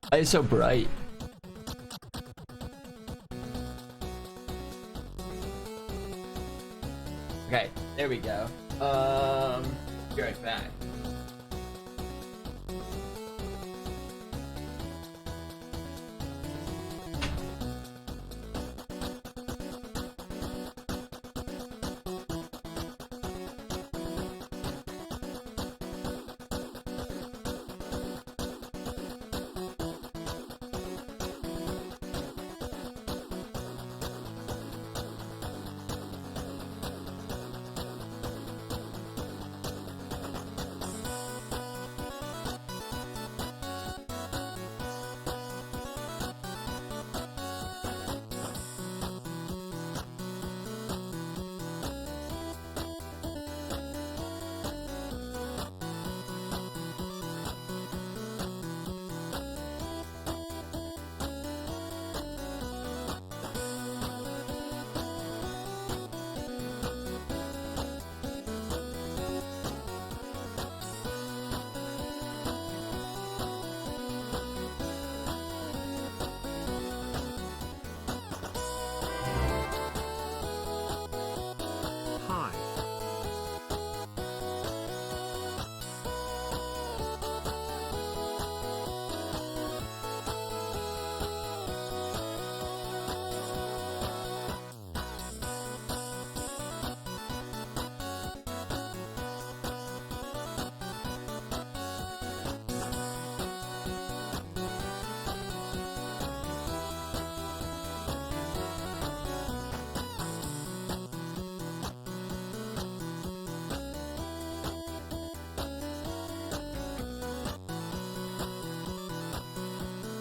Why is it so bright? Okay, there we go. Be right back.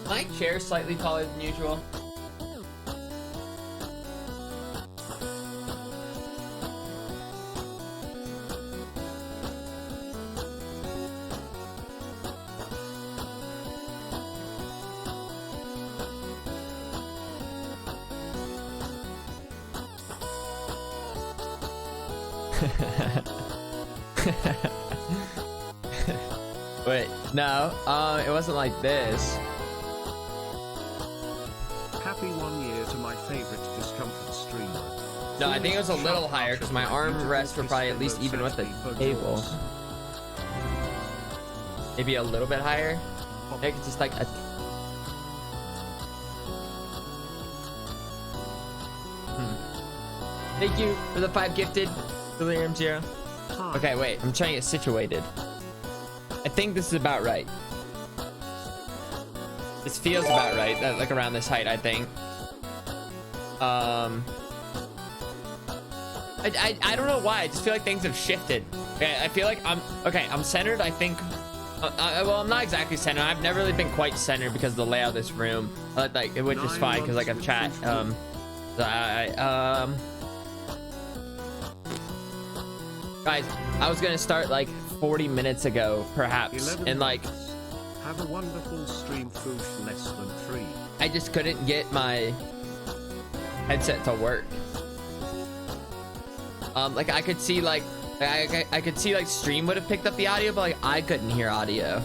My chair is slightly taller than usual. Wait, no, it wasn't like this. Happy 1 year to my favorite discomfort streamer. No, I think it was a little higher because my arm rests were probably at least even with the table. Maybe a little bit higher. Maybe it's just like a. Thank you for the 5 gifted. Delirium 0. Okay, wait. I'm trying to get situated. I think this is about right. This feels about right, like around this height, I think. I don't know why. I just feel like things have shifted. Okay, I feel like I'm centered. I think. Well, I'm not exactly centered. I've never really been quite centered because of the layout of this room. Like, which is fine because like I've chat. Guys, I was gonna start like 40 minutes ago, perhaps, and like. Have a wonderful stream, Foosh, less than 3. I just couldn't get my headset to work. Like I could see like I could see like stream would have picked up the audio, but like I couldn't hear audio.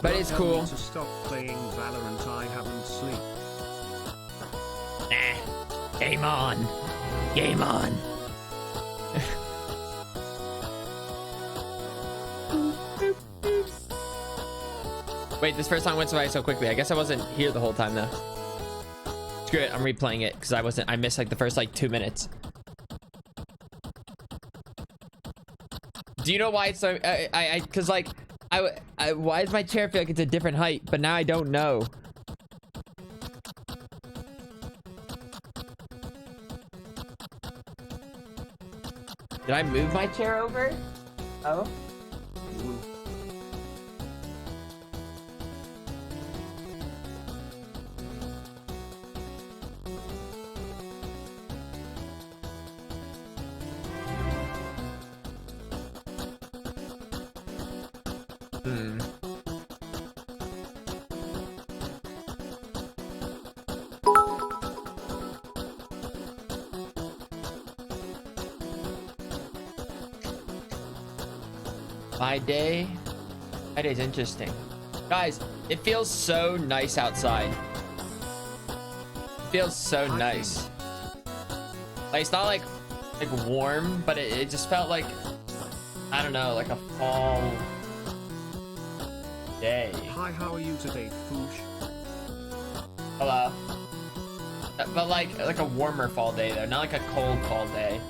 But it's cool. To stop playing Valorant, I haven't sleep. Nah. Game on. Game on. Wait, this first song went by so quickly. I guess I wasn't here the whole time though. Screw it, I'm replaying it because I missed like the first like 2 minutes. Do you know why it's so because like why does my chair feel like it's a different height, but now I don't know. Did I move my chair over? Oh. My day. My day's interesting. Guys, it feels so nice outside. It feels so nice. Like, it's not like warm, but it just felt like, I don't know, like a fall day. Hi, how are you today, Foosh? Hello. But like a warmer fall day though, not like a cold fall day.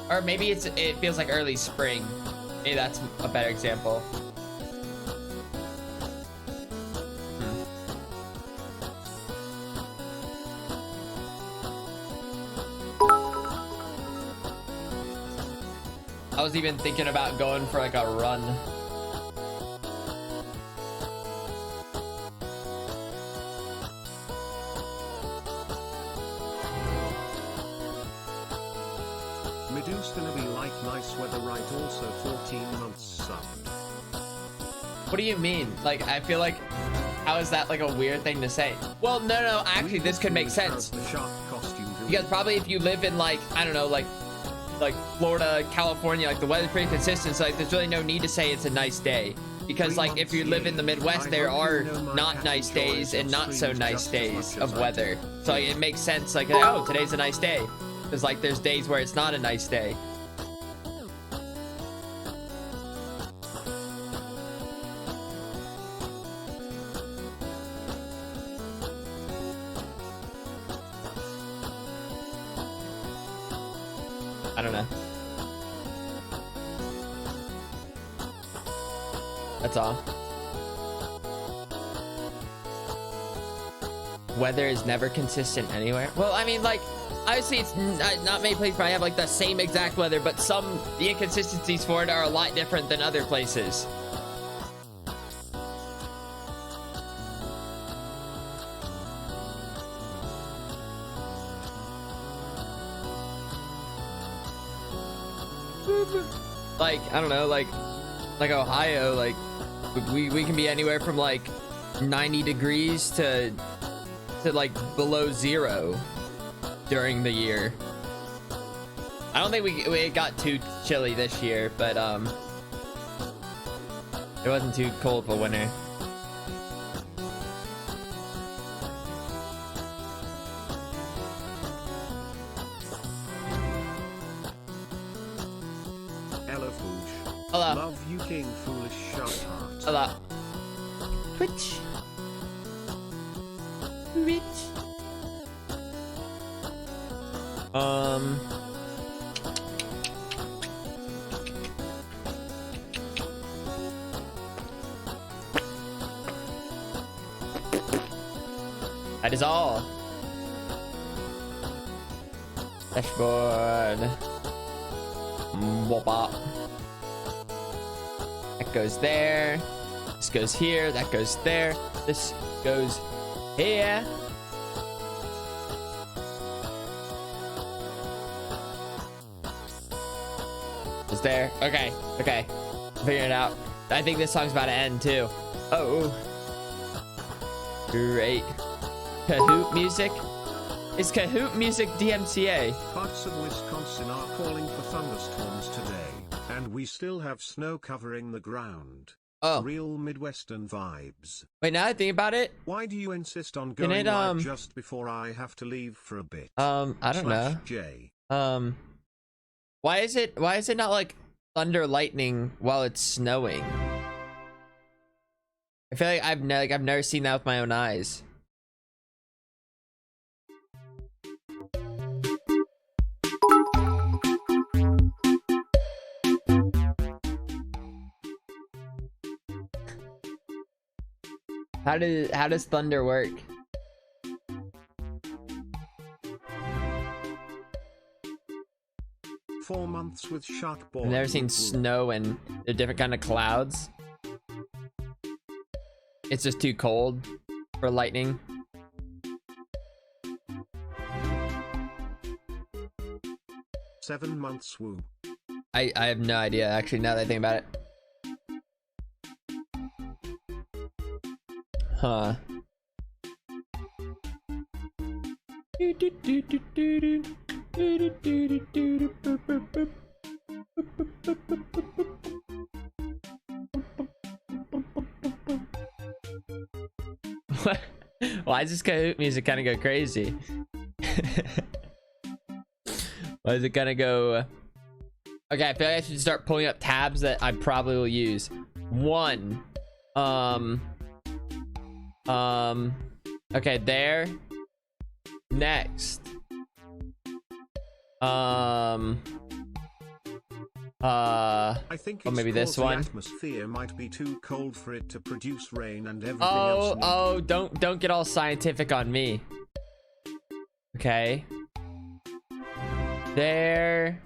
Or maybe it feels like early spring. Maybe that's a better example. I was even thinking about going for like a run. Medu's gonna be like nice weather, right? Also 14 months subbed. What do you mean? Like, I feel like, how is that like a weird thing to say? Well, no, actually this could make sense. Because probably if you live in like, I don't know, like Florida, California, like the weather's pretty consistent, so like there's really no need to say it's a nice day. Because like if you live in the Midwest, there are not nice days and not so nice days of weather. So like, it makes sense like, oh, today's a nice day. Because like there's days where it's not a nice day. I don't know. That's all. Weather is never consistent anywhere. Well, I mean, like, obviously it's not many places probably have like the same exact weather, but the inconsistencies for it are a lot different than other places. Like, I don't know, like Ohio, like we can be anywhere from like 90 degrees to like below 0 during the year. I don't think we got too chilly this year, but it wasn't too cold for winter. Hello. Love you, King Foolish Sharp Heart. Hello. Twitch. That is all. Dashboard. Wobop. That goes there. This goes here. That goes there. This goes here. Is there? Okay. Okay. Figuring it out. I think this song's about to end too. Oh. Great. Kahoot music? Is Kahoot music DMCA? Parts of Wisconsin are calling for thunderstorms today, and we still have snow covering the ground. Oh. Real Midwestern vibes. Wait, now I think about it. Why do you insist on going live just before I have to leave for a bit? I don't know. J. Why is it not like thunder lightning while it's snowing? I feel like I've never seen that with my own eyes. How does thunder work? 4 months with Shark Boy. I've never seen snow and the different kind of clouds. It's just too cold for lightning. Seven months woo. I have no idea actually now that I think about it. Huh. Why does this Kahoot music kind of go crazy? Why is it gonna go? Okay, I feel like I should start pulling up tabs that I probably will use. One. Okay, there. Next. I think it's maybe this the one. atmosphere might be too cold for it to produce rain and everything Oh, else. don't get all scientific on me. Okay. There.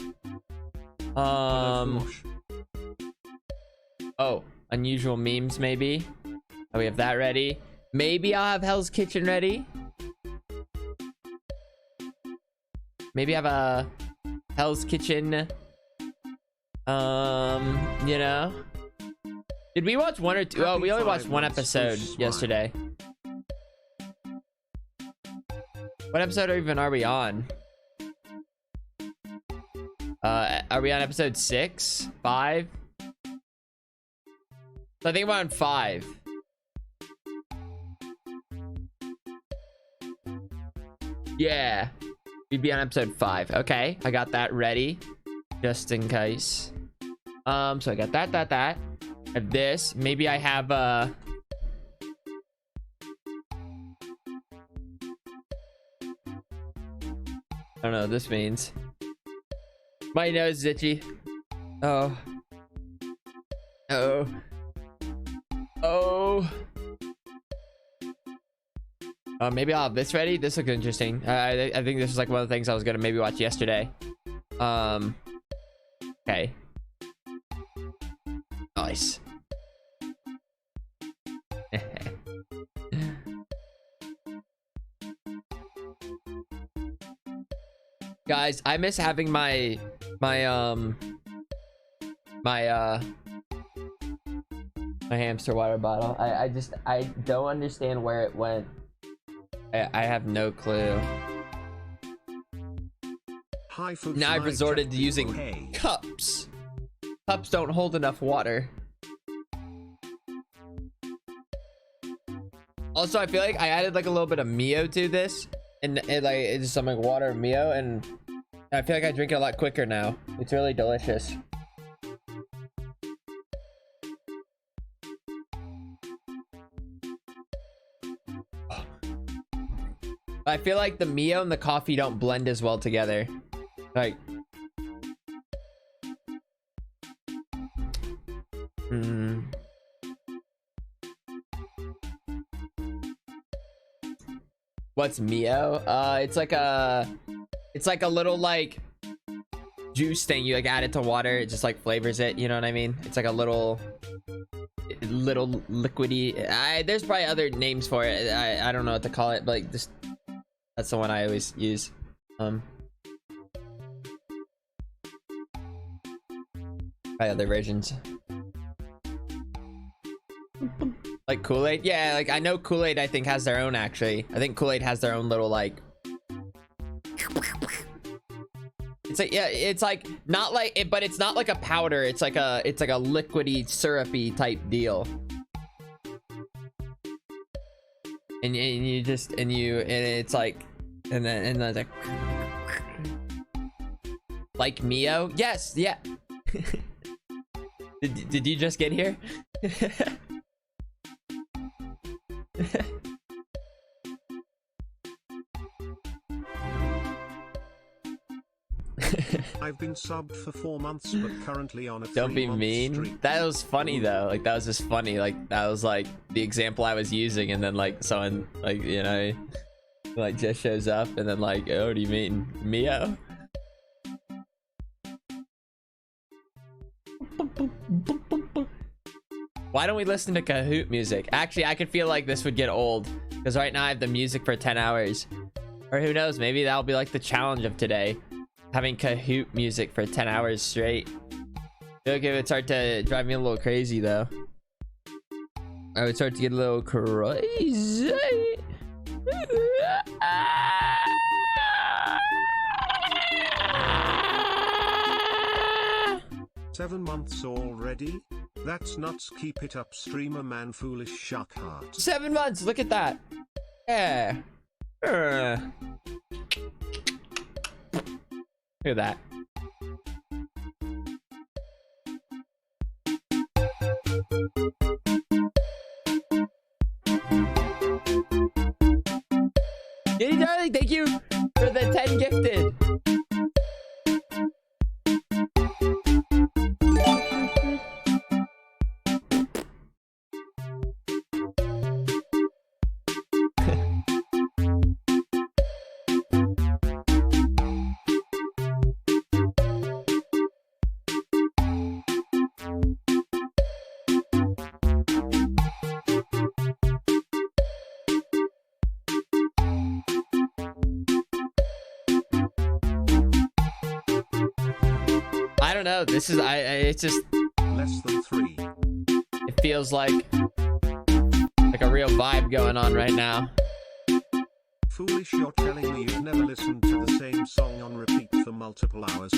Oh, unusual memes maybe. Oh, we have that ready. Maybe I'll have Hell's Kitchen ready. Maybe have a Hell's Kitchen. You know. Did we watch one or two? Oh, we only watched one episode yesterday. What episode even are we on? Are we on episode 6? 5? I think we're on 5. Yeah. We'd be on episode 5. Okay, I got that ready. Just in case. So I got that. I have this. Maybe I have I don't know what this means. My nose is itchy. Oh. Maybe I'll have this ready. This looks interesting. I think this is like one of the things I was gonna maybe watch yesterday. Okay. Nice. Guys, I miss having my hamster water bottle. I don't understand where it went. I have no clue. Now I've resorted to using cups. Cups don't hold enough water. Also, I feel like I added like a little bit of Mio to this, and it's just some like water and Mio, and I feel like I drink it a lot quicker now. It's really delicious. I feel like the Mio and the coffee don't blend as well together. Like, what's Mio? It's like a little like juice thing. You like add it to water. It just like flavors it. You know what I mean? It's like a little liquidy. There's probably other names for it. I don't know what to call it, but like this, that's the one I always use. Probably other versions. Like Kool-Aid? Yeah, like I know Kool-Aid I think has their own actually. I think Kool-Aid has their own little like, it's like, yeah, it's like not like it, but it's not like a powder. It's like a liquidy syrupy type deal. And you just and it's like and then like Mio? Yes, yeah. Did you just get here? I've been subbed for 4 months, but currently on a Don't be mean. streak. That was funny though. Like that was just funny. Like that was like the example I was using, and then like someone like, you know, like just shows up and then like, oh, what do you mean, Mio? Why don't we listen to Kahoot music? Actually, I could feel like this would get old because right now I have the music for 10 hours. Or who knows, maybe that'll be like the challenge of today. Having Kahoot music for 10 hours straight. I feel like it would start to drive me a little crazy though. I would start to get a little crazy. 7 months already? That's nuts. Keep it up, streamer man. Foolish shuck heart. 7 months, look at that. Yeah. Look at that. Kitty darling, thank you for the 10 gifted. I don't know. This is it's just Less than 3. it feels like a real vibe going on right now. Foolish, you're telling me you've never listened to the same song on repeat for multiple hours.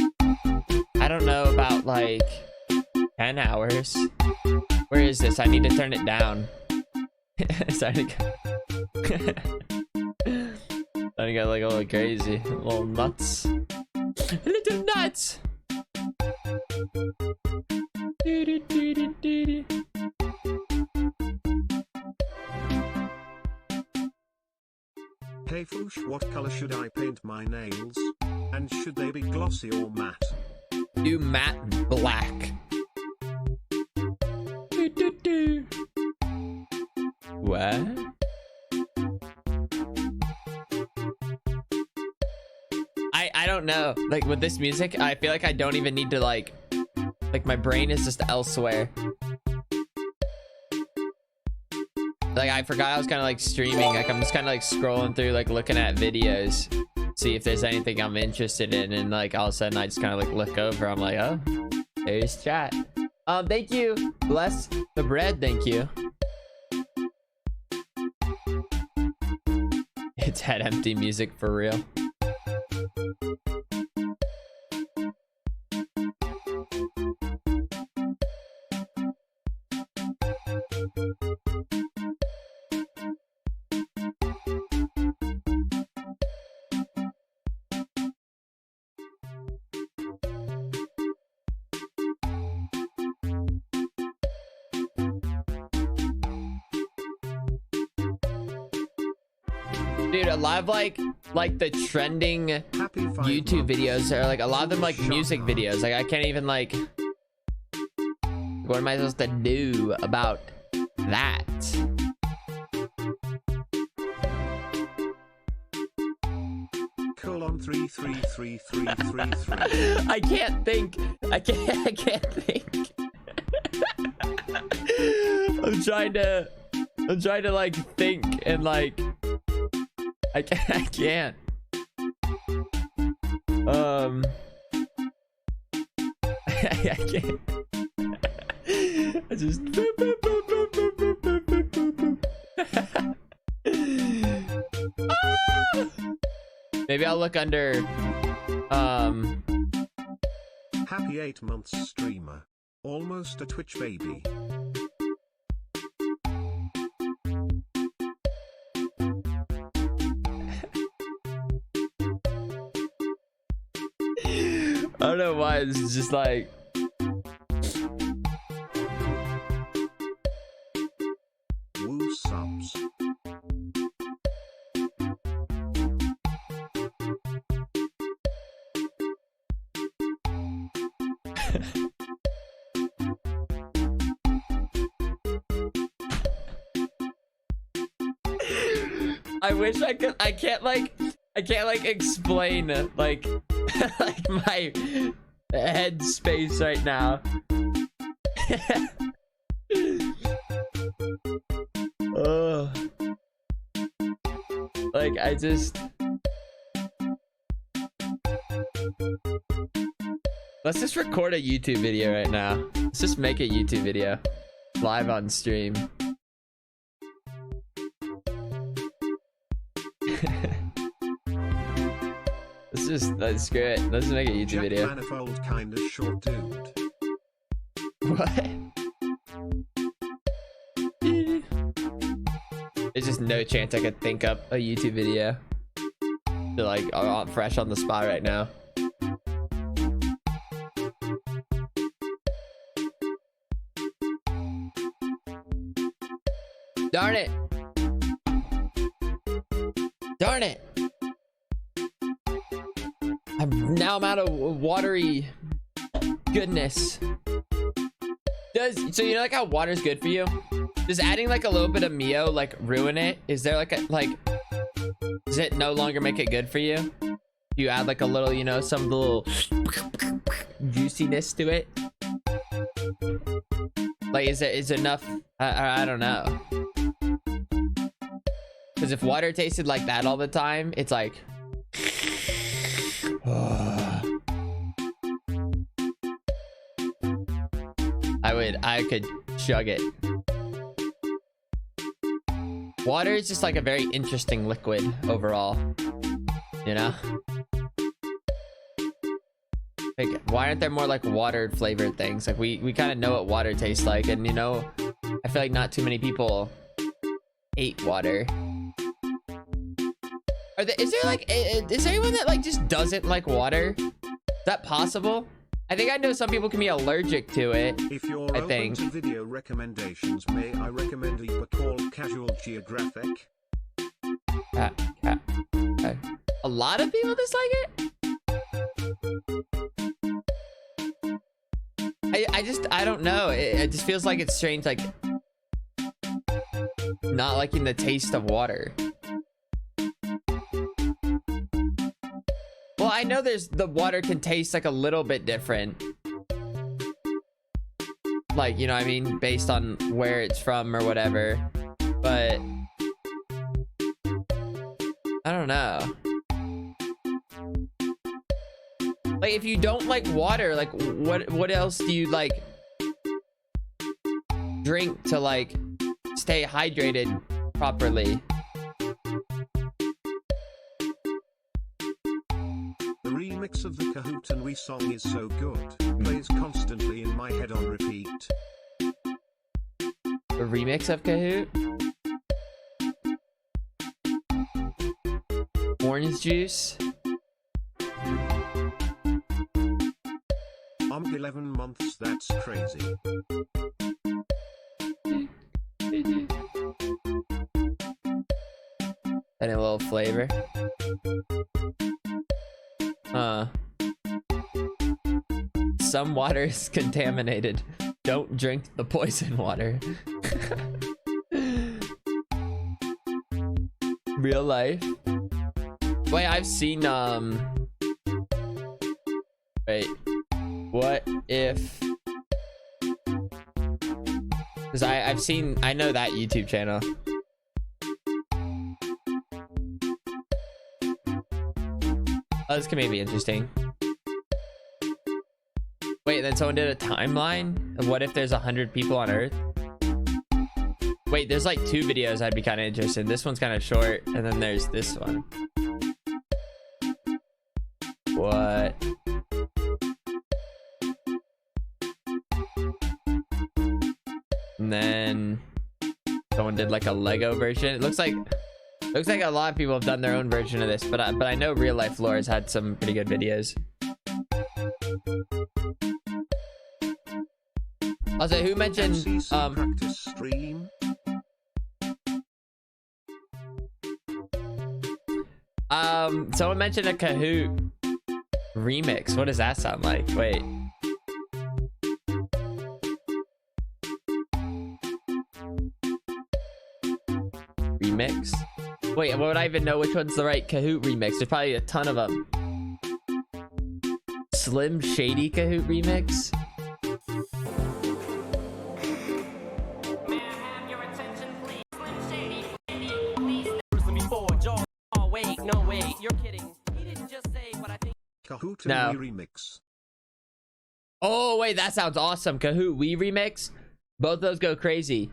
I don't know about like 10 hours. Where is this? I need to turn it down. Starting to get like a little crazy, a little nuts, a little nuts. Hey Foosh, what color should I paint my nails? And should they be glossy or matte? Do matte black. What? I don't know. Like with this music, I feel like I don't even need to like my brain is just elsewhere. Like I forgot I was kind of like streaming. Like I'm just kind of like scrolling through, like looking at videos, see if there's anything I'm interested in, and like all of a sudden I just kind of like look over. I'm like, oh, there's chat. Thank you. Bless the bread. Thank you. It's head empty music for real. Dude, a lot of like the trending YouTube videos are like a lot of them like music videos. Like I can't even like, what am I supposed to do about that? Colon 333333. I can't think. I can't think. I'm trying to like think and like I can't. I can't. I just maybe I'll look under Happy 8 months streamer. Almost a Twitch baby. I don't know why this is just like Woo subs. I wish I could. I can't like explain like like my head space right now. Oh, like I just. Let's just record a YouTube video right now. Let's just make a YouTube video live on stream. Let's screw it. Let's make a YouTube Jack video. Manifold kinda short dude. What? It's just no chance I could think up a YouTube video. Feel like I'm fresh on the spot right now. Darn it. Darn it. I'm out of watery goodness. So you know like how water's good for you? Does adding like a little bit of Mio like ruin it? Is there like does it no longer make it good for you? You add like a little, you know, some little juiciness to it? Like is it enough? I don't know. Because if water tasted like that all the time, it's like I could chug it. Water is just like a very interesting liquid overall, you know? Like, why aren't there more like water flavored things? Like we kind of know what water tastes like, and you know, I feel like not too many people hate water. Is there anyone that like just doesn't like water? Is that possible? I think I know some people can be allergic to it. If you're open to video recommendations, may I recommend a book called Casual Geographic? A lot of people dislike it? I don't know. It just feels like it's strange, like not liking the taste of water. Well, I know the water can taste like a little bit different. Like, you know what I mean? Based on where it's from or whatever. But I don't know. Like, if you don't like water, like what else do you like drink to like stay hydrated properly? The remix of the Kahoot and We song is so good. Plays constantly in my head on repeat. A remix of Kahoot? Orange juice? I'm 11 months, that's crazy. And a little flavor. Some water is contaminated. Don't drink the poison water. Real life. Wait, I've seen wait, what if, because I know that YouTube channel. Oh, this can maybe be interesting. Wait, then someone did a timeline of what if there's 100 people on Earth? Wait, there's like 2 videos I'd be kind of interested in. This one's kind of short, and then there's this one. What? And then someone did like a Lego version. It looks like a lot of people have done their own version of this, but I know Real Life Lore has had some pretty good videos. Also, who mentioned practice stream? Someone mentioned a Kahoot remix. What does that sound like? Wait. Remix? Wait, what would I even know which one's the right Kahoot remix? There's probably a ton of them. Slim Shady Kahoot remix? May I have your attention, please? Slim Shady, please. Oh, wait, no, wait, you're kidding. He didn't just say what I think. Kahoot No. and We remix. Oh, wait, that sounds awesome. Kahoot We remix? Both those go crazy.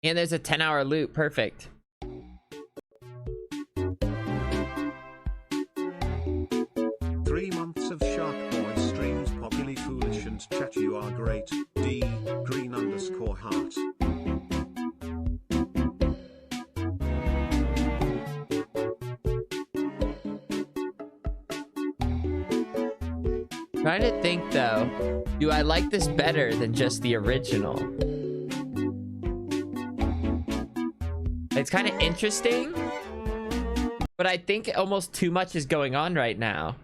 And there's a 10-hour loop. Perfect. 3 months of Shark Boy streams, Popularly Foolish and Chat. You are great. D green_heart. Trying to think though, do I like this better than just the original? It's kind of interesting, but I think almost too much is going on right now.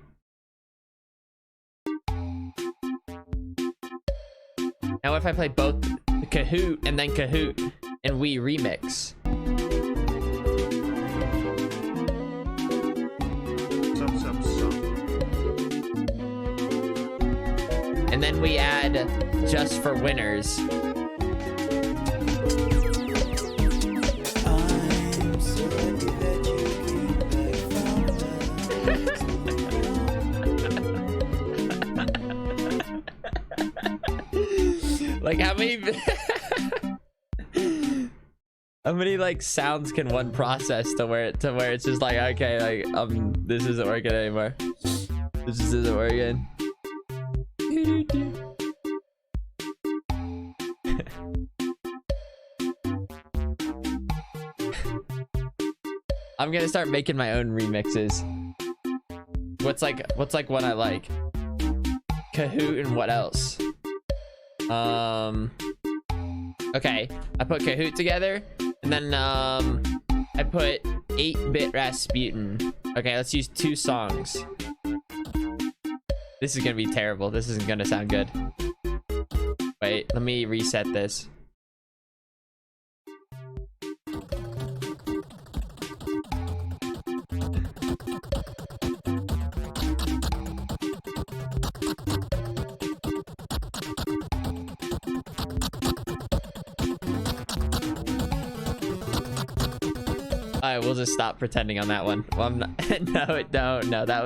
Now if I play both the Kahoot and then Kahoot and we remix. And then we add just for winners. Like how many how many like sounds can one process to where it's just like, okay, like this isn't working anymore. This just isn't working. I'm gonna start making my own remixes. What's like one I like? Kahoot and what else? Okay, I put Kahoot together, and then I put 8-bit Rasputin. Okay, let's use 2 songs. This is gonna be terrible. This isn't gonna sound good. Wait, let me reset this. Alright, we'll just stop pretending on that one. Well, I'm not. No, that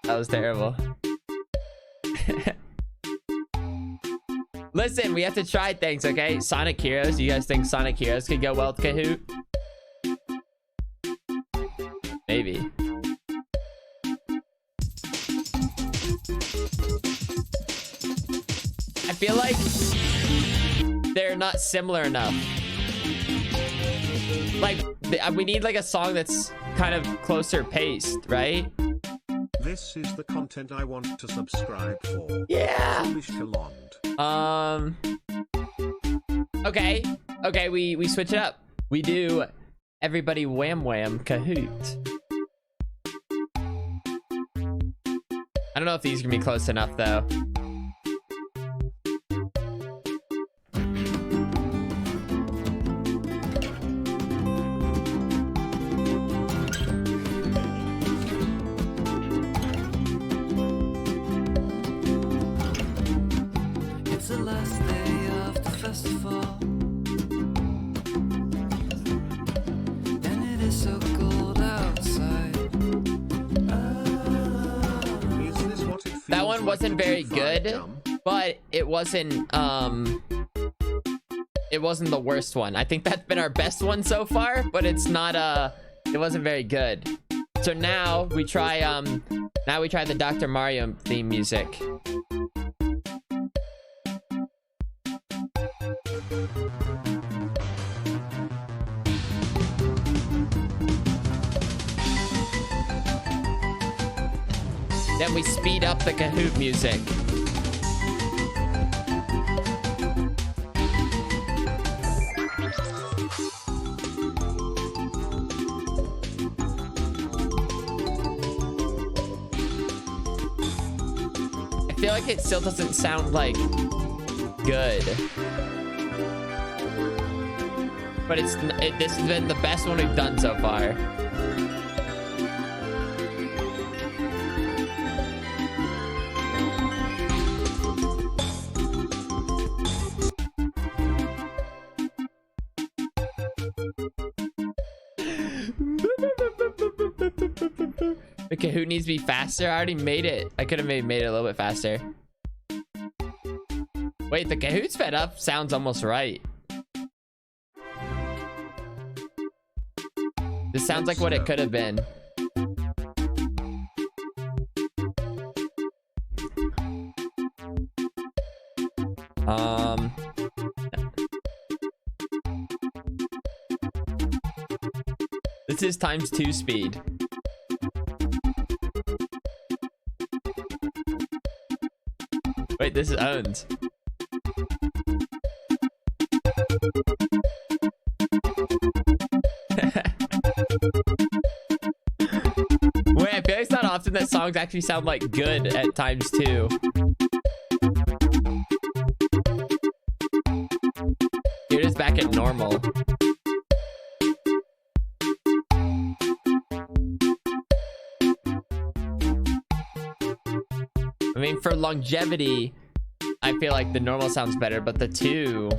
was terrible. Listen, we have to try things, okay? Sonic Heroes. You guys think Sonic Heroes could go well with Kahoot? Maybe. I feel like they're not similar enough. Like, we need like a song that's kind of closer paced, right? This is the content I want to subscribe for. Yeah. Okay, we switch it up. We do Everybody Wham Wham Kahoot. I don't know if these are gonna be close enough though. The last day of the festival, and it is so cold outside. That one wasn't very good, but it wasn't the worst one. I think that's been our best one so far, but it's not it wasn't very good. So now we try the Dr. Mario theme music. Then we speed up the Kahoot music. I feel like it still doesn't sound like good. But this has been the best one we've done so far. The Kahoot needs to be faster. I already made it. I could have made it a little bit faster. Wait, the Kahoot sped up sounds almost right. This sounds like what it could have been. This is ×2 speed. Wait, this is owned. Wait, I feel like it's not often that songs actually sound like good at times too. Here it is back at normal. I mean, for longevity, I feel like the normal sounds better, but the two...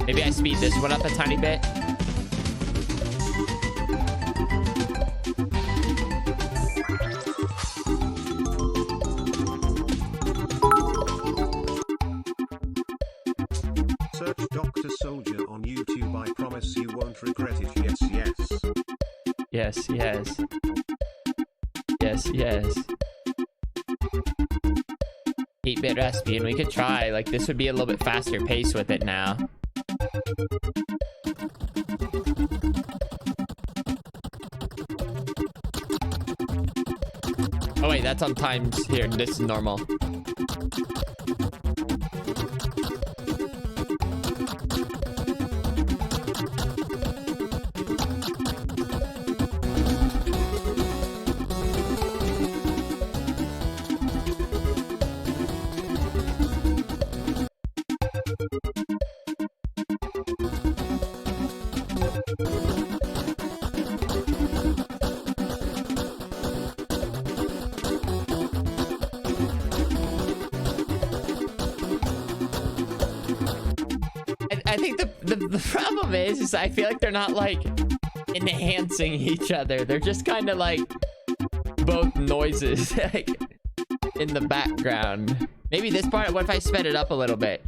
Maybe I speed this one up a tiny bit. Search Dr. Soldier on YouTube. I promise you won't regret it. Yes, yes. Yes, yes. Yes, yes. 8-bit recipe, and we could try. Like, this would be a little bit faster pace with it now. Oh wait, that's on times here. This is normal. I think the problem is I feel like they're not like enhancing each other. They're just kind of like both noises like in the background. Maybe this part, what if I sped it up a little bit?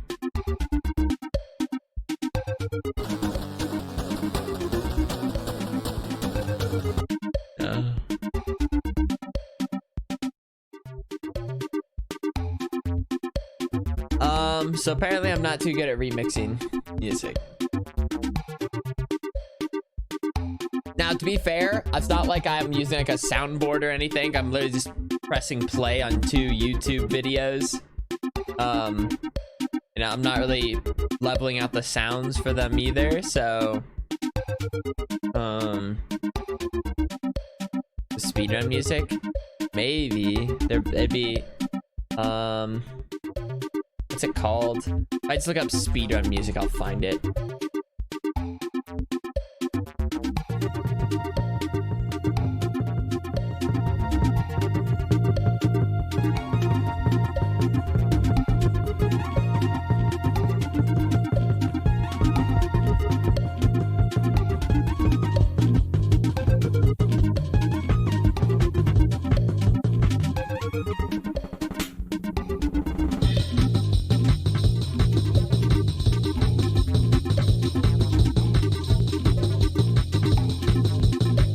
So apparently I'm not too good at remixing music. Now, to be fair, it's not like I'm using like a soundboard or anything. I'm literally just pressing play on 2 YouTube videos. You know, I'm not really leveling out the sounds for them either, so speedrun music, maybe it'd be what's it called? If I just look up speedrun music, I'll find it.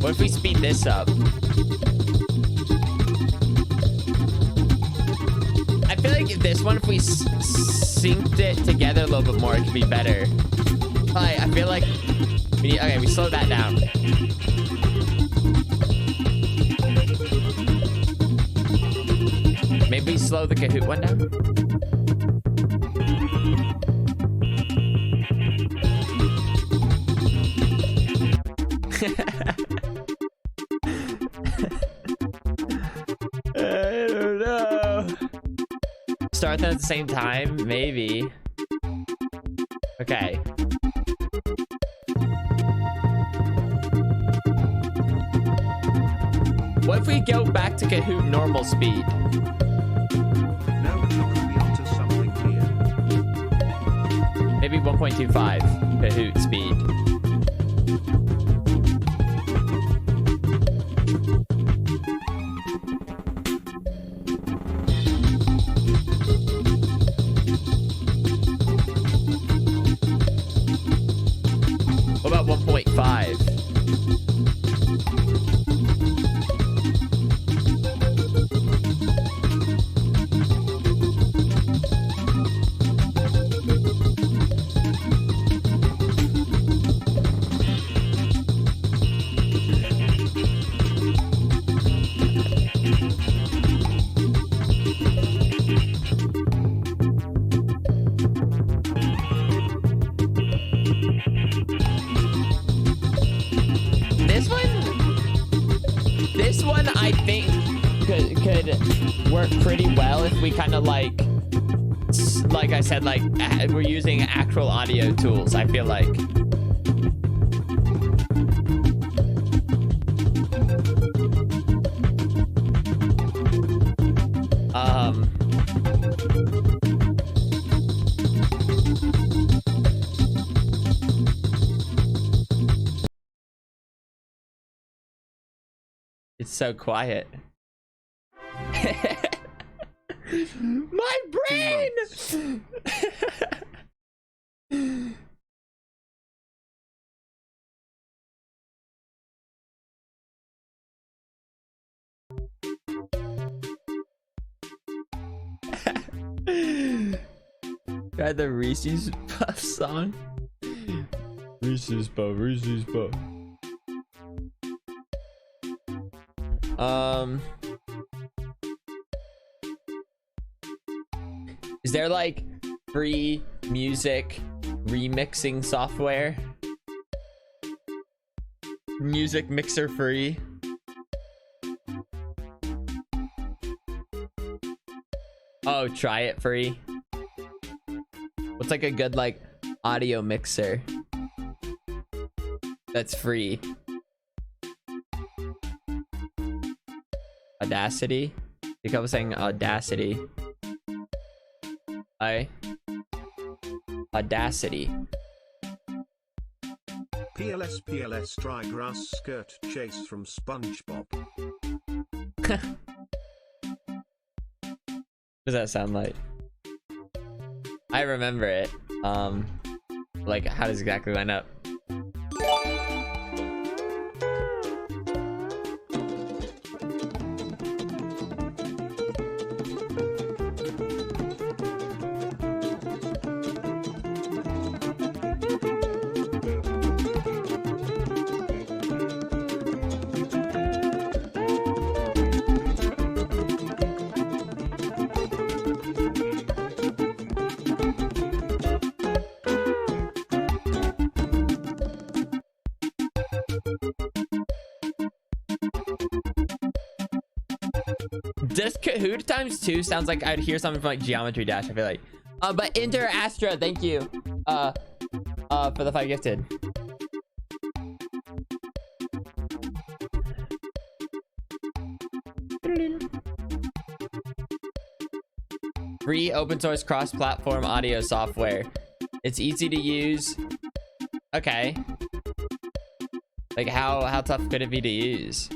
What if we speed this up? I feel like this one, if we synced it together a little bit more, it could be better. I feel like we need, okay, we slow that down. Maybe we slow the Kahoot one down. I don't know. Start them at the same time? Maybe. Okay. What if we go back to Kahoot normal speed? Now you could be onto something here. Maybe 1.25 Kahoot speed. What about 1.5? work pretty well if we kind of like I said, like we're using actual audio tools, I feel like. It's so quiet. My brain! Try the Reese's Puff song. Reese's Puff, Reese's Puff. Is there like free music remixing software? Music mixer free? Oh, try it free. What's like a good like audio mixer that's free? Audacity? I think I was saying Audacity. Audacity. PLS dry grass skirt chase from SpongeBob. What does that sound like? I remember it. Like how does it exactly line up? Does Kahoot times 2 sounds like I'd hear something from like Geometry Dash, I feel like. But Inter Astra, thank you. For the 5 gifted. Free open source cross-platform audio software. It's easy to use. Okay. Like how tough could it be to use?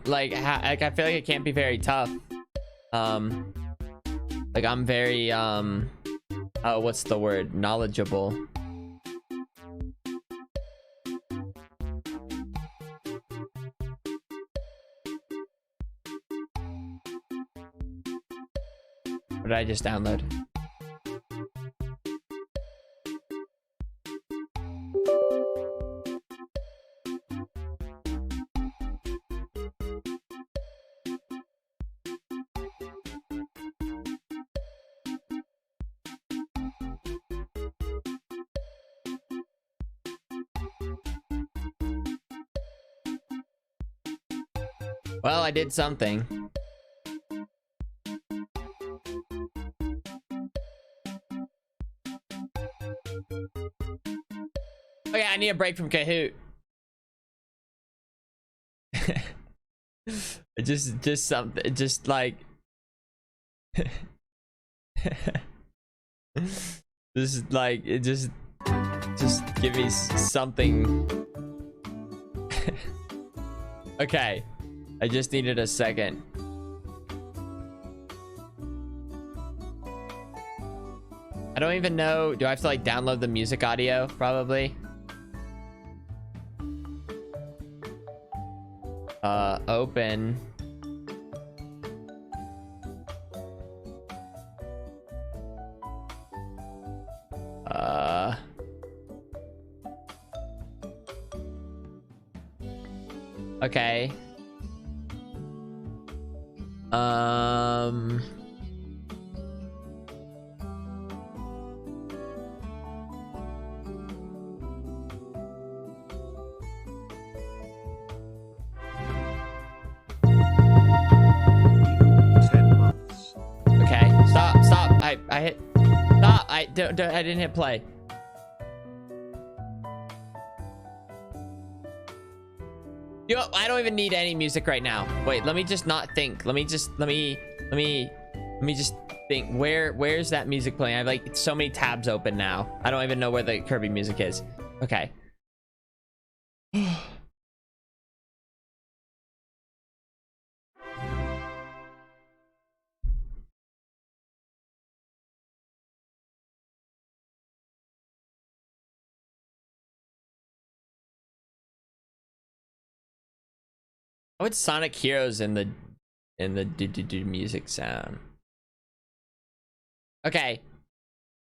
Like I feel like it can't be very tough. Like I'm very oh, what's the word? Knowledgeable. What did I just download? Well, I did something. Okay, I need a break from Kahoot. just something, just like just like it just give me something. Okay, I just needed a second. I don't even know. Do I have to like download the music audio? Probably. Open. Okay. Um. Equal 10 months. Okay. Stop. I hit. Stop. I didn't hit play. You know, I don't even need any music right now. Wait, let me just not think. Let me just think. Where's that music playing? I have like so many tabs open now. I don't even know where the Kirby music is. Okay. Oh, it's Sonic Heroes in the do music sound. Okay.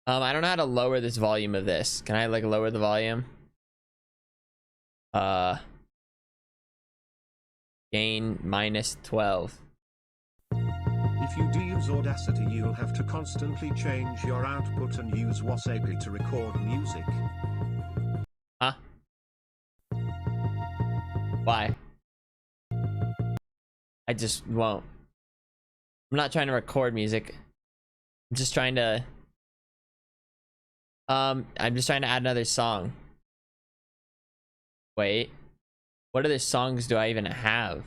I don't know how to lower this volume of this. Can I like lower the volume? Gain -12. If you do use Audacity, you'll have to constantly change your output and use Wasabi to record music. Huh? Why? I just won't. I'm not trying to record music. I'm just trying to I'm just trying to add another song. Wait. What other songs do I even have?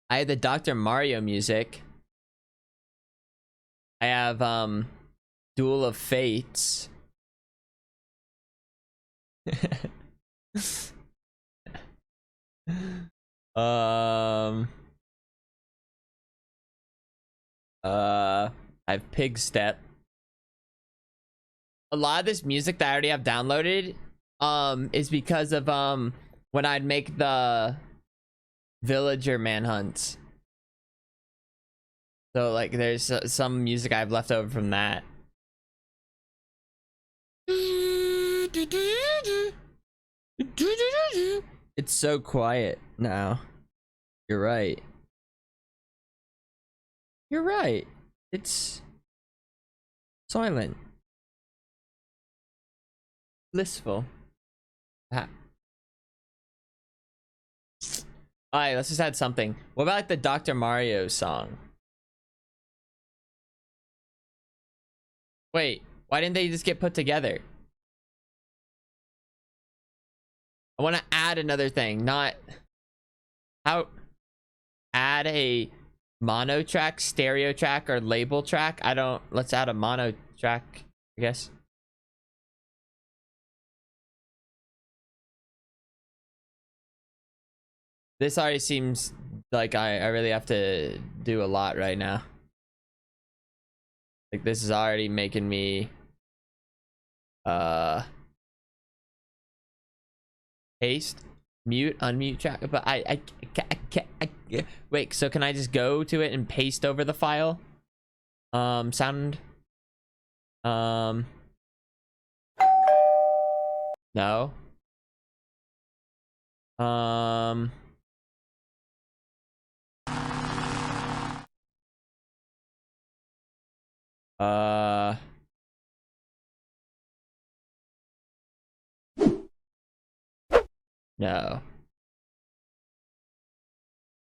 I have the Dr. Mario music. I have Duel of Fates. I have Pig Step. A lot of this music that I already have downloaded is because of when I'd make the villager manhunts. So like there's some music I have left over from that. It's so quiet now. You're right. You're right. It's silent. Blissful. Alright, let's just add something. What about like the Dr. Mario song? Wait, why didn't they just get put together? I want to add another thing, not how add a mono track, stereo track, or label track. Let's add a mono track, I guess. This already seems like I really have to do a lot right now. Like this is already making me paste, mute, unmute track, but I can't wait, so can I just go to it and paste over the file? Sound no. No.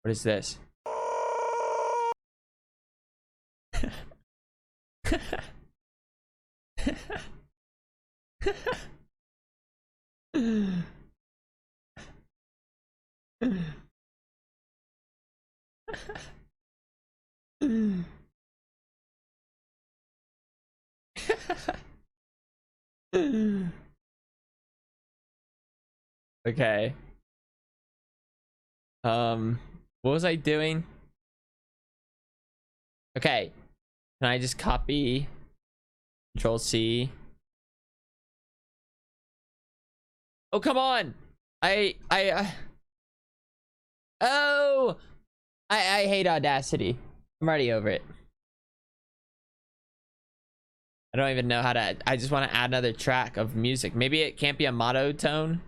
What is this? Okay. What was I doing? Okay. Can I just copy Control C? Oh, come on. Oh, I hate Audacity. I'm already over it. I don't even know how to, I just want to add another track of music. Maybe it can't be a monotone.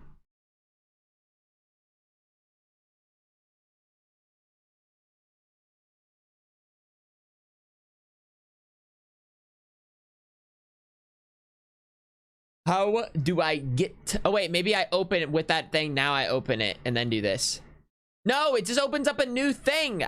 How do I get... Oh, wait. Maybe I open it with that thing. Now I open it and then do this. No, it just opens up a new thing.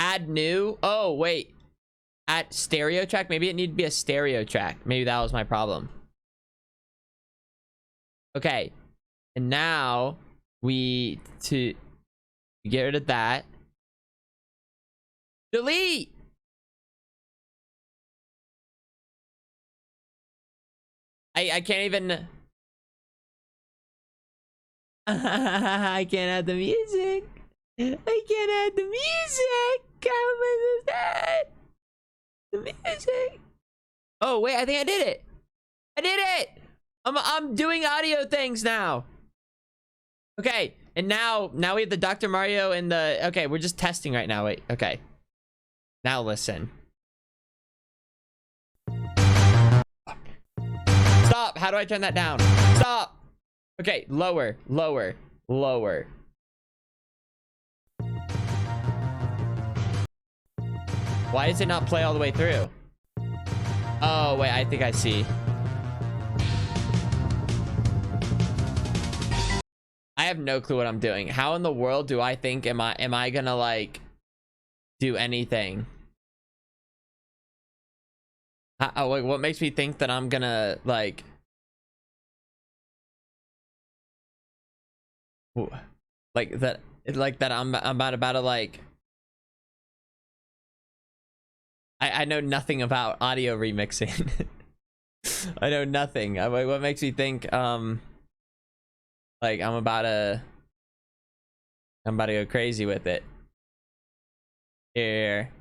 Add new. Oh, wait. At stereo track. Maybe it needed to be a stereo track. Maybe that was my problem. Okay. And now we to get rid of that. Delete. I can't even. I can't add the music. I can't add the music. How am I supposed to add the music? Oh wait, I think I did it. I did it. I'm doing audio things now. Okay, and now we have the Dr. Mario and the. Okay, we're just testing right now. Wait. Okay. Now listen. Stop. How do I turn that down? Stop. Okay, lower, lower, lower. Why does it not play all the way through? Oh, wait, I think I see. I have no clue what I'm doing. How in the world do I think am I gonna like do anything? Like, what makes me think that I'm gonna like that I'm about to like I know nothing about audio remixing. I know nothing. What makes me think like I'm about to go crazy with it. Here.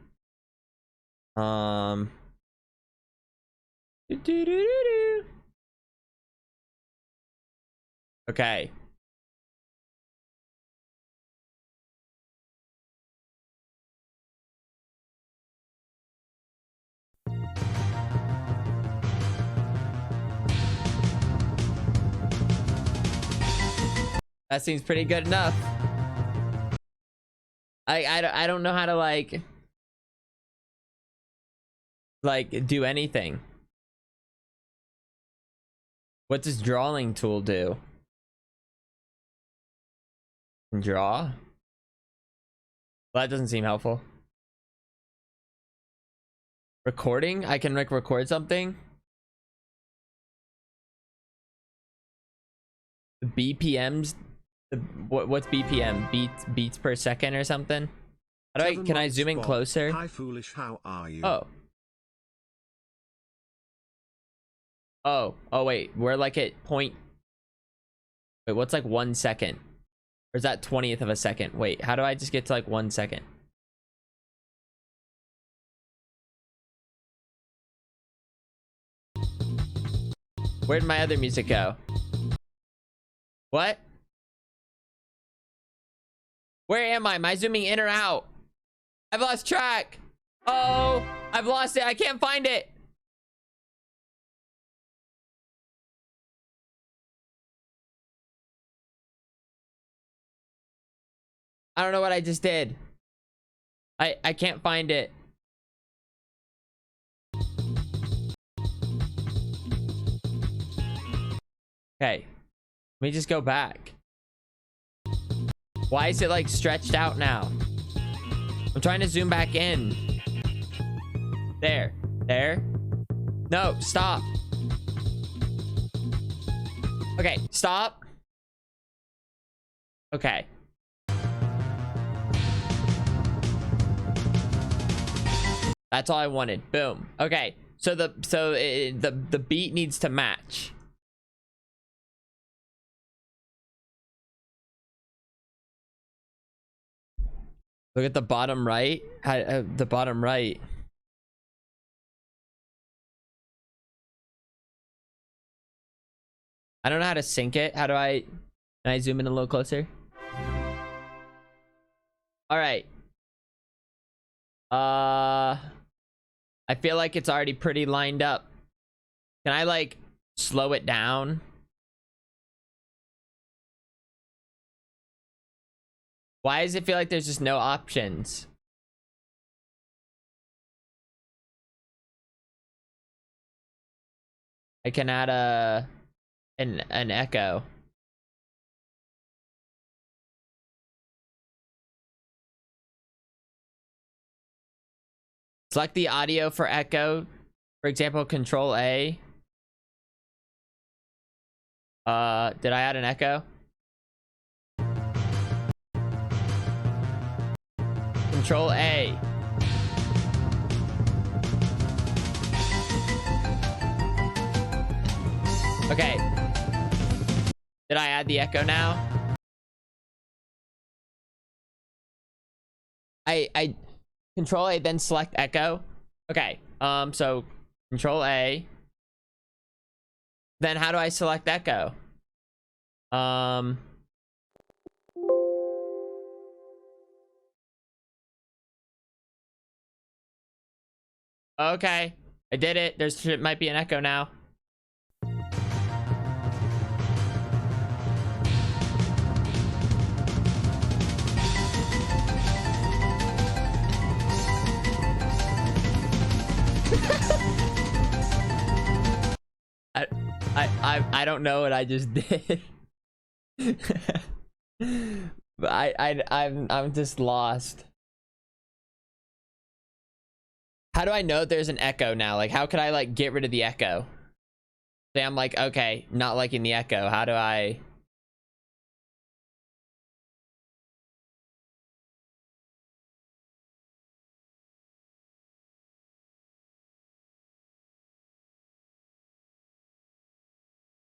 Okay. That seems pretty good enough. I don't know how to like do anything. What does drawing tool do? Draw? Well, that doesn't seem helpful. Recording? I can like record something. BPMs? What's BPM? Beats per second or something? How do can I zoom in closer? Hi foolish, how are you? Oh wait, we're like at point. Wait, what's like 1 second? Or is that 20th of a second? Wait, how do I just get to like 1 second? Where'd my other music go? What? Where am I? Am I zooming in or out? I've lost track. Oh, I've lost it. I can't find it. I don't know what I just did. I can't find it. Okay. Let me just go back. Why is it like stretched out now? I'm trying to zoom back in. There. There. No, stop. Okay, stop. Okay. That's all I wanted. Boom. Okay. So the beat needs to match. Look at the bottom right. The bottom right. I don't know how to sync it. How do I... Can I zoom in a little closer? All right. I feel like it's already pretty lined up. Can I like slow it down? Why does it feel like there's just no options? I can add an echo. Select the audio for echo. For example, Control A. Did I add an echo? Control A. Okay. Did I add the echo now? I Control A, then select echo. Okay. So Control A. Then how do I select echo? Okay. I did it. There might be an echo now. I don't know what I just did. But I'm just lost. How do I know there's an echo now? Like, how could I like get rid of the echo? Say I'm like, okay, not liking the echo. How do I?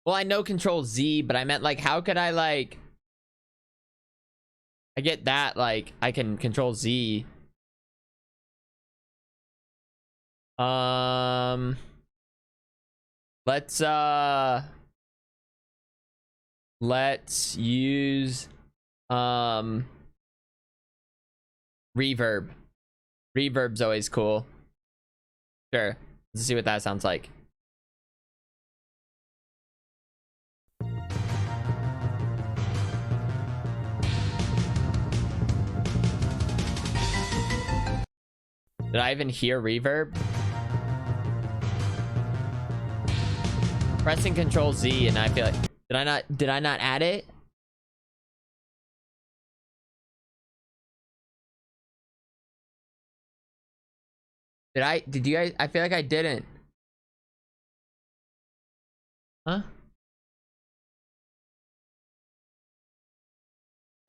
Well, I know Control Z, but I meant like, how could I like? I get that, like, I can Control Z. Let's use reverb. Reverb's always cool. Sure. Let's see what that sounds like. Did I even hear reverb? Pressing Control Z and I feel like did I not add it? Did you guys? I feel like I didn't. Huh?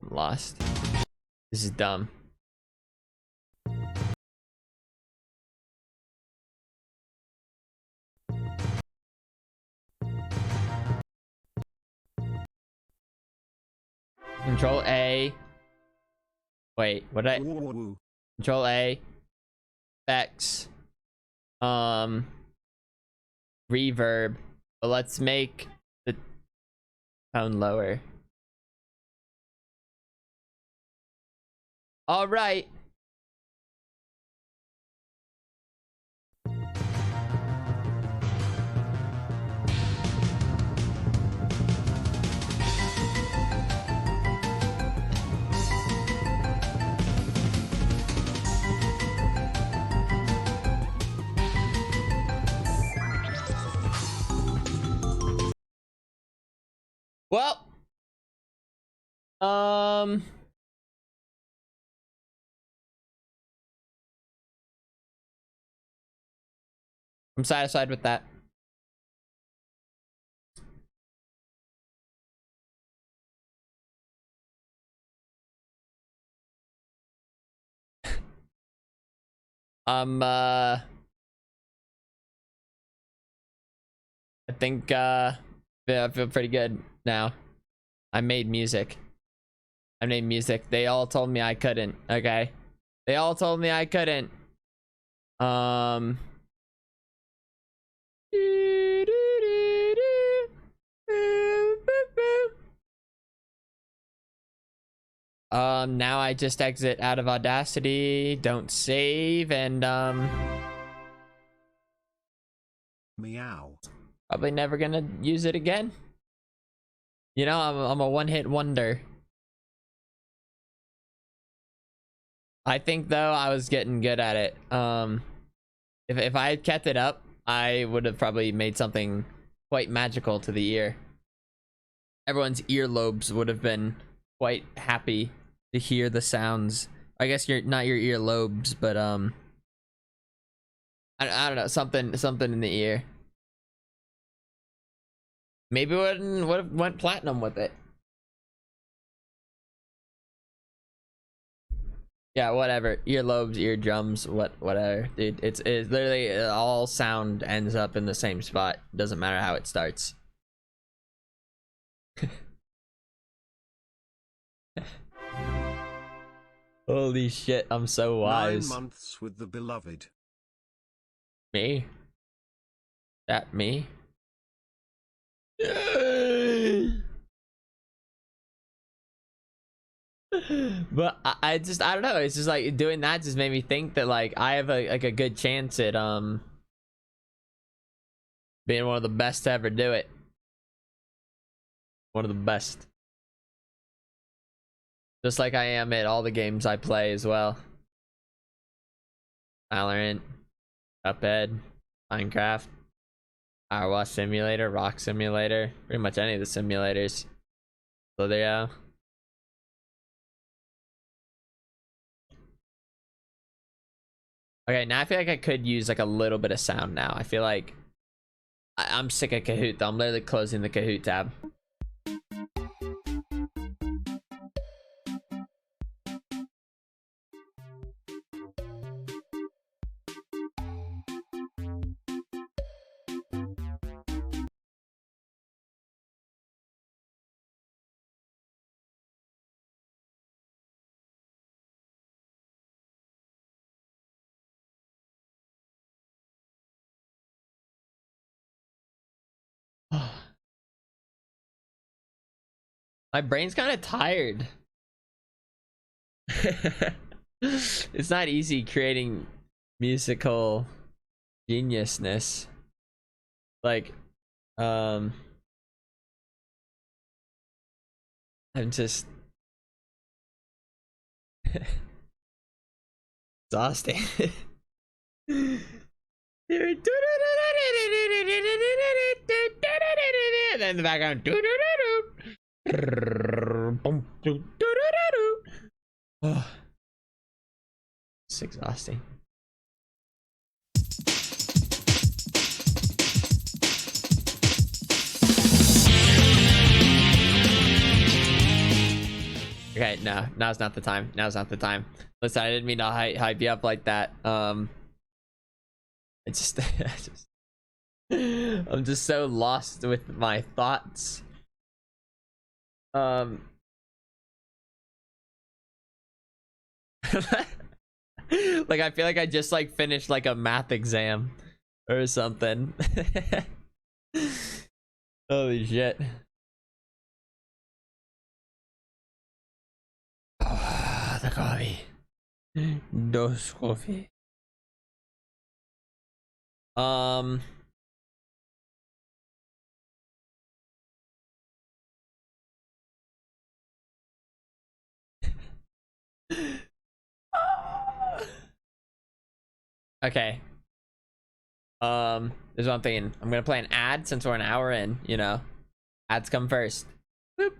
I'm lost. This is dumb. Control A. Wait, what did I? Control A. Effects. Reverb. But let's make the tone lower. All right. Well, I'm satisfied with that. I think yeah, I feel pretty good now. I made music. I made music. They all told me I couldn't. Okay. They all told me I couldn't. Now I just exit out of Audacity, don't save, and Meow. probably never gonna use it again. You know, I'm a one-hit wonder. I think though I was getting good at it. If I had kept it up, I would have probably made something quite magical to the ear. Everyone's earlobes would have been quite happy to hear the sounds. I guess you're not your earlobes, but I don't know, something in the ear. Maybe would have went platinum with it. Yeah, whatever. Earlobes, eardrums, whatever, dude. It's literally all sound ends up in the same spot. Doesn't matter how it starts. Holy shit! I'm so wise. 9 months with the beloved. Me? That me? But I don't know, it's just like doing that just made me think that like I have a good chance at being one of the best to ever do it. One of the best. Just like I am at all the games I play as well. Valorant, Cuphead, Minecraft, Power Wash Simulator, Rock Simulator, pretty much any of the simulators. So there you go. Okay, now I feel like I could use like a little bit of sound now. I feel like I'm sick of Kahoot though. I'm literally closing the Kahoot tab. My brain's kind of tired. It's not easy creating musical geniusness. Like, I'm just exhausting. And then in the background, it's exhausting. Okay, no, now's not the time. Now's not the time. Listen, I didn't mean to hype you up like that. It's just, I'm just so lost with my thoughts. Like I feel like I just like finished like a math exam or something. Holy shit. Oh, the coffee. Dos coffee. Okay. There's one thing. I'm gonna play an ad since we're an hour in, you know. Ads come first. Boop.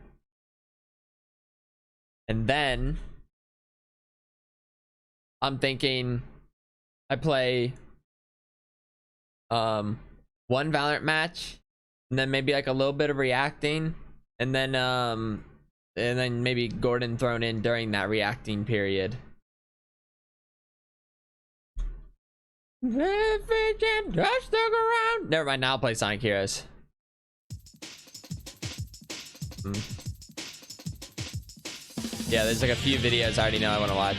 And then I'm thinking I play one Valorant match and then maybe like a little bit of reacting and then maybe Gordon thrown in during that reacting period. Just look around. Never mind, now I'll play Sonic Heroes. Yeah, there's like a few videos I already know I want to watch.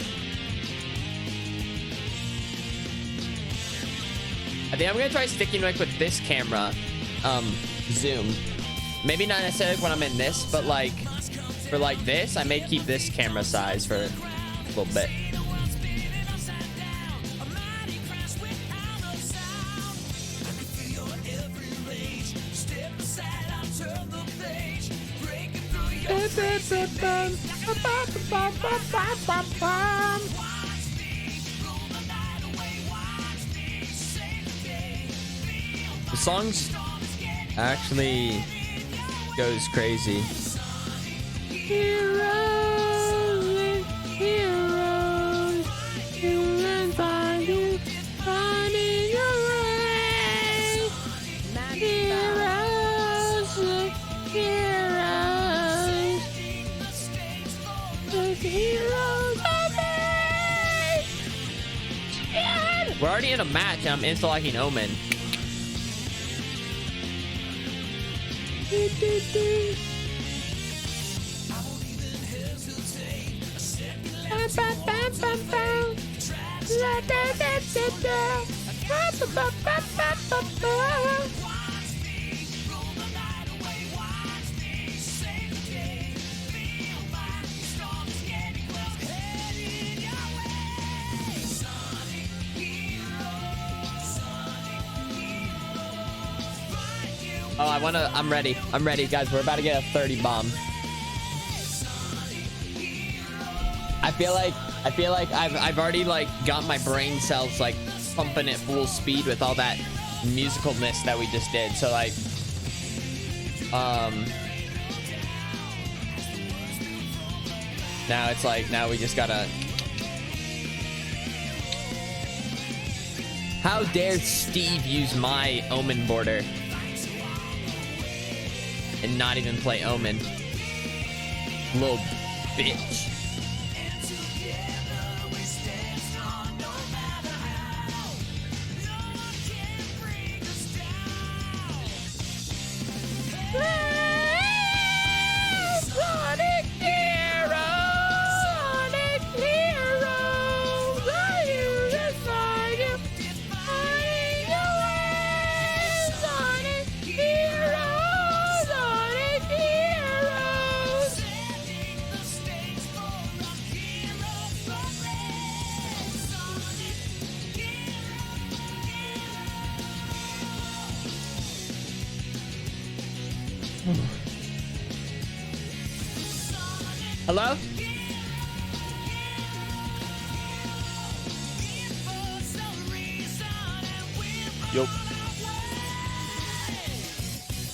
I think I'm gonna try sticking like with this camera, zoom. Maybe not necessarily when I'm in this, but like for like this, I may keep this camera size for a little bit. The songs actually goes crazy. Heroes, heroes, you can find you finding your way. Heroes, heroes, heroes of me. We're already in a match and I'm insta-locking Omen. Oh, I'm ready. I'm ready, guys. We're about to get a 30 bomb. I feel like I've already like got my brain cells like pumping at full speed with all that musicalness that we just did. So like, now it's like, now we just gotta. How dare Steve use my Omen border and not even play Omen? Little bitch. Sonic heroes, Sonic heroes, are you just like you? Finding your way, Sonic heroes, Sonic heroes. Setting the stage for a hero parade. Sonic heroes. Hello? Yup.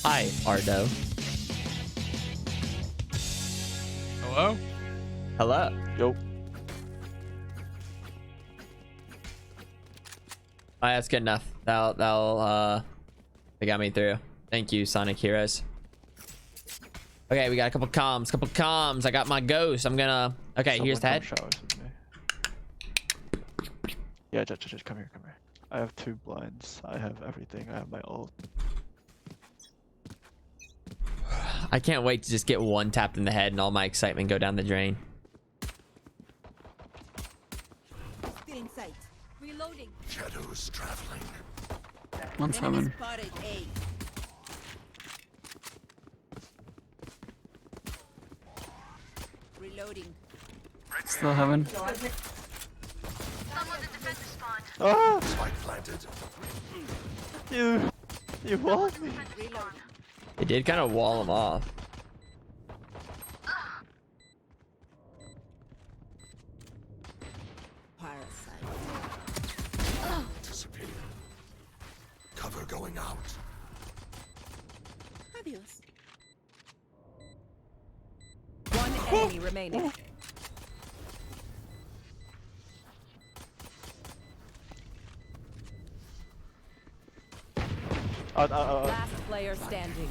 Hi, Ardo. Hello? Hello. Yo. Alright, that's good enough. They got me through. Thank you, Sonic Heroes. Okay, we got a couple comms. I got my ghost. I'm gonna. Okay, here's the head. Yeah, just come here. I have 2 blinds. I have everything. I have my ult. I can't wait to just get one tapped in the head and all my excitement go down the drain. Still in sight. Reloading. Shadows traveling. 1-7. Spotted A. Reloading. Still heaven. Ah! Spike planted. You walled me. Reloading. It did kind of wall him off. Parasite. Disappear. Cover going out. Adios. One enemy remaining. Last player standing.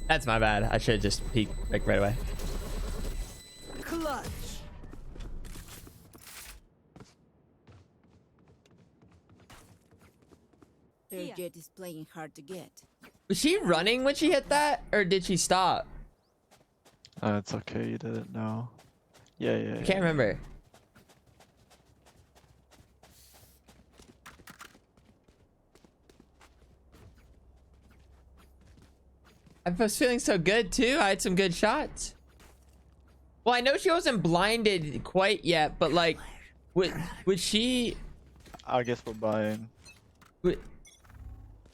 That's my bad. I should have just peeked like right away. Clutch. Their jet is playing hard to get. Was she running when she hit that, or did she stop? It's okay. You didn't know. Yeah. I can't remember. I was feeling so good too. I had some good shots. Well, I know she wasn't blinded quite yet, but like, would she? I guess we're buying. Was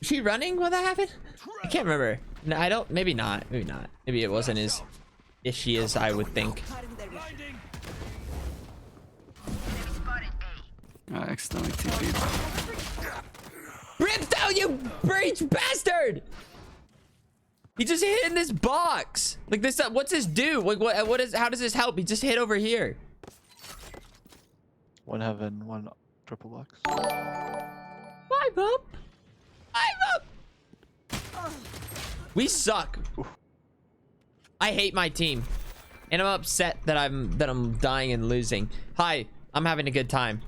she running when that happened? I can't remember. No, I don't. Maybe not. Maybe not. Maybe it wasn't as ishy as I would think. I accidentally TP'd. Brimstone, you breach bastard! He just hit in this box. Like this. What's this do? Like what is? How does this help? He just hit over here. One heaven, one triple box. 5 up. 5 up. We suck. I hate my team, and I'm upset that I'm dying and losing. Hi, I'm having a good time.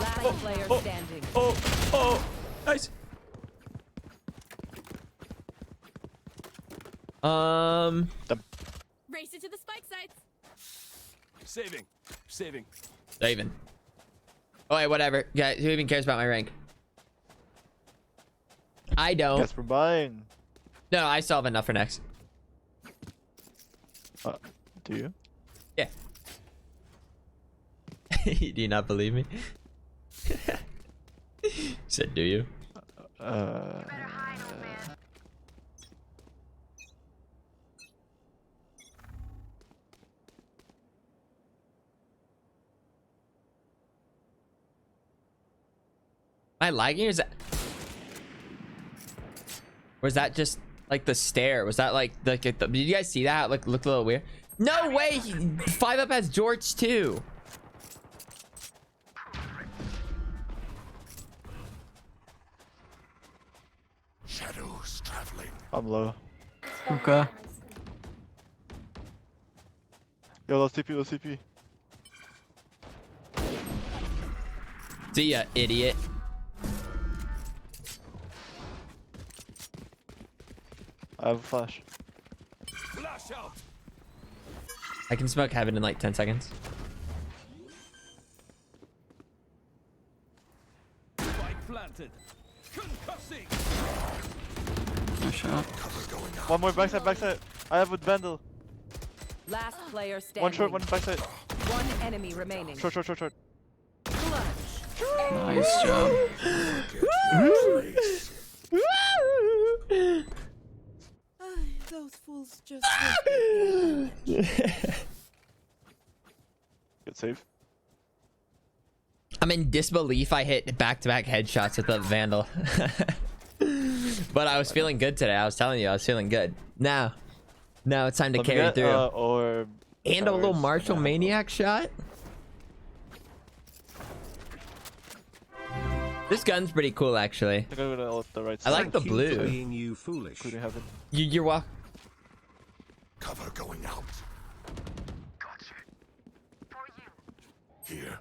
Last player standing. Oh, nice. Race it to the spike sites. Saving. Saving. Oh, wait, whatever. Yeah, who even cares about my rank? I don't. Guess we're buying. No, I still have enough for next. Do you? Yeah. Do you not believe me? Said, do you? Am I lagging or is that? Or is that just like the stare? Was that like the did you guys see that? Like looked a little weird. No way! 5 up has George too. Shadows traveling. I'm low. Okay. Yo, let's TP, let's TP. See ya, idiot. I have a flash. Flash out. I can smoke heaven in like 10 seconds. Spike planted. Concussing. Nice shot. Cover going out. One more backside. I have with Vandal. Last player standing. One short, one backside. One enemy remaining. Short. Clutch. Nice job. Those fools just. Good save. I'm in disbelief I hit back-to-back headshots with the Vandal. But I was feeling good today. I was telling you, I was feeling good. Now it's time to carry through. And a little Marshall Maniac shot. This gun's pretty cool, actually. I go to the right I side. like the Thank you for blue. being you foolish. Including heaven. You're welcome. Cover going out. Gotcha. For you. Here.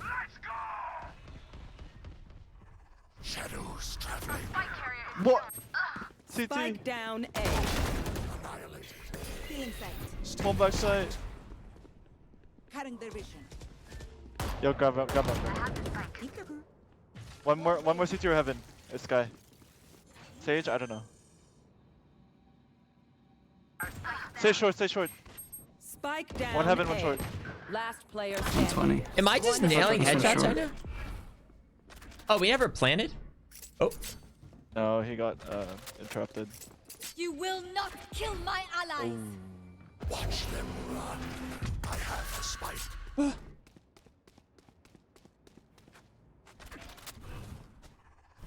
Let's go. Shadows traveling. What? CT. Spike down A. Annihilated. Feeling sight. One backside. Cutting their vision. Yo, grab him. One more CT or heaven. It's Sky. Sage, I don't know. Stay short. Spike down. One heaven, A. one short. Last player standing. 20. Am I just One nailing short. headshots right now? Oh, we never planted? Oh. No, he got interrupted. You will not kill my allies. Watch them run. I have the spike.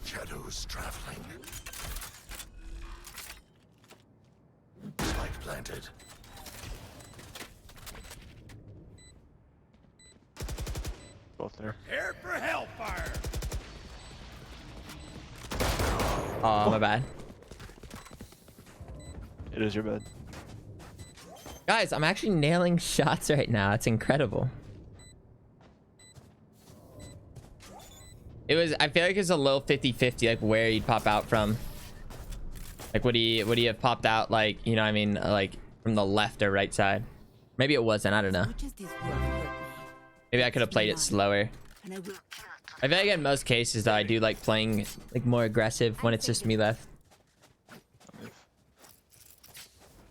Shadows traveling. Spike planted. Both there. Prepare for hellfire. Oh, my bad. It is your bed. Guys, I'm actually nailing shots right now. It's incredible. I feel like it's a little 50-50, like where he'd pop out from. Like would he have popped out like, you know what I mean, like from the left or right side? Maybe it wasn't, I don't know. Much as this work hurt me, Maybe I could have played it slower. And I will I feel like in most cases though, I do like playing like more aggressive when it's just me left.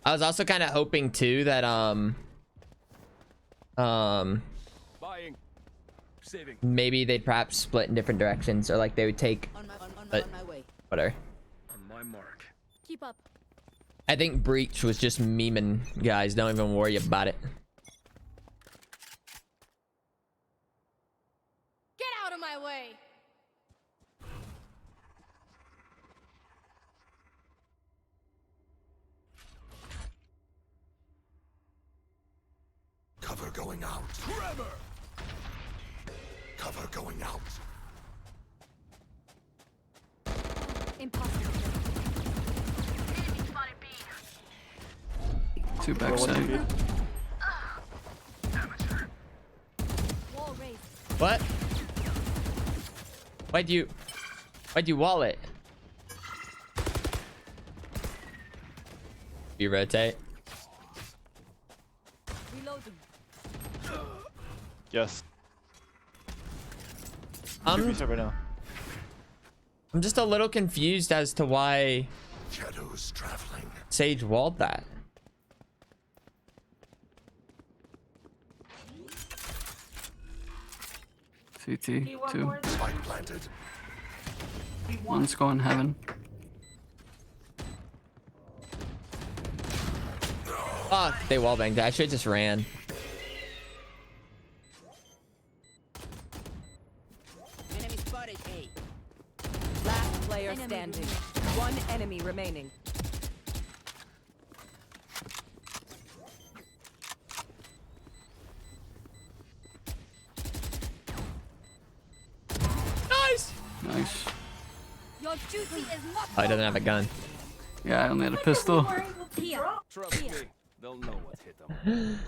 I was also kind of hoping too that maybe they'd perhaps split in different directions, or like they would take on but my way. whatever. On my mark. Keep up. I think Breach was just memeing, guys. Don't even worry about it. Get out of my way. Cover going out. Trevor! Cover going out. Impossible. Two backside. Wall raised. What? Why'd you wall it? You rotate. Reloading. Yes. I'm Right now. just a little confused as to why Shadows traveling. Sage walled that. CT, two. Spike planted. One's going heaven. Fuck, they wallbanged. I should just ran. Enemy spotted A. Last player standing. One enemy remaining. Nice. Nice. Your duty is not Oh, he doesn't have a gun. Yeah, I only had a pistol. here. Trust me. They'll know what hit them.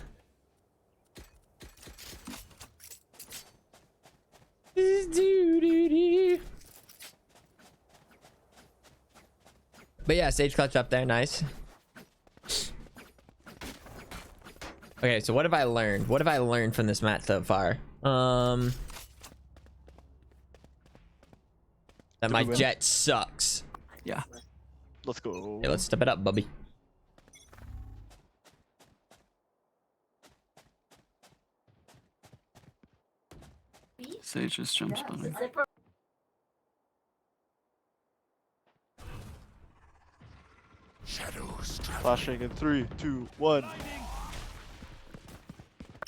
But yeah, Sage clutch up there, nice. Okay, so what have I learned? What have I learned from this match so far? That my win? jet sucks. Yeah. Let's go. Okay, let's step it up, bubby. Sage just jump spotting. Shadows traveling. Flashing in 3, 2, 1.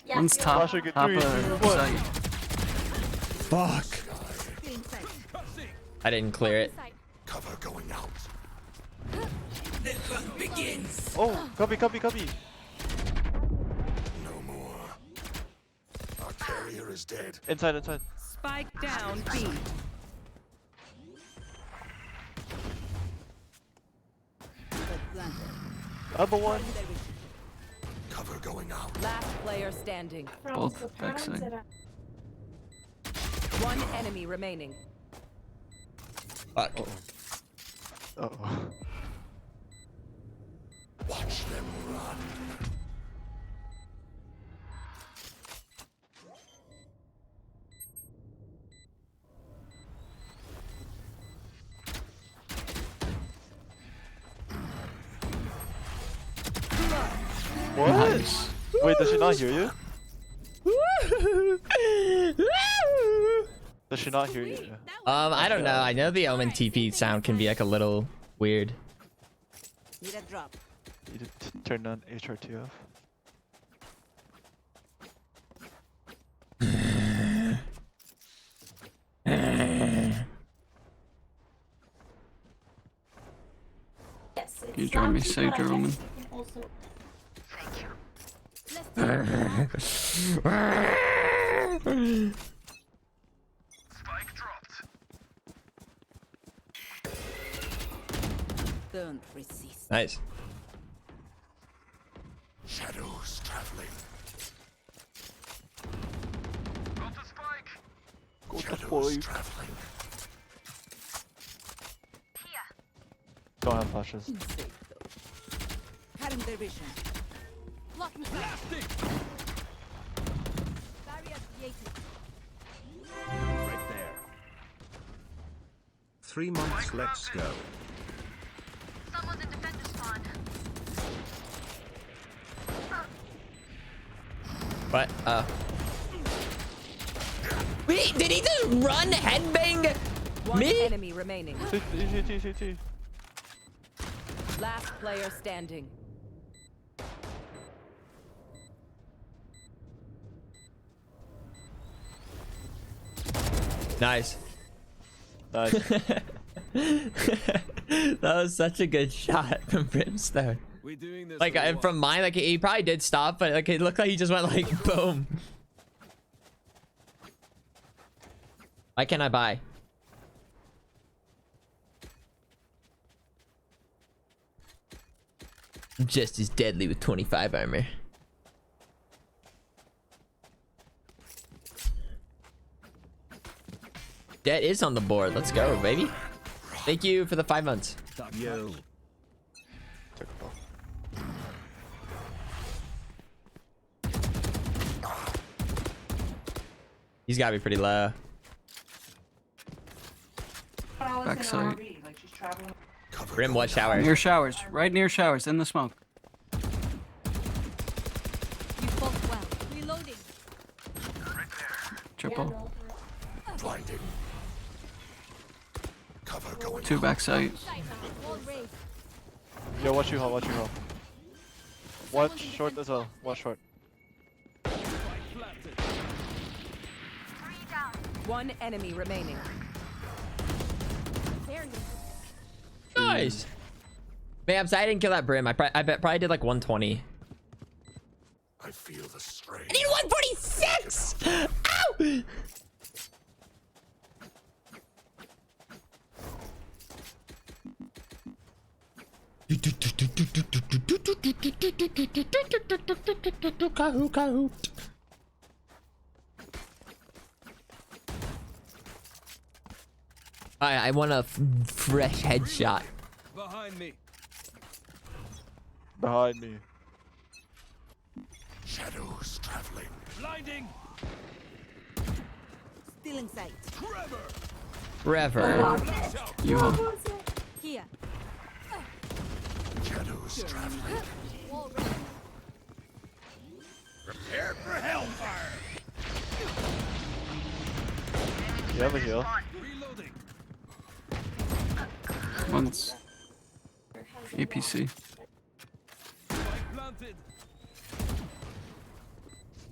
One's top. Flashing at Top three, two, one. side. Fuck. I didn't clear it. Cover going out. Oh, copy. No more. Our carrier is dead. Inside. Spike down B. Other one. Cover going out. Last player standing. Both backside. One enemy remaining. Fuck. Uh-oh. Watch them run. What? Nice. Wait, does she not hear you? Does she not hear you? I don't know. I know the Omen TP sound can be like a little weird. Need a drop. You need to turn on HRTF. Can you join me, Sage or Omen? Don't resist. Nice. Shadows traveling. Go to Shadows boy. traveling. Don't have flashes. Cutting their vision. Blocking sight. Barrier Initiated. Right there. 3 months, let's go. What? Wait, did he just run headbang One me? enemy remaining. CT. Last player standing. Nice. Nice. That was such a good shot from Brimstone. Like from mine, like he probably did stop, but like it looked like he just went like boom. Why can't I buy? I'm just as deadly with 25 armor. Debt is on the board. Let's go, baby. Thank you for the 5 months. Yo. Took a ball. He's gotta be pretty low. Backside. Brim, what shower? Near showers. Right near showers. In the smoke. You fought well. Reloading. Triple. Blinding. Cover going. 2 backside. Wall raised. Yo, watch you hole. Watch short as well. Watch short. One enemy remaining. There you go. Nice. Man, I didn't kill that Brim. I bet probably did like 120. I feel the strain. I need 146! Ow! I want a fresh headshot. Behind me. Behind me. Shadows traveling. Blinding. Still in sight. Forever. You hole. Here. Shadows traveling. Wall raised. Prepare for hellfire. You have a heal. Reloading. One's APC. Planted.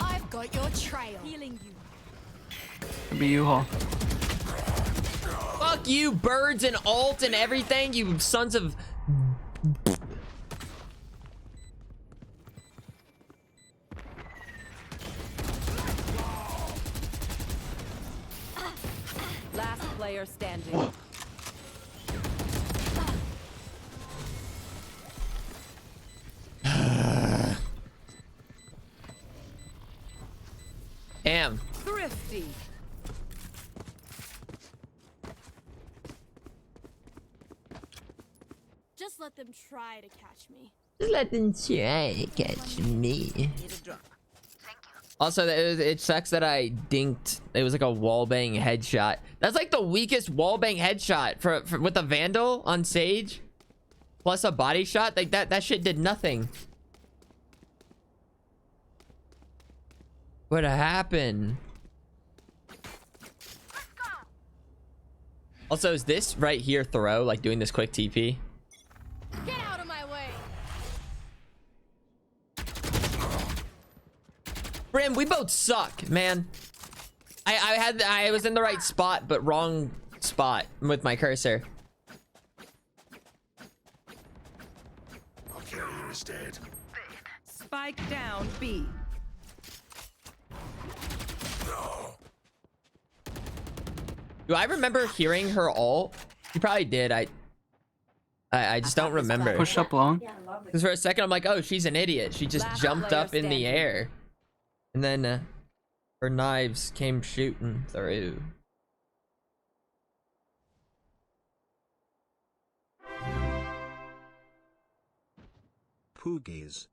I've got your trail. Healing you. Could be you hole. Fuck you, birds and alt and everything, you sons of... Last player standing. Damn. Thrifty. Just let them try to catch me. Just let them try to catch me. Need a drop. Also, it sucks that I dinked. It was like a wallbang headshot. That's like the weakest wallbang headshot for with a Vandal on Sage. Plus a body shot. Like that shit did nothing. What happened? Also, is this right here throw, like doing this quick TP? Get out of my way. Brim, we both suck, man. I was in the right spot, but wrong spot with my cursor. Our carrier is dead. Spike down B. No. Do I remember hearing her ult? You probably did. I just don't remember. Push up long. Because for a second I'm like, oh, she's an idiot. She just Last jumped player up in the standing. air, and then her knives came shooting through. Poogies.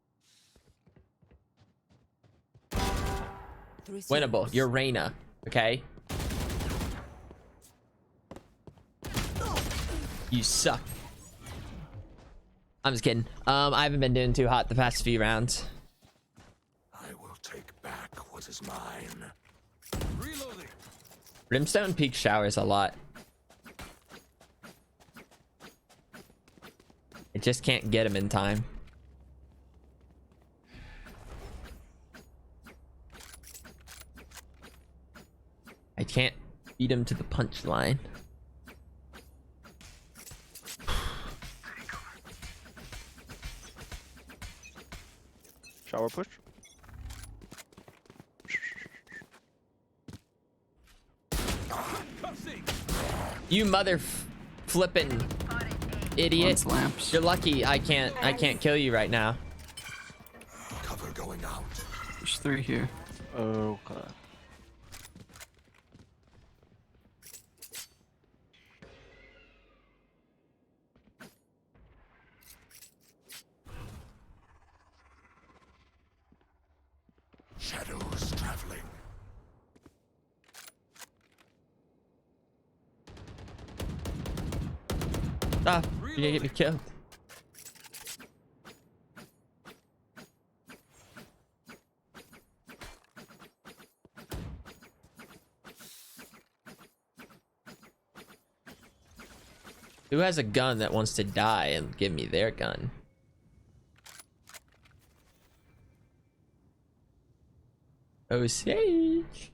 Winnable. You're Reyna. Okay. You suck. I'm just kidding. I haven't been doing too hot the past few rounds. I will take back what is mine. Reloading. Brimstone peaks showers a lot. I just can't get him in time. I can't beat him to the punchline. Shower push. You mother flippin' idiot. One's lamps. You're lucky I can't kill you right now. Cover going out. There's 3 here. Okay. Shadows traveling. Stop. You're gonna get me killed. Who has a gun that wants to die and give me their gun? Oh, Sage.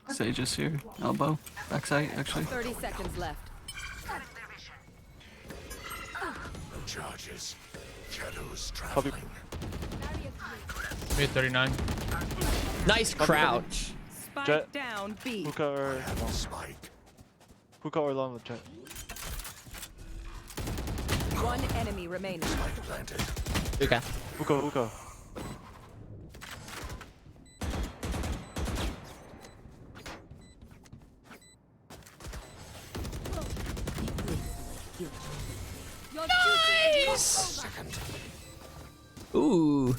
Sage is here. Elbow. Backside, actually. 30 seconds left. No charges. Shadows traveling. Mid 39. Nice crouch. Spike Jet. down B. Hookah or Spike. hookah or long with jet. One enemy remaining. Spike planted. Okay. Hookah, hookah. Nice. Ooh.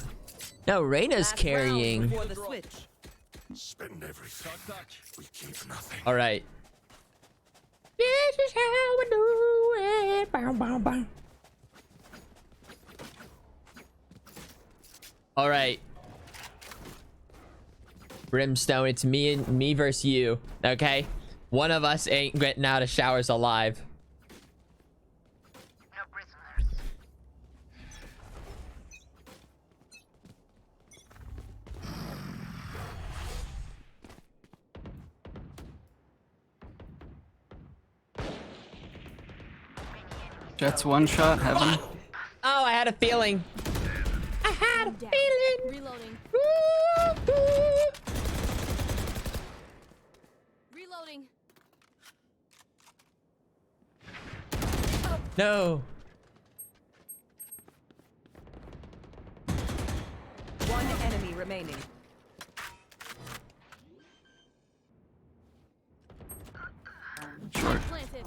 Now Reyna's Last round carrying. before the switch. Spend everything. We keep nothing. All right. This is how we do it. Bow, bow, bow. All right. Brimstone, it's me versus you. Okay. One of us ain't getting out of showers alive. No prisoners. Jet's one shot, heaven. Oh, I had a feeling. I had a feeling. Reloading. Reloading. No. One enemy remaining. Short. Planted.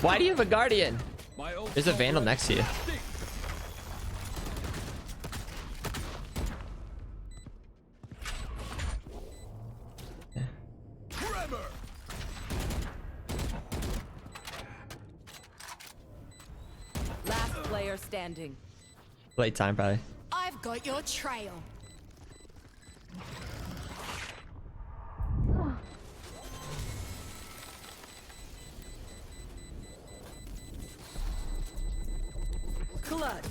Why do you have a guardian? There's a vandal next to you. Last player standing. Playtime, probably. I've got your trail. Clutch.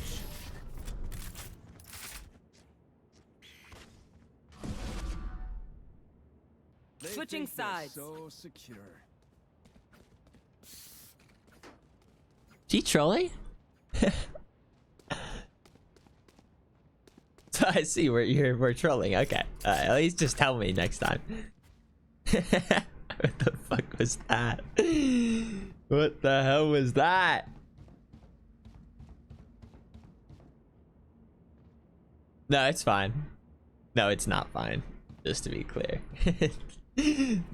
Switching sides. So secure. Is he trolling? So I see we're trolling. Okay. At least just tell me next time. What the fuck was that? What the hell was that? No, it's fine. No, it's not fine. Just to be clear.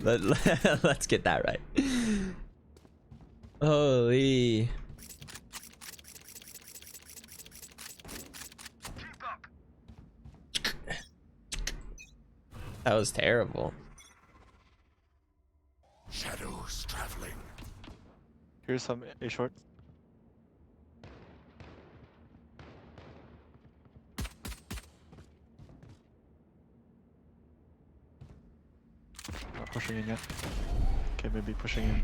Let's get that right. Holy. That was terrible. Shadows traveling. Here's some A short. Not pushing in yet. Okay, maybe pushing in.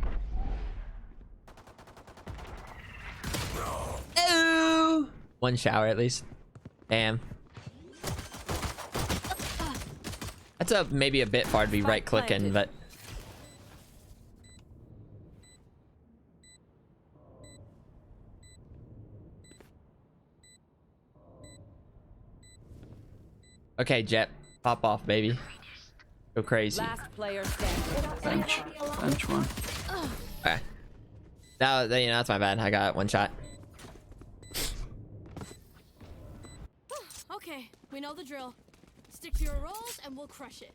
Ooh. One shower at least. Damn. That's maybe a bit far to be right clicking, but okay, Jet, pop off, baby. Go crazy. Last player standing. Bench. Bench one. Okay. Now, you know, that's my bad. I got one shot. Okay, we know the drill. Stick to your roles and we'll crush it.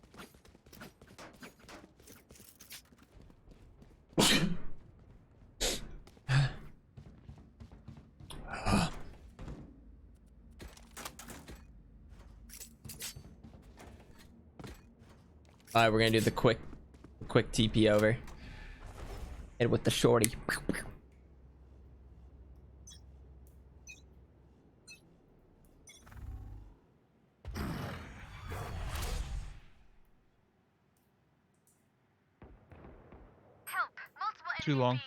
Alright, we're gonna do the quick TP over. And with the shorty. Too long.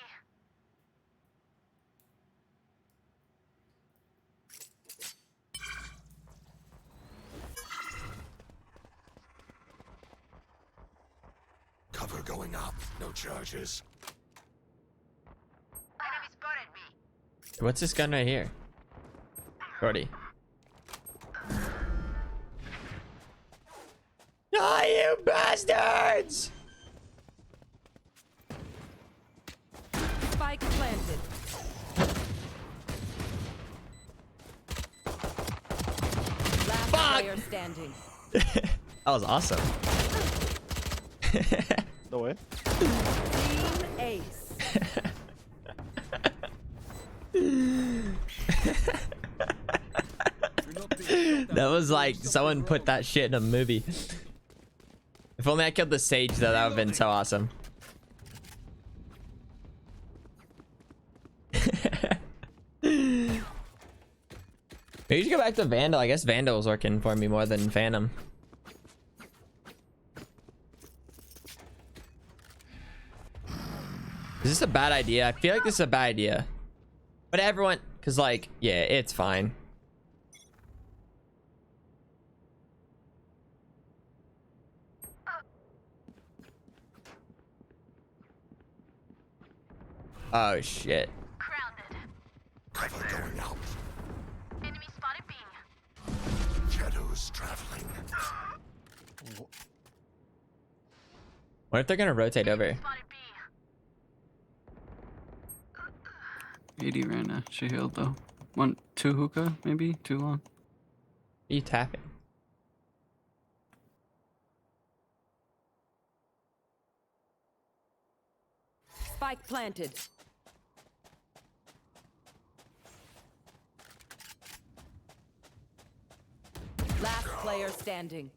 Cover going up. No charges. What's this gun right here? Shorty. Ah, you bastards! Spike planted. Last player standing. That was awesome. No way. Team ace. That was like someone put that shit in a movie. If only I killed the sage though, that would have been so awesome. Maybe you should go back to Vandal. I guess Vandal was working for me more than Phantom. Is this a bad idea? I feel like this is a bad idea. But everyone, cause like, yeah, it's fine. Oh shit. Cover going out. Enemy spotted B. Shadows traveling. What if they're gonna rotate over? 80 right now. She healed though. 2 hookah, maybe? Too long. Are you tapping? Spike planted. Last player standing.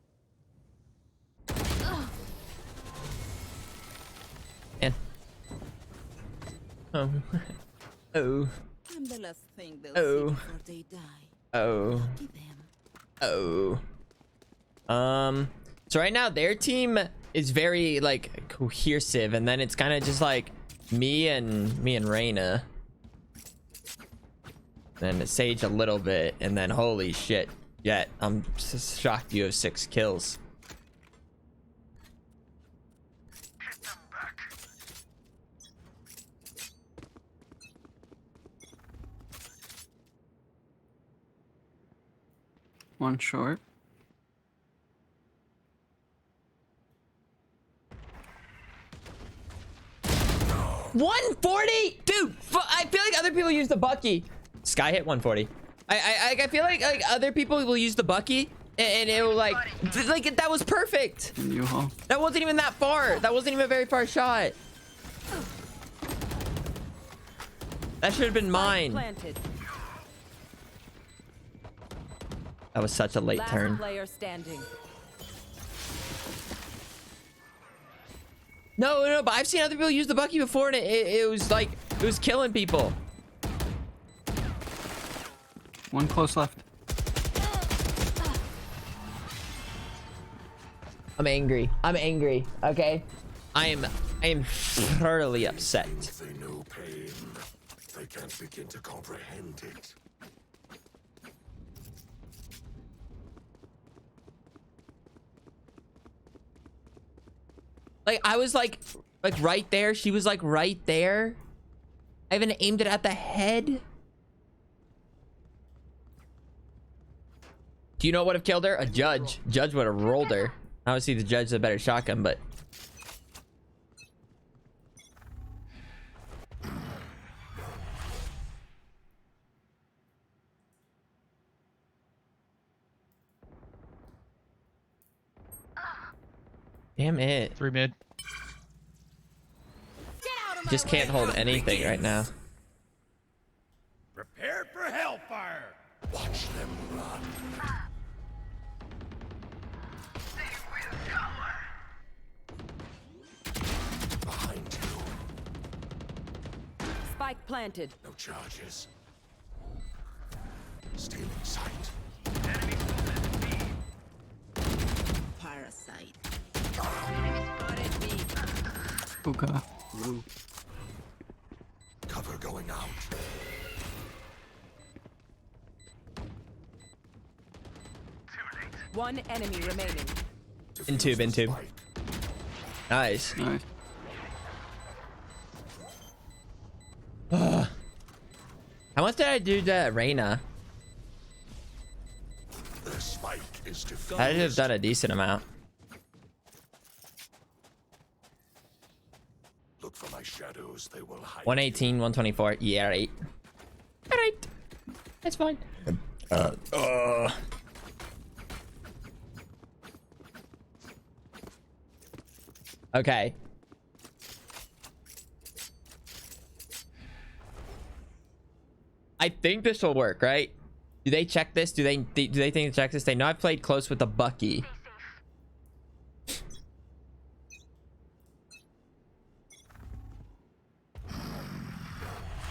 In. Oh. Oh. I'm the last thing they'll Oh. see before they die. Oh. To them. Oh. So right now their team is very like cohesive, and then it's kind of just like me and Reyna. Then Sage a little bit, and then holy shit. Yet I'm just shocked you have 6 kills. One short. $140, dude. I feel like other people use the Bucky. Sky hit 140. I feel like other people will use the Bucky and it will like that was perfect. U-Haul. That wasn't even that far. That wasn't even a very far shot. That should have been mine. Planted. That was such a late Last turn. player standing. No, but I've seen other people use the Bucky before, and it was like it was killing people. One close left. I'm angry. I'm angry. Okay, I am thoroughly upset. They know pain. They can't begin to comprehend it. Like I was like right there. She was like right there. I even aimed it at the head. Do you know what would have killed her? A judge. Judge would have rolled her. Obviously, the judge is a better shotgun, but. Damn it. 3 mid. Just can't hold anything right now. Prepare for hellfire. Watch them run. Behind you. Spike planted. No charges. Stealing sight. Parasite. Hookah. Cover going out. One enemy remaining. In tube. Spike. Nice. Nice. How much did I do to Reyna? The spike is defused. I should have done a decent amount. Look for my shadows. They will hide. 118, 124. Yeah, right. All right. That's fine. Okay. I think this will work, right? Do they check this? Do they think they check this? They know I've played close with the Bucky.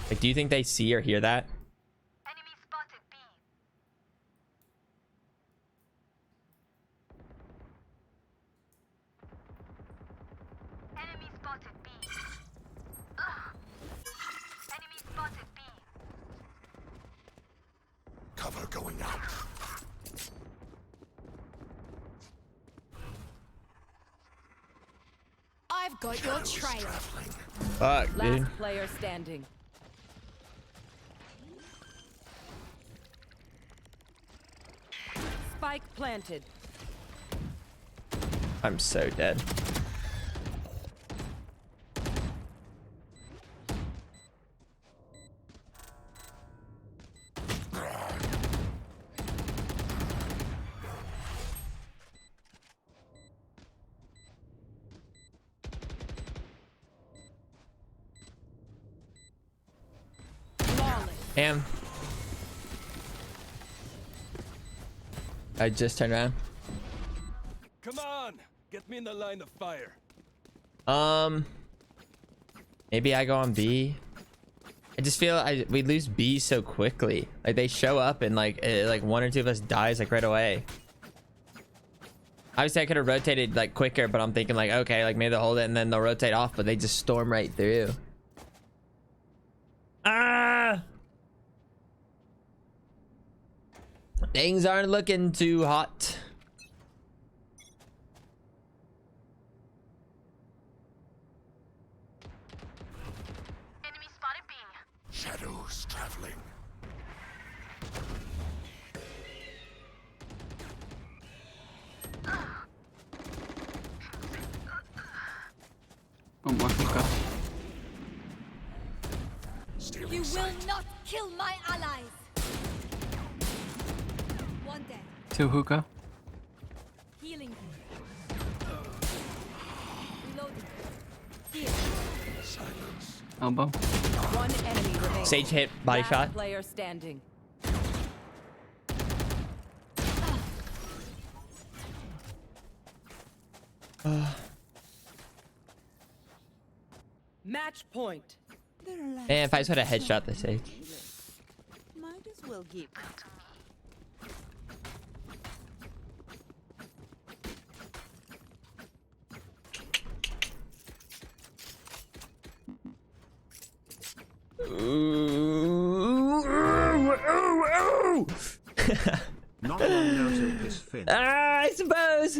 Like, do you think they see or hear that? Enemy spotted B. Enemy spotted B. Enemy spotted B. Cover going out. I've got your trail. Traveling. Fuck, dude. Last player standing. Spike planted. I'm so dead. Damn. I just turned around. Come on, get me in the line of fire. Maybe I go on B. I just feel we lose B so quickly. Like they show up and like one or two of us dies like right away. Obviously I could have rotated like quicker, but I'm thinking like, okay, like maybe they'll hold it and then they'll rotate off, but they just storm right through. Ah! Things aren't looking too hot. Enemy spotted B. Shadows traveling. One more hookah. Stealing You will sight. not kill my allies. One dead. 2 hookah. Elbow. One enemy remaining. Sage hit, body Last shot. player standing. Match point. And if I just had a headshot the Sage. Might as well give. Not long now till this fin. I suppose.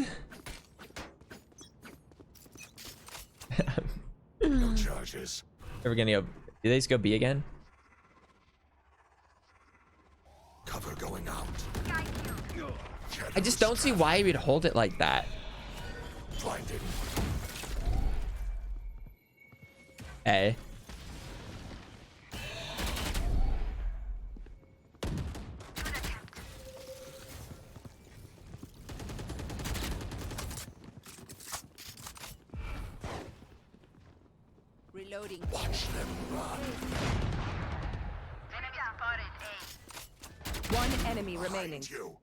No charges. Are we gonna go? Do they just go B again? Cover going out. I just don't see why he would hold it like that. Blinding. A. Reloading. Watch them run. One enemy remaining. Behind you.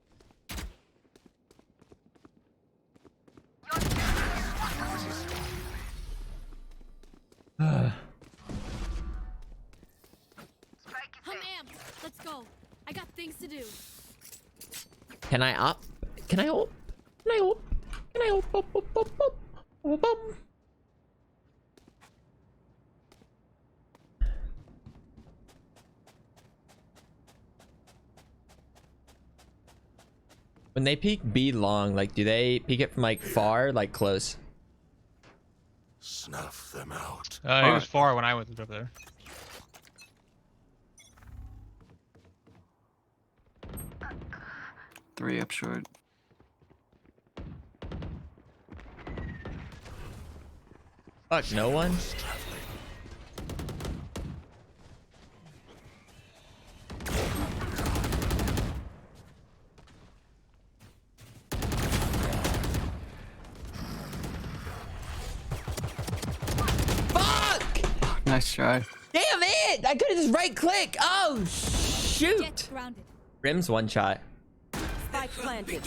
I'm amped. Let's go. I got things to do. Can I up? Can I up? Can I up? Can I up? Up. When they peek B long, like, do they peek it from like far, like close? Snuff them out. He was far when I went over there. Three up short. Fuck, no one. Nice try. Damn it! I could have just right click. Oh shoot! Get grounded. Rim's one shot. Spike planted.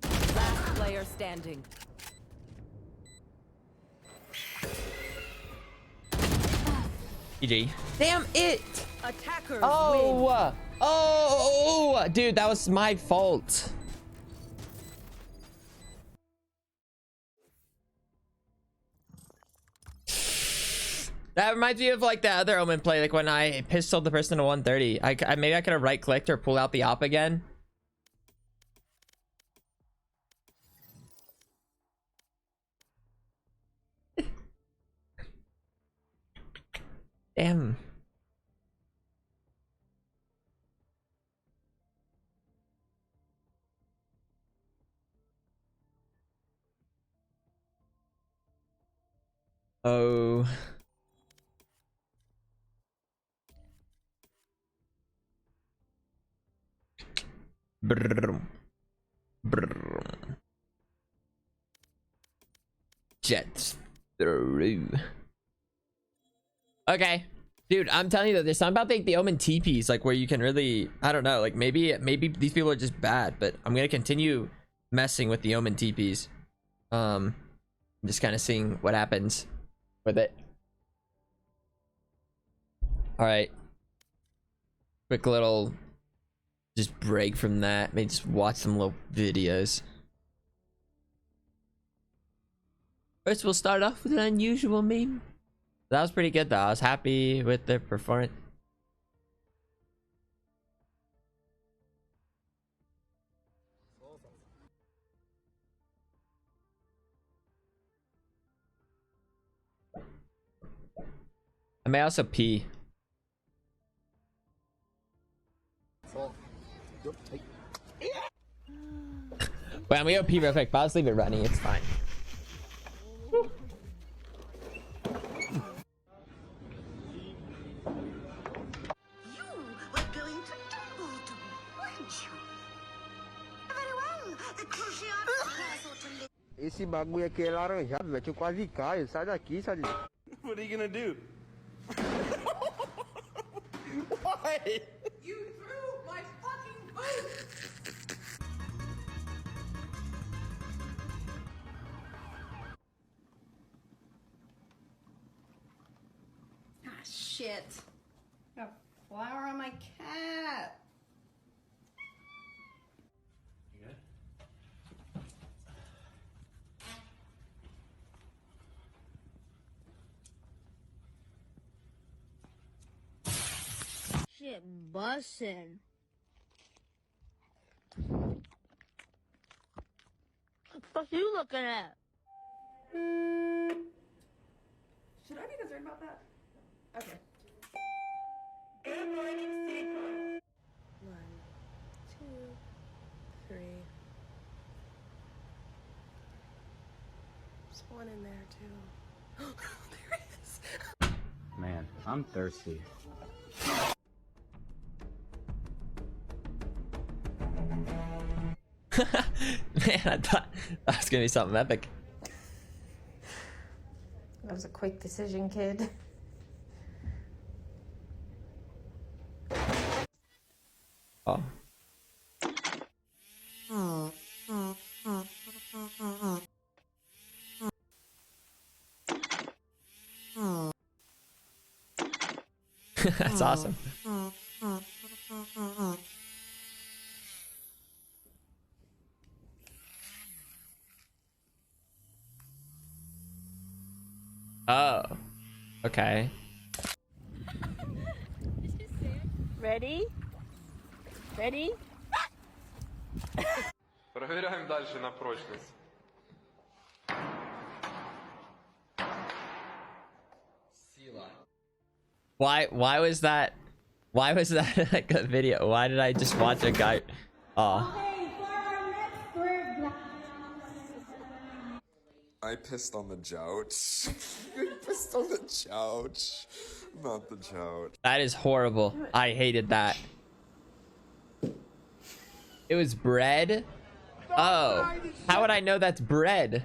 Last player standing. GG. Damn it! Attackers win. Oh, dude, that was my fault. That reminds me of like the other Omen play, like when I pistoled the person to 130. Maybe I could have right clicked or pulled out the op again. Damn. Oh. Brrr. Brrr. Jets through. Okay, dude, I'm telling you that there's something about the Omen TPs, like where you can really, I don't know, like maybe these people are just bad, but I'm gonna continue messing with the Omen TPs. I'm just kind of seeing what happens with it. All right, quick little just break from that. Maybe just watch some little videos. First, we'll start off with an unusual meme. That was pretty good though. I was happy with their performance. I may also pee. Wait, I'm gonna go pee real quick, but I'll just leave it running. It's fine. Esse bagulho aqui é laranjado, velho. Eu quase caio. Sai daqui, sai daqui. What are you gonna do? Why? You threw my fucking boot! Ah, shit. Got a flower on my cat. Shit, bussin'. What the fuck you looking at? Should I be concerned about that? Okay. Good morning, City. 1, 2, 3. There's one in there too. There it is. Man, I'm thirsty. Man, I thought that was gonna be something epic. That was a quick decision, kid. Oh. That's awesome. Oh, okay. Ready? Ready? Проверяем дальше на прочность. Why was that like a video? Why did I just watch a guy? Oh. I pissed on the couch. I pissed on the couch. Not the couch. That is horrible. I hated that. It was bread? Oh. How would I know that's bread?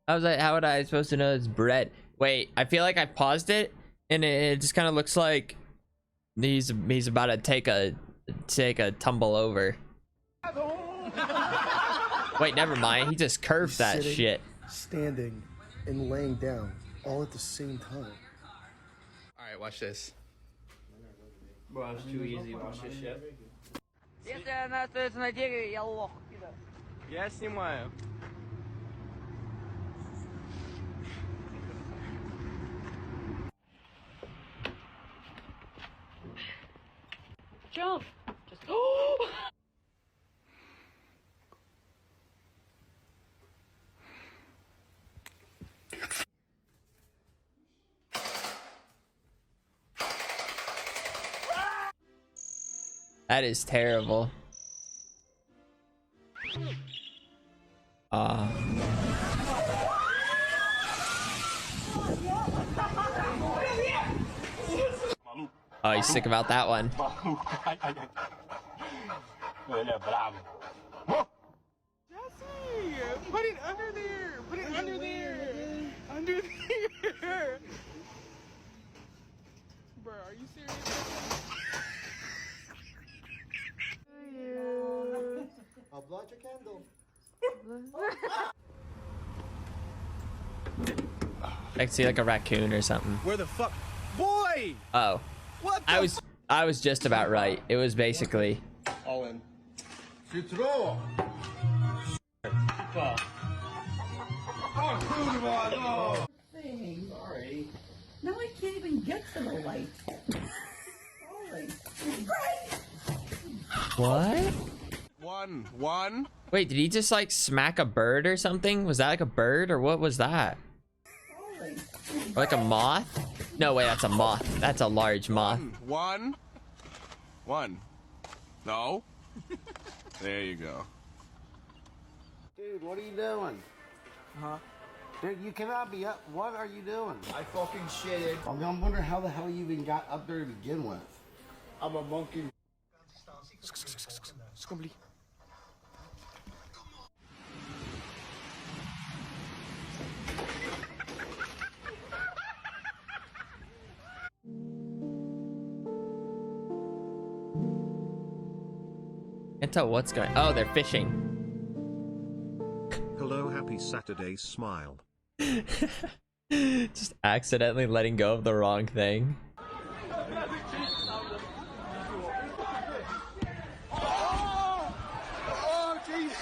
How would I supposed to know it's bread? Wait, I feel like I paused it and it just kind of looks like he's about to take a tumble over. Wait, never mind. He just curved that shit. Standing and laying down all at the same time. Alright, watch this. Bro, it's too easy. Watch this shit. Если она остается на дереве, я лох. Я снимаю. Jump! Just That is terrible. Oh, he's sick about that one. Jesse, put it under there. Put it under there. Under there. Bro, are you serious? I'll blow out your candle. I can see like a raccoon or something. Where the fuck? Boy! Oh. What I was just about right. It was basically all in. Sorry. Now I can't even get to the light. Sorry. what? One. Wait, did he just like smack a bird or something? Was that like a bird or what was that? Sorry. Like a moth? No, wait, that's a moth. That's a large moth. One. No. There you go. Dude, what are you doing? Huh? Dude, you cannot be up. What are you doing? I fucking shitted. I'm wondering how the hell you even got up there to begin with. I'm a monkey. Can't tell what's going. Oh, they're fishing. Hello, happy Saturday, smile. Just accidentally letting go of the wrong thing. Oh, Jesus.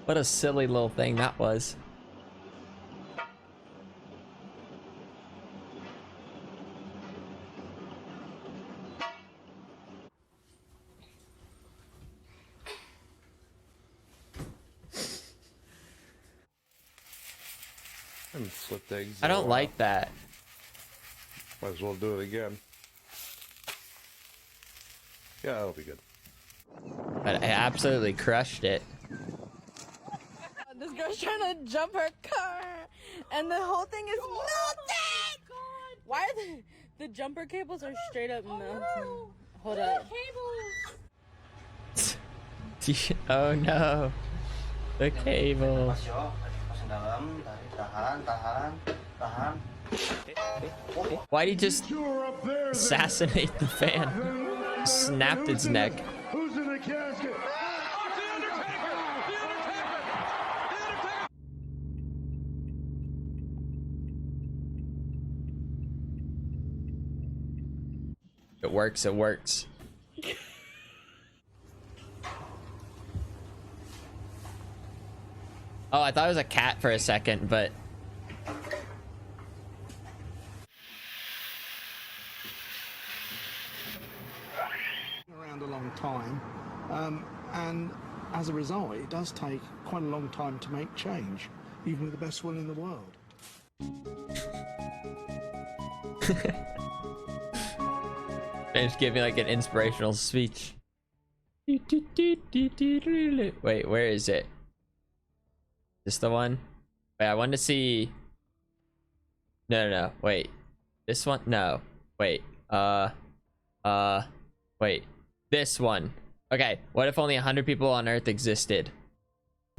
What a silly little thing that was. And slipped eggs. I don't like that. Might as well do it again. Yeah, that'll be good. But I absolutely crushed it. This girl's trying to jump her car, and the whole thing is melting. Why are the jumper cables are straight up melting? No. Hold up. Oh no, the cable. Why'd he just assassinate the fan? Snapped its neck. Who's in the casket? It works, it works. Oh, I thought it was a cat for a second, but... Around a long time, and as a result, it does take quite a long time to make change, even with the best will in the world. Just give me like an inspirational speech. Wait, where is it? This the one? Wait, I want to see. No. Wait, this one? No. Wait. Wait. This one. Okay. What if only 100 people on Earth existed?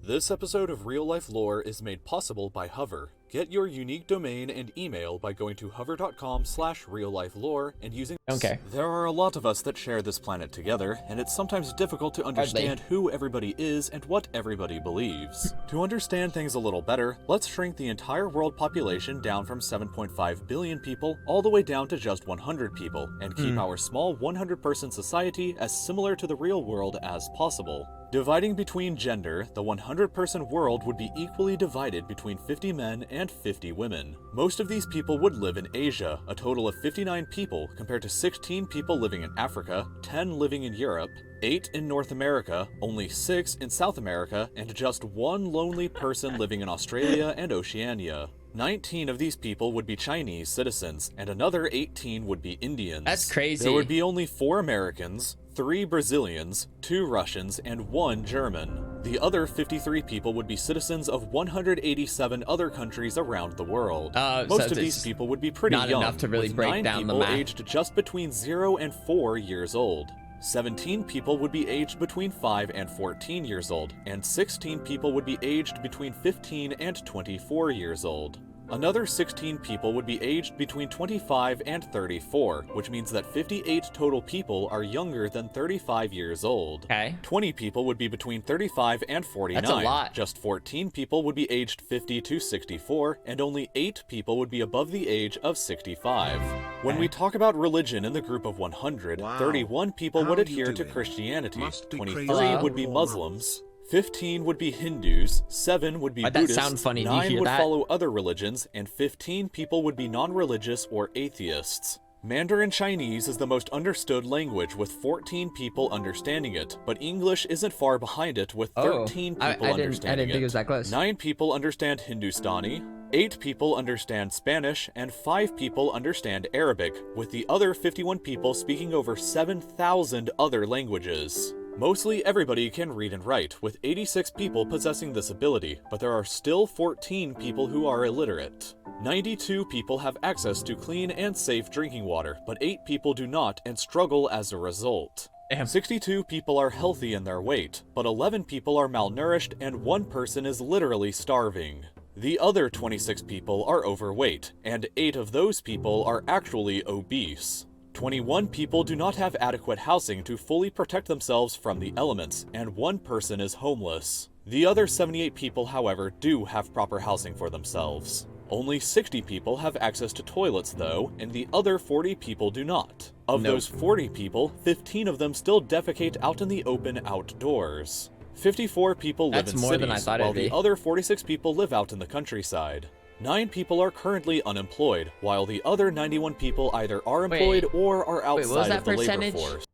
This episode of Real Life Lore is made possible by Hover. Get your unique domain and email by going to hover.com/reallifelore and using... Okay. There are a lot of us that share this planet together, and it's sometimes difficult to understand who everybody is and what everybody believes. To understand things a little better, let's shrink the entire world population down from 7.5 billion people all the way down to just 100 people, and keep our small 100-person society as similar to the real world as possible. Dividing between gender, the 100-person world would be equally divided between 50 men and 50 women. Most of these people would live in Asia, a total of 59 people compared to 16 people living in Africa, 10 living in Europe, 8 in North America, only 6 in South America, and just 1 lonely person living in Australia and Oceania. 19 of these people would be Chinese citizens, and another 18 would be Indians. That's crazy. There would be only 4 Americans, 3 Brazilians, 2 Russians, and 1 German. The other 53 people would be citizens of 187 other countries around the world. Most of these people would be pretty not young, enough to really with break 9 down the people math. aged just between 0 and 4 years old. 17 people would be aged between 5 and 14 years old, and 16 people would be aged between 15 and 24 years old. Another 16 people would be aged between 25 and 34, which means that 58 total people are younger than 35 years old. Okay. 20 people would be between 35 and 49. That's a lot. Just 14 people would be aged 50 to 64, and only 8 people would be above the age of 65. When we talk about religion in the group of 100, 31 people would adhere to Christianity, 23 would be Muslims, 15 would be Hindus, 7 would be Why'd that Buddhists, sound funny? Do you 9 hear would that? follow other religions, and 15 people would be non-religious or atheists. Mandarin Chinese is the most understood language, with 14 people understanding it, but English isn't far behind it, with 13 people understanding I didn't think it was that close. 9 people understand Hindustani, 8 people understand Spanish, and 5 people understand Arabic, with the other 51 people speaking over 7,000 other languages. Mostly everybody can read and write, with 86 people possessing this ability, but there are still 14 people who are illiterate. 92 people have access to clean and safe drinking water, but 8 people do not and struggle as a result. 62 people are healthy in their weight, but 11 people are malnourished and 1 person is literally starving. The other 26 people are overweight, and 8 of those people are actually obese. 21 people do not have adequate housing to fully protect themselves from the elements, and 1 person is homeless. The other 78 people, however, do have proper housing for themselves. Only 60 people have access to toilets though, and the other 40 people do not. Of those 40 people, 15 of them still defecate out in the open outdoors. 54 people live in cities, while the other 46 people live out in the countryside. 9 people are currently unemployed, while the other 91 people either are employed or are outside of the labor force.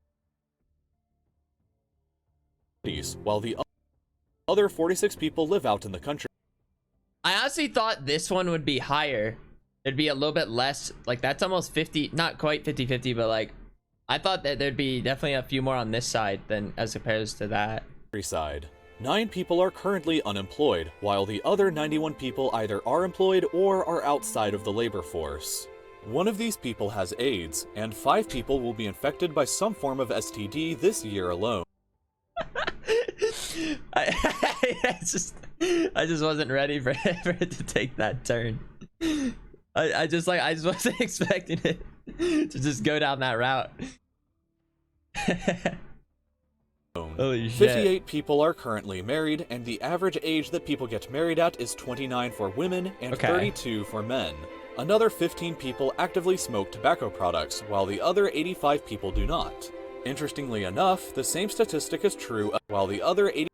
While the other 46 people live out in the country. I honestly thought this one would be higher. It'd be a little bit less, like that's almost 50, not quite 50-50, but like I thought that there'd be definitely a few more on this side than as opposed to that. Side. 9 people are currently unemployed, while the other 91 people either are employed or are outside of the labor force. 1 of these people has AIDS, and 5 people will be infected by some form of STD this year alone. I just wasn't ready for it to take that turn. I just wasn't expecting it to just go down that route. Holy shit. 58 people are currently married, and the average age that people get married at is 29 for women and 32 for men. Another 15 people actively smoke tobacco products, while the other 85 people do not. Interestingly enough, the same statistic is true while the other 80.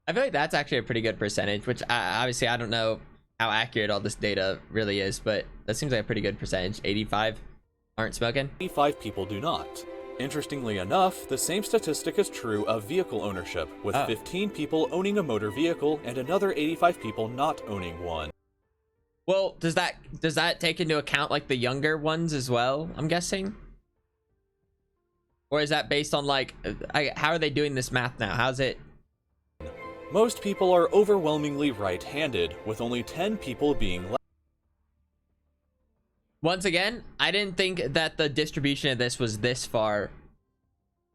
I feel like that's actually a pretty good percentage, which obviously I don't know how accurate all this data really is, but that seems like a pretty good percentage. 85 aren't smoking. 85 people do not. Interestingly enough, the same statistic is true of vehicle ownership, with 15 people owning a motor vehicle and another 85 people not owning one. Well, does that take into account like the younger ones as well, I'm guessing? Or is that based on like how are they doing this math now? How's it? Most people are overwhelmingly right-handed, with only 10 people being left. Once again, I didn't think that the distribution of this was this far.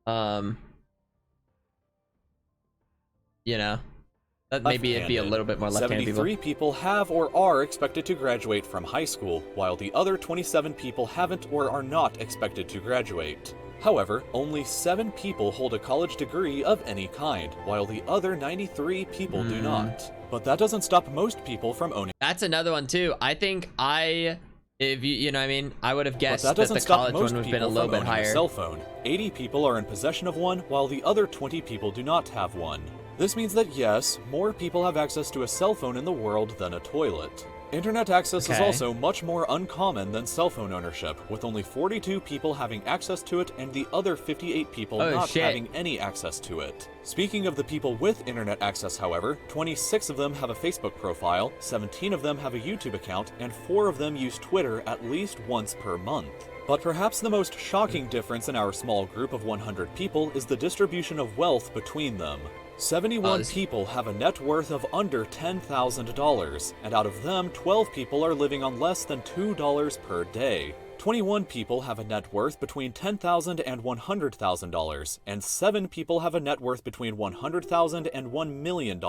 You know, that maybe it'd be a little bit more left-handed people. 73 people have or are expected to graduate from high school, while the other 27 people haven't or are not expected to graduate. However, only 7 people hold a college degree of any kind, while the other 93 people do not. But that doesn't stop most people from owning. That's another one too. I think if you know what I mean, I would have guessed that the college one most would have been a little bit higher. A cell phone. 80 people are in possession of one, while the other 20 people do not have one. This means that yes, more people have access to a cell phone in the world than a toilet. Internet access is also much more uncommon than cell phone ownership, with only 42 people having access to it and the other 58 people not having any access to it. Speaking of the people with internet access, however, 26 of them have a Facebook profile, 17 of them have a YouTube account, and 4 of them use Twitter at least once per month. But perhaps the most shocking difference in our small group of 100 people is the distribution of wealth between them. 71 people have a net worth of under $10,000, and out of them, 12 people are living on less than $2 per day. 21 people have a net worth between $10,000 and $100,000, and 7 people have a net worth between $100,000 and $1 million.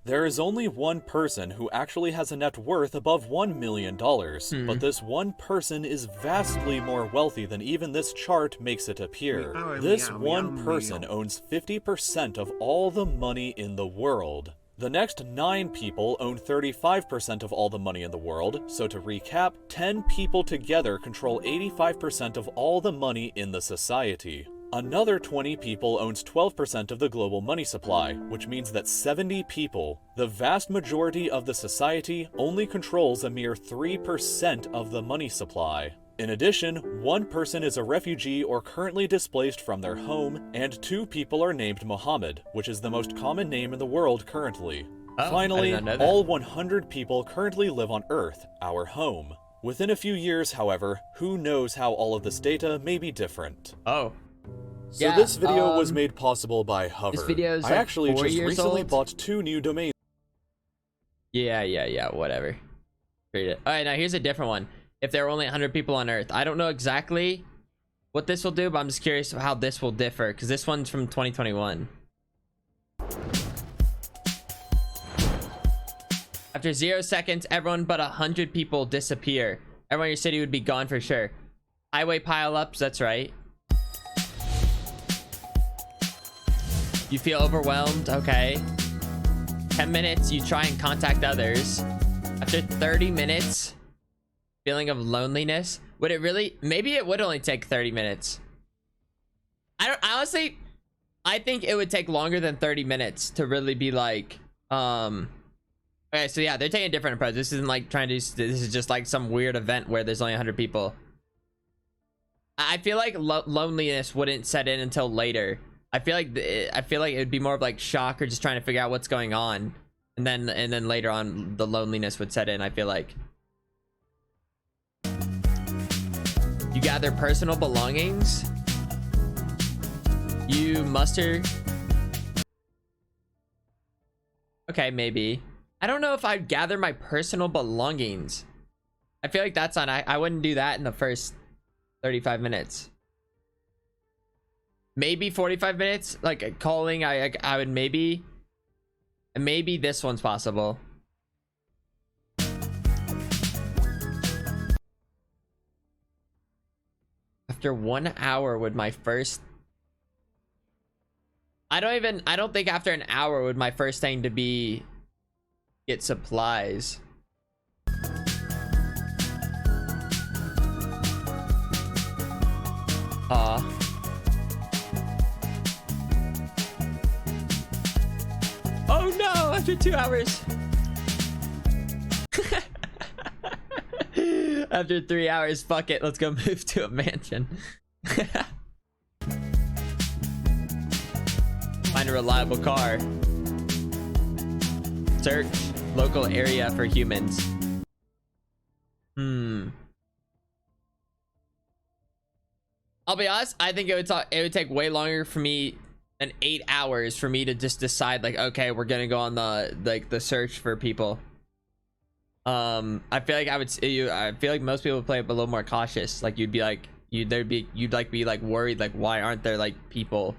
There is only one person who actually has a net worth above $1 million, but this one person is vastly more wealthy than even this chart makes it appear. This one person owns 50% of all the money in the world. The next 9 people own 35% of all the money in the world, so to recap, 10 people together control 85% of all the money in the society. Another 20 people owns 12% of the global money supply, which means that 70 people, the vast majority of the society, only controls a mere 3% of the money supply. In addition, 1 person is a refugee or currently displaced from their home, and 2 people are named Muhammad, which is the most common name in the world currently. Finally, all 100 people currently live on Earth, our home. Within a few years, however, who knows how all of this data may be different. So this video was made possible by Hover. This video is I actually just recently old. bought 2 new domains. Yeah, whatever. Read it. Alright, now here's a different one. If there are only 100 people on Earth. I don't know exactly what this will do, but I'm just curious how this will differ, because this one's from 2021. After 0 seconds, everyone but 100 people disappear. Everyone in your city would be gone for sure. Highway pile-ups, that's right. You feel overwhelmed, okay. 10 minutes, you try and contact others. After 30 minutes, feeling of loneliness. Would it really? Maybe it would only take 30 minutes. Honestly, I think it would take longer than 30 minutes to really be like, okay, so yeah, they're taking a different approach. This isn't like trying to do, this is just like some weird event where there's only 100 people. I feel like loneliness wouldn't set in until later. I feel like it would be more of like shock or just trying to figure out what's going on, and then later on the loneliness would set in. I feel like you gather personal belongings. You muster. Okay, maybe. I don't know if I'd gather my personal belongings. I feel like that's on. I wouldn't do that in the first 35 minutes. Maybe 45 minutes, like calling. I would maybe this one's possible. After 1 hour would my first, I don't think after an hour would my first thing to be get supplies. Oh no, after 2 hours. After 3 hours, fuck it, let's go move to a mansion. Find a reliable car. Search local area for humans. I'll be honest, I think it would take way longer for me than 8 hours for me to just decide like, okay, we're gonna go on the search for people. I feel like most people would play it a little more cautious. Like you'd be like, you'd be like worried, like why aren't there like people?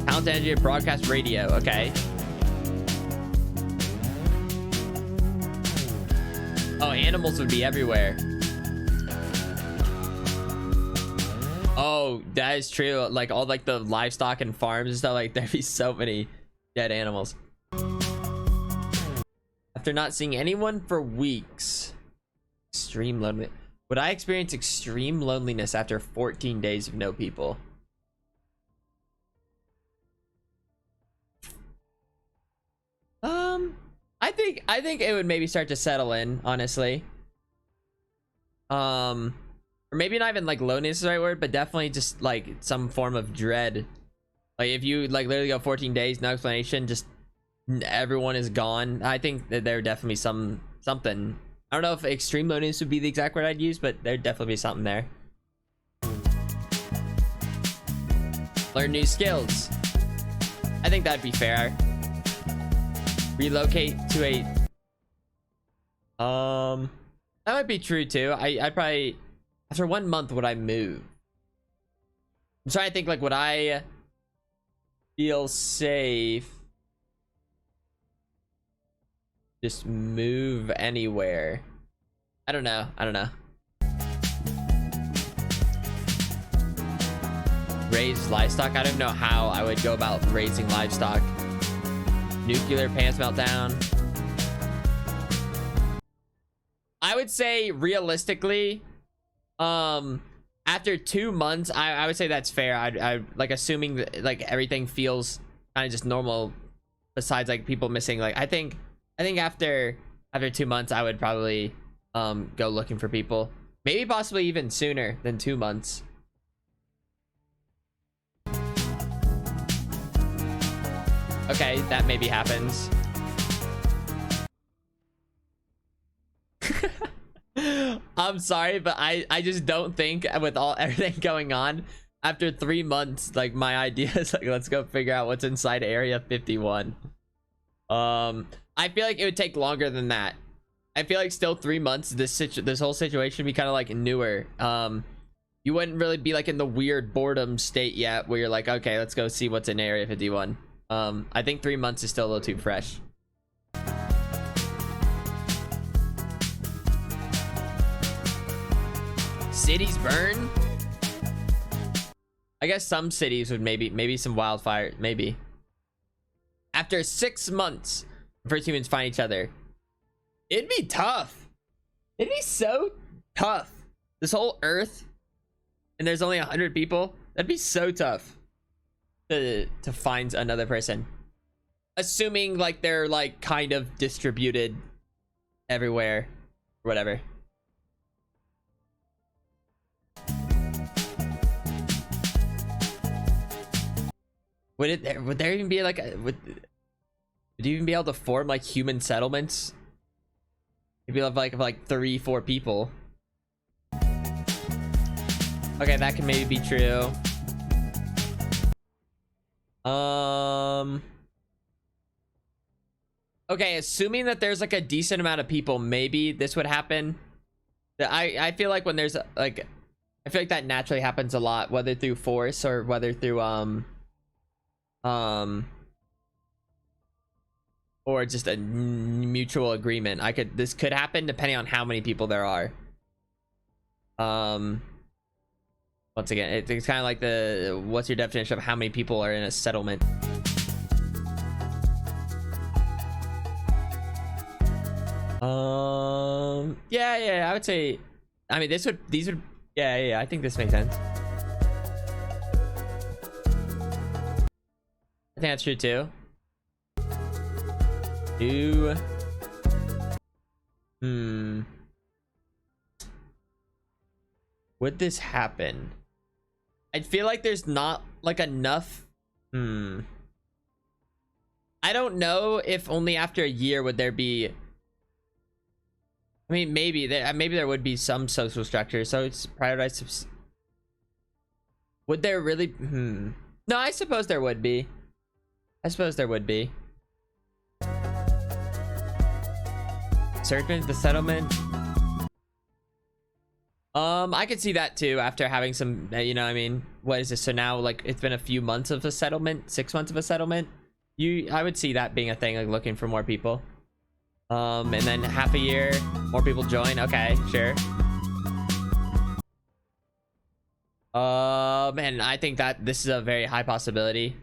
Talent energy broadcast radio, okay. Oh, animals would be everywhere. Oh, that is true. Like all like the livestock and farms and stuff, like there'd be so many dead animals. After not seeing anyone for weeks, extreme loneliness. Would I experience extreme loneliness after 14 days of no people? I think it would maybe start to settle in, honestly. Or maybe not even like loneliness is the right word, but definitely just like some form of dread. Like if you like literally go 14 days, no explanation, just everyone is gone. I think that there would definitely be something. I don't know if extreme loneliness would be the exact word I'd use, but there'd definitely be something there. Learn new skills. I think that'd be fair. Relocate to a that might be true too. I probably after 1 month would I move? I'm trying to think, like would I feel safe just move anywhere? I don't know. Raise livestock. I don't know how I would go about raising livestock. Nuclear pants meltdown. I would say realistically, after 2 months, I would say that's fair. I like assuming that like everything feels kind of just normal, besides like people missing. Like I think after 2 months, I would probably go looking for people. Maybe possibly even sooner than 2 months. Okay, that maybe happens. I'm sorry, but I just don't think with everything going on after 3 months, like my idea is like, let's go figure out what's inside Area 51. I feel like it would take longer than that. I feel like still 3 months, this whole situation would be kind of like newer. You wouldn't really be like in the weird boredom state yet where you're like, okay, let's go see what's in Area 51. I think 3 months is still a little too fresh. Cities burn? I guess some cities would maybe some wildfire, maybe. After 6 months, first humans find each other. It'd be tough. It'd be so tough. This whole Earth, and there's only 100 people. That'd be so tough to find another person. Assuming like they're like kind of distributed everywhere, or whatever. Would there even be like would you even be able to form like human settlements? Maybe of like 3-4 people. Okay, that can maybe be true. Okay, assuming that there's like a decent amount of people, maybe this would happen. I feel like when there's like, I feel like that naturally happens a lot, whether through force or whether through or just a mutual agreement. This could happen depending on how many people there are. Once again, it's kind of like what's your definition of how many people are in a settlement? Yeah, I would say, I mean, these would, yeah, I think this makes sense. I think that's true too. Would this happen? I feel like there's not like enough. I don't know if only after a year would there be. I mean, maybe there would be some social structure, so it's prioritized. Would there really? No, I suppose there would be. Searching the settlement. I could see that too after having some, you know, I mean, what is this? So now, like, it's been a few months of a settlement, 6 months of a settlement. I would see that being a thing, like looking for more people. And then half a year, more people join. Okay, sure. And I think that this is a very high possibility.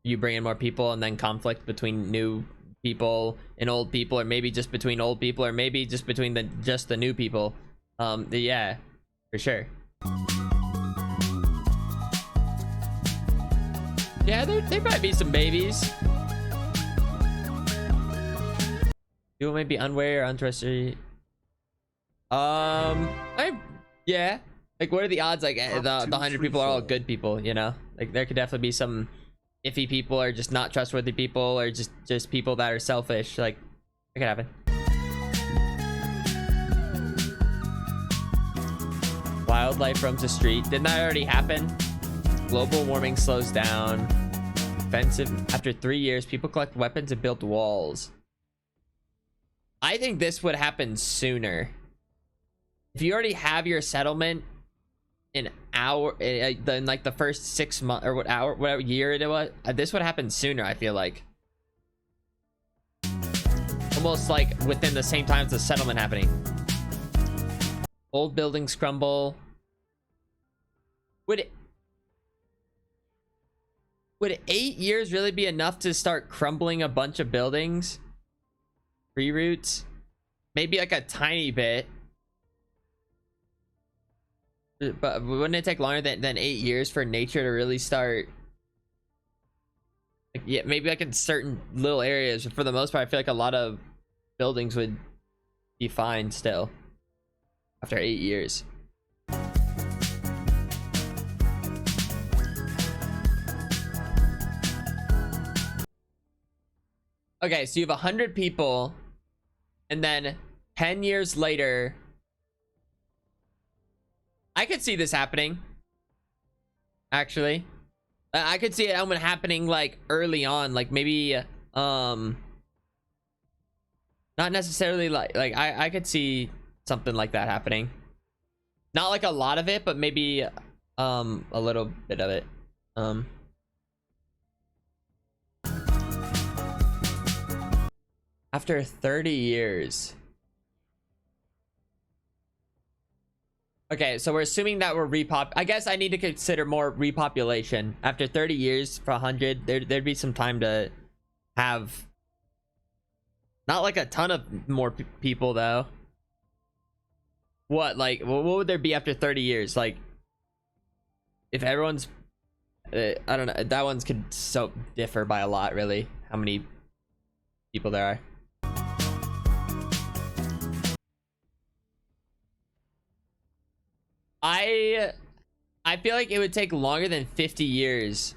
You bring in more people and then conflict between new people and old people, or maybe just between old people, or maybe just between the new people. Yeah, for sure. Yeah, there might be some babies. People may be unaware or uninterested. Yeah. Like, what are the odds? Like, the 100 people are all good people, you know? Like, there could definitely be some iffy people, or just not trustworthy people, or just people that are selfish. Like, it could happen. Wildlife roams the street. Didn't that already happen? Global warming slows down. Offensive. After 3 years, people collect weapons and build walls. I think this would happen sooner. If you already have your settlement in then like the first 6 months, or whatever year it was, this would happen sooner. I feel like almost like within the same time as the settlement happening. Old buildings crumble. Would 8 years really be enough to start crumbling a bunch of buildings? Tree roots? Maybe like a tiny bit. But wouldn't it take longer than 8 years for nature to really start? Like, yeah, maybe like in certain little areas. But for the most part, I feel like a lot of buildings would be fine still after 8 years. Okay, so you have 100 people, and then 10 years later, I could see this happening. Actually, I could see it happening like early on, like maybe not necessarily like I could see something like that happening. Not like a lot of it, but maybe a little bit of it. After 30 years. Okay, so we're assuming that we're I guess I need to consider more repopulation. After 30 years for 100, there'd be some time to have not like a ton of more people though. What, like, what would there be after 30 years? Like, if everyone's I don't know, that one's could so differ by a lot, really, how many people there are. I feel like it would take longer than 50 years.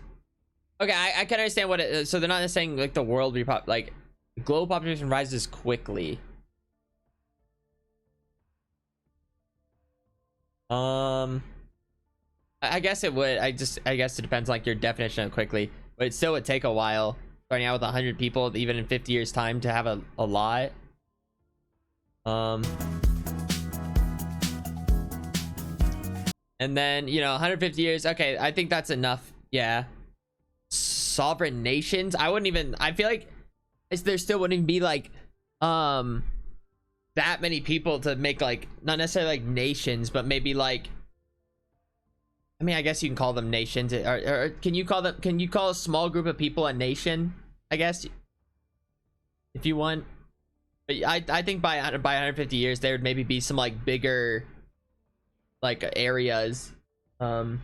Okay, I can understand what it, so they're not saying like the world like global population rises quickly. I guess it would. I guess it depends like your definition of quickly, but it still would take a while. Starting out with 100 people, even in 50 years time, to have a lot. And then, you know, 150 years. Okay, I think that's enough. Yeah. Sovereign nations. I wouldn't even. I feel like there still wouldn't be like that many people to make like not necessarily like nations, but maybe like. I mean, I guess you can call them nations, or can you call them? Can you call a small group of people a nation? I guess, if you want. But I think by 150 years there would maybe be some like bigger, like areas, whatever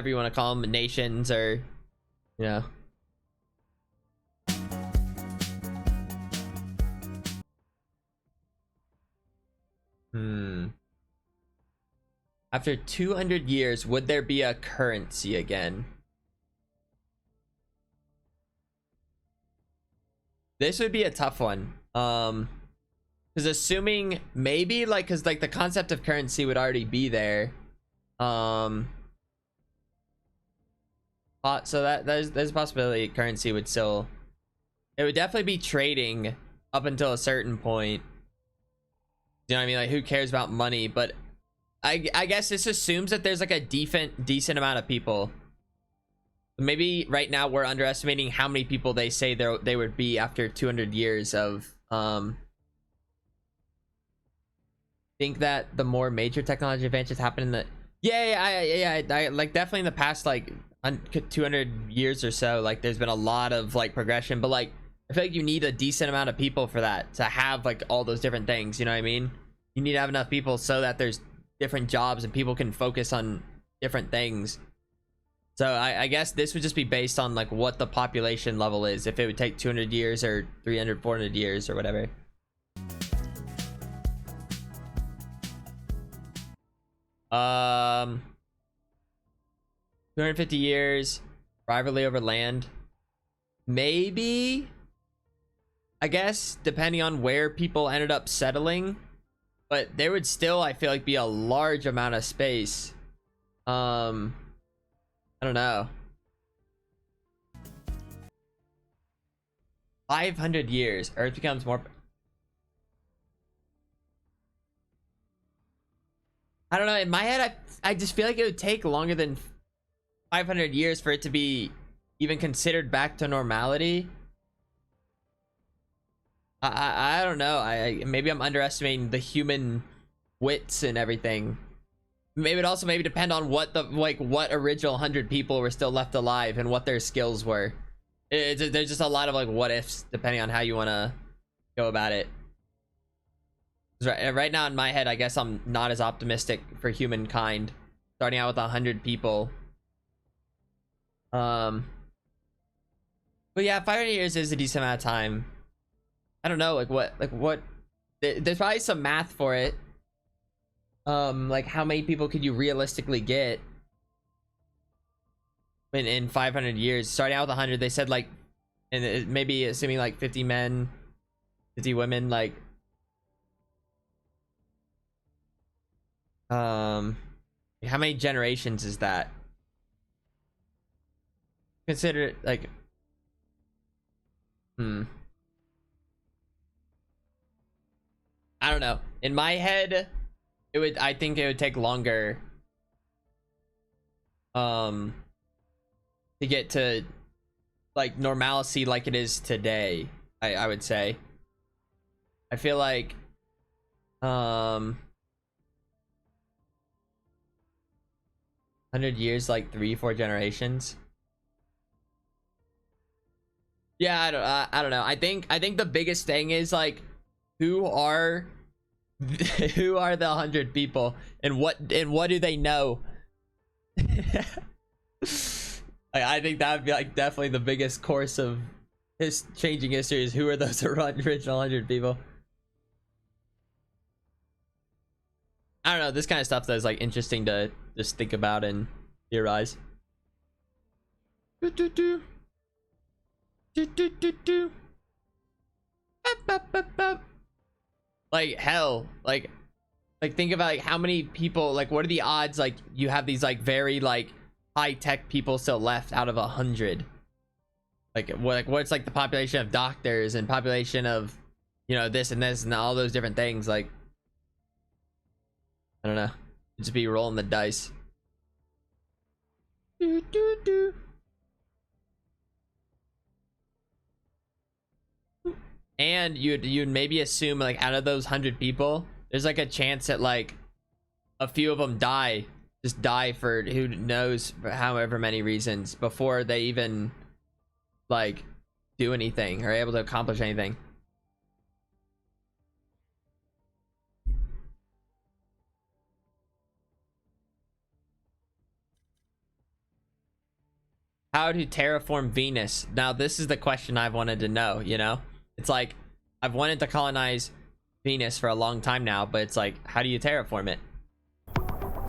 you want to call them, nations, or you know. After 200 years, would there be a currency again? This would be a tough one. Because assuming maybe like, because like the concept of currency would already be there. So there's a possibility currency would still. It would definitely be trading up until a certain point. You know what I mean? Like, who cares about money? But I guess this assumes that there's like a decent amount of people. Maybe right now we're underestimating how many people they say they would be after 200 years of think that the more major technology advances happen in the I like definitely in the past like 200 years or so, like there's been a lot of like progression, but like I feel like you need a decent amount of people for that to have like all those different things, you know what I mean? You need to have enough people so that there's different jobs and people can focus on different things. So I guess this would just be based on like what the population level is, if it would take 200 years or 300, 400 years or whatever. Um, 250 years, rivalry over land. Maybe, I guess, depending on where people ended up settling. But there would still, I feel like, be a large amount of space. I don't know. 500 years, Earth becomes more. I don't know. In my head, I just feel like it would take longer than 500 years for it to be even considered back to normality. I don't know. Maybe I'm underestimating the human wits and everything. Maybe it also maybe depend on what the what original 100 people were still left alive and what their skills were. There's just a lot of like what ifs depending on how you want to go about it. Right now in my head, I guess I'm not as optimistic for humankind starting out with 100 people. But yeah, 500 years is a decent amount of time. I don't know, like what there's probably some math for it. Like how many people could you realistically get in 500 years? Starting out with 100, they said like, and maybe assuming like 50 men, 50 women, like how many generations is that? Consider it like I don't know. In my head, I think it would take longer to get to like normalcy like it is today. I would say. I feel like 100 years, like 3-4 generations. Yeah, I don't know. I think the biggest thing is like who are the 100 people and what do they know? I think that would be like definitely the biggest course of changing history is who are those original 100 people. I don't know, this kind of stuff that is like interesting to just think about and theorize. Like hell, like think about like how many people, like what are the odds like you have these like very like high-tech people still left out of 100? Like what's like the population of doctors and population of, you know, this and all those different things. Like I don't know, just be rolling the dice. And you'd maybe assume like out of those 100 people, there's like a chance that like a few of them just die for who knows for however many reasons before they even like do anything or able to accomplish anything. How to terraform Venus? Now this is the question I've wanted to know, you know? It's like I've wanted to colonize Venus for a long time now, but it's like, how do you terraform it?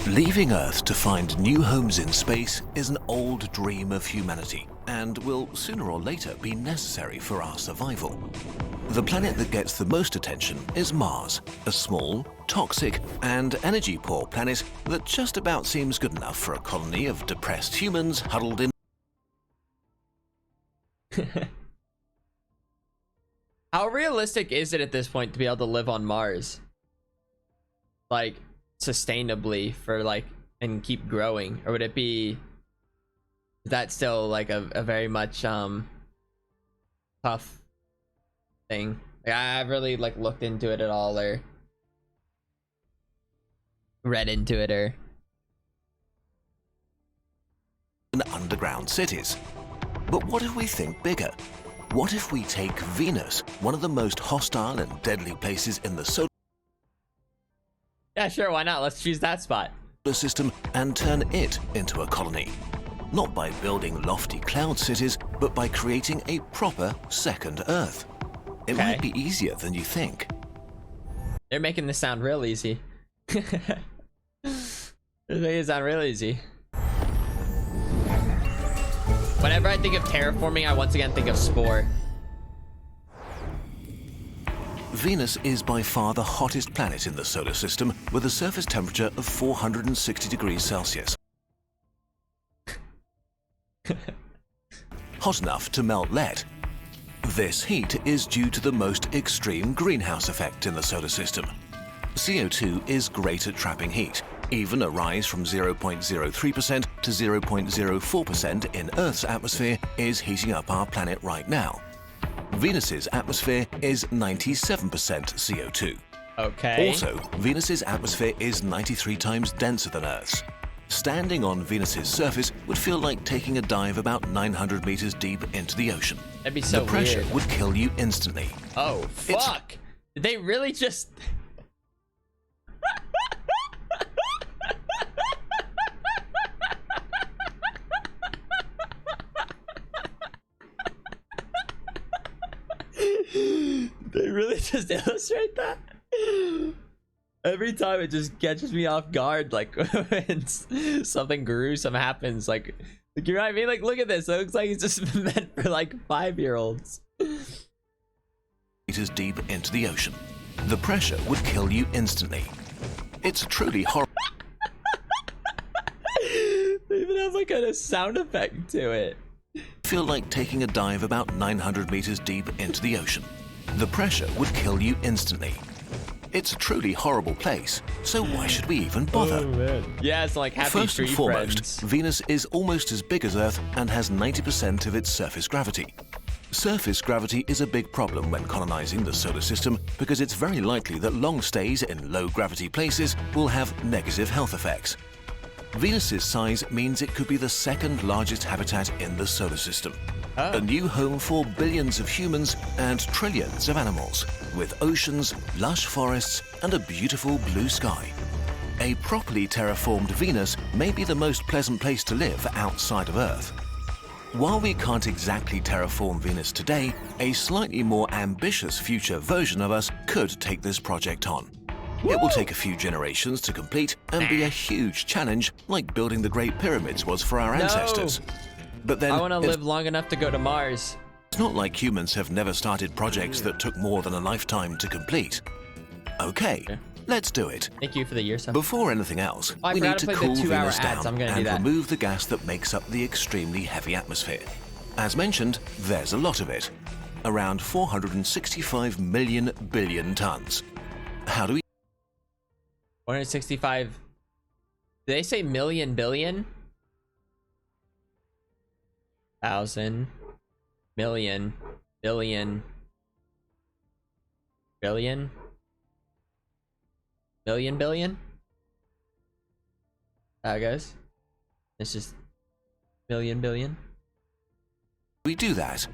Leaving Earth to find new homes in space is an old dream of humanity and will sooner or later be necessary for our survival. The planet that gets the most attention is Mars, a small, toxic, and energy-poor planet that just about seems good enough for a colony of depressed humans huddled in. How realistic is it at this point to be able to live on Mars? Like, sustainably for like, and keep growing? Or would it be, is that still like a very much tough thing? Like, I haven't really like looked into it at all or read into it or... in underground cities. But what if we think bigger? What if we take Venus, one of the most hostile and deadly places in the solar Yeah, sure, why not? Let's choose that spot. system, and turn it into a colony? Not by building lofty cloud cities, but by creating a proper second Earth. It might be easier than you think. They're making this sound real easy. They're making it sound real easy. Whenever I think of terraforming, I once again think of Spore. Venus is by far the hottest planet in the solar system with a surface temperature of 460 degrees Celsius. Hot enough to melt lead. This heat is due to the most extreme greenhouse effect in the solar system. CO2 is great at trapping heat. Even a rise from 0.03% to 0.04% in Earth's atmosphere is heating up our planet right now. Venus's atmosphere is 97% CO2. Okay. Also, Venus's atmosphere is 93 times denser than Earth's. Standing on Venus's surface would feel like taking a dive about 900 meters deep into the ocean. That'd be so The pressure weird. would kill you instantly. Oh, fuck. Did they really just... They really just illustrate that? Every time it just catches me off guard, like when something gruesome happens, like you know what I mean? Like, look at this. It looks like it's just meant for like 5-year-olds. Meters deep into the ocean. The pressure would kill you instantly. It's truly horrible. They even have like a sound effect to it. Feel like taking a dive about 900 meters deep into the ocean. The pressure would kill you instantly. It's a truly horrible place, so why should we even bother? Oh, man. Yeah, it's like happy First and tree foremost, friends. Venus is almost as big as Earth and has 90% of its surface gravity. Surface gravity is a big problem when colonizing the solar system because it's very likely that long stays in low-gravity places will have negative health effects. Venus's size means it could be the second largest habitat in the solar system. A new home for billions of humans and trillions of animals, with oceans, lush forests, and a beautiful blue sky. A properly terraformed Venus may be the most pleasant place to live outside of Earth. While we can't exactly terraform Venus today, a slightly more ambitious future version of us could take this project on. It will take a few generations to complete and be a huge challenge like building the Great Pyramids was for our ancestors. But then I want to live long enough to go to Mars. It's not like humans have never started projects that took more than a lifetime to complete. Okay, let's do it. Thank you for the year sub. Before anything else, we need to cool Venus down and remove the gas that makes up the extremely heavy atmosphere. As mentioned, there's a lot of it. Around 465 million billion tons. How do we... 165... Did they say million billion? 1,000 million billion billion million billion? Guys, it's just million billion. We do that.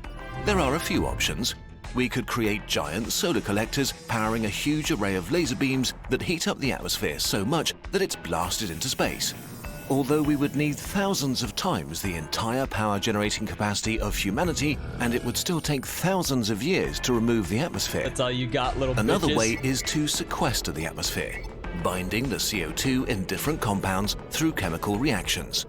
There are a few options. We could create giant solar collectors powering a huge array of laser beams that heat up the atmosphere so much that it's blasted into space. Although we would need thousands of times the entire power generating capacity of humanity, and it would still take thousands of years to remove the atmosphere. That's all you got, little Another bitches. way is to sequester the atmosphere, binding the CO2 in different compounds through chemical reactions.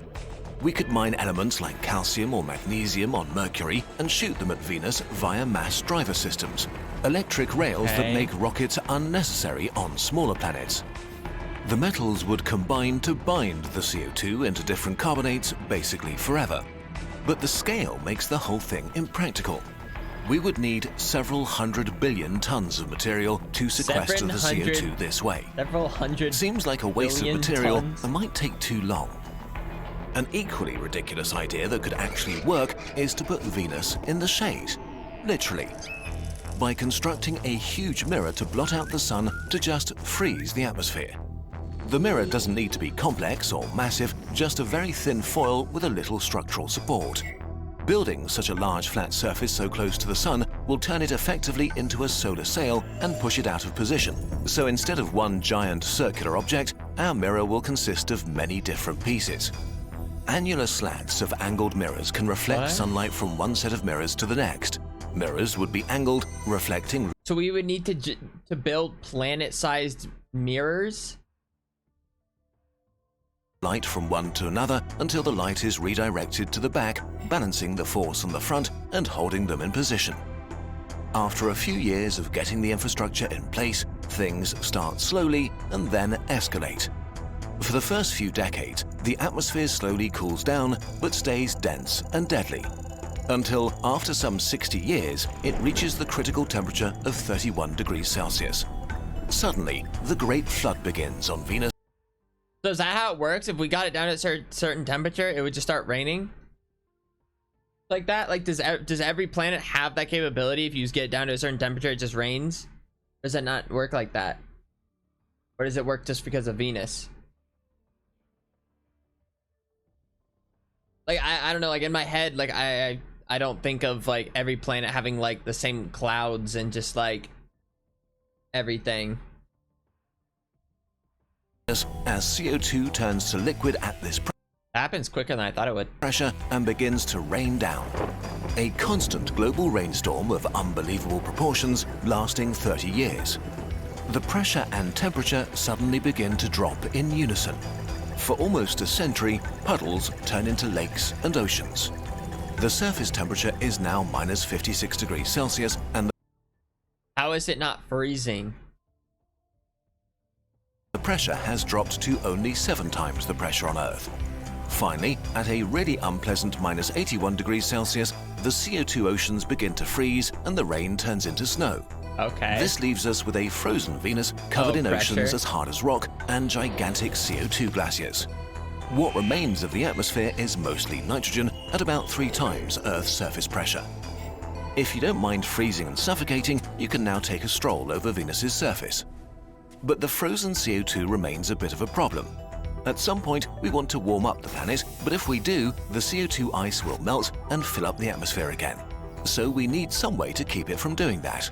We could mine elements like calcium or magnesium on Mercury and shoot them at Venus via mass driver systems, electric rails that make rockets unnecessary on smaller planets. The metals would combine to bind the CO2 into different carbonates basically forever. But the scale makes the whole thing impractical. We would need several 100 billion tons of material to sequester the CO2 this way. Several hundred Seems like a waste of material tons. and might take too long. An equally ridiculous idea that could actually work is to put Venus in the shade, literally, by constructing a huge mirror to blot out the sun to just freeze the atmosphere. The mirror doesn't need to be complex or massive, just a very thin foil with a little structural support. Building such a large flat surface so close to the sun will turn it effectively into a solar sail and push it out of position. So instead of one giant circular object, our mirror will consist of many different pieces. Annular slats of angled mirrors can reflect sunlight from one set of mirrors to the next. Mirrors would be angled, reflecting... So we would need to build planet-sized mirrors? light from one to another until the light is redirected to the back, balancing the force on the front and holding them in position. After a few years of getting the infrastructure in place, things start slowly and then escalate. For the first few decades, the atmosphere slowly cools down but stays dense and deadly, until after some 60 years, it reaches the critical temperature of 31 degrees Celsius. Suddenly, the Great Flood begins on Venus. So is that how it works? If we got it down at a certain temperature, it would just start raining? Like that? Like, does every planet have that capability? If you just get it down to a certain temperature, it just rains? Or does it not work like that? Or does it work just because of Venus? Like, I don't know, like in my head, like I don't think of like every planet having like the same clouds and just like everything. As CO2 turns to liquid at this happens quicker than I thought it would. Pressure and begins to rain down. A constant global rainstorm of unbelievable proportions lasting 30 years. The pressure and temperature suddenly begin to drop in unison. For almost a century, puddles turn into lakes and oceans. The surface temperature is now minus 56 degrees Celsius and how is it not freezing? The pressure has dropped to only 7 times the pressure on Earth. Finally, at a really unpleasant minus 81 degrees Celsius, the CO2 oceans begin to freeze and the rain turns into snow. Okay. This leaves us with a frozen Venus covered in oceans as hard as rock and gigantic CO2 glaciers. What remains of the atmosphere is mostly nitrogen at about 3 times Earth's surface pressure. If you don't mind freezing and suffocating, you can now take a stroll over Venus's surface. But the frozen CO2 remains a bit of a problem. At some point, we want to warm up the planet, but if we do, the CO2 ice will melt and fill up the atmosphere again. So we need some way to keep it from doing that.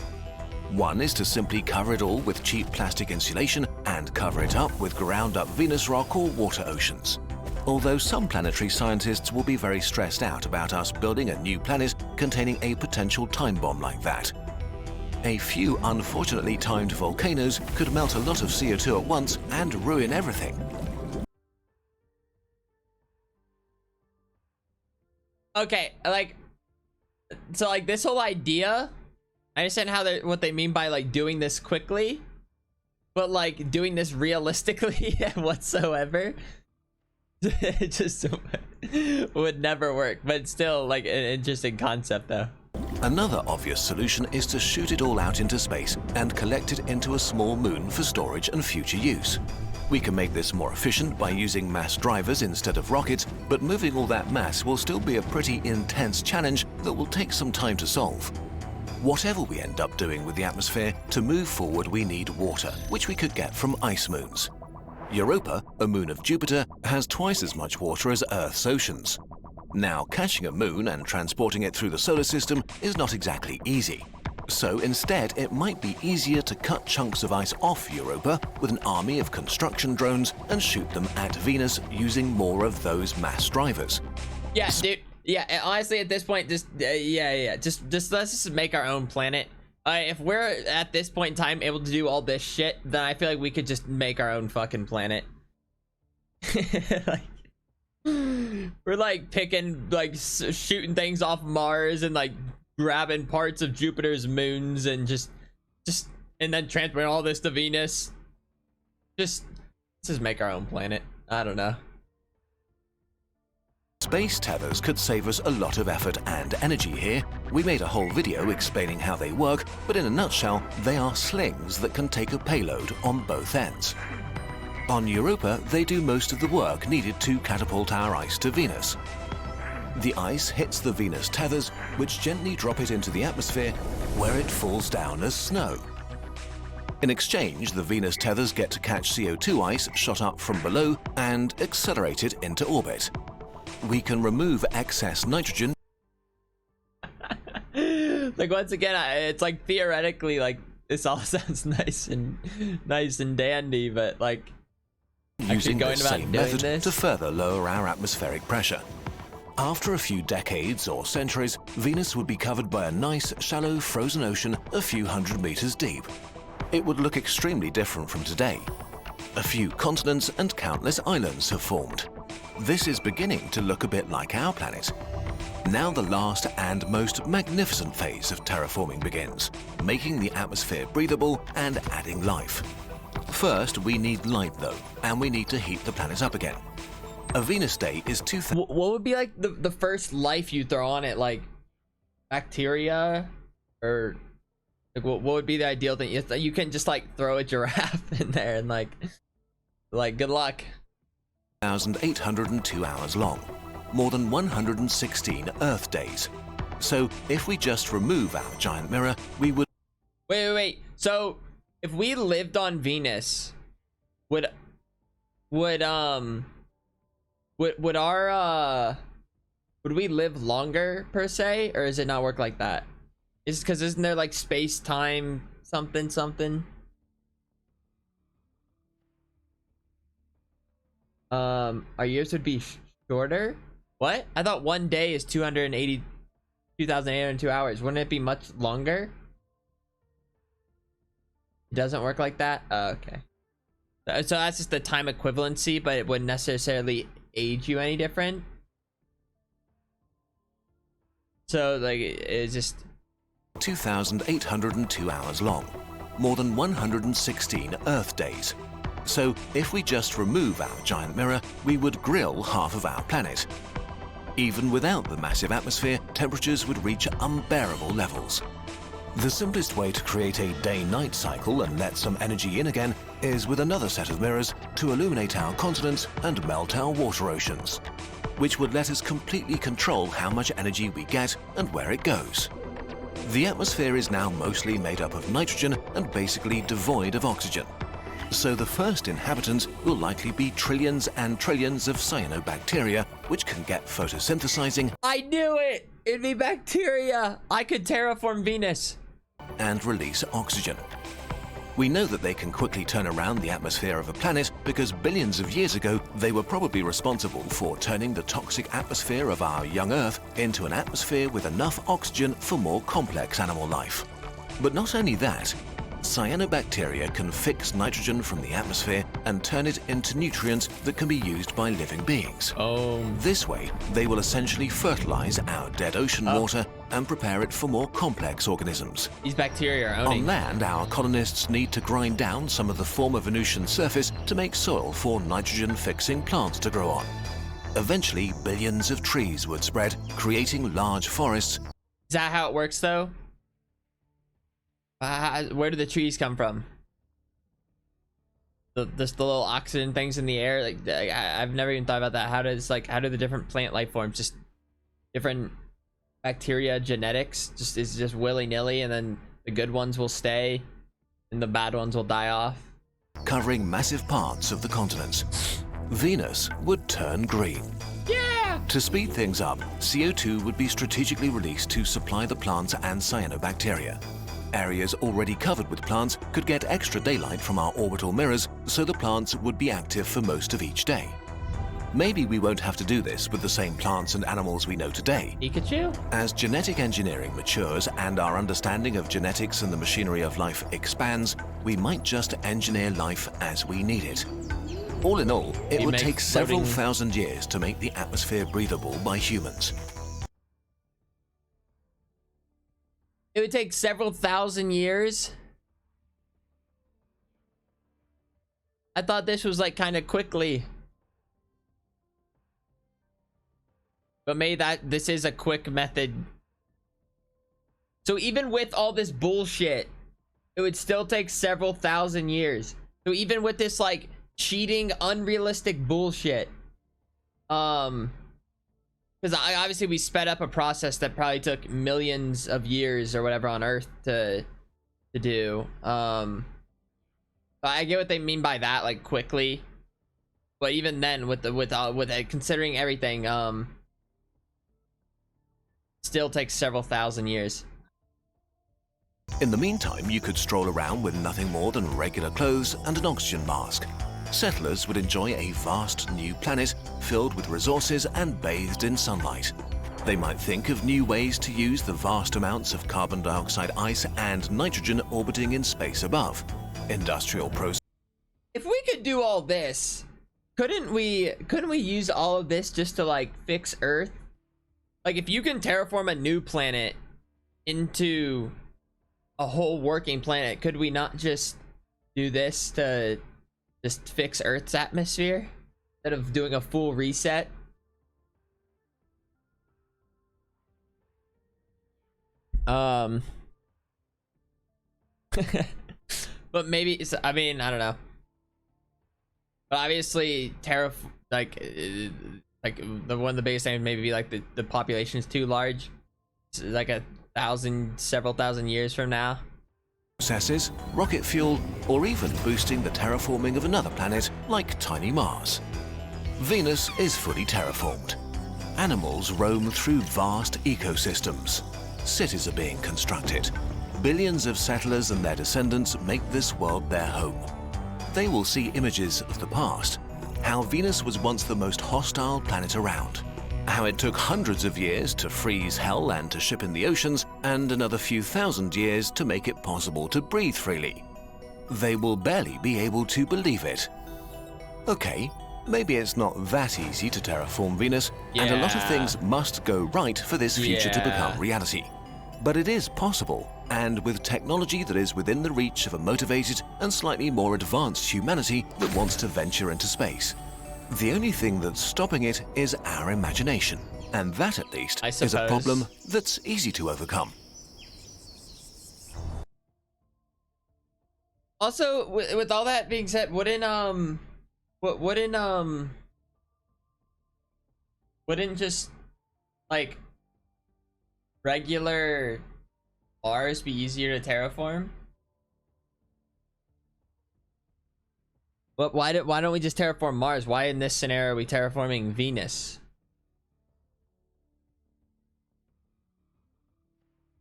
One is to simply cover it all with cheap plastic insulation and cover it up with ground-up Venus rock or water oceans. Although some planetary scientists will be very stressed out about us building a new planet containing a potential time bomb like that. A few unfortunately timed volcanoes could melt a lot of CO2 at once and ruin everything. Okay, like, so like this whole idea, I understand how what they mean by like doing this quickly, but like doing this realistically whatsoever, it just would never work. But it's still like an interesting concept though. Another obvious solution is to shoot it all out into space and collect it into a small moon for storage and future use. We can make this more efficient by using mass drivers instead of rockets, but moving all that mass will still be a pretty intense challenge that will take some time to solve. Whatever we end up doing with the atmosphere, to move forward we need water, which we could get from ice moons. Europa, a moon of Jupiter, has twice as much water as Earth's oceans. Now, catching a moon and transporting it through the solar system is not exactly easy. So instead, it might be easier to cut chunks of ice off Europa with an army of construction drones and shoot them at Venus using more of those mass drivers. Yeah, dude. Yeah, honestly, at this point, just let's just make our own planet. If we're at this point in time able to do all this shit, then I feel like we could just make our own fucking planet. Like, we're like picking, like shooting things off Mars and like grabbing parts of Jupiter's moons and just and then transporting all this to Venus. Let's just make our own planet. I don't know. Space tethers could save us a lot of effort and energy here. We made a whole video explaining how they work, but in a nutshell, they are slings that can take a payload on both ends. On Europa, they do most of the work needed to catapult our ice to Venus. The ice hits the Venus tethers, which gently drop it into the atmosphere, where it falls down as snow. In exchange, the Venus tethers get to catch CO2 ice shot up from below and accelerate it into orbit. We can remove excess nitrogen. Like, once again, it's like theoretically, like, this all sounds nice and dandy, but like, Using the same method this to further lower our atmospheric pressure. After a few decades or centuries, Venus would be covered by a nice, shallow, frozen ocean a few hundred meters deep. It would look extremely different from today. A few continents and countless islands have formed. This is beginning to look a bit like our planet. Now the last and most magnificent phase of terraforming begins, making the atmosphere breathable and adding life. First, we need light though, and we need to heat the planet up again. A Venus day is 2,000. What would be like the first life you throw on it? Like bacteria, or like what would be the ideal thing? You can just like throw a giraffe in there and like good luck. 1,802 hours long, more than 116 Earth days. So if we just remove our giant mirror, we would... Wait. So if we lived on Venus, would we live longer per se, or does it not work like that? Is because isn't there like space time something? Our years would be shorter. What? I thought one day is 282,802 hours. Wouldn't it be much longer? It doesn't work like that. Oh, okay. So that's just the time equivalency, but it wouldn't necessarily age you any different. So like it's just 2,802 hours long, more than 116 Earth days. So if we just remove our giant mirror, we would grill half of our planet. Even without the massive atmosphere, temperatures would reach unbearable levels. The simplest way to create a day-night cycle and let some energy in again is with another set of mirrors to illuminate our continents and melt our water oceans, which would let us completely control how much energy we get and where it goes. The atmosphere is now mostly made up of nitrogen and basically devoid of oxygen. So the first inhabitants will likely be trillions and trillions of cyanobacteria, which can get photosynthesizing. I knew it! It'd be bacteria! I could terraform Venus. And release oxygen. We know that they can quickly turn around the atmosphere of a planet because billions of years ago they were probably responsible for turning the toxic atmosphere of our young Earth into an atmosphere with enough oxygen for more complex animal life. But not only that, cyanobacteria can fix nitrogen from the atmosphere and turn it into nutrients that can be used by living beings. This way, they will essentially fertilize our dead ocean water and prepare it for more complex organisms. These bacteria are owning. On land, our colonists need to grind down some of the former Venusian surface to make soil for nitrogen-fixing plants to grow on. Eventually, billions of trees would spread, creating large forests. Is that how it works, though? Where do the trees come from? The little oxygen things in the air. Like I've never even thought about that. How do the different plant life forms, just different bacteria genetics, is just willy-nilly, and then the good ones will stay and the bad ones will die off? Covering massive parts of the continents. Venus would turn green. Yeah! To speed things up, CO2 would be strategically released to supply the plants and cyanobacteria. Areas already covered with plants could get extra daylight from our orbital mirrors, so the plants would be active for most of each day. Maybe we won't have to do this with the same plants and animals we know today. Pikachu? As genetic engineering matures and our understanding of genetics and the machinery of life expands, we might just engineer life as we need it. All in all, it would take several thousand years to make the atmosphere breathable by humans. It would take several thousand years. I thought this was like kind of quickly. But maybe this is a quick method. So even with all this bullshit, it would still take several thousand years. So even with this like cheating, unrealistic bullshit, because obviously we sped up a process that probably took millions of years or whatever on Earth to do. But I get what they mean by that, like quickly. But even then, with considering everything, still takes several thousand years. In the meantime, you could stroll around with nothing more than regular clothes and an oxygen mask. Settlers would enjoy a vast new planet filled with resources and bathed in sunlight. They might think of new ways to use the vast amounts of carbon dioxide ice and nitrogen orbiting in space above. Industrial process. If we could do all this, couldn't we use all of this just to like fix Earth? Like if you can terraform a new planet into a whole working planet, could we not just do this to just fix Earth's atmosphere instead of doing a full reset? But maybe I mean, I don't know. But obviously like the one of the biggest things maybe be like the population is too large. It's like several thousand years from now. Processes, rocket fuel, or even boosting the terraforming of another planet like tiny Mars. Venus is fully terraformed. Animals roam through vast ecosystems. Cities are being constructed. Billions of settlers and their descendants make this world their home. They will see images of the past, how Venus was once the most hostile planet around, how it took hundreds of years to freeze hell and to ship in the oceans, and another few thousand years to make it possible to breathe freely. They will barely be able to believe it. Okay, maybe it's not that easy to terraform Venus, and a lot of things must go right for this future to become reality. But it is possible, and with technology that is within the reach of a motivated and slightly more advanced humanity that wants to venture into space. The only thing that's stopping it is our imagination, and that at least is a problem that's easy to overcome. Also, with all that being said, wouldn't just like regular Mars be easier to terraform? But why don't we just terraform Mars? Why in this scenario are we terraforming Venus?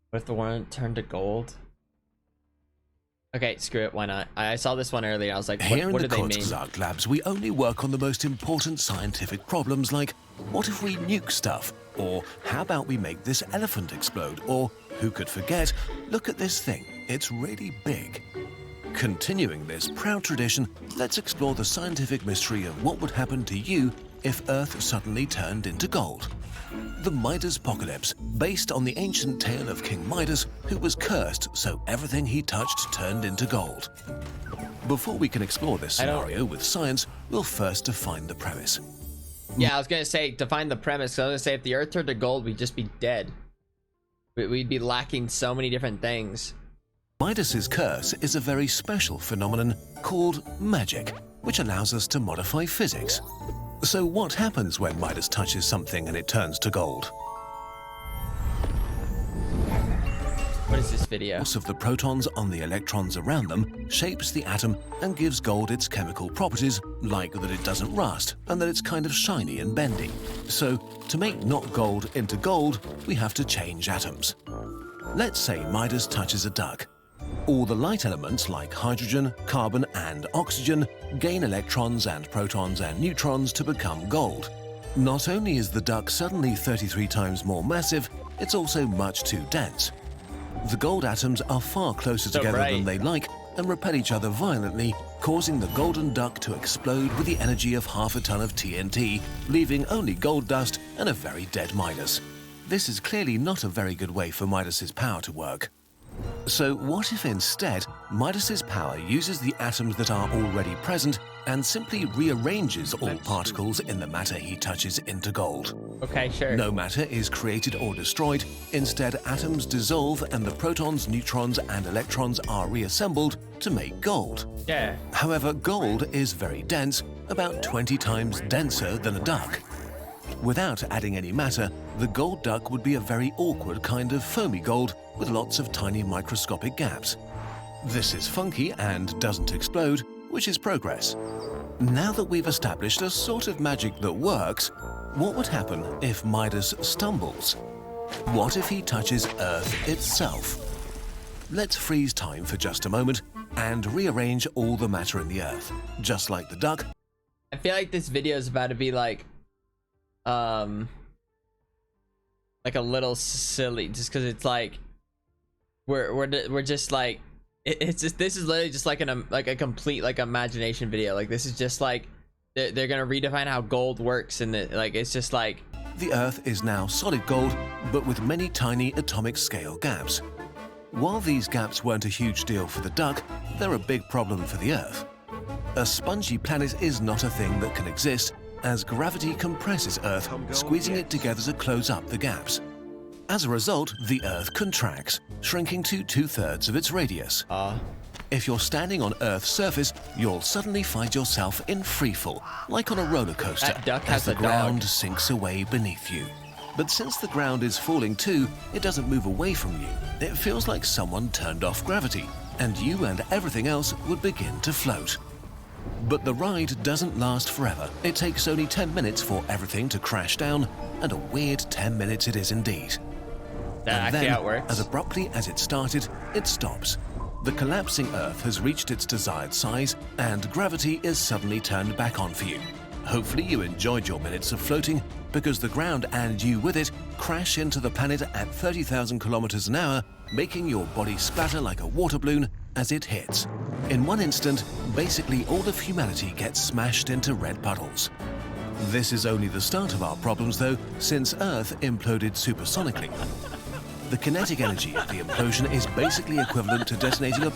What if the world turned to gold? Okay, screw it. Why not? I saw this one earlier. I was like, Here what in do the they mean? Kurzgesagt labs, we only work on the most important scientific problems like, what if we nuke stuff? Or how about we make this elephant explode? Or who could forget, look at this thing, it's really big. Continuing this proud tradition, let's explore the scientific mystery of what would happen to you if Earth suddenly turned into gold. The Midas Apocalypse, based on the ancient tale of King Midas, who was cursed so everything he touched turned into gold. Before we can explore this scenario with science, we'll first define the premise. Yeah, I was gonna say define the premise. So I was gonna say if the Earth turned to gold, we'd just be dead. We'd be lacking so many different things. Midas's curse is a very special phenomenon called magic, which allows us to modify physics. So what happens when Midas touches something and it turns to gold? What is this video? The force of the protons on the electrons around them shapes the atom and gives gold its chemical properties, like that it doesn't rust and that it's kind of shiny and bendy. So to make not gold into gold, we have to change atoms. Let's say Midas touches a duck. All the light elements like hydrogen, carbon and oxygen gain electrons and protons and neutrons to become gold. Not only is the duck suddenly 33 times more massive, it's also much too dense. The gold atoms are far closer together than they like and repel each other violently, causing the golden duck to explode with the energy of half a ton of TNT, leaving only gold dust and a very dead Midas. This is clearly not a very good way for Midas's power to work. So what if instead Midas's power uses the atoms that are already present and simply rearranges all particles in the matter he touches into gold? Okay, sure. No matter is created or destroyed. Instead, atoms dissolve and the protons, neutrons and electrons are reassembled to make gold. Yeah. However, gold is very dense, about 20 times denser than a duck. Without adding any matter, the gold duck would be a very awkward kind of foamy gold with lots of tiny microscopic gaps. This is funky and doesn't explode, which is progress. Now that we've established a sort of magic that works, what would happen if Midas stumbles? What if he touches Earth itself? Let's freeze time for just a moment and rearrange all the matter in the Earth. Just like the duck, I feel like this video is about to be like a little silly, just because it's like we're just like it's just, this is literally just like a complete like imagination video. Like this is just like they're gonna redefine how gold works, and like it's just like the Earth is now solid gold, but with many tiny atomic scale gaps. While these gaps weren't a huge deal for the duck, they're a big problem for the Earth. A spongy planet is not a thing that can exist, as gravity compresses Earth, squeezing it together to close up the gaps. As a result, the Earth contracts, shrinking to 2/3 of its radius. If you're standing on Earth's surface, you'll suddenly find yourself in freefall, like on a roller coaster, That duck as has the a dog. ground sinks away beneath you. But since the ground is falling too, it doesn't move away from you. It feels like someone turned off gravity, and you and everything else would begin to float. But the ride doesn't last forever. It takes only 10 minutes for everything to crash down, and a weird 10 minutes it is indeed. That And actually then, how it works. as abruptly as it started, it stops. The collapsing Earth has reached its desired size, and gravity is suddenly turned back on for you. Hopefully you enjoyed your minutes of floating, because the ground and you with it crash into the planet at 30,000 kilometers an hour, making your body splatter like a water balloon as it hits. In one instant, basically all of humanity gets smashed into red puddles. This is only the start of our problems though, since Earth imploded supersonically. The kinetic energy of the implosion is basically equivalent to detonating a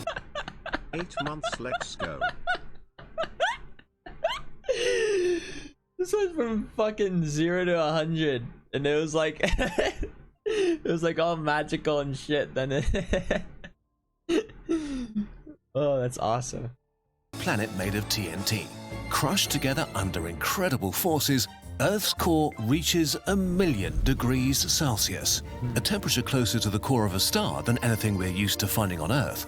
8 months, let's go. This was from fucking 0 to 100, and it was like it was like all magical and shit. Then it oh, that's awesome. planet made of TNT, crushed together under incredible forces, Earth's core reaches 1,000,000 degrees Celsius, a temperature closer to the core of a star than anything we're used to finding on Earth.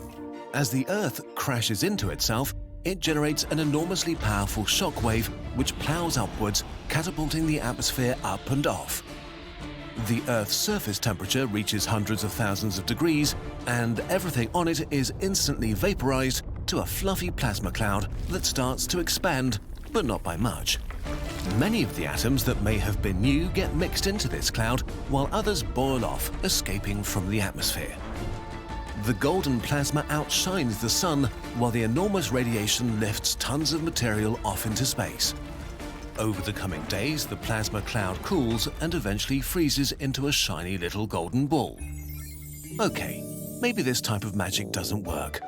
As the Earth crashes into itself, it generates an enormously powerful shockwave which plows upwards, catapulting the atmosphere up and off. The Earth's surface temperature reaches hundreds of thousands of degrees, and everything on it is instantly vaporized to a fluffy plasma cloud that starts to expand, but not by much. Many of the atoms that may have been new get mixed into this cloud, while others boil off, escaping from the atmosphere. The golden plasma outshines the sun, while the enormous radiation lifts tons of material off into space. Over the coming days, the plasma cloud cools and eventually freezes into a shiny little golden ball. Okay, maybe this type of magic doesn't work.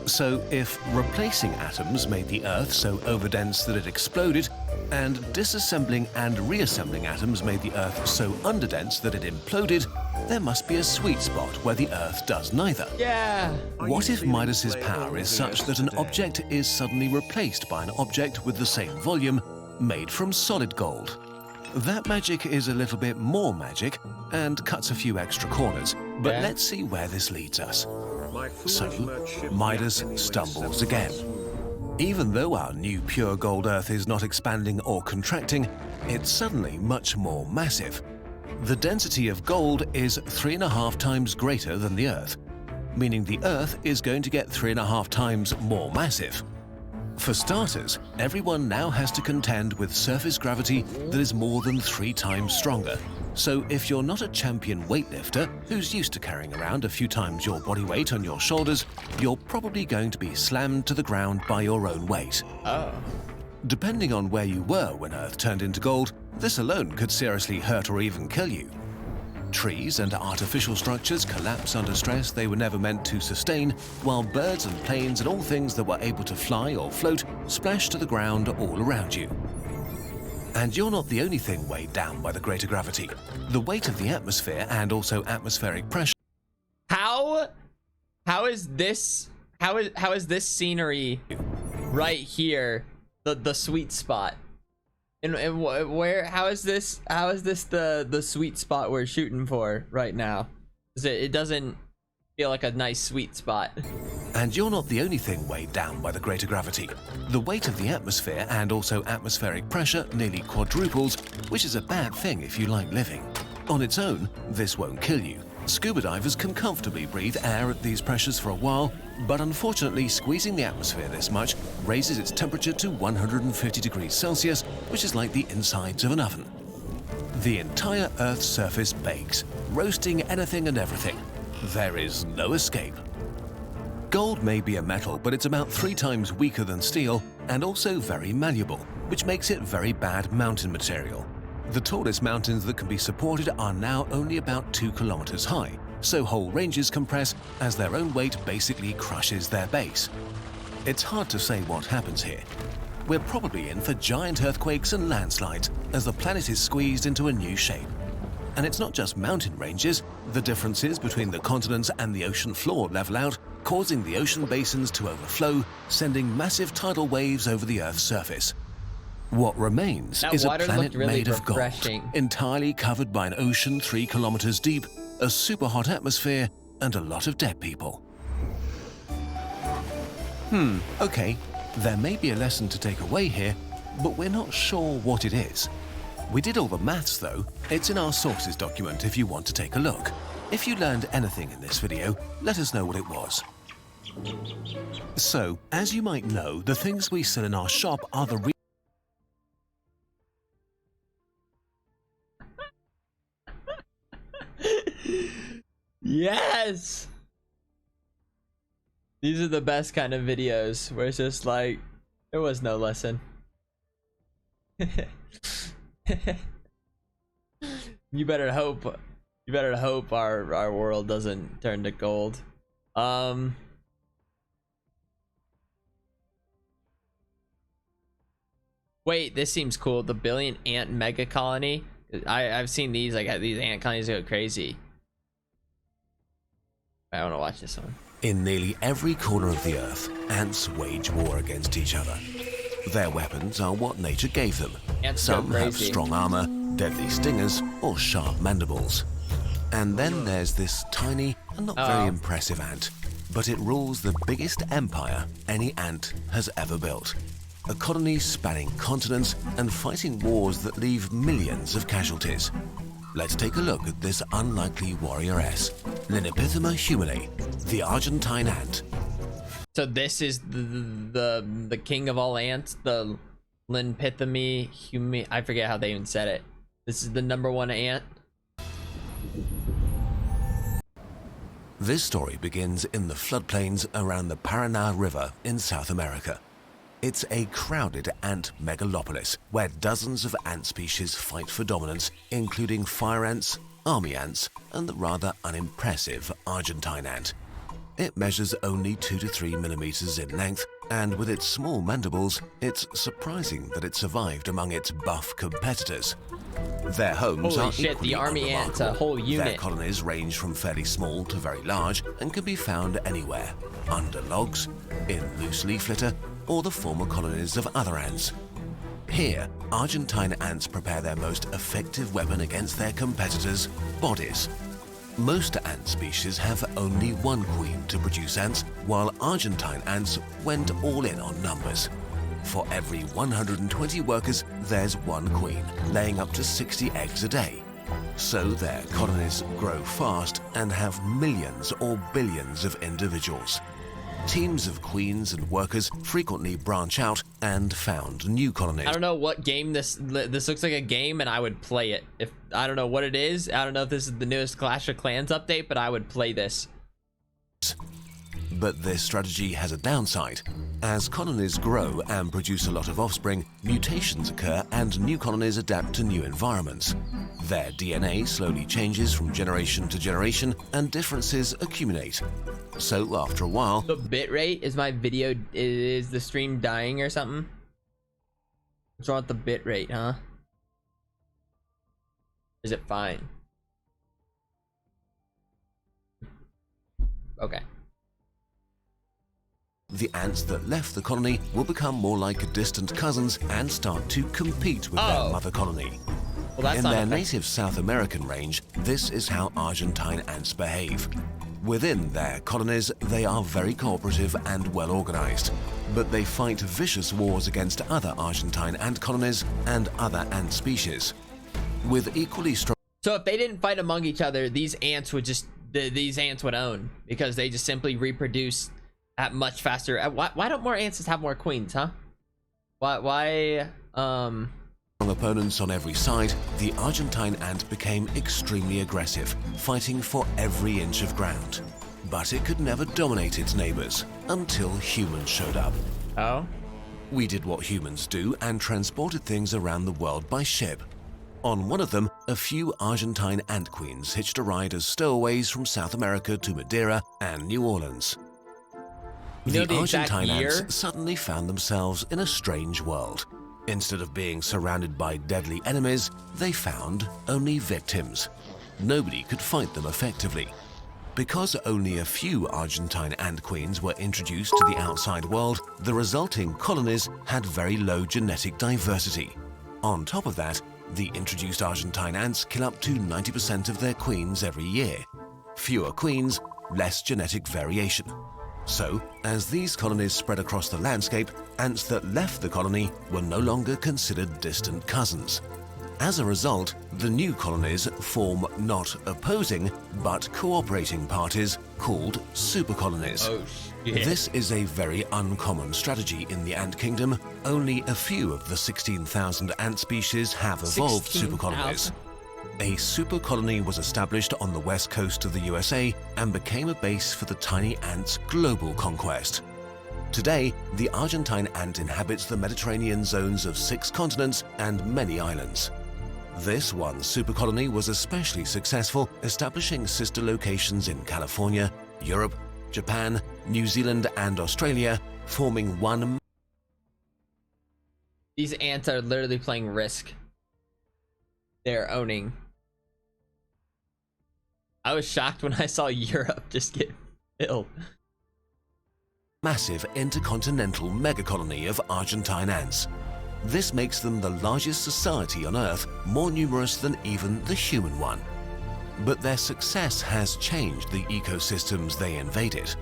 So if replacing atoms made the Earth so overdense that it exploded, and disassembling and reassembling atoms made the Earth so underdense that it imploded, there must be a sweet spot where the Earth does neither. Yeah. What if Midas's power is such that an object is suddenly replaced by an object with the same volume, made from solid gold? That magic is a little bit more magic and cuts a few extra corners, but let's see where this leads us. So, Midas stumbles again. Even though our new pure gold Earth is not expanding or contracting, it's suddenly much more massive. The density of gold is 3.5 times greater than the Earth, meaning the Earth is going to get 3.5 times more massive. For starters, everyone now has to contend with surface gravity that is more than 3 times stronger. So if you're not a champion weightlifter who's used to carrying around a few times your body weight on your shoulders, you're probably going to be slammed to the ground by your own weight. Oh. Depending on where you were when Earth turned into gold, this alone could seriously hurt or even kill you. Trees and artificial structures collapse under stress they were never meant to sustain, while birds and planes and all things that were able to fly or float splash to the ground all around you. And you're not the only thing weighed down by the greater gravity. The weight of the atmosphere and also atmospheric pressure. How is this scenery right here the sweet spot? And where how is this the sweet spot we're shooting for right now? It doesn't feel like a nice sweet spot. And you're not the only thing weighed down by the greater gravity. The weight of the atmosphere and also atmospheric pressure nearly quadruples, which is a bad thing if you like living. On its own, this won't kill you. Scuba divers can comfortably breathe air at these pressures for a while, but unfortunately squeezing the atmosphere this much raises its temperature to 150 degrees Celsius, which is like the insides of an oven. The entire Earth's surface bakes, roasting anything and everything. There is no escape. Gold may be a metal, but it's about 3 times weaker than steel and also very malleable, which makes it very bad mountain material. The tallest mountains that can be supported are now only about 2 kilometers high, so whole ranges compress as their own weight basically crushes their base. It's hard to say what happens here. We're probably in for giant earthquakes and landslides as the planet is squeezed into a new shape. And it's not just mountain ranges, the differences between the continents and the ocean floor level out, causing the ocean basins to overflow, sending massive tidal waves over the Earth's surface. What remains is a planet made of gold, entirely covered by an ocean 3 kilometers deep, a super hot atmosphere, and a lot of dead people. Okay, there may be a lesson to take away here, but we're not sure what it is. We did all the maths though. It's in our sources document if you want to take a look. If you learned anything in this video, let us know what it was. So, as you might know, the things we sell in our shop are the Yes! These are the best kind of videos where it's just like, there was no lesson. You better hope our world doesn't turn to gold. Wait, this seems cool. The billion ant mega colony. I've seen these, like these ant colonies go crazy. I want to watch this one. In nearly every corner of the Earth, ants wage war against each other. Their weapons are what nature gave them. Ants go Some have crazy. strong armor, deadly stingers, or sharp mandibles. And then there's this tiny and not very impressive ant, but it rules the biggest empire any ant has ever built. A colony spanning continents and fighting wars that leave millions of casualties. Let's take a look at this unlikely warrioress, Linipithema humanae, the Argentine ant. So this is the king of all ants, the Linipithema humanae. I forget how they even said it. This is the #1 ant. This story begins in the floodplains around the Paraná River in South America. It's a crowded ant megalopolis where dozens of ant species fight for dominance, including fire ants, army ants, and the rather unimpressive Argentine ant. It measures only 2 to 3 millimeters in length, and with its small mandibles, it's surprising that it survived among its buff competitors. Their homes Holy are shit, equally the army ant's a unremarkable. whole unit. Their colonies range from fairly small to very large and can be found anywhere, under logs, in loose leaf litter, or the former colonies of other ants. Here, Argentine ants prepare their most effective weapon against their competitors' bodies. Most ant species have only one queen to produce ants, while Argentine ants went all in on numbers. For every 120 workers, there's one queen, laying up to 60 eggs a day. So their colonies grow fast and have millions or billions of individuals. Teams of queens and workers frequently branch out and found new colonies. I don't know what game this looks like a game, and I would play it. If I don't know what it is, I don't know if this is the newest Clash of Clans update, but I would play this. But this strategy has a downside. As colonies grow and produce a lot of offspring, mutations occur and new colonies adapt to new environments. Their DNA slowly changes from generation to generation and differences accumulate. So after a while... The bitrate is my video, is the stream dying or something? What's wrong with the bitrate, huh? Is it fine? Okay. The ants that left the colony will become more like distant cousins and start to compete with their mother colony. Well, that's in not their effective. native South American range, this is how Argentine ants behave. Within their colonies, they are very cooperative and well organized, but they fight vicious wars against other Argentine ant colonies and other ant species. With equally strong... So if they didn't fight among each other, these ants would just, these ants would own, because they just simply reproduce at much faster. Why don't more ants just have more queens, huh? Why opponents on every side, the Argentine ant became extremely aggressive, fighting for every inch of ground. But it could never dominate its neighbors until humans showed up. Oh? We did what humans do and transported things around the world by ship. On one of them, a few Argentine ant queens hitched a ride as stowaways from South America to Madeira and New Orleans. You know the exact Argentine year? ants suddenly found themselves in a strange world. Instead of being surrounded by deadly enemies, they found only victims. Nobody could fight them effectively. Because only a few Argentine ant queens were introduced to the outside world, the resulting colonies had very low genetic diversity. On top of that, the introduced Argentine ants kill up to 90% of their queens every year. Fewer queens, less genetic variation. So, as these colonies spread across the landscape, ants that left the colony were no longer considered distant cousins. As a result, the new colonies form not opposing, but cooperating parties called supercolonies. Oh, shit. This is a very uncommon strategy in the ant kingdom. Only a few of the 16,000 ant species have evolved 16,000? supercolonies. A supercolony was established on the west coast of the USA and became a base for the tiny ant's global conquest. Today, the Argentine ant inhabits the Mediterranean zones of 6 continents and many islands. This one supercolony was especially successful, establishing sister locations in California, Europe, Japan, New Zealand, and Australia, forming one. These ants are literally playing Risk. They're owning. I was shocked when I saw Europe just get filled. massive intercontinental megacolony of Argentine ants. This makes them the largest society on Earth, more numerous than even the human one. But their success has changed the ecosystems they invaded.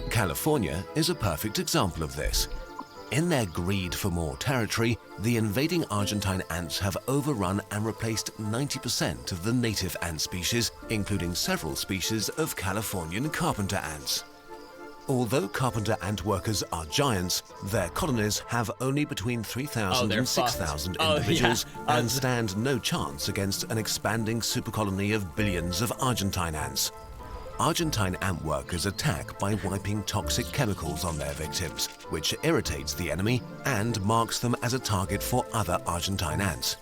California is a perfect example of this. In their greed for more territory, the invading Argentine ants have overrun and replaced 90% of the native ant species, including several species of Californian carpenter ants. Although carpenter ant workers are giants, their colonies have only between 3,000 and 6,000 individuals and stand no chance against an expanding supercolony of billions of Argentine ants. Argentine ant workers attack by wiping toxic chemicals on their victims, which irritates the enemy and marks them as a target for other Argentine ants.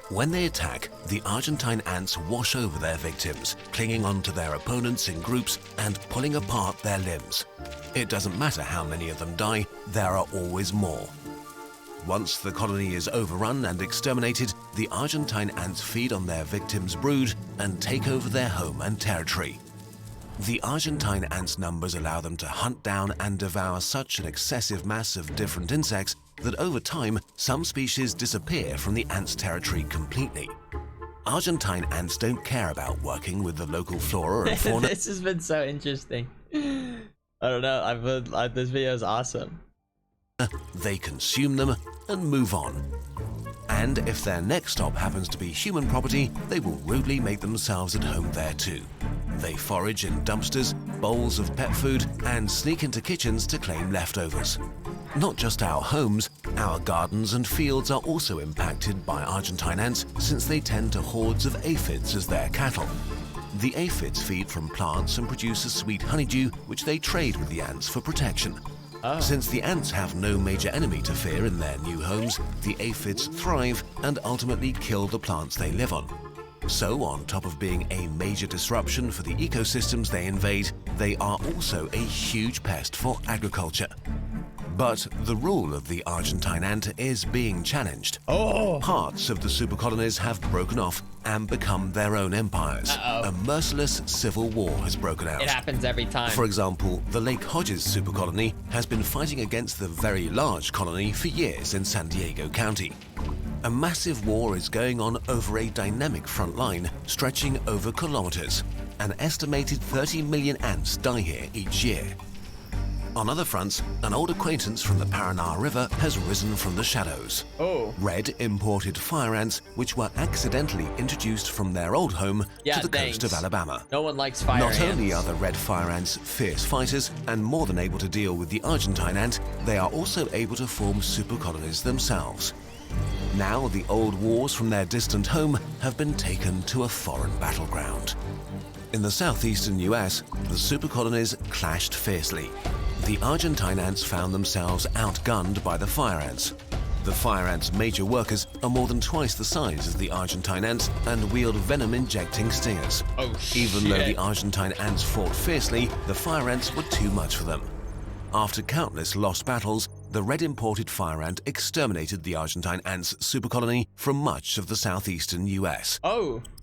When they attack, the Argentine ants wash over their victims, clinging onto their opponents in groups and pulling apart their limbs. It doesn't matter how many of them die, there are always more. Once the colony is overrun and exterminated, the Argentine ants feed on their victims' brood and take over their home and territory. The Argentine ants' numbers allow them to hunt down and devour such an excessive mass of different insects that over time, some species disappear from the ants' territory completely. Argentine ants don't care about working with the local flora and fauna. This has been so interesting. I don't know, this video is awesome. They consume them and move on. And if their next stop happens to be human property, they will rudely make themselves at home there too. They forage in dumpsters, bowls of pet food, and sneak into kitchens to claim leftovers. Not just our homes, our gardens and fields are also impacted by Argentine ants since they tend to hordes of aphids as their cattle. The aphids feed from plants and produce a sweet honeydew which they trade with the ants for protection. Since the ants have no major enemy to fear in their new homes, the aphids thrive and ultimately kill the plants they live on. So, on top of being a major disruption for the ecosystems they invade, they are also a huge pest for agriculture. But the rule of the Argentine ant is being challenged. Parts of the supercolonies have broken off and become their own empires. A merciless civil war has broken out. It happens every time. For example, the Lake Hodges supercolony has been fighting against the very large colony for years in San Diego County. A massive war is going on over a dynamic front line stretching over kilometers. An estimated 30 million ants die here each year. On other fronts, an old acquaintance from the Paraná River has risen from the shadows. Red imported fire ants, which were accidentally introduced from their old home to the coast of Alabama. No one likes fire ants. Not only are the red fire ants fierce fighters and more than able to deal with the Argentine ant, they are also able to form supercolonies themselves. Now the old wars from their distant home have been taken to a foreign battleground. In the southeastern US, the supercolonies clashed fiercely. The Argentine ants found themselves outgunned by the fire ants. The fire ants' major workers are more than twice the size of the Argentine ants and wield venom-injecting stingers. Even though the Argentine ants fought fiercely, the fire ants were too much for them. After countless lost battles, the red imported fire ant exterminated the Argentine ants' supercolony from much of the southeastern US.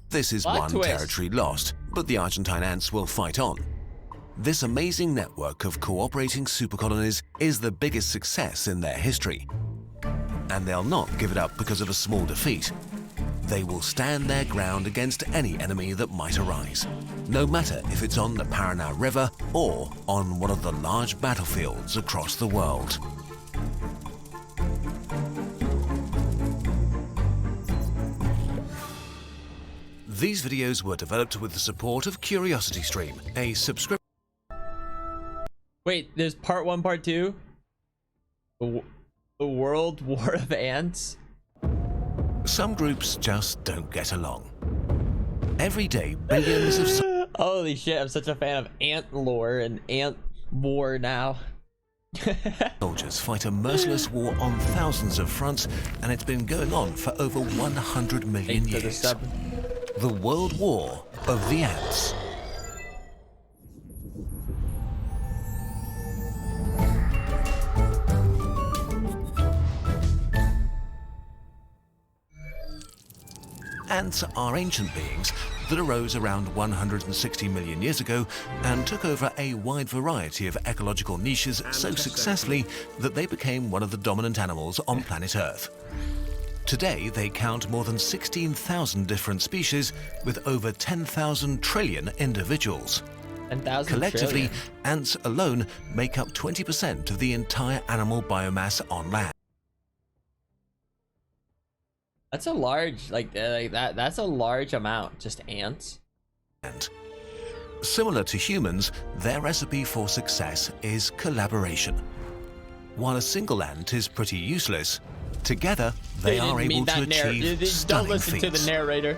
This is one territory lost, but the Argentine ants will fight on. This amazing network of cooperating supercolonies is the biggest success in their history. And they'll not give it up because of a small defeat. They will stand their ground against any enemy that might arise, no matter if it's on the Paraná River or on one of the large battlefields across the world. These videos were developed with the support of CuriosityStream, a subscription. Wait, there's part 1, part 2? The World War of Ants? Some groups just don't get along. Every day, billions of... Holy shit, I'm such a fan of ant lore and ant war now. Soldiers fight a merciless war on thousands of fronts, and it's been going on for over 100 million years. The World War of the Ants. Ants are ancient beings, that arose around 160 million years ago and took over a wide variety of ecological niches so successfully that they became one of the dominant animals on planet Earth. Today, they count more than 16,000 different species with over 10,000 trillion individuals. 10,000 Collectively, trillion. ants alone make up 20% of the entire animal biomass on land. That's a large, that's a large amount, just ants. Similar to humans, their recipe for success is collaboration. While a single ant is pretty useless, together they are able to achieve Don't stunning listen to feats. the narrator.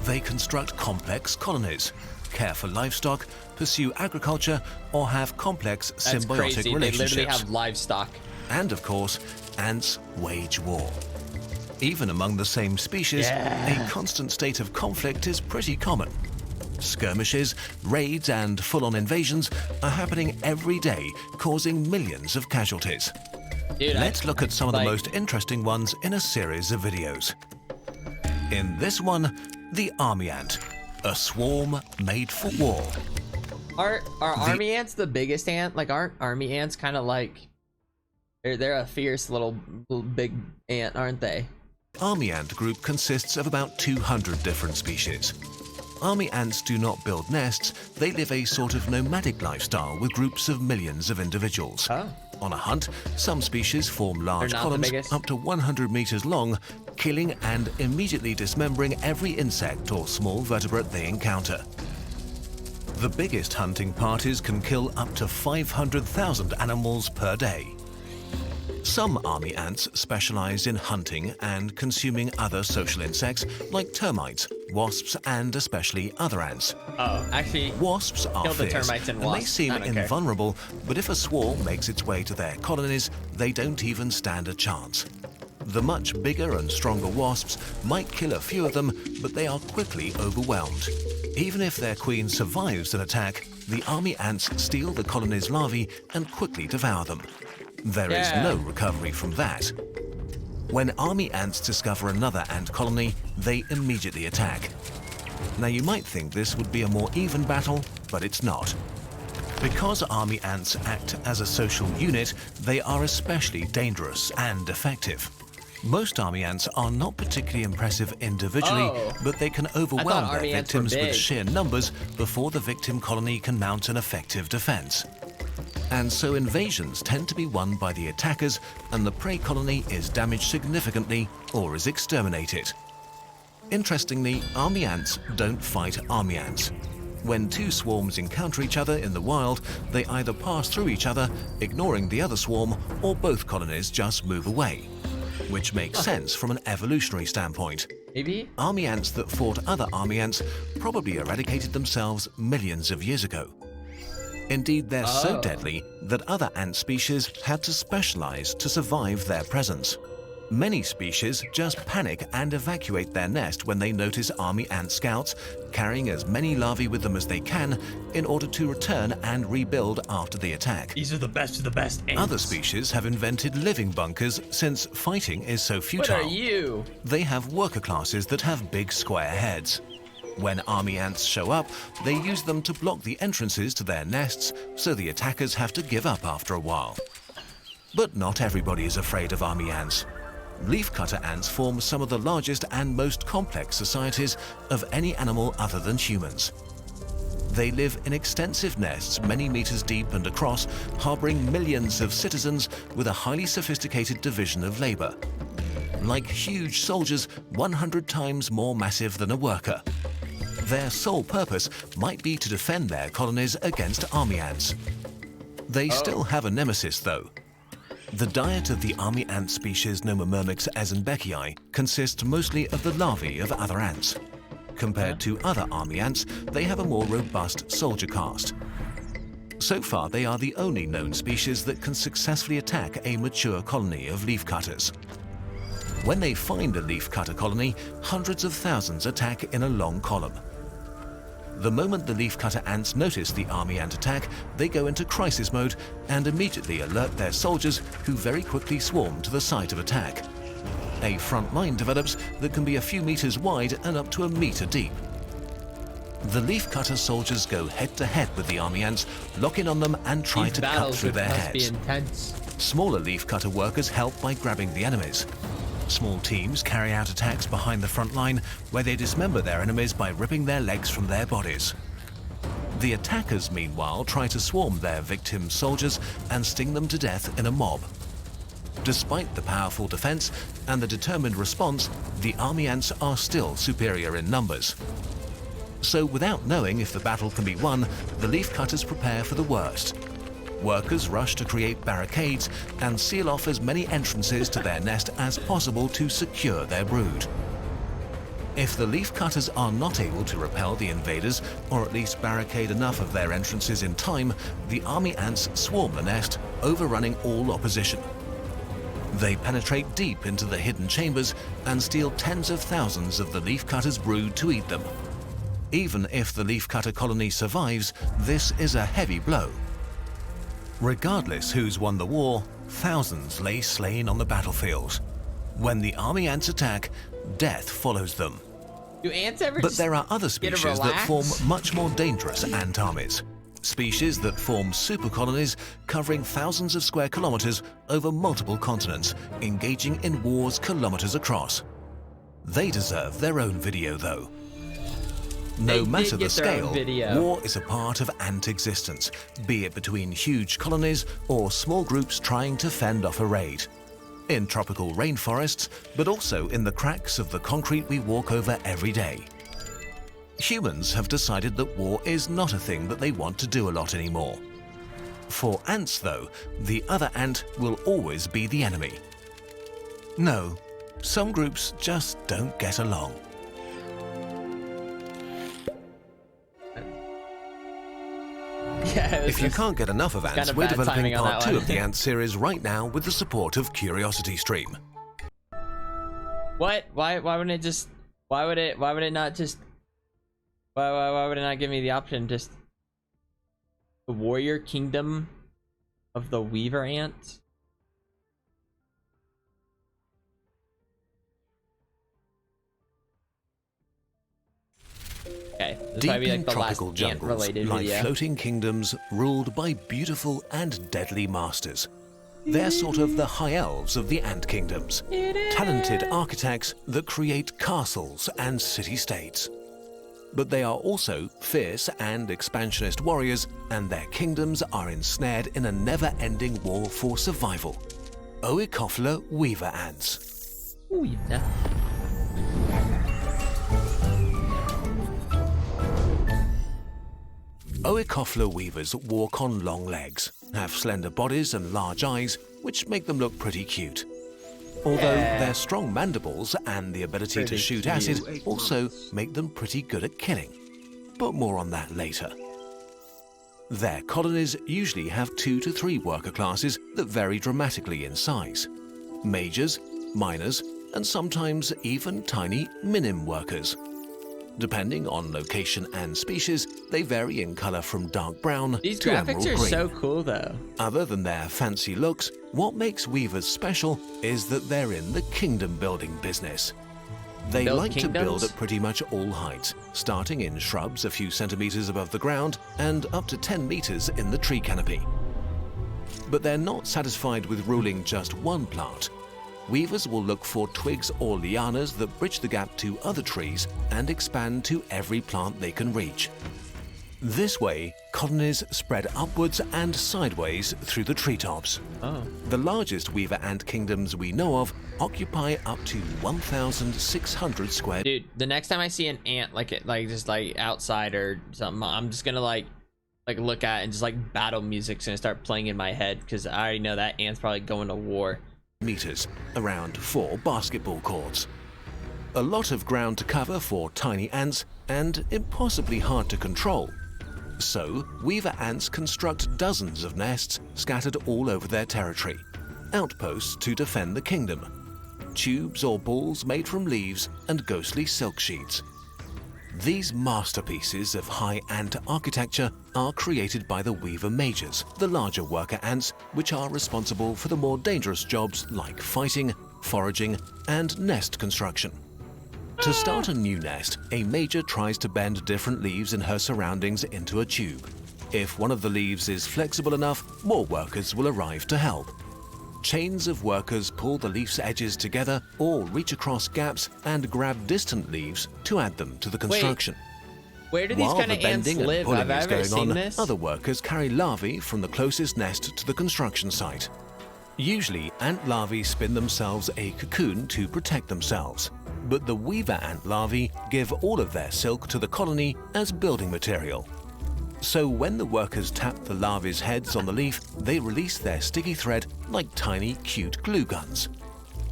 They construct complex colonies, care for livestock, pursue agriculture, or have complex That's symbiotic crazy. They relationships. literally have livestock. And of course, ants wage war. Even among the same species, a constant state of conflict is pretty common. Skirmishes, raids, and full-on invasions are happening every day, causing millions of casualties. Dude, Let's look at some of the most interesting ones in a series of videos. In this one, the army ant, a swarm made for war. Are army ants the biggest ant? Like, aren't army ants kind of like they're a fierce little big ant, aren't they? Army ant group consists of about 200 different species. Army ants do not build nests, they live a sort of nomadic lifestyle with groups of millions of individuals. On a hunt, some species form large columns up to 100 meters long, killing and immediately dismembering every insect or small vertebrate they encounter. The biggest hunting parties can kill up to 500,000 animals per day. Some army ants specialize in hunting and consuming other social insects like termites, wasps, and especially other ants. Oh, actually, wasps are kill the fierce, termites and they wasps. seem I don't care. invulnerable, but if a swarm makes its way to their colonies, they don't even stand a chance. The much bigger and stronger wasps might kill a few of them, but they are quickly overwhelmed. Even if their queen survives an attack, the army ants steal the colony's larvae and quickly devour them. There is no recovery from that. When army ants discover another ant colony, they immediately attack. Now you might think this would be a more even battle, but it's not. Because army ants act as a social unit, they are especially dangerous and effective. Most army ants are not particularly impressive individually, but they can overwhelm their victims with sheer numbers before the victim colony can mount an effective defense. And so invasions tend to be won by the attackers, and the prey colony is damaged significantly or is exterminated. Interestingly, army ants don't fight army ants. When two swarms encounter each other in the wild, they either pass through each other, ignoring the other swarm, or both colonies just move away. Which makes sense from an evolutionary standpoint. Maybe? Army ants that fought other army ants probably eradicated themselves millions of years ago. Indeed, they're so deadly that other ant species had to specialize to survive their presence. Many species just panic and evacuate their nest when they notice army ant scouts, carrying as many larvae with them as they can in order to return and rebuild after the attack. These are the best of the best ants. Other species have invented living bunkers since fighting is so futile. What are you? They have worker classes that have big square heads. When army ants show up, they use them to block the entrances to their nests, so the attackers have to give up after a while. But not everybody is afraid of army ants. Leafcutter ants form some of the largest and most complex societies of any animal other than humans. They live in extensive nests many meters deep and across, harboring millions of citizens with a highly sophisticated division of labor. Like huge soldiers, 100 times more massive than a worker. Their sole purpose might be to defend their colonies against army ants. They still have a nemesis, though. The diet of the army ant species Nomomyrmex esenbeckii consists mostly of the larvae of other ants. Compared to other army ants, they have a more robust soldier caste. So far, they are the only known species that can successfully attack a mature colony of leafcutters. When they find a leafcutter colony, hundreds of thousands attack in a long column. The moment the leafcutter ants notice the army ant attack, they go into crisis mode and immediately alert their soldiers, who very quickly swarm to the site of attack. A front line develops that can be a few meters wide and up to a meter deep. The leafcutter soldiers go head-to-head with the army ants, lock in on them and try to cut through their must be heads. intense. Smaller leafcutter workers help by grabbing the enemies. Small teams carry out attacks behind the front line, where they dismember their enemies by ripping their legs from their bodies. The attackers, meanwhile, try to swarm their victim soldiers and sting them to death in a mob. Despite the powerful defense and the determined response, the army ants are still superior in numbers. So without knowing if the battle can be won, the leafcutters prepare for the worst. Workers rush to create barricades and seal off as many entrances to their nest as possible to secure their brood. If the leafcutters are not able to repel the invaders, or at least barricade enough of their entrances in time, the army ants swarm the nest, overrunning all opposition. They penetrate deep into the hidden chambers and steal tens of thousands of the leafcutters' brood to eat them. Even if the leafcutter colony survives, this is a heavy blow. Regardless who's won the war, thousands lay slain on the battlefield. When the army ants attack, death follows them. Do ants ever But there are other species that form relax? much more dangerous ant armies. Species that form super colonies covering thousands of square kilometers over multiple continents, engaging in wars kilometers across. They deserve their own video though. No matter the scale, war is a part of ant existence, be it between huge colonies or small groups trying to fend off a raid. In tropical rainforests, but also in the cracks of the concrete we walk over every day. Humans have decided that war is not a thing that they want to do a lot anymore. For ants though, the other ant will always be the enemy. No, some groups just don't get along. Yeah, if you can't get enough of ants, kind of we're bad developing timing on part that 2 one. of the Ant series right now with the support of Curiosity Stream. What? Why wouldn't it just? Why would it not just? Why would it not give me the option? Just the Warrior Kingdom of the Weaver Ant. Okay, this might Deep be in like the last tropical jungles ant-related lie video. floating kingdoms ruled by beautiful and deadly masters. They're sort of the high elves of the ant kingdoms. Talented architects that create castles and city-states. But they are also fierce and expansionist warriors, and their kingdoms are ensnared in a never-ending war for survival. Oecophila weaver ants. Weaver. Oecophila weavers walk on long legs, have slender bodies and large eyes, which make them look pretty cute. Although their strong mandibles and the ability to shoot acid also make them pretty good at killing. But more on that later. Their colonies usually have 2 to 3 worker classes that vary dramatically in size. Majors, minors, and sometimes even tiny minim workers. Depending on location and species, they vary in color from dark brown These to graphics emerald are green. so cool though. Other than their fancy looks, what makes weavers special is that they're in the kingdom building business. They Build like to build kingdoms? at pretty much all heights, starting in shrubs a few centimeters above the ground and up to 10 meters in the tree canopy. But they're not satisfied with ruling just one plant. Weavers will look for twigs or lianas that bridge the gap to other trees and expand to every plant they can reach. This way, colonies spread upwards and sideways through the treetops. Oh. The largest weaver ant kingdoms we know of occupy up to 1,600 square. Dude, the next time I see an ant just outside or something, I'm just gonna like look at it and just like battle music's gonna start playing in my head because I already know that ant's probably going to war. Meters, around 4 basketball courts. A lot of ground to cover for tiny ants and impossibly hard to control. So, weaver ants construct dozens of nests scattered all over their territory, outposts to defend the kingdom, tubes or balls made from leaves and ghostly silk sheets. These masterpieces of high ant architecture are created by the weaver majors, the larger worker ants, which are responsible for the more dangerous jobs like fighting, foraging, and nest construction. To start a new nest, a major tries to bend different leaves in her surroundings into a tube. If one of the leaves is flexible enough, more workers will arrive to help. Chains of workers pull the leaf's edges together or reach across gaps and grab distant leaves to add them to the construction. Where do these While kind the of ants bending and live? pulling Have I is ever going seen on, this? other workers carry larvae from the closest nest to the construction site. Usually, ant larvae spin themselves a cocoon to protect themselves, but the weaver ant larvae give all of their silk to the colony as building material. So when the workers tap the larvae's heads on the leaf, they release their sticky thread like tiny, cute glue guns.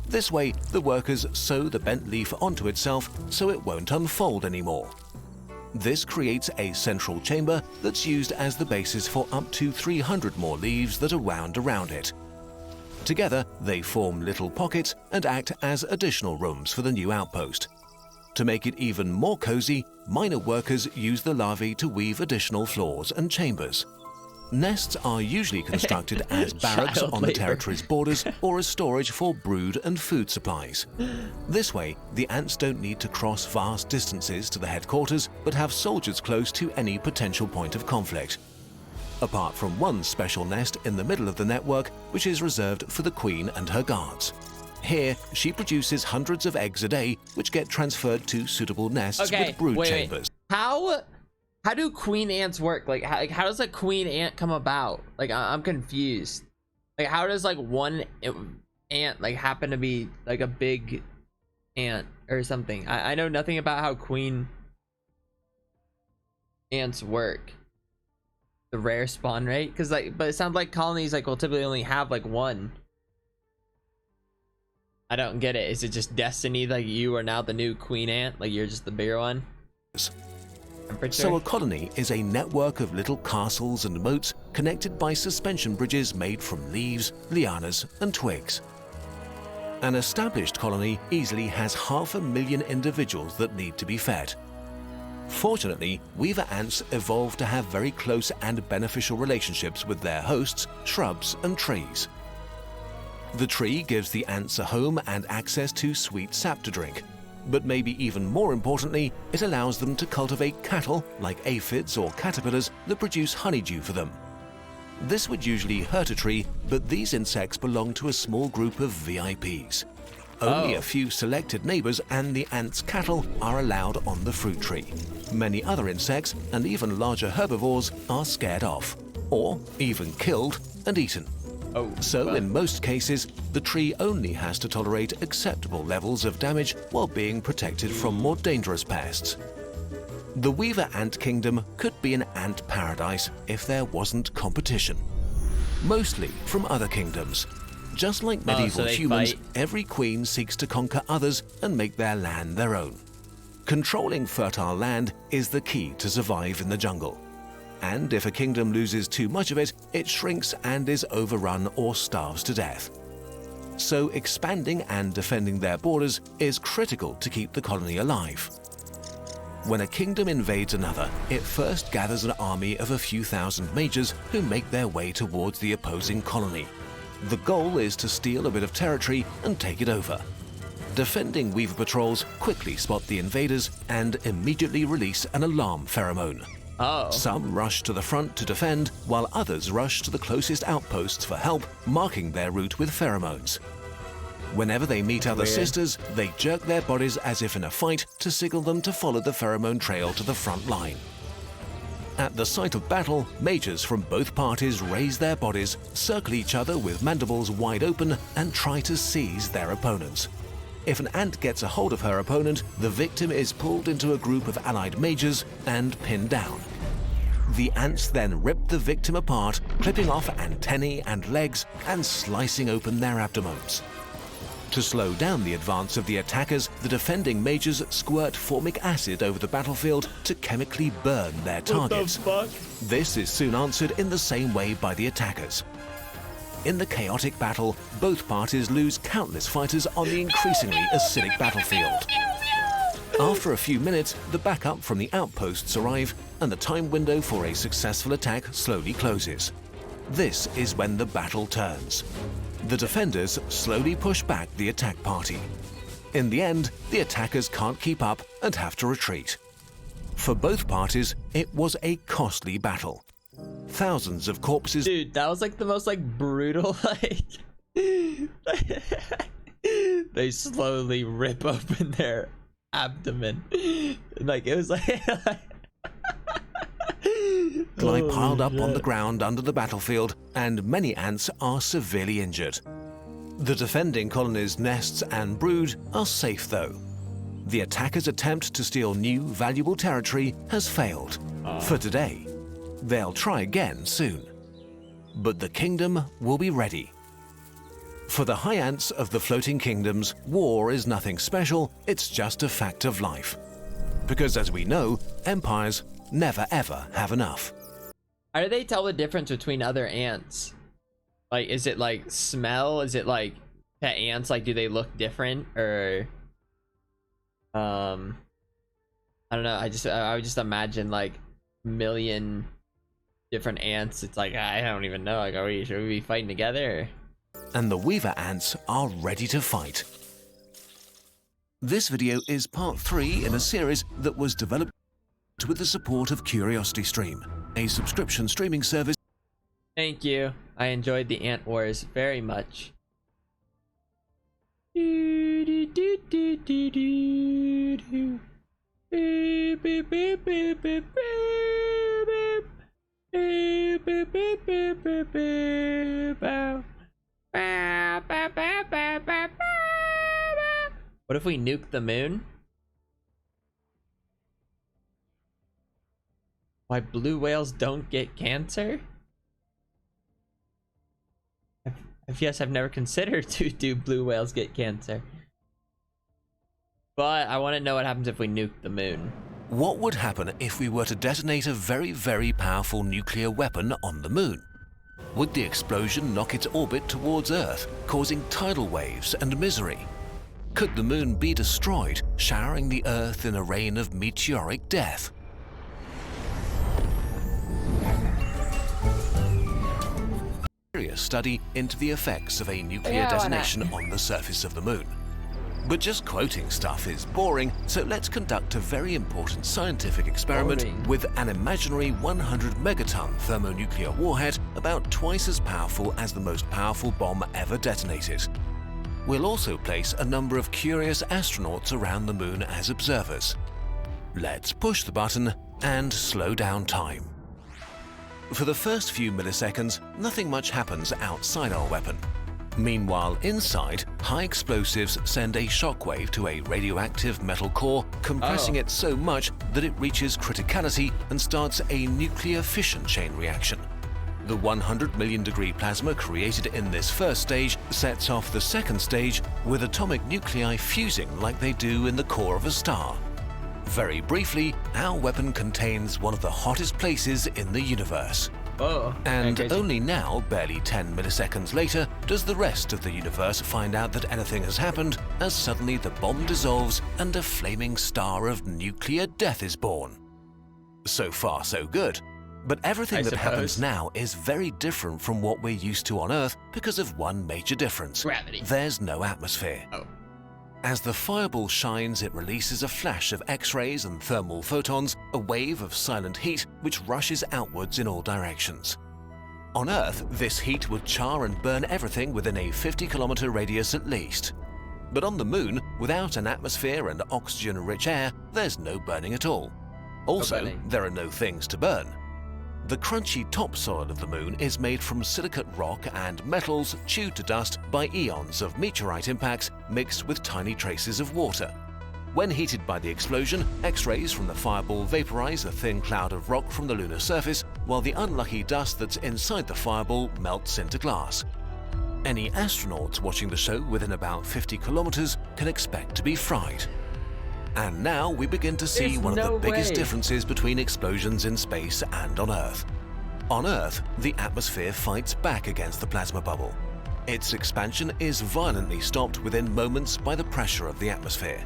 This way, the workers sew the bent leaf onto itself so it won't unfold anymore. This creates a central chamber that's used as the basis for up to 300 more leaves that are wound around it. Together, they form little pockets and act as additional rooms for the new outpost. To make it even more cozy, minor workers use the larvae to weave additional floors and chambers. Nests are usually constructed as barracks on the territory's borders or as storage for brood and food supplies. This way, the ants don't need to cross vast distances to the headquarters, but have soldiers close to any potential point of conflict. Apart from one special nest in the middle of the network, which is reserved for the queen and her guards. Here, she produces hundreds of eggs a day, which get transferred to suitable nests with brood chambers. How do queen ants work? Like how does a queen ant come about? Like I'm confused. Like how does like one ant like happen to be like a big ant or something? I know nothing about how queen ants work. The rare spawn rate, because like, but it sounds like colonies like will typically only have like one. I don't get it. Is it just destiny? Like you are now the new queen ant? Like you're just the bigger one? So a colony is a network of little castles and moats connected by suspension bridges made from leaves, lianas, and twigs. An established colony easily has 500,000 individuals that need to be fed. Fortunately, weaver ants evolved to have very close and beneficial relationships with their hosts, shrubs, and trees. The tree gives the ants a home and access to sweet sap to drink. But maybe even more importantly, it allows them to cultivate cattle like aphids or caterpillars that produce honeydew for them. This would usually hurt a tree, but these insects belong to a small group of VIPs. Only a few selected neighbors and the ants' cattle are allowed on the fruit tree. Many other insects and even larger herbivores are scared off, or even killed and eaten. So in most cases, the tree only has to tolerate acceptable levels of damage while being protected from more dangerous pests. The weaver ant kingdom could be an ant paradise if there wasn't competition. Mostly from other kingdoms. Just like medieval humans, every queen seeks to conquer others and make their land their own. Controlling fertile land is the key to survive in the jungle. And if a kingdom loses too much of it, it shrinks and is overrun or starves to death. So expanding and defending their borders is critical to keep the colony alive. When a kingdom invades another, it first gathers an army of a few thousand mages who make their way towards the opposing colony. The goal is to steal a bit of territory and take it over. Defending weaver patrols quickly spot the invaders and immediately release an alarm pheromone. Some rush to the front to defend, while others rush to the closest outposts for help, marking their route with pheromones. Whenever they meet other sisters, they jerk their bodies as if in a fight to signal them to follow the pheromone trail to the front line. At the site of battle, mages from both parties raise their bodies, circle each other with mandibles wide open, and try to seize their opponents. If an ant gets a hold of her opponent, the victim is pulled into a group of allied mages and pinned down. The ants then rip the victim apart, clipping off antennae and legs and slicing open their abdomens. To slow down the advance of the attackers, the defending mages squirt formic acid over the battlefield to chemically burn their targets. This is soon answered in the same way by the attackers. In the chaotic battle, both parties lose countless fighters on the increasingly acidic battlefield. After a few minutes, the backup from the outposts arrive, and the time window for a successful attack slowly closes. This is when the battle turns. The defenders slowly push back the attack party. In the end, the attackers can't keep up and have to retreat. For both parties, it was a costly battle. Thousands of corpses. Dude, that was like the most like brutal like they slowly rip open their abdomen. Like it was like lie piled up on the ground under the battlefield, and many ants are severely injured. The defending colony's nests and brood are safe though. The attackers' attempt to steal new, valuable territory has failed. For today. They'll try again soon. But the kingdom will be ready. For the high ants of the floating kingdoms, war is nothing special, it's just a fact of life. Because as we know, empires never ever have enough. How do they tell the difference between other ants? Like, is it like smell? Is it like pet ants? Like, do they look different? Or I don't know. I would just imagine like a million different ants. It's like I don't even know. Like, should we be fighting together? And the weaver ants are ready to fight. This video is part 3 in a series that was developed with the support of Curiosity Stream, a subscription streaming service. Thank you. I enjoyed the Ant Wars very much. What if we nuke the moon? Why blue whales don't get cancer? Yes, I've never considered do blue whales get cancer. But I want to know what happens if we nuke the moon. What would happen if we were to detonate a very, very powerful nuclear weapon on the moon? Would the explosion knock its orbit towards Earth, causing tidal waves and misery? Could the moon be destroyed, showering the Earth in a rain of meteoric death? Serious study into the effects of a nuclear detonation on the surface of the moon. But just quoting stuff is boring, so let's conduct a very important scientific experiment with an imaginary 100 megaton thermonuclear warhead about twice as powerful as the most powerful bomb ever detonated. We'll also place a number of curious astronauts around the moon as observers. Let's push the button and slow down time. For the first few milliseconds, nothing much happens outside our weapon. Meanwhile, inside, high explosives send a shockwave to a radioactive metal core, compressing it so much that it reaches criticality and starts a nuclear fission chain reaction. The 100 million degree plasma created in this first stage sets off the second stage with atomic nuclei fusing like they do in the core of a star. Very briefly, our weapon contains one of the hottest places in the universe. And only now, barely 10 milliseconds later, does the rest of the universe find out that anything has happened, as suddenly the bomb dissolves and a flaming star of nuclear death is born. So far, so good. But everything that happens now is very different from what we're used to on Earth because of one major difference. Gravity. There's no atmosphere. As the fireball shines, it releases a flash of X-rays and thermal photons, a wave of silent heat which rushes outwards in all directions. On Earth, this heat would char and burn everything within a 50-kilometer radius at least. But on the Moon, without an atmosphere and oxygen-rich air, there's no burning at all. Also, there are no things to burn. The crunchy topsoil of the Moon is made from silicate rock and metals chewed to dust by eons of meteorite impacts mixed with tiny traces of water. When heated by the explosion, X-rays from the fireball vaporize a thin cloud of rock from the lunar surface, while the unlucky dust that's inside the fireball melts into glass. Any astronauts watching the show within about 50 kilometers can expect to be fried. And now we begin to see one of the biggest differences between explosions in space and on Earth. On Earth, the atmosphere fights back against the plasma bubble. Its expansion is violently stopped within moments by the pressure of the atmosphere.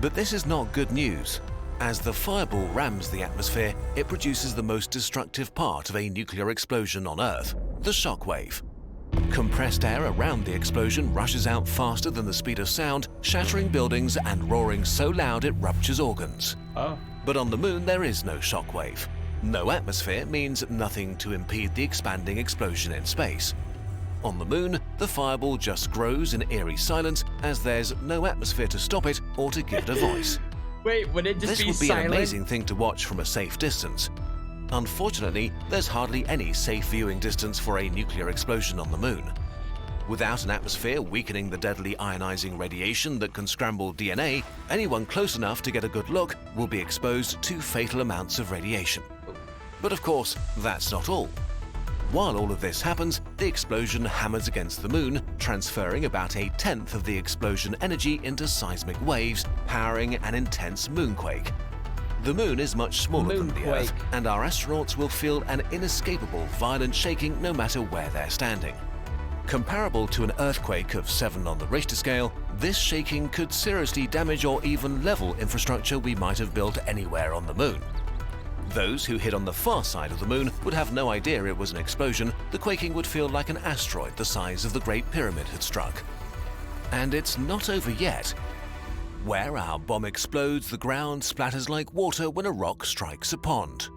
But this is not good news. As the fireball rams the atmosphere, it produces the most destructive part of a nuclear explosion on Earth, the shockwave. Compressed air around the explosion rushes out faster than the speed of sound, shattering buildings and roaring so loud it ruptures organs. Oh. But on the moon there is no shockwave. No atmosphere means nothing to impede the expanding explosion in space. On the moon, the fireball just grows in eerie silence as there's no atmosphere to stop it or to give it a voice. Wait, would it just this be would be silent? an amazing thing to watch from a safe distance. Unfortunately, there's hardly any safe viewing distance for a nuclear explosion on the moon. Without an atmosphere weakening the deadly ionizing radiation that can scramble DNA, anyone close enough to get a good look will be exposed to fatal amounts of radiation. But of course, that's not all. While all of this happens, the explosion hammers against the moon, transferring about 1/10 of the explosion energy into seismic waves, powering an intense moonquake. The moon is much smaller than the Earth, and our astronauts will feel an inescapable violent shaking no matter where they're standing. Comparable to an earthquake of 7 on the Richter scale, this shaking could seriously damage or even level infrastructure we might have built anywhere on the moon. Those who hid on the far side of the moon would have no idea it was an explosion. The quaking would feel like an asteroid the size of the Great Pyramid had struck. And it's not over yet. Where our bomb explodes, the ground splatters like water when a rock strikes a pond.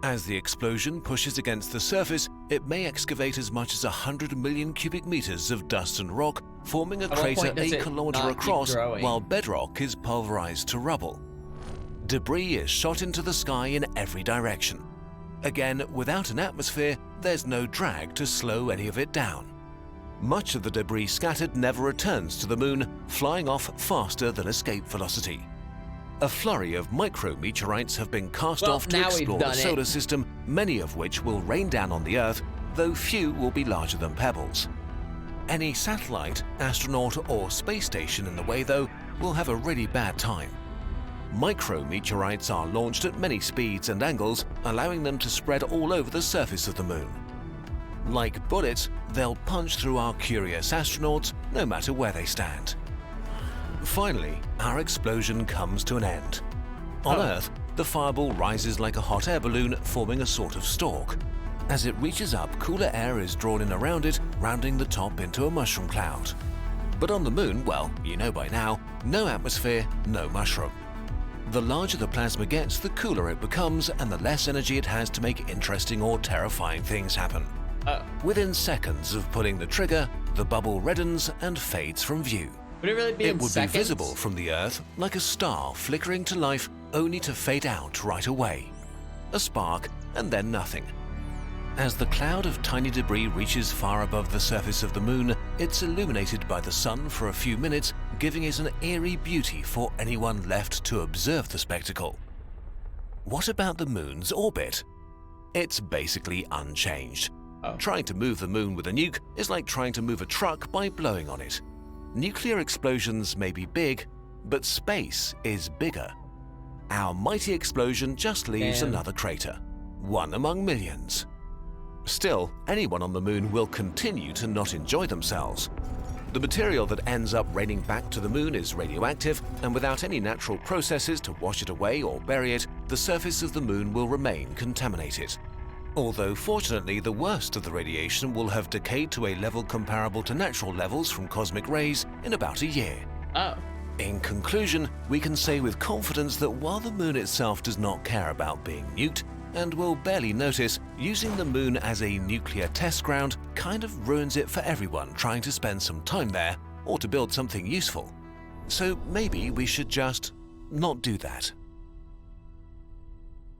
As the explosion pushes against the surface, it may excavate as much as 100 million cubic meters of dust and rock, forming a crater a kilometer across, while bedrock is pulverized to rubble. Debris is shot into the sky in every direction. Again, without an atmosphere, there's no drag to slow any of it down. Much of the debris scattered never returns to the moon, flying off faster than escape velocity. A flurry of micrometeorites have been cast off to explore the solar system, many of which will rain down on the Earth, though few will be larger than pebbles. Any satellite, astronaut, or space station in the way, though, will have a really bad time. Micrometeorites are launched at many speeds and angles, allowing them to spread all over the surface of the moon. Like bullets, they'll punch through our curious astronauts no matter where they stand. Finally, our explosion comes to an end. On Earth, the fireball rises like a hot air balloon, forming a sort of stalk. As it reaches up, cooler air is drawn in around it, rounding the top into a mushroom cloud. But on the moon, well, you know by now, no atmosphere, no mushroom. The larger the plasma gets, the cooler it becomes, and the less energy it has to make interesting or terrifying things happen. Within seconds of pulling the trigger, the bubble reddens and fades from view. Would it really be It would be visible from the Earth like a star flickering to life, only to fade out right away. A spark and then nothing. As the cloud of tiny debris reaches far above the surface of the moon, it's illuminated by the sun for a few minutes, giving it an eerie beauty for anyone left to observe the spectacle. What about the moon's orbit? It's basically unchanged. Trying to move the moon with a nuke is like trying to move a truck by blowing on it. Nuclear explosions may be big, but space is bigger. Our mighty explosion just leaves another crater, one among millions. Still, anyone on the moon will continue to not enjoy themselves. The material that ends up raining back to the moon is radioactive, and without any natural processes to wash it away or bury it, the surface of the moon will remain contaminated. Although fortunately the worst of the radiation will have decayed to a level comparable to natural levels from cosmic rays in about a year. In conclusion, we can say with confidence that while the moon itself does not care about being nuked, and will barely notice, using the moon as a nuclear test ground kind of ruins it for everyone trying to spend some time there or to build something useful. So maybe we should just not do that.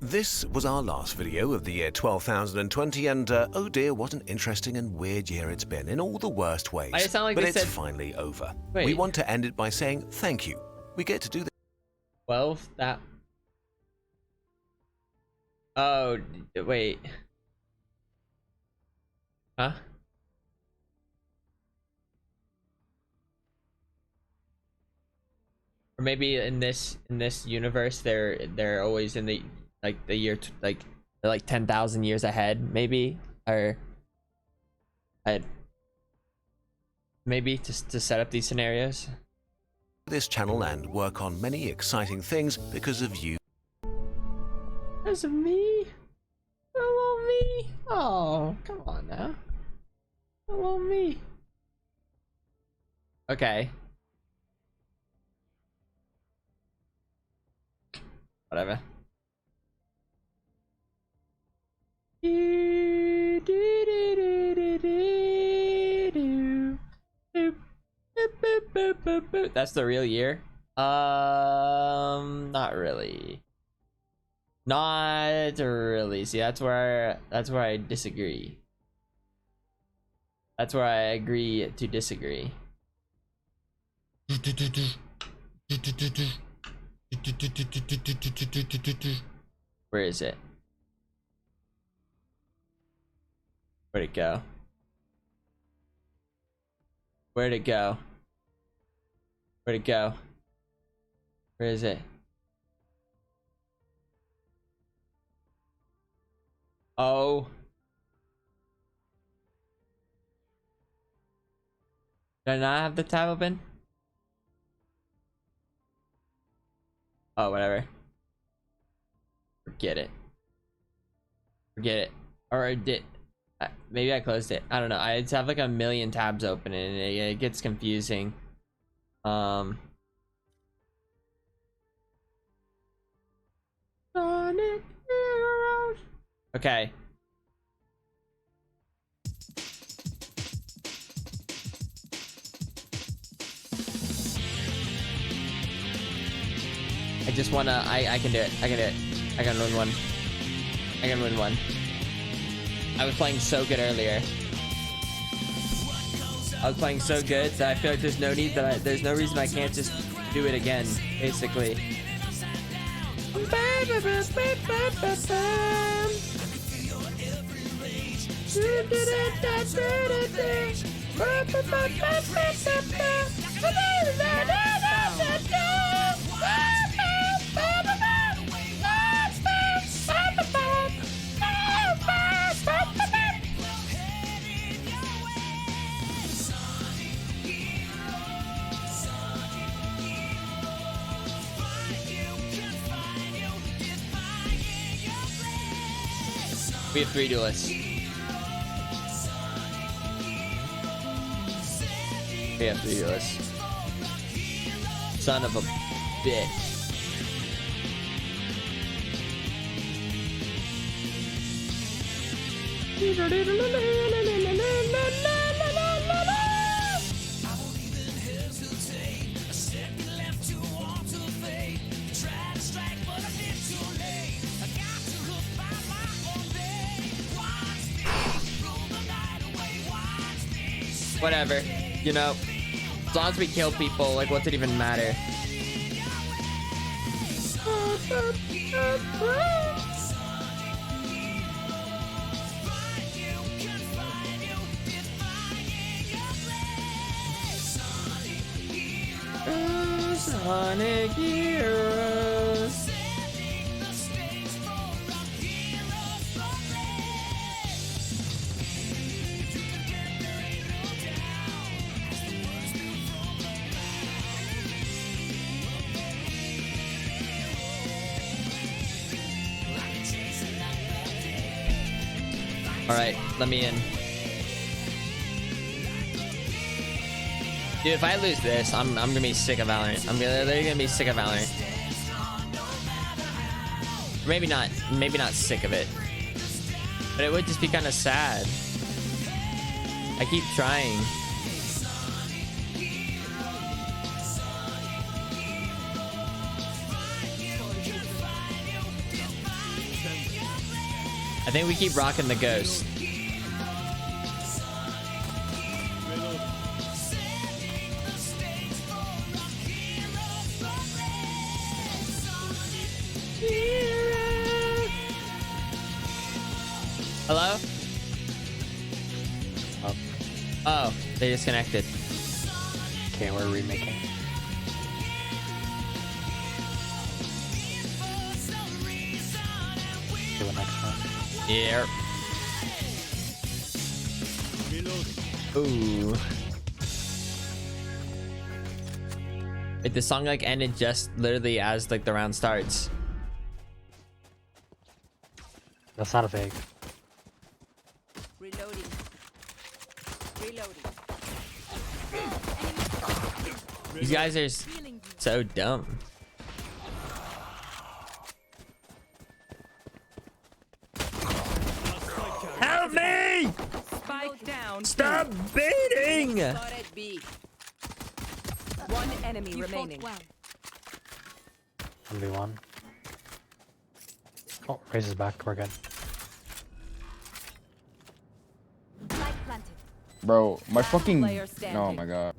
This was our last video of the year 12,020, and oh dear, what an interesting and weird year it's been in all the worst ways. Like but it's finally over. Wait. We want to end it by saying thank you. We get to do this. Well, that... Oh, wait. Huh? Or maybe in this universe, they're always in the the year they're like 10,000 years ahead, maybe, or maybe to set up these scenarios. This channel and work on many exciting things because of you. Because of me? Hello, me? Oh, come on now. Hello, me. Okay. Whatever. That's the real year? Not really. Not really. See, that's where I disagree. That's where I agree to disagree. Where is it? Where'd it go? Where'd it go? Where'd it go? Where is it? Oh. Did I not have the tab open? Oh, whatever. Forget it. Forget it. Or I did. Maybe I closed it. I don't know. I have like a million tabs open and it gets confusing. Sonic Heroes. Okay. I just wanna. I can do it. I can do it. I can win one. I can win one. I was playing so good earlier. I was playing so good that I feel like there's no need that there's no reason I can't just do it again, basically. We have 3 duelists. We have 3 duelists. Son of a bitch. Whatever, you know, as long as we kill people, like, what's it even matter? Sonic Heroes. All right, let me in. Dude, if I lose this, I'm gonna be sick of Valorant. They're gonna be sick of Valorant. Maybe not sick of it. But it would just be kind of sad. I keep trying. I think we keep rocking the ghost. Hello? Oh, they disconnected. Okay, we're remaking. Do the next one. Yep. Ooh. Wait, the song like ended just literally as like the round starts. That's not a fake. Reloading. These guys are so dumb. Help me! Spike down. Stop beating! One enemy remaining. 1v1. Oh, raises back. We're good. Bro, my fucking. player standing. Oh my god.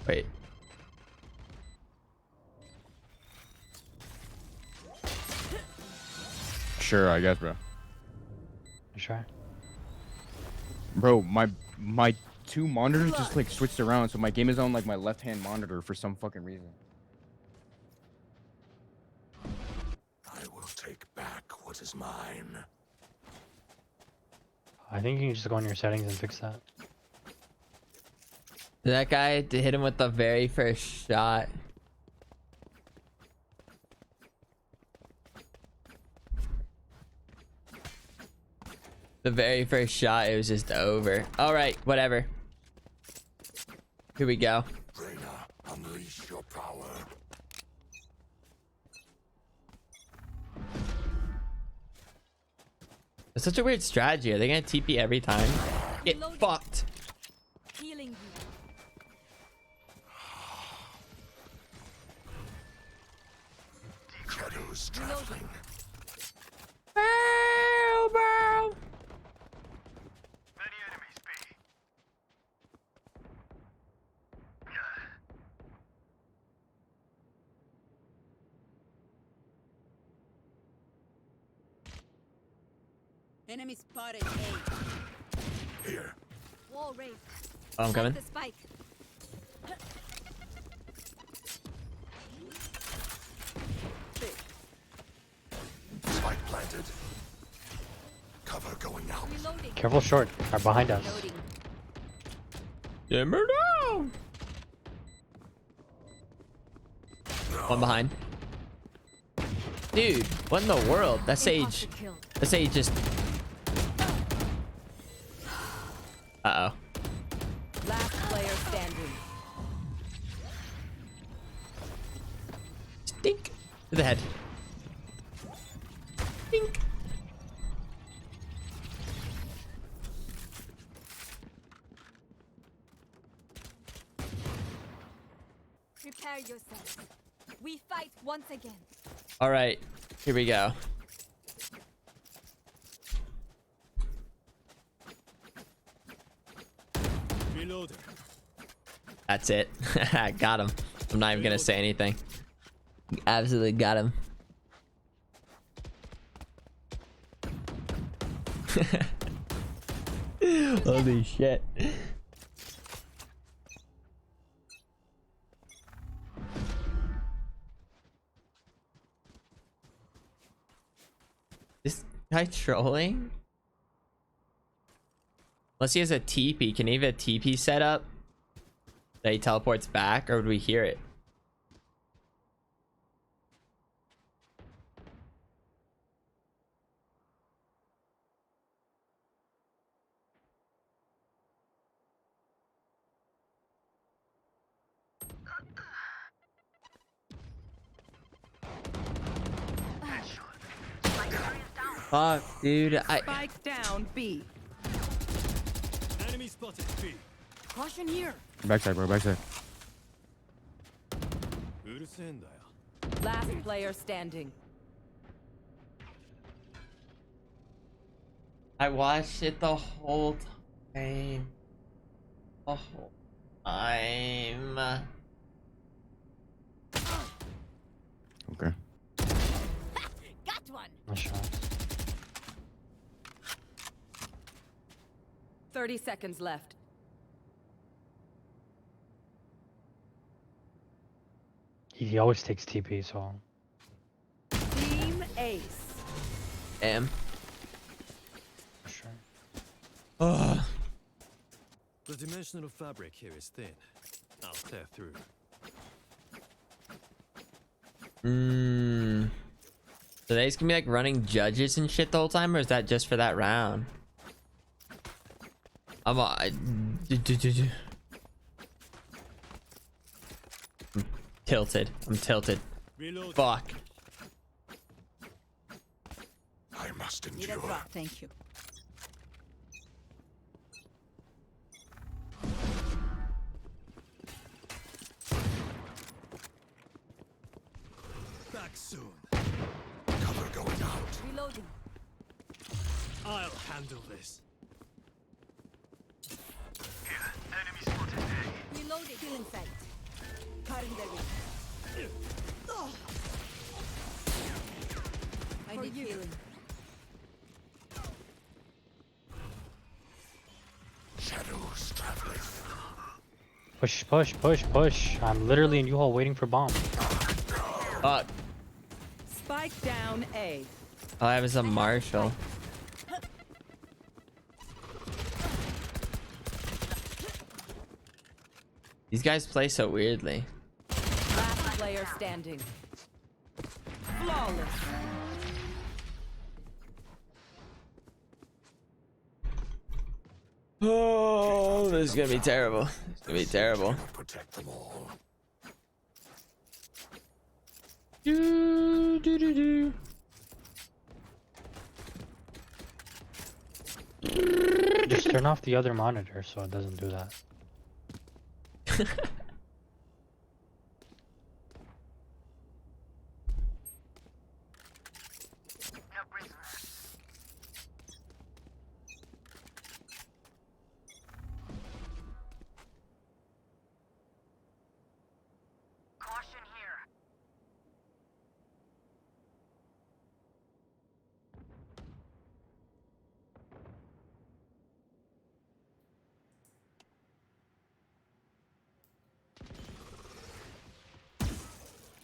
Wait. Sure, I guess, bro. You sure? Bro, my two monitors just like switched around, so my game is on like my left-hand monitor for some fucking reason. I will take back what is mine. I think you can just go in your settings and fix that. That guy to hit him with the very first shot. The very first shot, it was just over. All right, whatever. Here we go. Unleash your power. It's such a weird strategy. Are they gonna TP every time? Get fucked. Healing you. Shadows traveling. Bro. Enemy spotted A. Here. Wall raised. Oh, I'm coming. The spike. Spike planted. Cover going out. Reloading. Careful, short. Are behind us. Timber down. One behind. Dude, what in the world? That Sage. That Sage just. Uh-oh. Last player standing. Stink. To the head. Stink. Prepare yourselves. We fight once again. All right, here we go. Reloading. That's it. Got him. I'm not even gonna say anything. Absolutely got him. Holy shit. This guy trolling? Unless he has a TP. Can he have a TP set up that he teleports back, or would we hear it? Fuck, dude. Spike down B. Enemy spotted B. Caution here. Backside, bro, backside. Last player standing. I watched it the whole time. The whole time. Okay. Got one. Nice shot. 30 seconds left. He always takes TP, so. Team Ace. Damn. For sure. Ugh. The dimensional fabric here is thin. I'll tear through. Mmm. So they just gonna be like running judges and shit the whole time, or is that just for that round? I'm tilted. I'm tilted. Reload. Fuck. I must Need a drop, thank you. Back soon. Cover going out. Reloading. I'll handle this. Reloading. Kill in sight. Cutting the ring. I need healing. Shadows traveling. Push, push, push, push. I'm literally in U-Haul waiting for bomb. Fuck. Spike down A. All I have is a Marshall. These guys play so weirdly. Last player standing. Flawless. Oh, this is gonna be terrible. It's gonna be terrible. Protect them all. Do, do, do, do. Just turn off the other monitor so it doesn't do that.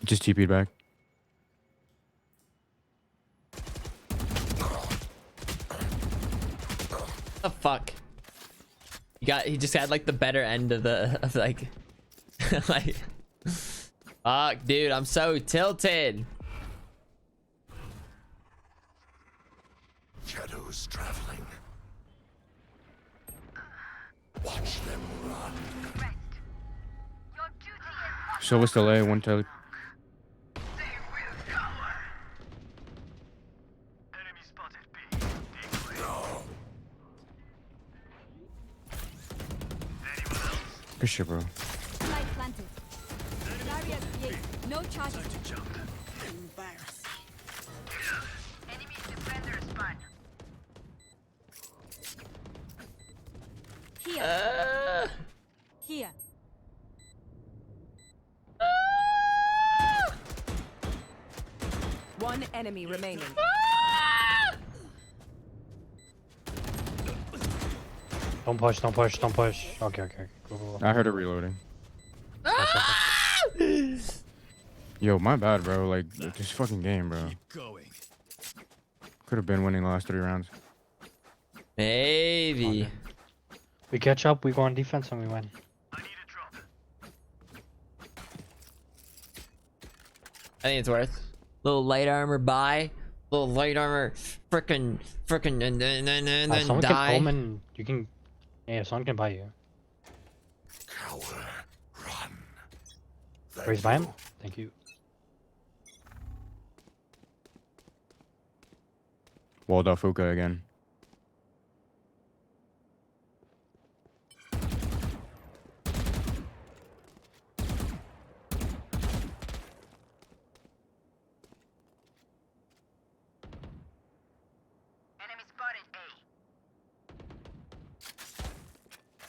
Just TP'd back. The fuck? He just had like the better end of like like fuck, dude, I'm so tilted. Shadows traveling. Watch them run. So what's delay? One tele. Good shit, bro. Light planted. Barrier created. No charges. Virus. Enemy defender spawn. Here. Here. One enemy remaining. Don't push, don't push, don't push. Okay, okay, okay. Go, go, go. I heard it reloading. Yo, my bad, bro. Like, this fucking game, bro. Could have been winning the last 3 rounds. Maybe. Okay. We catch up, we go on defense, and we win. I think it's worth. Little light armor buy. Little light armor frickin' and then Someone die. can Pullman, you can... Yeah, someone can buy you. Cower. Run. Raise buy him? Thank you. Walled off Fuka again.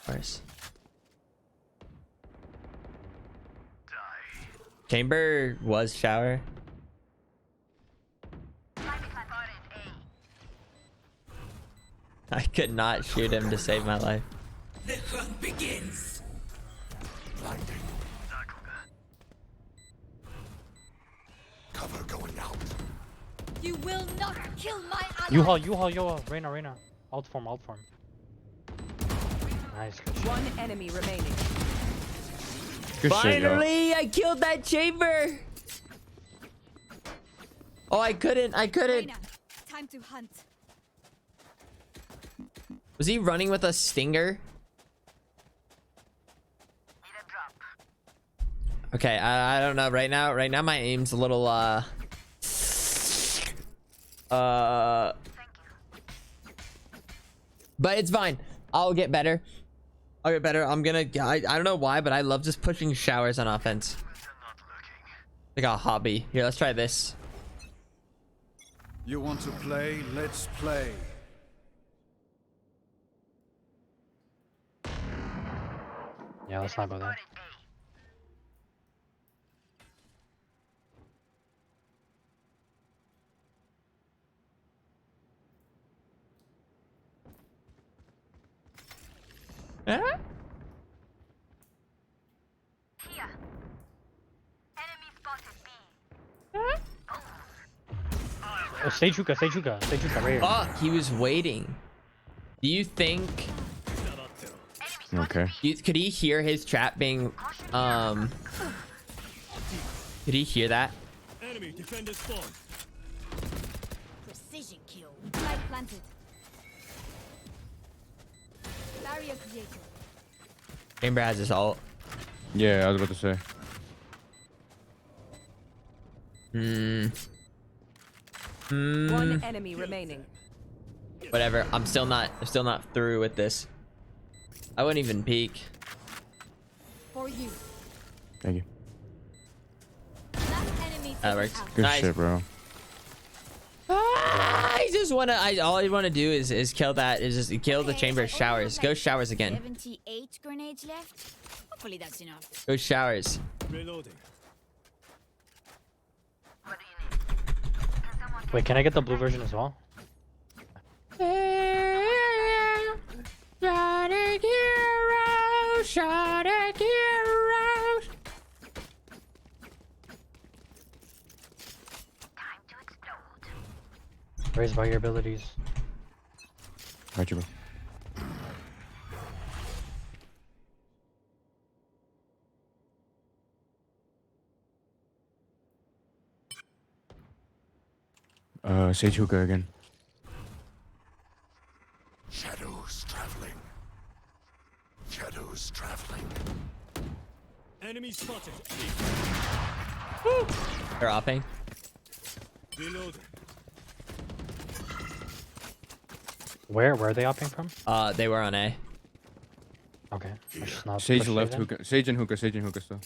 Nice. Chamber was shower. I could not shoot him to save my life. The hunt begins. Blinding. Cover going out. You will not kill my ally. U-Haul, Reyna. Alt form. Nice. Good shit. One enemy remaining. Good shit, yo. Finally, I killed that chamber. Oh, I couldn't. Reyna, time to hunt. Was he running with a stinger? Okay, I don't know. Right now my aim's a little but it's fine. I'll get better. I don't know why, but I love just pushing showers on offense. Like a hobby. Here, let's try this. You want to play? Let's play. Yeah, let's not go there. Oh, stage hookah right here. Fuck, he was waiting. Do you think Okay. could he hear his trap being could he hear that? Enemy defender spawn. Precision kill. Light planted. Barrier created. Chamber has his ult. Yeah, I was about to say. One enemy remaining. Whatever. I'm still not through with this. I wouldn't even peek. For you. Thank you. Last enemy That works. Good Nice. shit, bro. I just wanna. All I wanna do is kill that. Is just kill the chamber showers. Go showers again. 78 grenades left. Hopefully that's enough. Go showers. Reloading. Wait, can I get the blue version as well? Raised by your abilities. Got you, bro. Sage hookah again. Shadows traveling. Shadows traveling. Enemy spotted. They're opping. Reloading. Where are they opting from? They were on A. Okay. Let's just not Sage push left then. hookah. Sage and hookah still.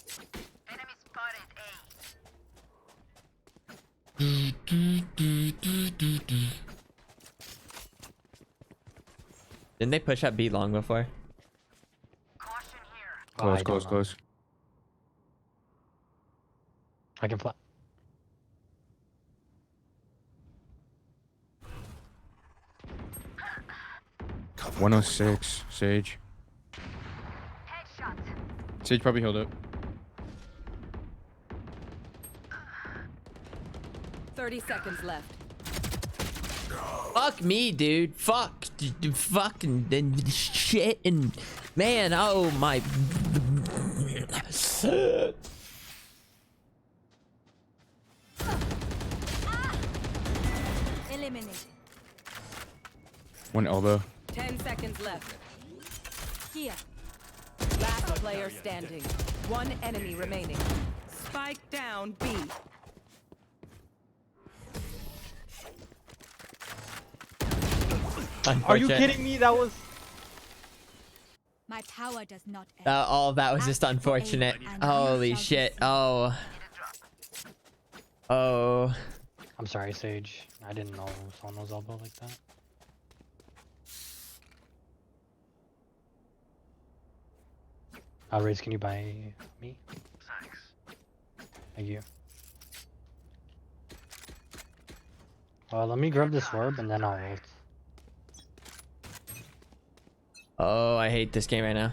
Didn't they push up B long before? Oh, I Close. don't know. I can fly. Cover 106. Sage. Sage probably healed up. 30 seconds left. Fuck me, dude. Fucking shit and man. Oh my. Eliminated. One elbow. 10 seconds left. Here. Last player standing. One enemy remaining. Spike down B. Are you kidding me? That was. My power does not end. All of that was just unfortunate. Holy shit. Oh. I'm sorry, Sage. I didn't know someone was elbow like that. Raze, can you buy me? Thanks. Thank you. Let me grab this orb and then I'll ult. Oh, I hate this game right now.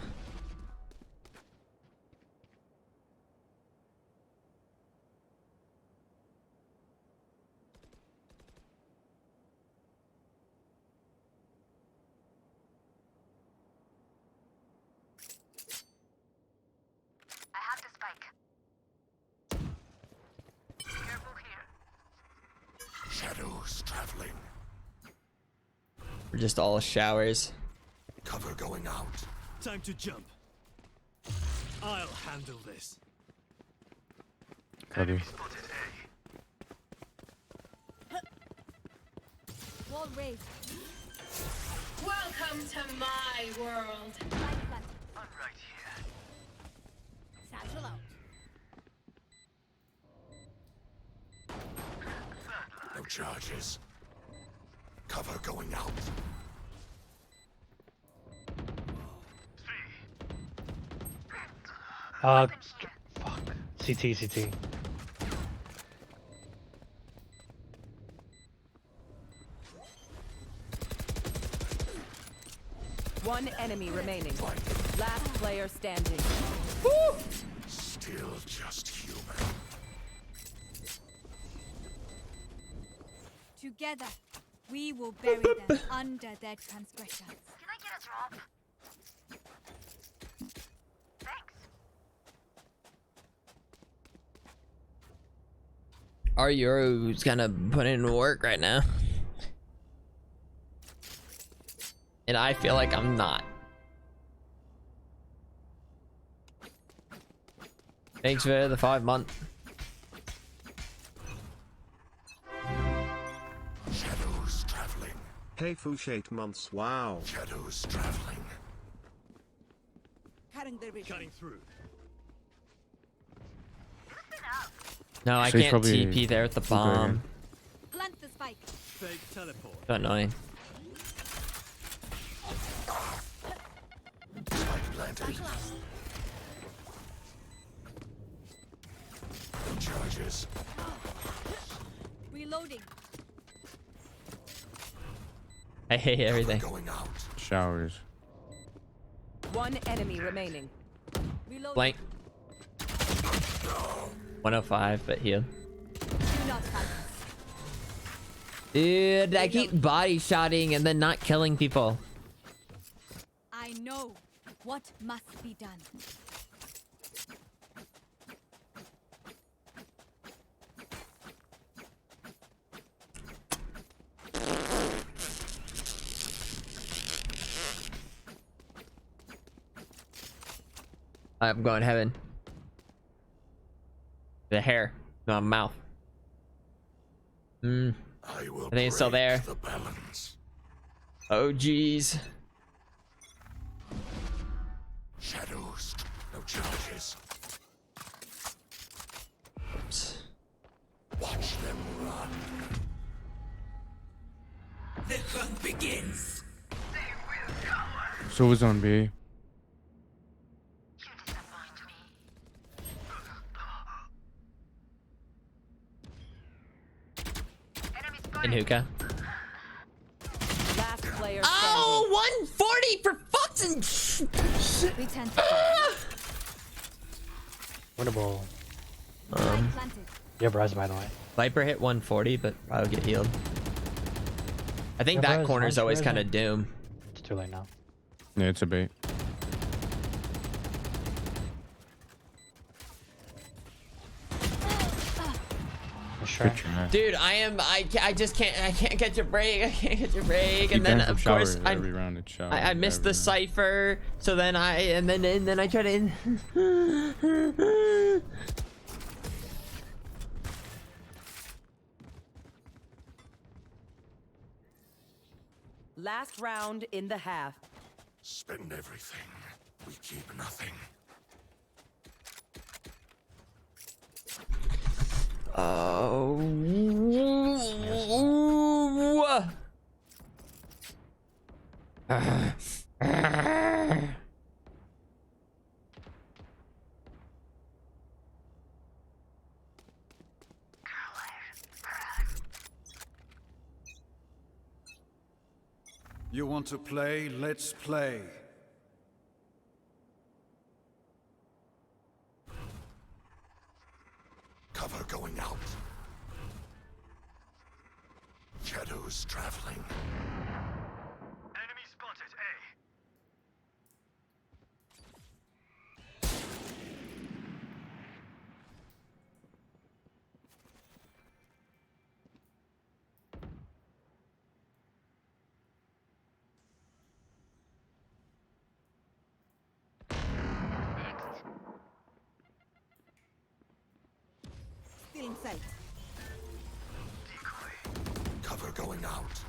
Shadows traveling. We're just all showers. Cover going out. Time to jump. I'll handle this. Copy. Wall raised. Welcome to my world. I'm right here. Satchel out. No charges. Cover going out. Fuck. CT, CT. One enemy remaining. Last player standing. Still just human. Together, we will bury them under their transgressions. Can I get a drop? Our Euro's kind of putting in work right now. And I feel like I'm not. Thanks for the 5-month. Shadows traveling. Hey Foosh, 8 months, wow. Shadows traveling. Cutting through. No, I So he's can't probably TP there with the super again. bomb. Plant the spike. Fake teleport. So annoying. Spike planted. No charges. Reloading. I hate everything. Going out. Showers. One enemy remaining. Reloading. Blank. 105, but heal. Do not fight. Dude, I keep body shotting and then not killing people. I know what must be done. I'm going heaven. The hair, no mouth. I think it's still there. The balance. Oh geez. Shadows. No charges. Oops. Watch them run. The hunt begins. So it was on B. In hookah. Last player Oh, 140 for fucking. We tend Winnable. planted. You have res, by the way. Viper hit 140, but I'll get healed. I think Yeah, that bro, corner's it's always res, kind of man. doom. It's too late now. Yeah, it's a bait. Sure. Good try. Dude, I just can't get your break. I can't get your break. Keep And then going for of course showers every round. It's showers I missed the every round. cipher. So then I try to. Last round in the half. Spend everything. We keep nothing. Oh. You want to play? Let's play. Cover going out. Shadows traveling. Enemy spotted A. Stealing sight. Cover going out.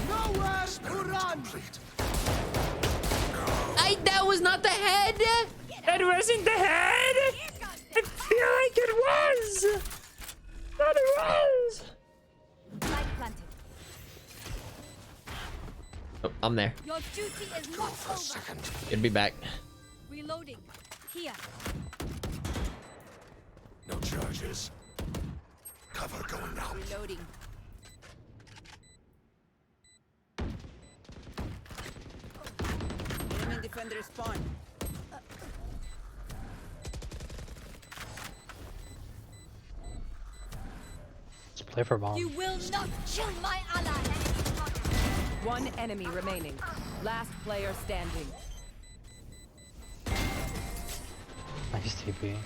Nowhere to run. That was not the head. That wasn't the head. I feel like it was. But it was. Light planted. Oh, I'm there. Your duty is not over. It'll be back. Reloading. Here. No charges. Cover going out. Reloading. Enemy defender spawn. Let's play for bomb. You will not kill my ally. One enemy remaining. Last player standing. Nice TP.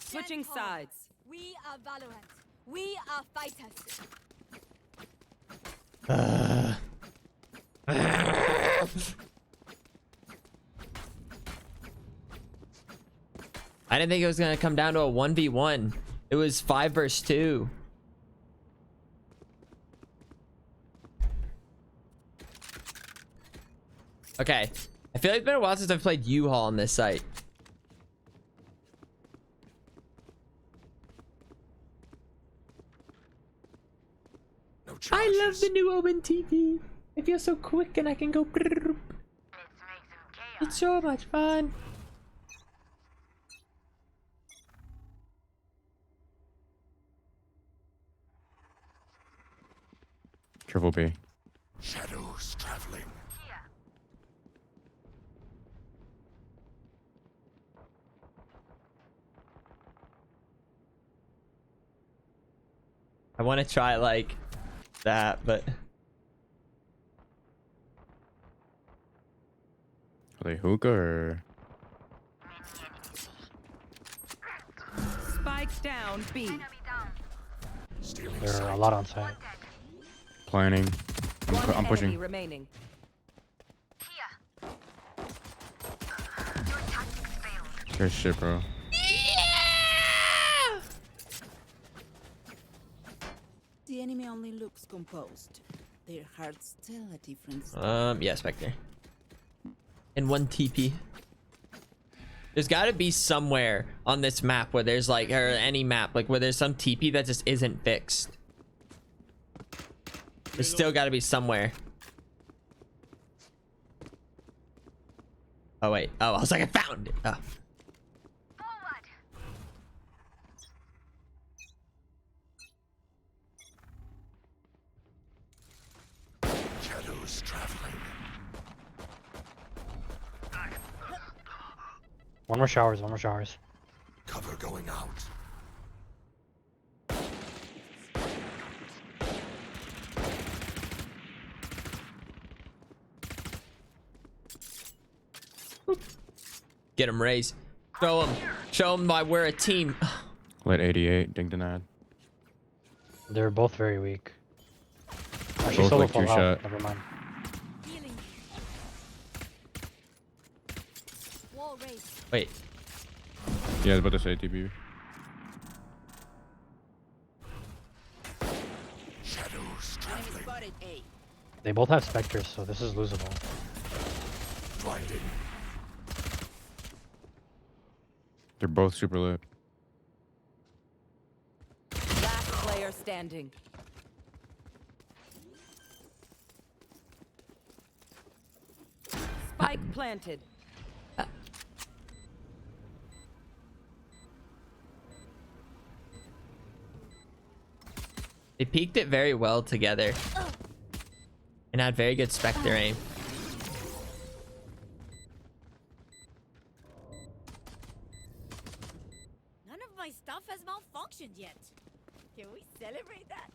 Switching sides. We are Valorant. We are fighters. I didn't think it was gonna come down to a 1v1. It was 5 versus 2. Okay. I feel like it's been a while since I've played U-Haul on this site. I love the new Open TV. It feels so quick and I can go. It's so much fun. Triple B. Shadows traveling. I want to try like that, but Are they hookah or? Spike down B. There are a lot on site. Planning. One I'm pushing. enemy remaining. Good shit, bro. The enemy only looks composed. Their hearts tell a different story. Yeah, Spectre. And 1 TP. There's got to be somewhere on this map where there's like, or any map, like where there's some TP that just isn't fixed. There's still got to be somewhere. Oh wait. Oh, I was like, I found it. Oh. Shadows traveling. One more showers, one more showers. Cover going out. Get him, Raze. Show him. Show him why we're a team. Lit 88. Ding denied. They're both very weak. Actually, Both solo like full two health. shot. Never mind. Wall raised. Wait. Yeah, I was about to say TB. Shadows traveling. Spotted A. They both have specters, so this is losable. Blinding. They're both super lit. Last player standing. Spike planted. They peeked it very well together. And had very good Spectre aim. None of my stuff has malfunctioned yet. Can we celebrate that?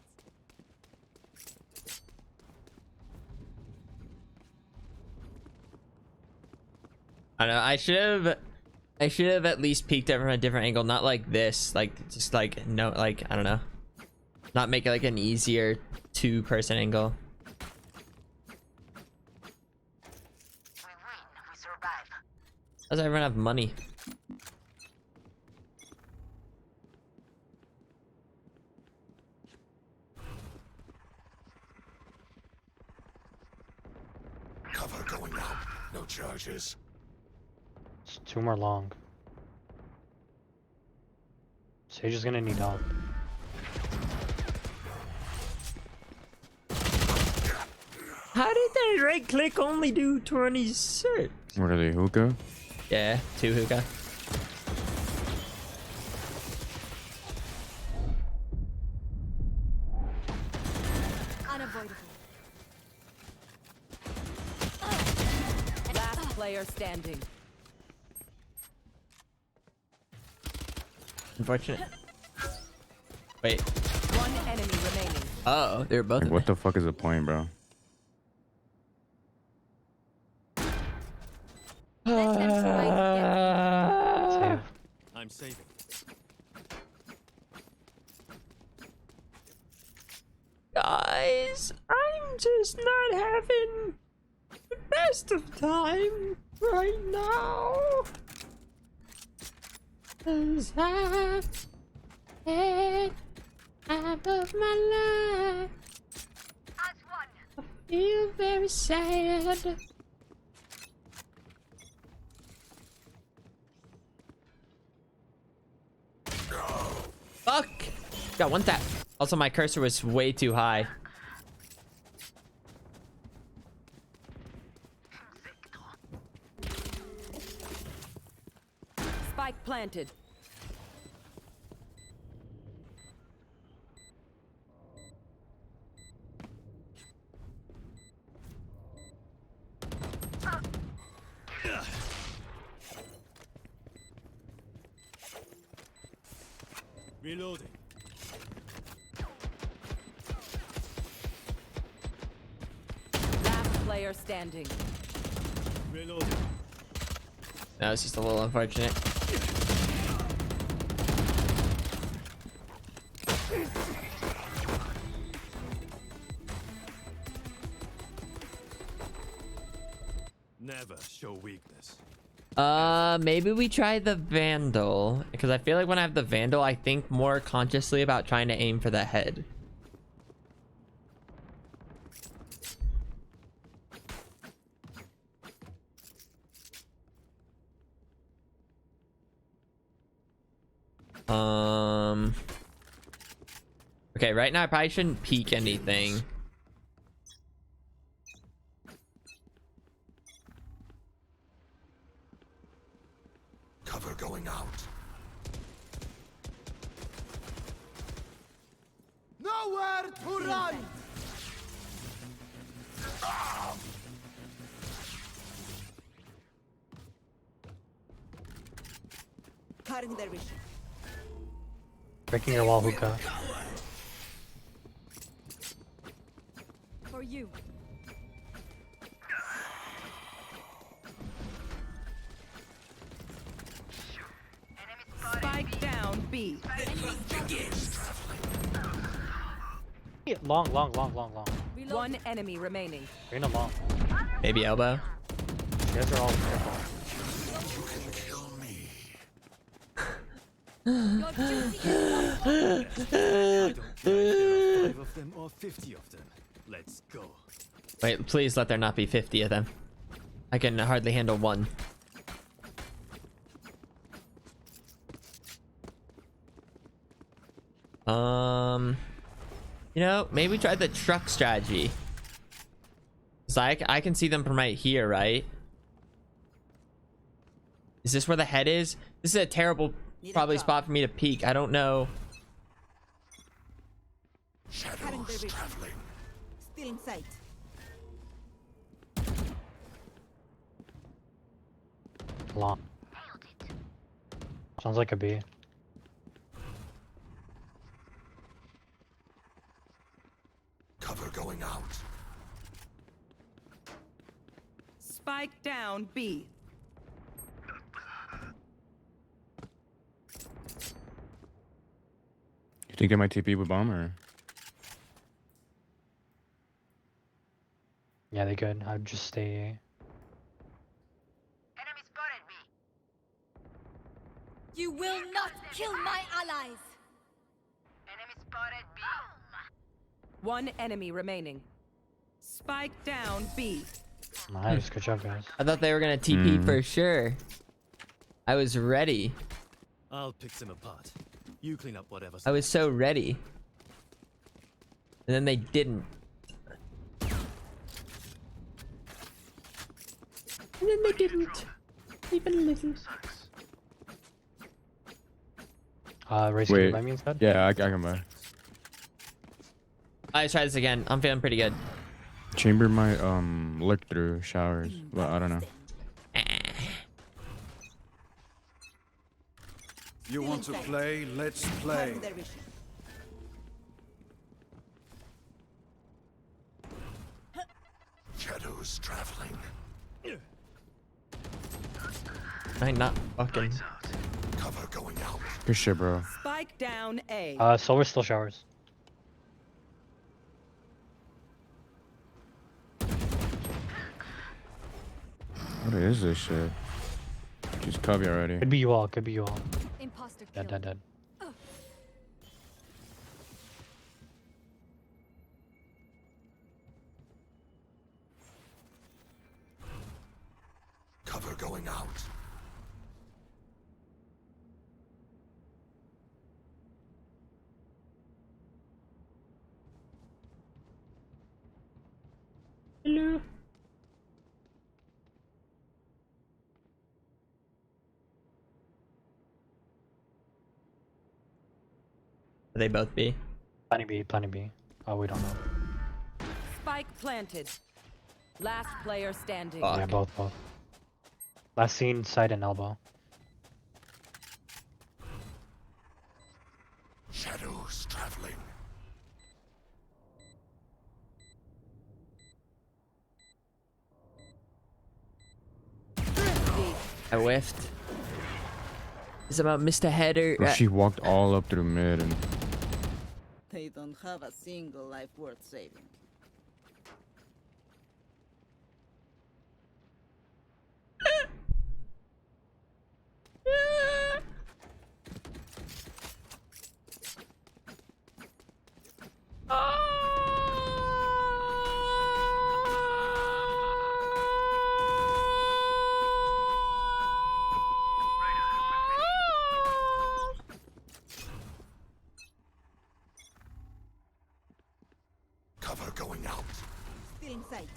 I don't know. I should have at least peeked it from a different angle, not like this. Like just like no, like I don't know. Not make it like an easier 2-person angle. Does everyone have money? Cover going out. No charges. It's 2 more long. Sage is gonna need help. How did that right click only do 26? What are they, hookah? Yeah, 2 hookah. Unavoidable. Last player standing. Unfortunate. Wait. One enemy remaining. Oh, they're both. Like, what the fuck is the point, bro? I'm saving. Guys, I'm just not having the best of time right now. 'Cause I've had time of my life. I feel very sad. Fuck! Got one tap. Also, my cursor was way too high. Spike planted. Reloading. Last player standing. Reloading. That was just a little unfortunate. Never show weakness. Maybe we try the Vandal, because I feel like when I have the Vandal, I think more consciously about trying to aim for the head. Okay, right now I probably shouldn't peek anything. Cover going out. Nowhere to run! Cutting their vision. Breaking your wall, hookah. For you. Spike down B. Long. One enemy remaining. Reyna long. Maybe elbow. You guys are all careful. I don't care if there are 5 of them or 50 of them. Let's go. Wait, please let there not be 50 of them. I can hardly handle one. You know, maybe try the truck strategy. Cause I can see them from right here, right? Is this where the head is? This is a terrible probably spot for me to peek. I don't know. Shadows traveling. Still in sight. Long. Sounds like a B. Cover going out. Spike down B. You think I might TP with bomb or? Yeah, they could. I'd just stay. my allies. One enemy remaining. Spike down B. Nice, good job, guys. I thought they were gonna TP for sure. I was ready. I'll pick them apart. You clean up whatever's. I was so ready. And then they didn't. And then they didn't. Even a little. Race Wait. by me instead? Yeah, I can buy. Let's try this again. I'm feeling pretty good. Chamber might look through showers, but I don't know. You want to play? Let's play. Shadows traveling. I ain't not fucking. Cover going out. Good shit, bro. Spike down A. Silver still showers. What is this shit? Just copy already. Could be you all, could be you all. Imposter Dead, dead, dead. Cover going out. Hello. They both be. Plenty B, plenty B. Oh, we don't know. Spike planted. Last player standing. Yeah, both. Last scene, side and elbow. Shadows traveling. I whiffed. It's about Mr. Header. Bro, she walked all up through mid and. They don't have a single life worth saving. Cover going out. Still in sight.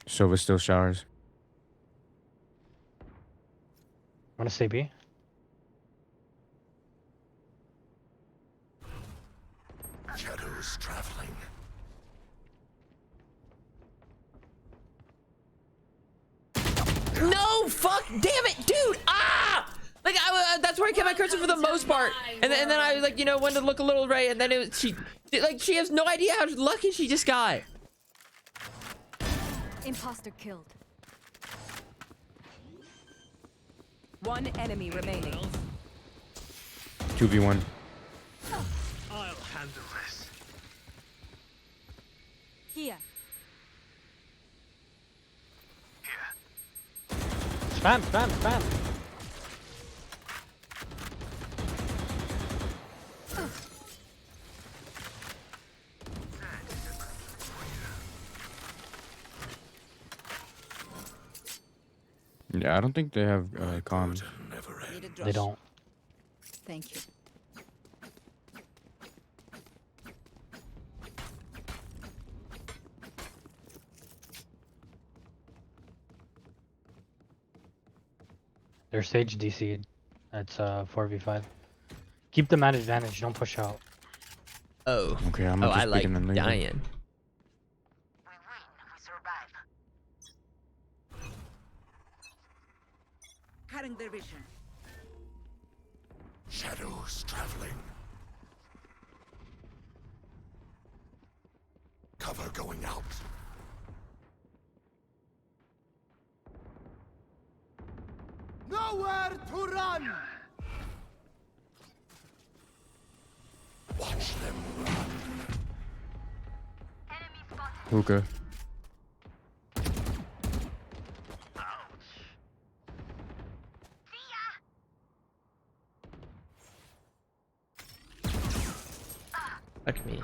Silva still showers. Wanna say B? Shadows traveling. No, fuck, damn it, dude. Ah! Like that's where I kept my cursor for the most part, and then I like went to look a little right, and then she has no idea how lucky she just got. Imposter killed. One enemy remaining. 2v1. I'll handle this. Here. Spam. Yeah, I don't think they have comms. They don't. Thank you. They're stage DC'd. It's 4v5. Keep them at advantage, don't push out. Oh. Okay, I'm I just like picking them later. dying. Cutting their vision. Shadows traveling. Cover going out. Nowhere to run! Watch them run. Hookah. Fuck me.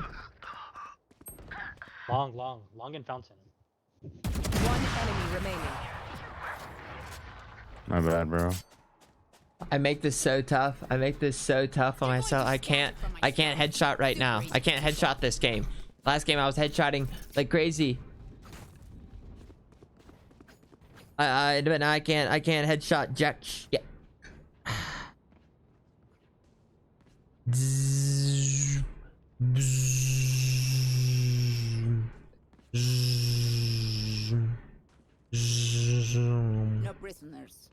Long in fountain. One enemy remaining. My bad, bro. I make this so tough. I make this so tough on myself. I can't headshot right now. I can't headshot this game. Last game I was headshotting like crazy. But now I can't headshot jack shit. No prisoners.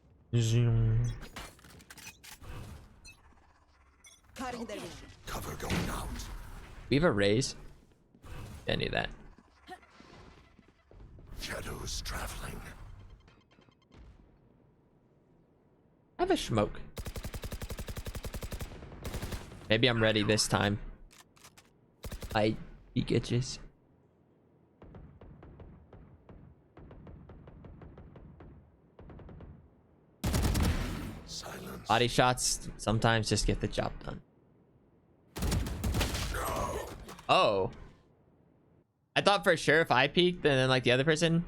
Cutting their vision. Cover going out. We have a raise. I need that. Shadows traveling. I have a smoke. Maybe I'm ready this time. I bitches. Silence. Body shots sometimes just get the job done. Oh. I thought for sure if I peeked and then like the other person.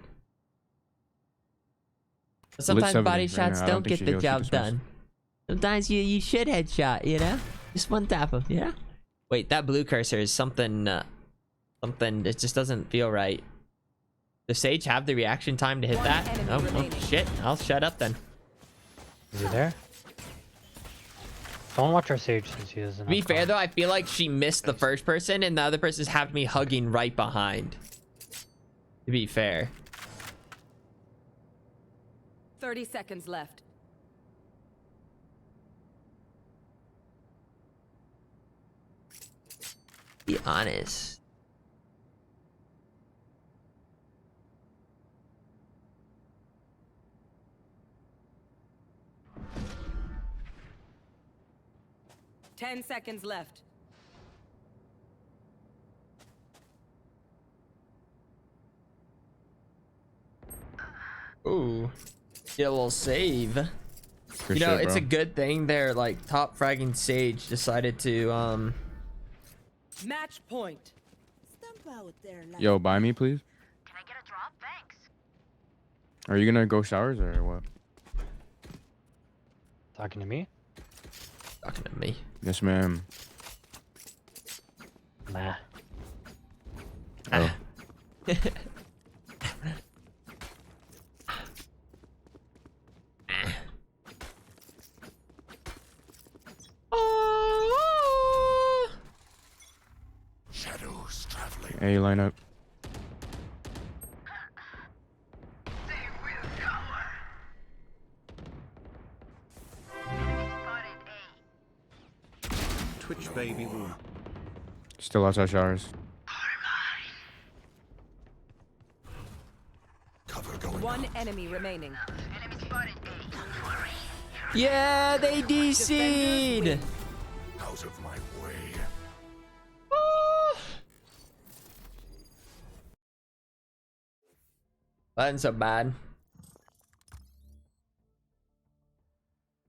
Sometimes body shots don't get the job done. Sometimes you should headshot, you know? Just one tap of, yeah? Wait, that blue cursor is something, it just doesn't feel right. Does Sage have the reaction time to hit that? Oh, shit. I'll shut up then. Is he there? Don't watch our Sage since he doesn't. To be fair though, I feel like she missed the first person and the other person's have me hugging right behind. To be fair. 30 seconds left. Be honest. Ten seconds left. Ooh. Get a little save. For you know, sure, it's bro. a good thing their like top fragging Sage decided to Match point. Stump out there, like Yo, buy me, please. Can I get a drop? Thanks. Are you gonna go showers or what? Talking to me? talking to me. Yes, ma'am. Nah. Oh. Shadows traveling. Hey, line up. Twitch baby woo. Still outside showers. One enemy remaining. Yeah, they DC'd. Out of my way. Wasn't so bad.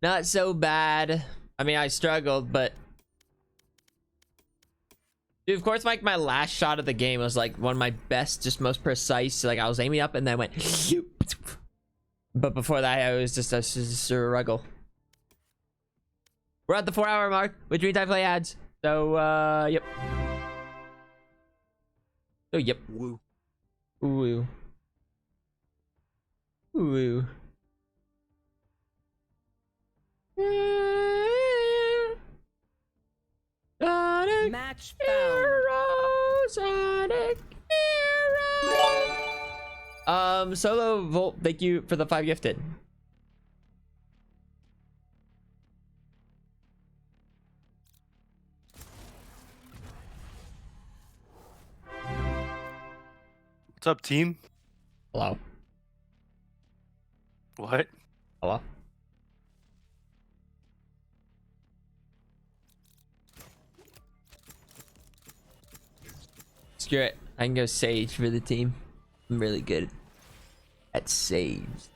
Not so bad. I mean, I struggled, but dude, of course, like my last shot of the game was like one of my best, just most precise. Like I was aiming up and then went. But before that, I was just a struggle. We're at the 4-hour mark, which means I play ads. So, yep. Oh, yep. Woo. Woo. Woo. Match found. Sonic hero. Solo Volt, thank you for the 5 gifted. What's up, team? Hello. What? Hello. Screw it. I can go Sage for the team. I'm really good at saves.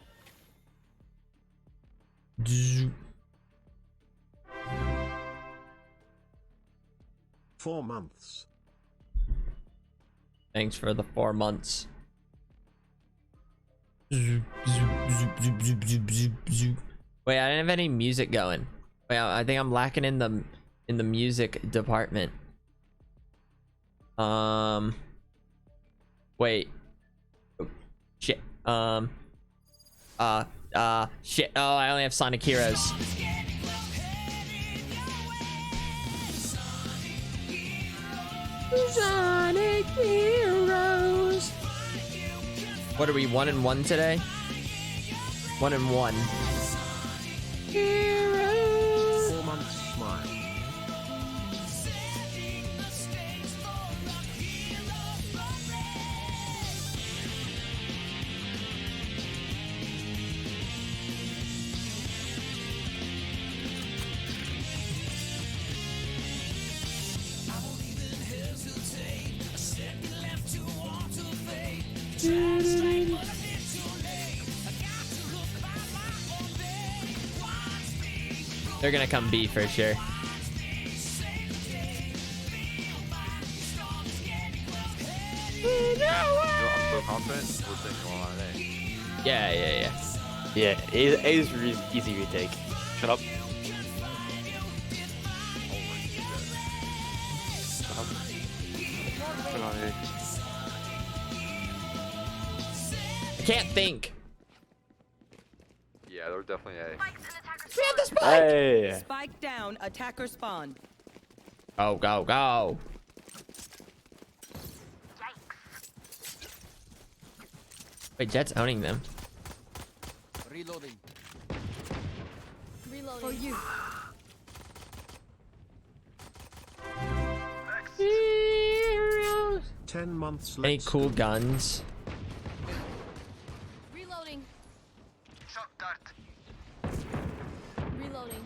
4 months. Thanks for the 4 months. Wait, I didn't have any music going. Wait, I think I'm lacking in the music department. Wait. Shit. Shit. Oh, I only have Sonic Heroes. Sonic Heroes. What are we, 1-1 today? 1-1. Heroes. 4 months smile. They're gonna come B for sure. I'm so confident. We're taking one on A. Yeah. Yeah, A is easy retake. Shut up. Shut up. Put on A. I can't think. Yeah, they're definitely A. We have the spike. Hey. Spike down, attacker spawn. Go, go, go. Wait, Jet's owning them. Reloading. Reloading. For you. Heroes. 10 months Any later. cool guns? Reloading. Reloading.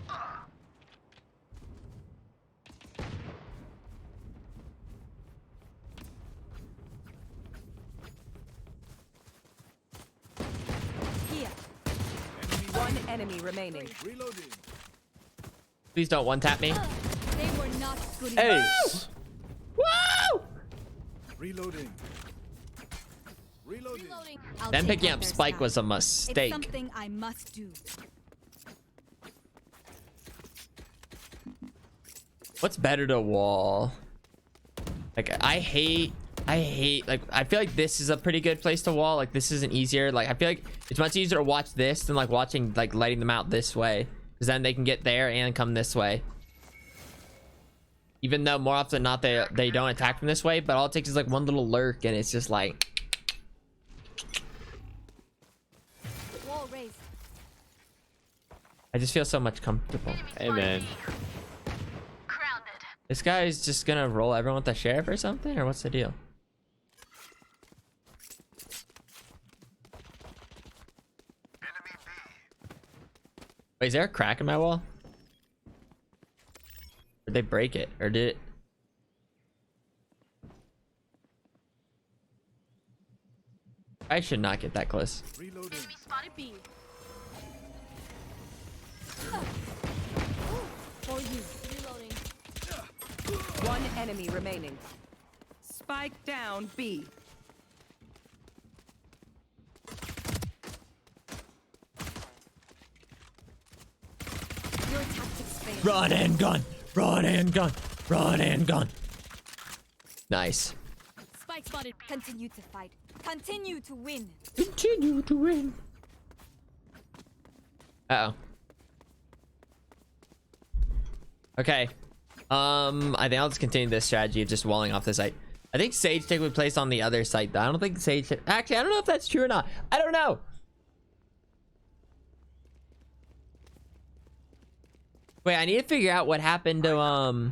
Here. One enemy remaining. Reloading. Please don't one tap me. They were not good Hey. enough. Woo! Reloading. Reloading. Reloading. Them picking up Spike was a It's mistake. something I must do. What's better to wall? Like I hate like I feel like this is a pretty good place to wall. Like this isn't easier. Like I feel like it's much easier to watch this than like watching like letting them out this way, because then they can get there and come this way. Even though more often than not they don't attack from this way, but all it takes is like one little lurk and it's just like Wall raised. I just feel so much comfortable. Hey man. This guy is just gonna roll everyone with the sheriff or something, or what's the deal? Wait, is there a crack in my wall? Did they break it, or did it? I should not get that close. Reloading. Enemy spotted B. For you. Reloading. One enemy remaining. Spike down B. Your tactics failed. Run and gun, run and gun, run and gun. Nice. Spike spotted. Continue to fight. Continue to win. Continue to win. Uh-oh. Okay. I think I'll just continue this strategy of just walling off the site. I think Sage take would place on the other site though. I don't think Sage actually I don't know if that's true or not. I don't know. Wait, I need to figure out what happened to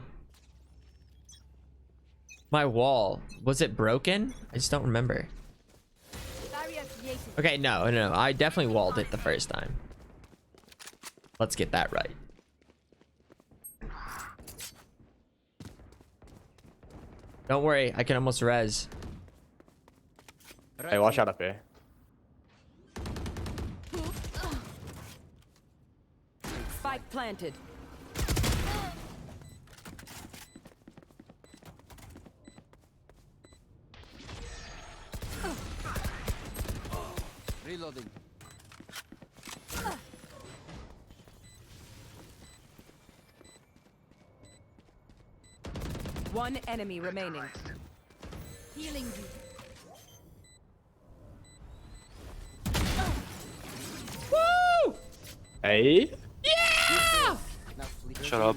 my wall. Was it broken? I just don't remember. Barrier created. Okay, no. I definitely walled it the first time. Let's get that right. Don't worry, I can almost res. Hey, watch out up here. Spike planted. Reloading. One enemy remaining. Healing you. Woo! Hey. Yeah! Shut up.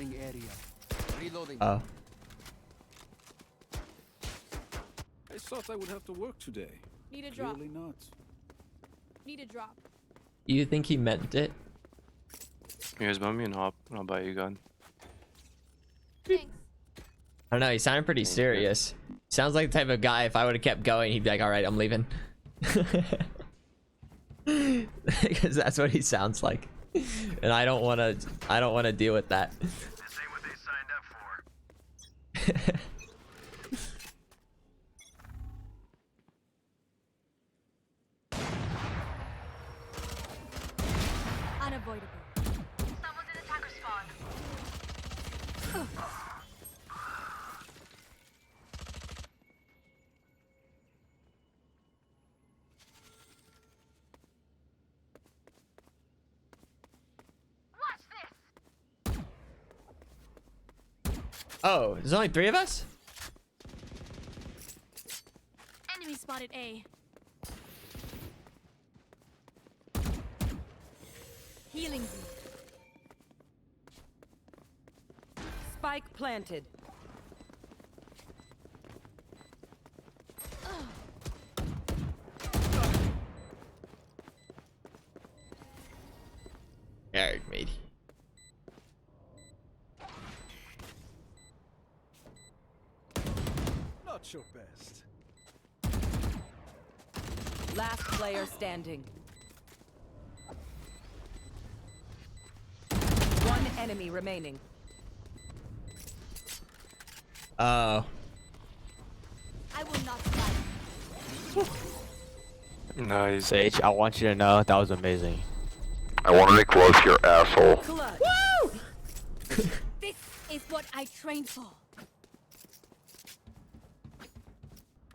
Reloading. Oh. I thought I would have to work today. Need a drop. Clearly not. Need a drop. You think he meant it? Here's buy me and hop, and I'll buy you a gun. Thanks. I don't know. He sounded pretty serious. Sounds like the type of guy. If I would have kept going, he'd be like, "All right, I'm leaving," because that's what he sounds like, and I don't want to. I don't want to deal with that. This ain't what they signed up for. Unavoidable. Someone's in attacker spawn. Watch this. Oh, there's only 3 of us? Enemy spotted A. Healing you. Spike planted. Alright, matey. Not your best. Last player standing. One enemy remaining. Oh. I will not fight. Nice. Sage, I want you to know that was amazing. I wanted to close your asshole. Woo! This is what I trained for.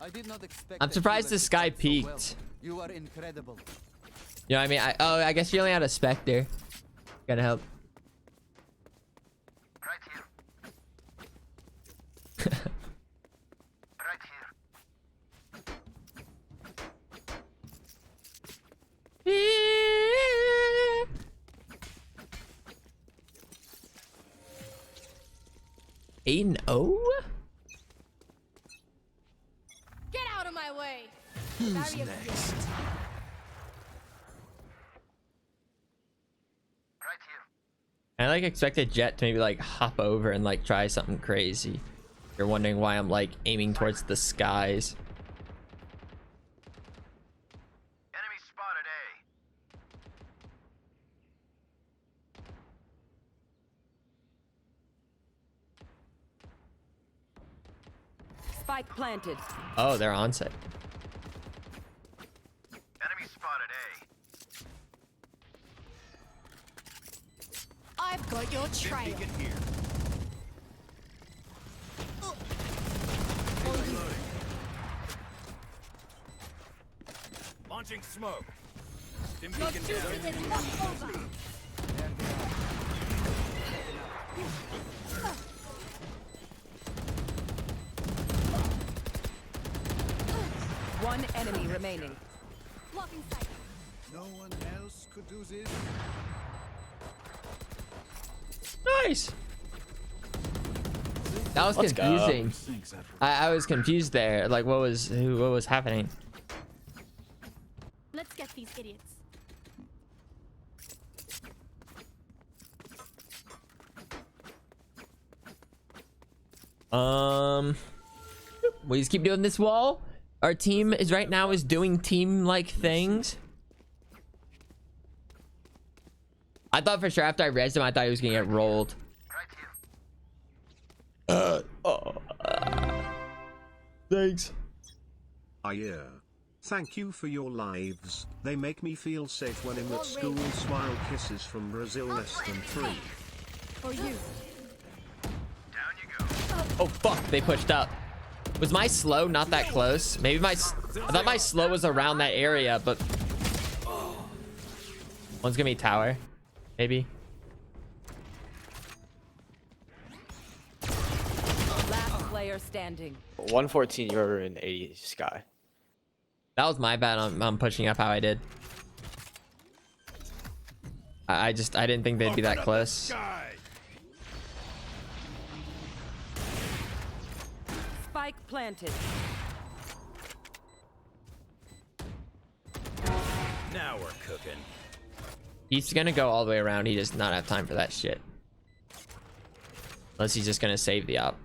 I did not expect. I'm surprised this guy peeked. You are incredible. You know what I mean? I guess you only had a Spectre. Gotta help. Right here. Aiden O? Get out of my way. Who's next? I like expected Jet to maybe like hop over and like try something crazy. You're wondering why I'm like aiming towards the skies. Enemy spotted A. Spike planted. Oh, they're on site. Enemy spotted I've got your trail. Launching smoke. Your duty is not over. One enemy remaining. Blocking sight. No one else could do this. Nice. That was Let's go. confusing. I was confused there. Like, what was happening? Let's get these idiots. We just keep doing this wall. Our team is right now doing team-like things. I thought for sure after I rezzed him, I thought he was gonna get rolled. Thanks. Yeah. Thank you for your lives. They make me feel safe when I'm at school. Smile kisses from Brazil less than 3. For you. Oh fuck, they pushed up. Was my slow not that close? Maybe I thought my slow was around that area, but One's gonna be tower, maybe. Last player standing. 114, you're in 80 sky. That was my bad on pushing up how I did. I didn't think they'd be that close. Spike planted. Now we're cooking. He's gonna go all the way around. He does not have time for that shit. Unless he's just gonna save the op.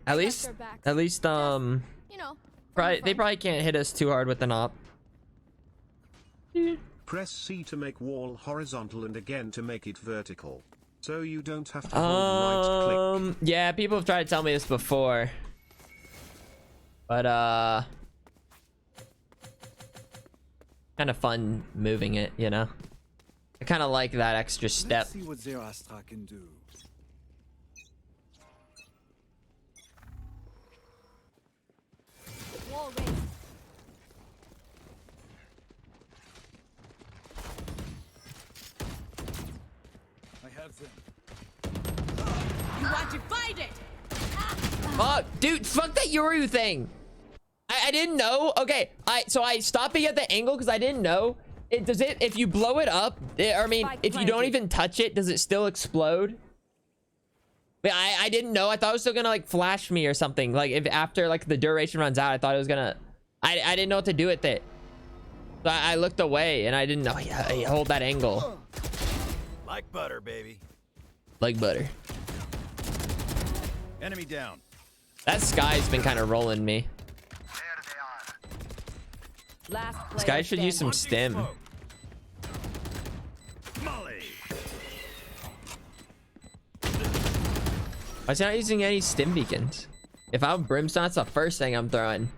At least, you know, they probably can't hit us too hard with an op. Press C to make wall horizontal and again to make it vertical. So you don't have to hold right click. Yeah, people have tried to tell me this before. But, kind of fun moving it, you know? I kind of like that extra step. Let's see what Zerastra can do. Wall raised. I have them. You want to fight it? Oh, dude, fuck that Yoru thing. I didn't know. Okay, so I stopped being at the angle because I didn't know. If you blow it up, if you don't even touch it, does it still explode? But I didn't know. I thought it was still gonna like flash me or something. Like if after like the duration runs out, I thought it was gonna. I didn't know what to do with it. So I looked away and I didn't know. I hold that angle. Like butter, baby. Like butter. Enemy down. That Sky's been kind of rolling me. Last This guy should use some stim. Molly. Why is he not using any stim beacons? If I'm Brimstone, that's the first thing I'm throwing.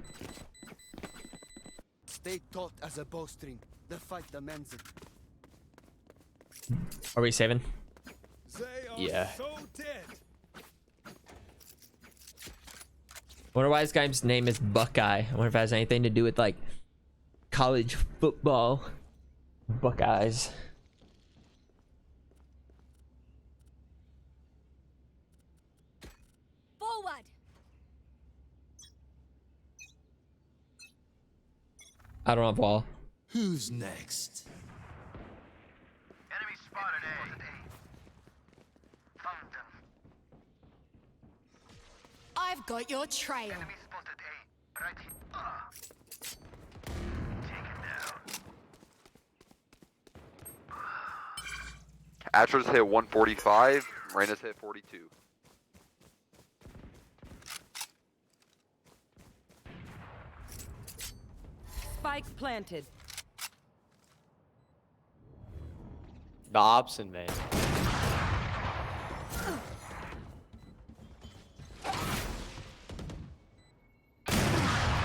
Stay taut as a bowstring. The fight demands it. Are we saving? Yeah. So dead. Wonder why this guy's name is Buckeye. I wonder if it has anything to do with like college football. Buckeyes. Forward. I don't have wall. Who's next? Enemy spotted A. Found them. I've got your trail. Enemy spotted A. Right here. Taken down. Astra's hit 145, Reyna's hit 42. Spike planted. The ops in main.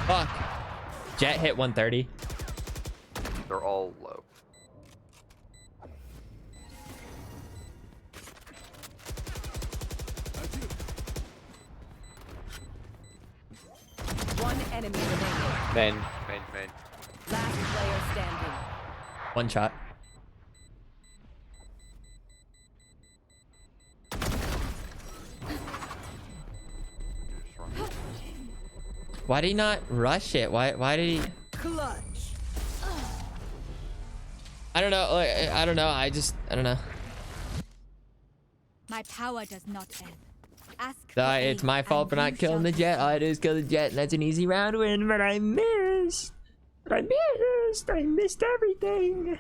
Fuck. Jet hit 130. They're all low. One enemy remaining. Main. Main. Last player standing. One shot. Why did he not rush it? Why did he? Clutch. I don't know. Like, I don't know. I don't know. My power does not end. Ask It's my fault for not killing the jet. All I do is kill the jet, and that's an easy round win. But I missed. I missed everything.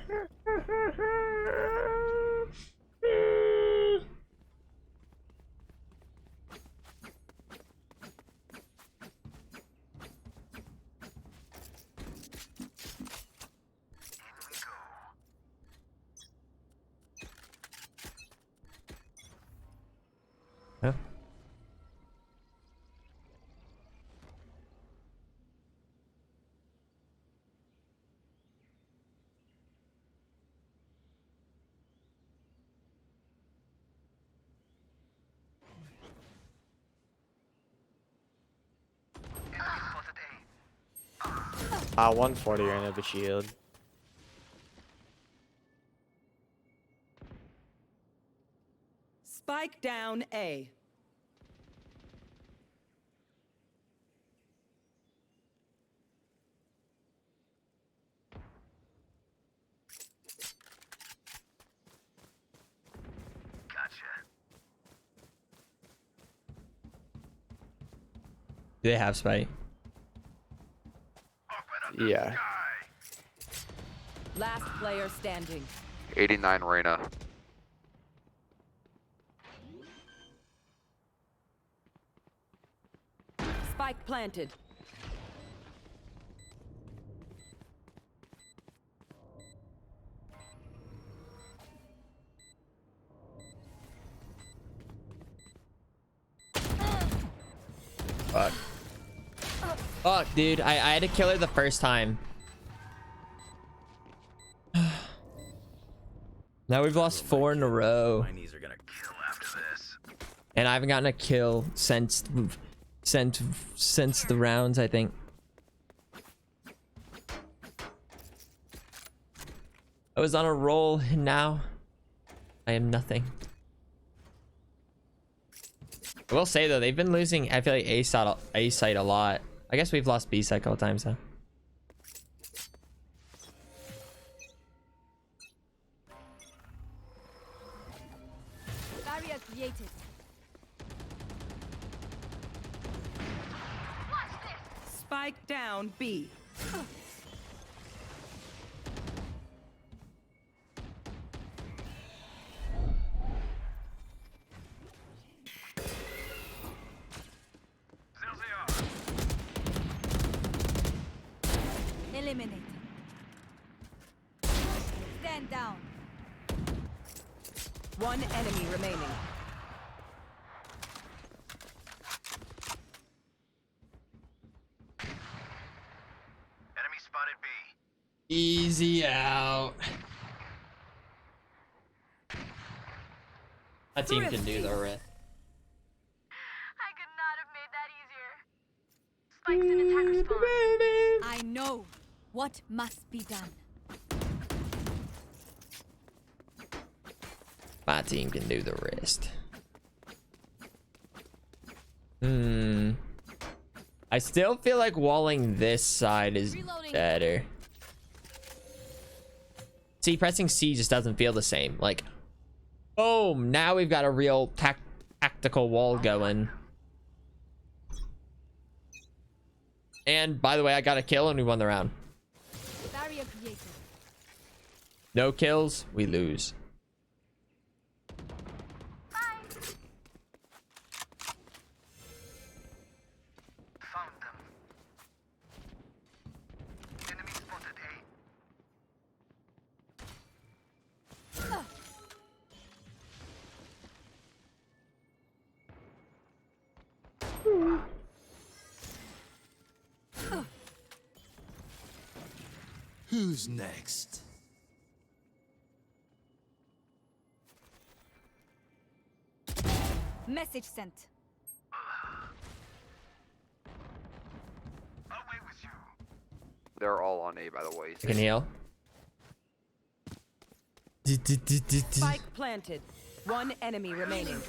Huh? 140 right now, but shield. Spike down A. Do they have spike? Yeah. Last player standing. 89 Reyna. Spike planted. Fuck. Fuck, dude. I had to kill her the first time. Now we've lost 4 in a row. My knees are gonna kill after this. And I haven't gotten a kill since the rounds, I think. I was on a roll and now I am nothing. I will say though, they've been losing, I feel like A site a lot. I guess we've lost B site a couple times though. Barrier created. Spike down B. Eliminate. Stand down. One enemy remaining. Enemy spotted B. Easy out. That team can do the rest. I could not have made that easier. Spikes in attacker spawn. I know what must be done. My team can do the rest. I still feel like walling this side is better. See, pressing C just doesn't feel the same. Like, boom, now we've got a real tactical wall going. And by the way, I got a kill and we won the round. Barrier created. No kills, we lose. Found them. Enemy spotted Who's next? Message sent. They're all on A, by the way. I can heal. Spike planted. One enemy remaining.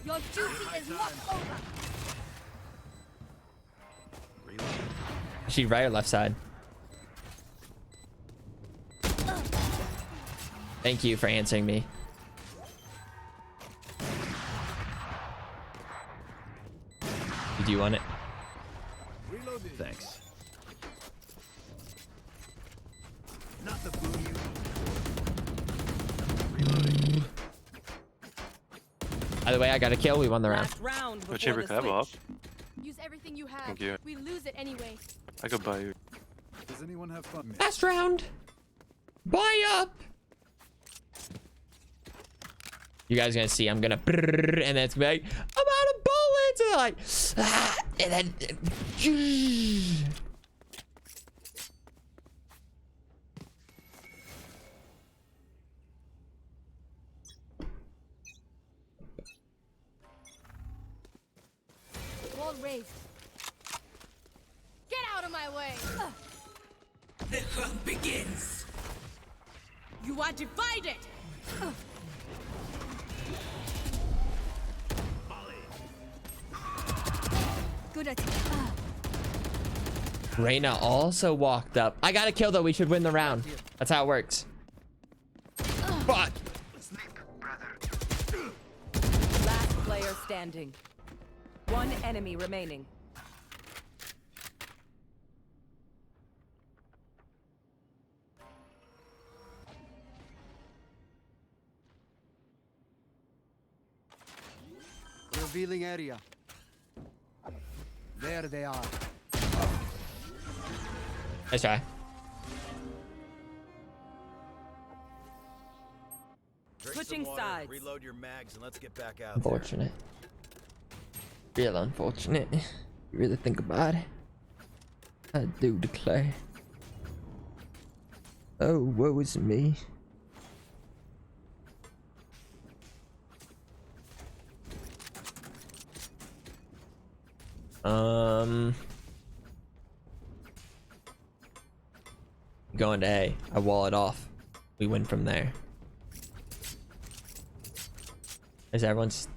Your duty is not over. Is she right or left side? Thank you for answering me. Did you want it? Thanks. Not the fool you. By the way, I got a kill. We won the round. Last round before Whichever the can I have switch. off. Use everything you have. Thank you. We lose it anyway. I could buy you. Does anyone have fun? Last round. Buy up. You guys gonna see? I'm gonna brrr, and then it's gonna be like, I'm out of bullets, and like, and then. Wall raised. my way. The hunt begins. You are divided. Good at Reyna also walked up. I got a kill though. We should win the round. That's how it works. Fuck. Last player standing. One enemy remaining. Revealing area. There they are. Nice try. Switching sides. Reload your mags and let's get back out. Unfortunate. Real unfortunate. You really think about it. I do declare. Oh, woe is me. Going to A. I wall it off. We win from there. Is everyone's...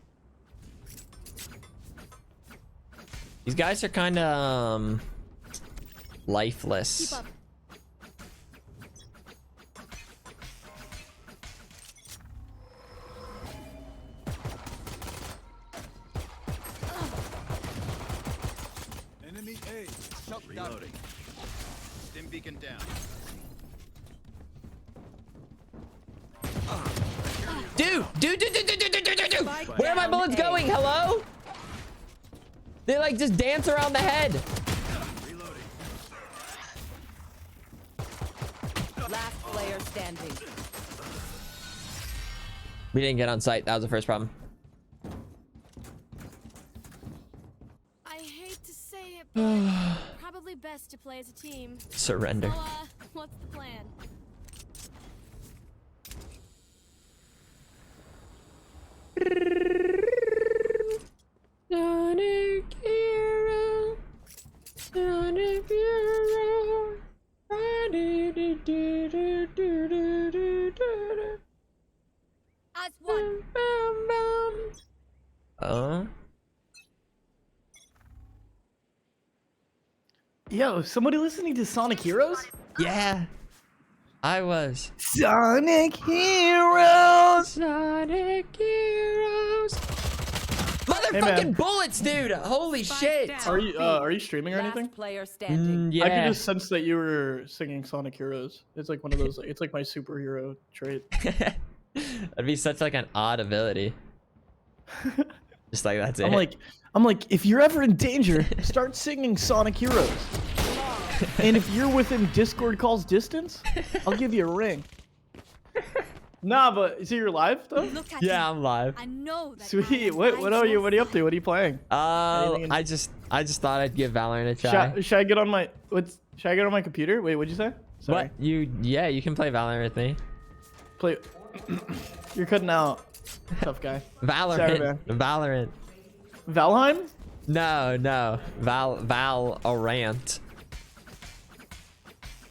These guys are kind of lifeless. keep up. Enemy A. Shot reloading. Stim beacon down. Dude. Where are my bullets going? Hello? They like just dance around the head. Last player standing. We didn't get on site. That was the first problem. I hate to say it, but probably best to play as a team. Surrender. So, what's the plan? Sonic hero, Sonic hero. As one. Yo, somebody listening to Sonic Heroes? Yeah, I was. Sonic Heroes! Sonic Heroes! Motherfucking bullets, dude! Holy shit! Are you streaming or anything? Player standing. Yeah. I could just sense that you were singing Sonic Heroes. It's like one of those. It's like my superhero trait. That'd be such like an odd ability. Just like that's it. I'm like, if you're ever in danger, start singing Sonic Heroes. And if you're within Discord calls distance, I'll give you a ring. Nah, but so you're live though? Yeah, I'm live. I know that. Sweet. What are you up to? What are you playing? I just thought I'd give Valorant a try. Should I get on my should I get on my computer? Wait, what'd you say? Sorry. What? Yeah, you can play Valorant with me. Play. You're cutting out. Tough guy. Valorant. Sorry, man. Valorant. Valheim? No. Valorant.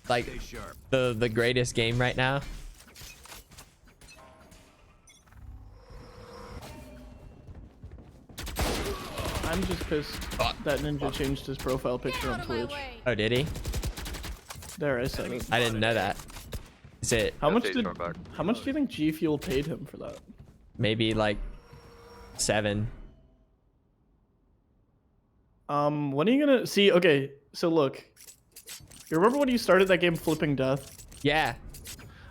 Like the greatest game right now. I'm just pissed that Ninja changed his profile picture on Twitch. Oh, did he? There, I said it. I didn't know that. Is it? How much do you think G Fuel paid him for that? Maybe like 7. When are you gonna see? Okay, so look. You remember when you started that game, Flipping Death? Yeah.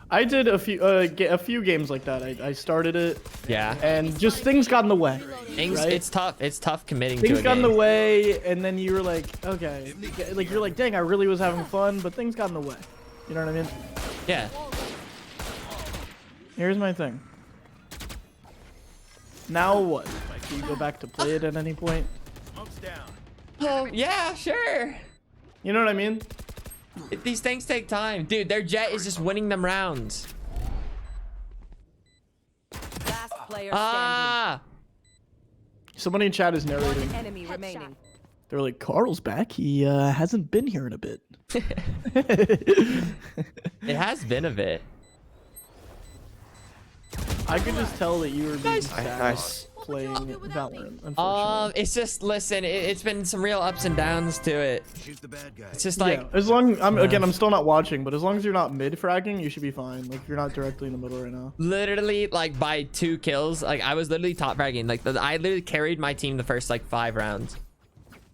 I did a few games like that. I started it. Yeah. And just things got in the way. Right? It's tough. It's tough committing to Things a got in game. the way, and then you were like, okay, like you're like, dang, I really was having fun, but things got in the way. You know what I mean? Yeah. Here's my thing. Now what? Like, do you go back to play it at any point? Oh, yeah, sure. You know what I mean? These things take time. Dude, their jet is just winning them rounds. Last player Ah! Somebody in chat is narrating. standing. Enemy remaining. They're like, Carl's back. He hasn't been here in a bit. It has been a bit. I could just tell that you were being sad Nice. playing Valorant. Unfortunately. It's just listen. It's been some real ups and downs to it. It's just like as long I'm still not watching, but as long as you're not mid fragging, you should be fine. Like you're not directly in the middle right now. literally like by 2 kills. Like I was literally top fragging. Like I literally carried my team the first like 5 rounds.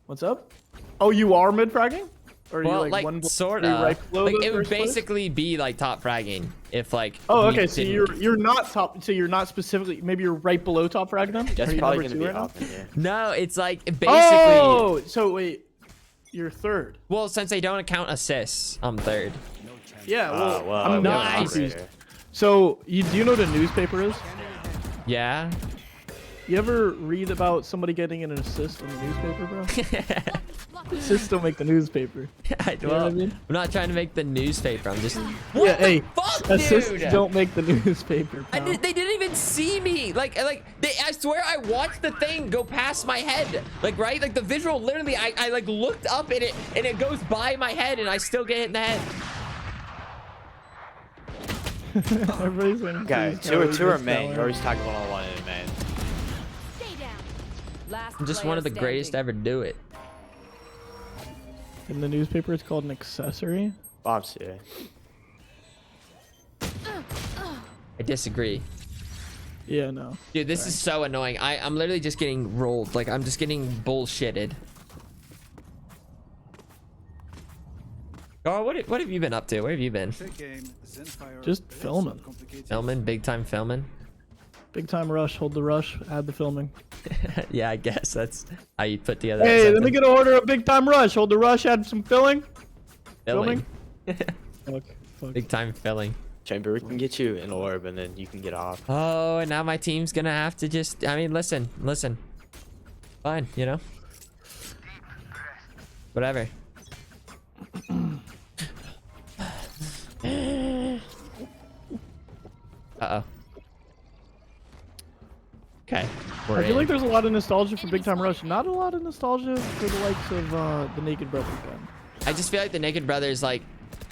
What's up? Oh, you are mid fragging? Or are Well, you like one sort three of. right below Like the it would first place? basically be like top fragging if like. Oh, we okay. So didn't- you're not top. So you're not specifically. Maybe you're right below top frag then. That's Are you probably number gonna 2 be right now? up in here. No, it's like basically. Oh, so wait, you're third. Well, since they don't account assists, I'm third. Yeah. Well, well, I'm not nice. confused. So do you know what a newspaper is? Yeah. You ever read about somebody getting an assist in the newspaper, bro? Assists don't make the newspaper. I, You know what I mean? I'm not trying to make the newspaper. I'm just. Yeah, hey, fuck, assists dude? don't make the newspaper. Pal. They didn't even see me. I swear I watched the thing go past my head. Like, right? Like the visual, literally, I like looked up at it and it goes by my head and I still get hit in the head. Everybody's like, Okay, two are main. You're always talking one-on-one in main. I'm just one of the greatest to ever do it. In the newspaper, it's called an accessory. Bombs here. I disagree. Yeah, no. Dude, this is so annoying. I'm literally just getting rolled. Like, I'm just getting bullshitted. Carl, what have you been up to? Where have you been? Just filming. Filming? Big time filming? Big time rush. Hold the rush. Add the filming. Yeah, I guess that's how you put together. Hey, that let me get an order of big time rush. Hold the rush. Add some filling. filling. Fuck. Big time filling. Chamber, we can get you an orb and then you can get off. Oh, and now my team's gonna have to just. I mean, listen. Fine, you know. Whatever. Uh-oh. Okay. I feel like there's a lot of nostalgia for Big Time Rush. Not a lot of nostalgia for the likes of the Naked Brothers band. I just feel like the Naked Brothers like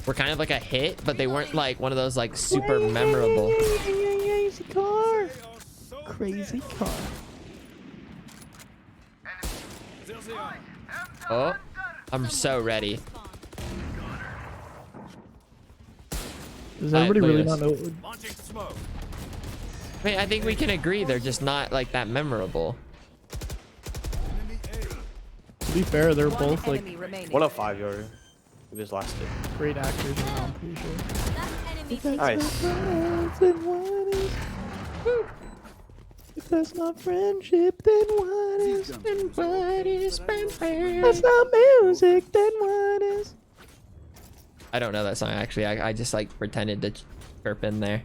were kind of like a hit, but they weren't like one of those like super memorable. Crazy car. Crazy car. Oh, I'm so ready. Does everybody look really at not this. know? I mean, I think we can agree they're just not like that memorable. To be fair, they're both like 105 yarder. We just lost it. great actors, I'm pretty sure. Nice. If that's not friendship, then what is? Then what is? That's not music, then what is? I don't know that song actually. I just like pretended to chirp in there.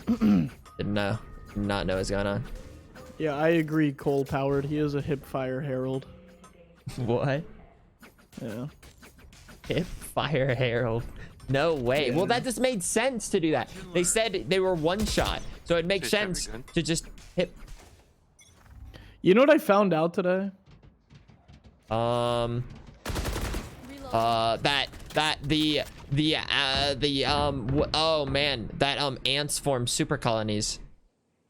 Didn't know. Did not know what's going on. Yeah, I agree. Cole Powered. He is a hip fire herald. What? Yeah. Hip Fire Herald. No way. Yeah. Well, that just made sense to do that. They said they were one shot, so it makes sense to just hit. You know what I found out today? Oh man, that ants form super colonies.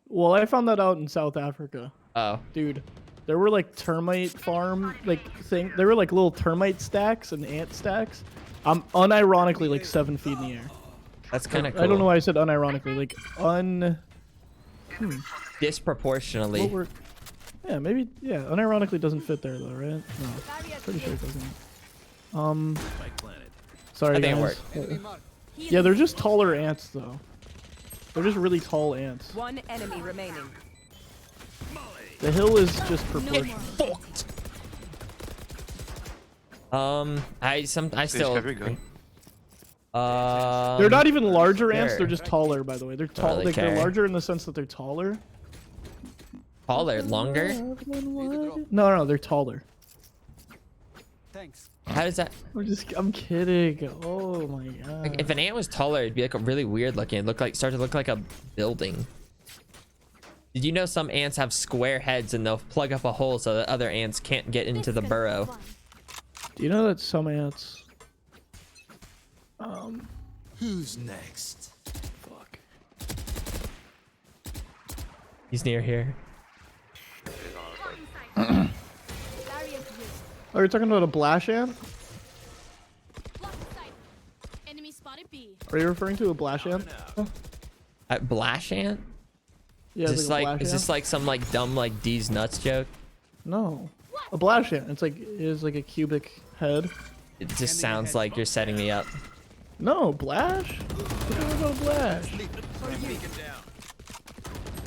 Well, I found that out in South Africa. Oh, dude, there were like termite farm there were like little termite stacks and ant stacks. Unironically like 7 feet in the air. That's kind of cool. I don't know why I said unironically. Like disproportionately. Yeah, maybe. Yeah, unironically doesn't fit there though, right? No, pretty sure it doesn't. Sorry, I think it guys. worked. Yeah, they're just taller ants though. They're just really tall ants. One enemy remaining. The hill is just proportional. I still. They're not even larger ants. They're just taller, by the way. They're tall. really Like, they're care. larger in the sense that they're taller. Taller, longer. No, they're taller. Thanks. How does that? I'm kidding. Oh my god. Like, if an ant was taller, it'd be like a really weird looking. Start to look like a building. Did you know some ants have square heads and they'll plug up a hole so that other ants can't get into the burrow? Do you know that some ants? Who's next? Fuck. He's near here. Oh, you're talking about a blash ant? Enemy spotted B. Are you referring to a blash ant? A blash ant? Yeah, Is this like a like blash ant? like some like dumb like D's nuts joke? No. A blash ant. It's like like a cubic head. It just sounds like you're setting me up. No, blash? What about blash?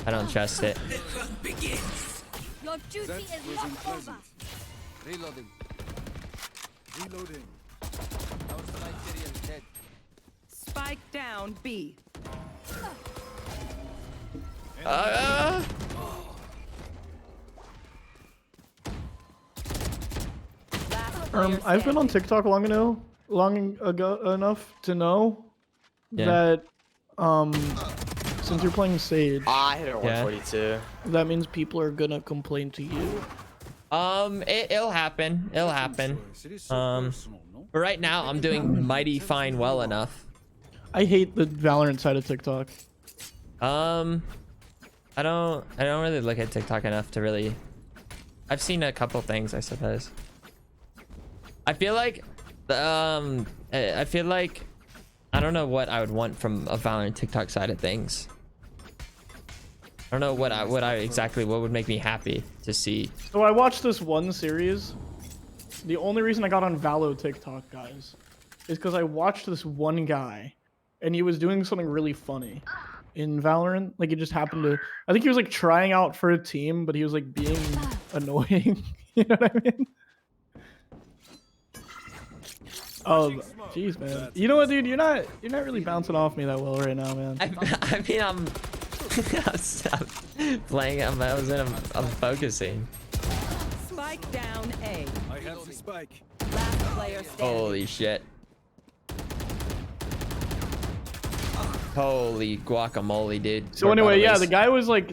I don't trust it. Your duty is not over. Reloading. Reloading. Spike down B. I've been on TikTok long enough to know that since you're playing Sage, I hit a 142. that means people are gonna complain to you. It'll happen. It'll happen. But right now I'm doing mighty fine, well enough. I hate the Valorant side of TikTok. I don't really look at TikTok enough to really. I've seen a couple things, I suppose. I feel like I don't know what I would want from a Valorant TikTok side of things. I don't know what would make me happy to see. So I watched this one series. The only reason I got on Valo TikTok, guys, is because I watched this one guy, and he was doing something really funny in Valorant. Like, it just happened to. I think he was like trying out for a team, but he was like being annoying. You know what I mean? Jeez, man. You know what, dude? You're not really bouncing off me that well right now, man. I mean, I'm playing. I'm focusing. Spike down A. I have the spike. Last player standing. Holy shit. Holy guacamole, dude. So anyway, yeah, the guy was like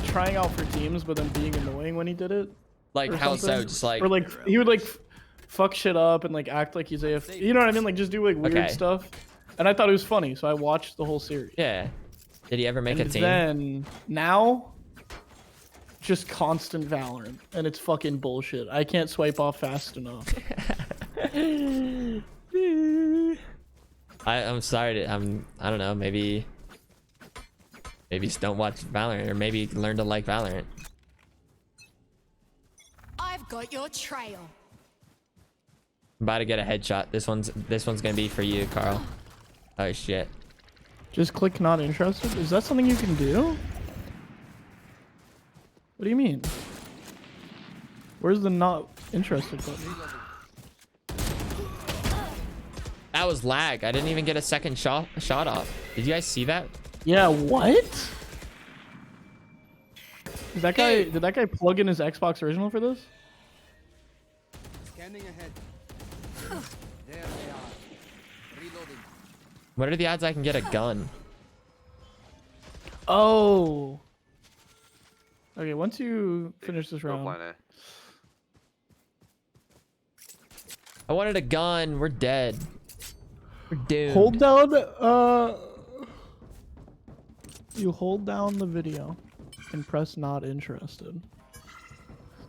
trying out for teams, but then being annoying when he did it. Like, how so? Just like, or like he would like fuck shit up and like act like he's AF. You know what I mean? Like, just do like weird stuff. And I thought it was funny, so I watched the whole series. Yeah. Did he ever make a team? Then now, just constant Valorant, and it's fucking bullshit. I can't swipe off fast enough. I'm sorry. I don't know. Maybe just don't watch Valorant, or maybe learn to like Valorant. I've got your trail. I'm about to get a headshot. This one's gonna be for you, Carl. Oh shit. Just click not interested? Is that something you can do? What do you mean? Where's the not interested button? That was lag. I didn't even get a second shot off. Did you guys see that? Yeah, what? Did that guy plug in his Xbox original for this? Scanning ahead. There they are. Reloading. What are the odds I can get a gun? Oh. Okay, once you finish this round. I wanted a gun. We're dead. We're doomed. Hold down, you hold down the video and press not interested.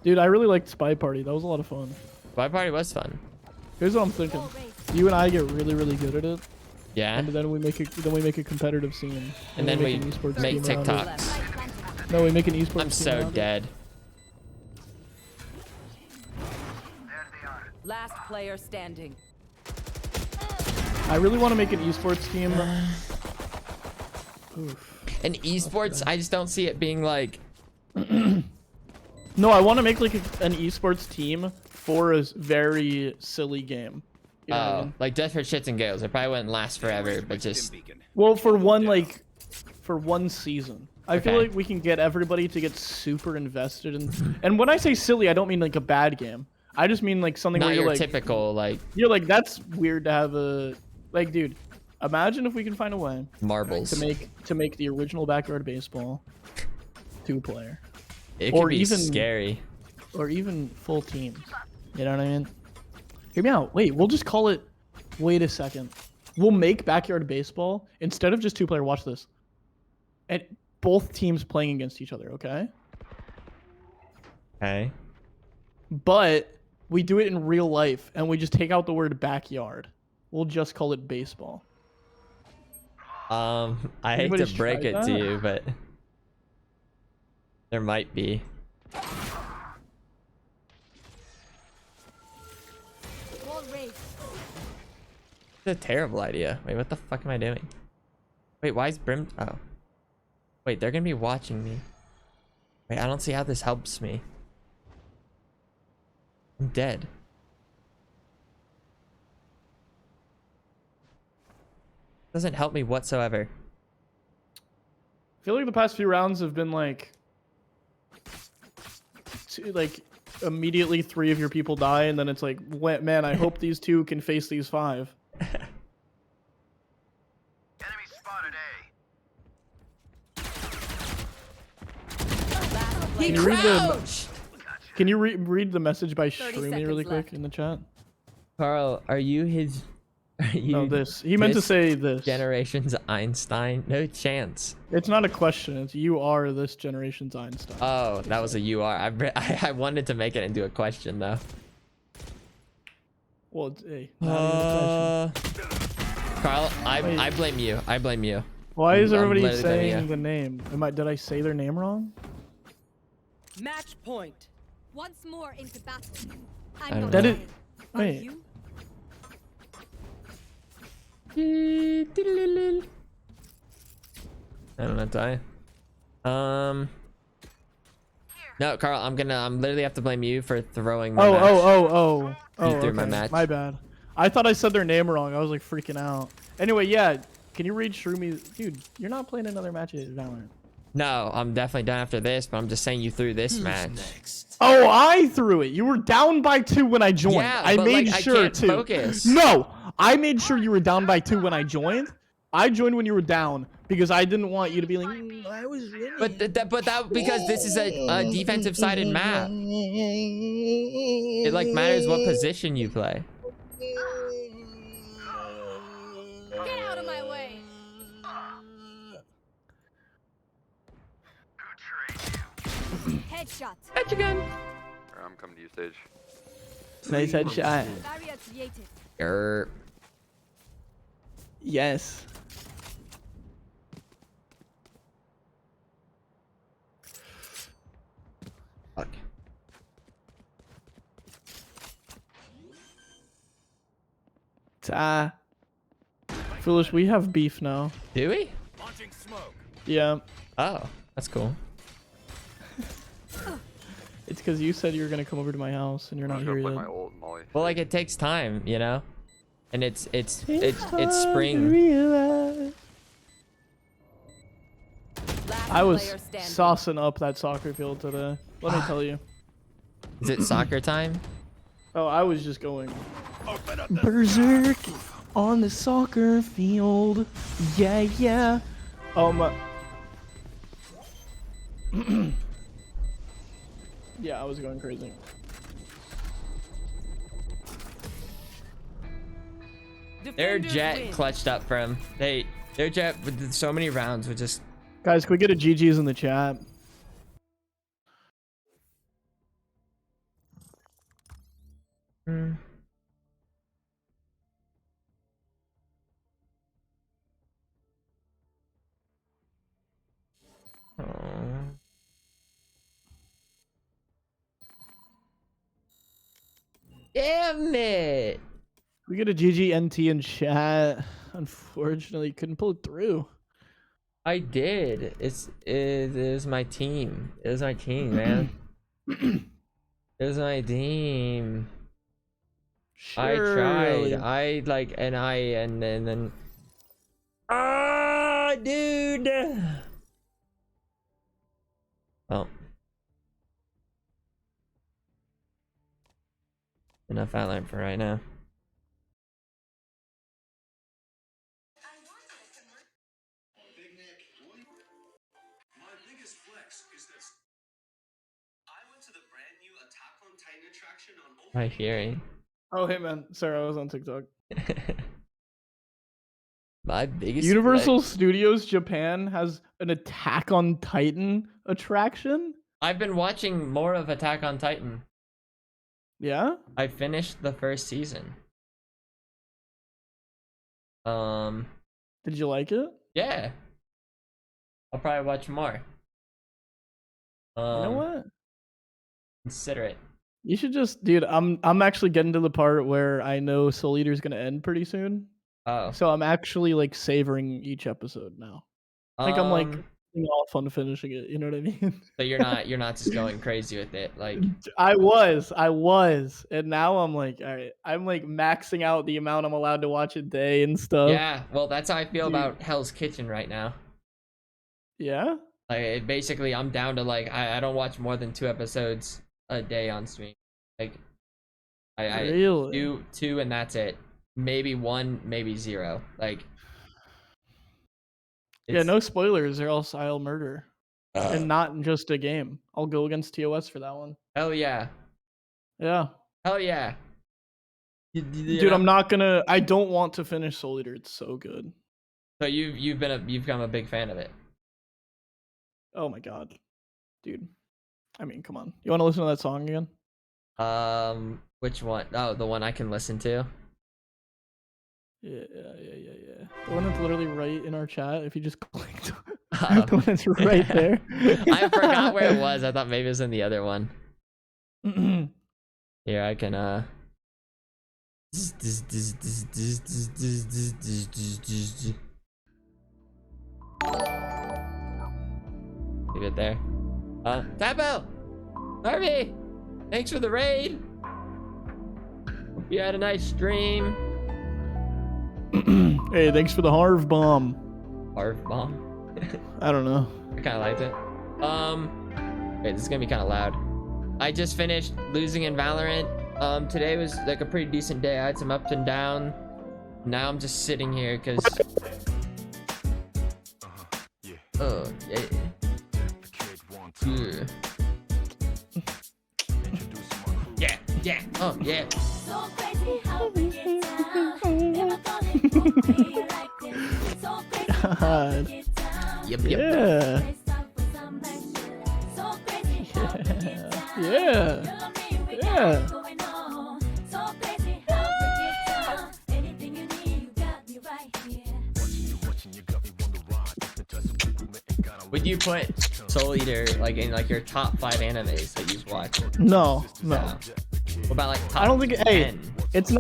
Dude, I really liked Spy Party. That was a lot of fun. Spy Party was fun. Here's what I'm thinking. You and I get really, really good at it. Yeah. And then we make a competitive scene. And then we an esports make team around it. TikToks. No, we make an esports I'm team so around it. dead. Last player standing. I really want to make an esports team. Oof. And esports, I just don't see it being like. No, I want to make like an esports team for a very silly game. You know what I mean? Like Death for Shits and Giggles. It probably wouldn't last forever, but just. Well, for one season. I feel like we can get everybody to get super invested in. And when I say silly, I don't mean like a bad game. I just mean like something Not where you're your like typical like. You're like, that's weird to have a like, dude. Imagine if we can find a way Marbles to make the original Backyard Baseball 2-player. It could be scary. Or even full teams. You know what I mean? Hear me out. Wait, we'll just call it. Wait a second. We'll make backyard baseball instead of just 2-player. Watch this. And both teams playing against each other. Okay. Okay. But we do it in real life, and we just take out the word backyard. We'll just call it baseball. I hate to break it to you, but there might be. It's a terrible idea. Wait, what the fuck am I doing? Wait, why is Brim? Oh. Wait, they're gonna be watching me. Wait, I don't see how this helps me. I'm dead. Doesn't help me whatsoever. I feel like the past few rounds have been like immediately 3 of your people die, and then it's like, man, I hope these 2 can face these 5. Can you read the message by Shroomy really quick in the chat? Carl, are you his? No, this. He meant to say this. Generation's Einstein? No chance. It's not a question. It's you are this generation's Einstein. Oh, that was a you are. I wanted to make it into a question though. Well, it's not even a question. Carl, I blame you. I blame you. Why is everybody saying the name? Did I say their name wrong? Match point. Once more into battle. I don't That know. is. Wait. I don't know, die. No, Carl, I'm literally have to blame you for throwing my match. Oh, You threw okay. my match. My bad. I thought I said their name wrong. I was like freaking out. Anyway, yeah. Can you read Shroomy? Dude, you're not playing another match at Valorant. No, I'm definitely done after this, but I'm just saying you threw this match. Oh, I threw it. You were down by 2 when I joined. Yeah, I but, made like, sure I can't to. focus. No, I made sure you were down by 2 when I joined. I joined when you were down because I didn't want you to be like, I was winning. But that because this is a defensive sided map. It like matters what position you play. Get out of my way. Headshot. Catch again. I'm coming to you, Stage. Nice headshot. Barrier created. Grr. Yes. Fuck. Foolish, we have beef now. Do we? Yeah. Oh, that's cool. It's because you said you were gonna come over to my house and you're not here yet. Well, like it takes time, you know, and it's spring. I was saucing up that soccer field today. Let me tell you. Is it soccer time? Oh, I was just going berserk on the soccer field. Yeah, yeah. Yeah, I was going crazy. Their jet clutched up from their jet with so many rounds would just. Guys, can we get a GG's in the chat? Damn it! We get a GGNT in chat. Unfortunately, couldn't pull it through. I did. It was my team. It was my team, man. It was my team. I tried. I like, and then. Ah, dude. Oh. Enough outline for right now. biggest flex is that I went to the brand new Attack on Titan attraction on My hearing. Oh, hey man. Sorry, I was on TikTok. My biggest Universal flex. Studios Japan has an Attack on Titan attraction. I've been watching more of Attack on Titan. Yeah? I finished the first season. Did you like it? Yeah. I'll probably watch more. You know what? Consider it. You should just, dude. I'm actually getting to the part where I know Soul Eater's gonna end pretty soon. Oh. So I'm actually like savoring each episode now. Like I'm like off on finishing it. You know what I mean? So you're not just going crazy with it, like. I was, and now I'm like, all right. I'm like maxing out the amount I'm allowed to watch a day and stuff. Yeah. Well, that's how I feel about Hell's Kitchen right now. Yeah. Like basically, I'm down to like I don't watch more than 2 episodes a day on stream. Like I Really? do 2 and that's it. Maybe 1, maybe 0. Like Yeah, no spoilers or else I'll murder. And not just a game. I'll go against TOS for that one. Hell yeah. Yeah. Hell yeah. Dude, I'm not gonna. I don't want to finish Soul Eater. It's so good. So you've become a big fan of it. Oh my god, dude. I mean, come on. You want to listen to that song again? Which one? Oh, the one I can listen to. Yeah. The one that's literally right in our chat. If you just clicked, the one that's right there. I forgot where it was. I thought maybe it was in the other one. Here, I can leave it there. Tapo! Harvey! Thanks for the raid! Hope you had a nice stream. Hey, thanks for the Harv bomb. Harv bomb? I don't know. I kinda liked it. Wait, this is gonna be kinda loud. I just finished losing in Valorant. Today was like a pretty decent day. I had some ups and downs. Now I'm just sitting here because oh yeah. Yeah. Oh yeah. God. Yep. Yeah. Yeah. Would you put Soul Eater like in like your top 5 animes that you've watched? No. What about like top I don't think. 10? Hey, it's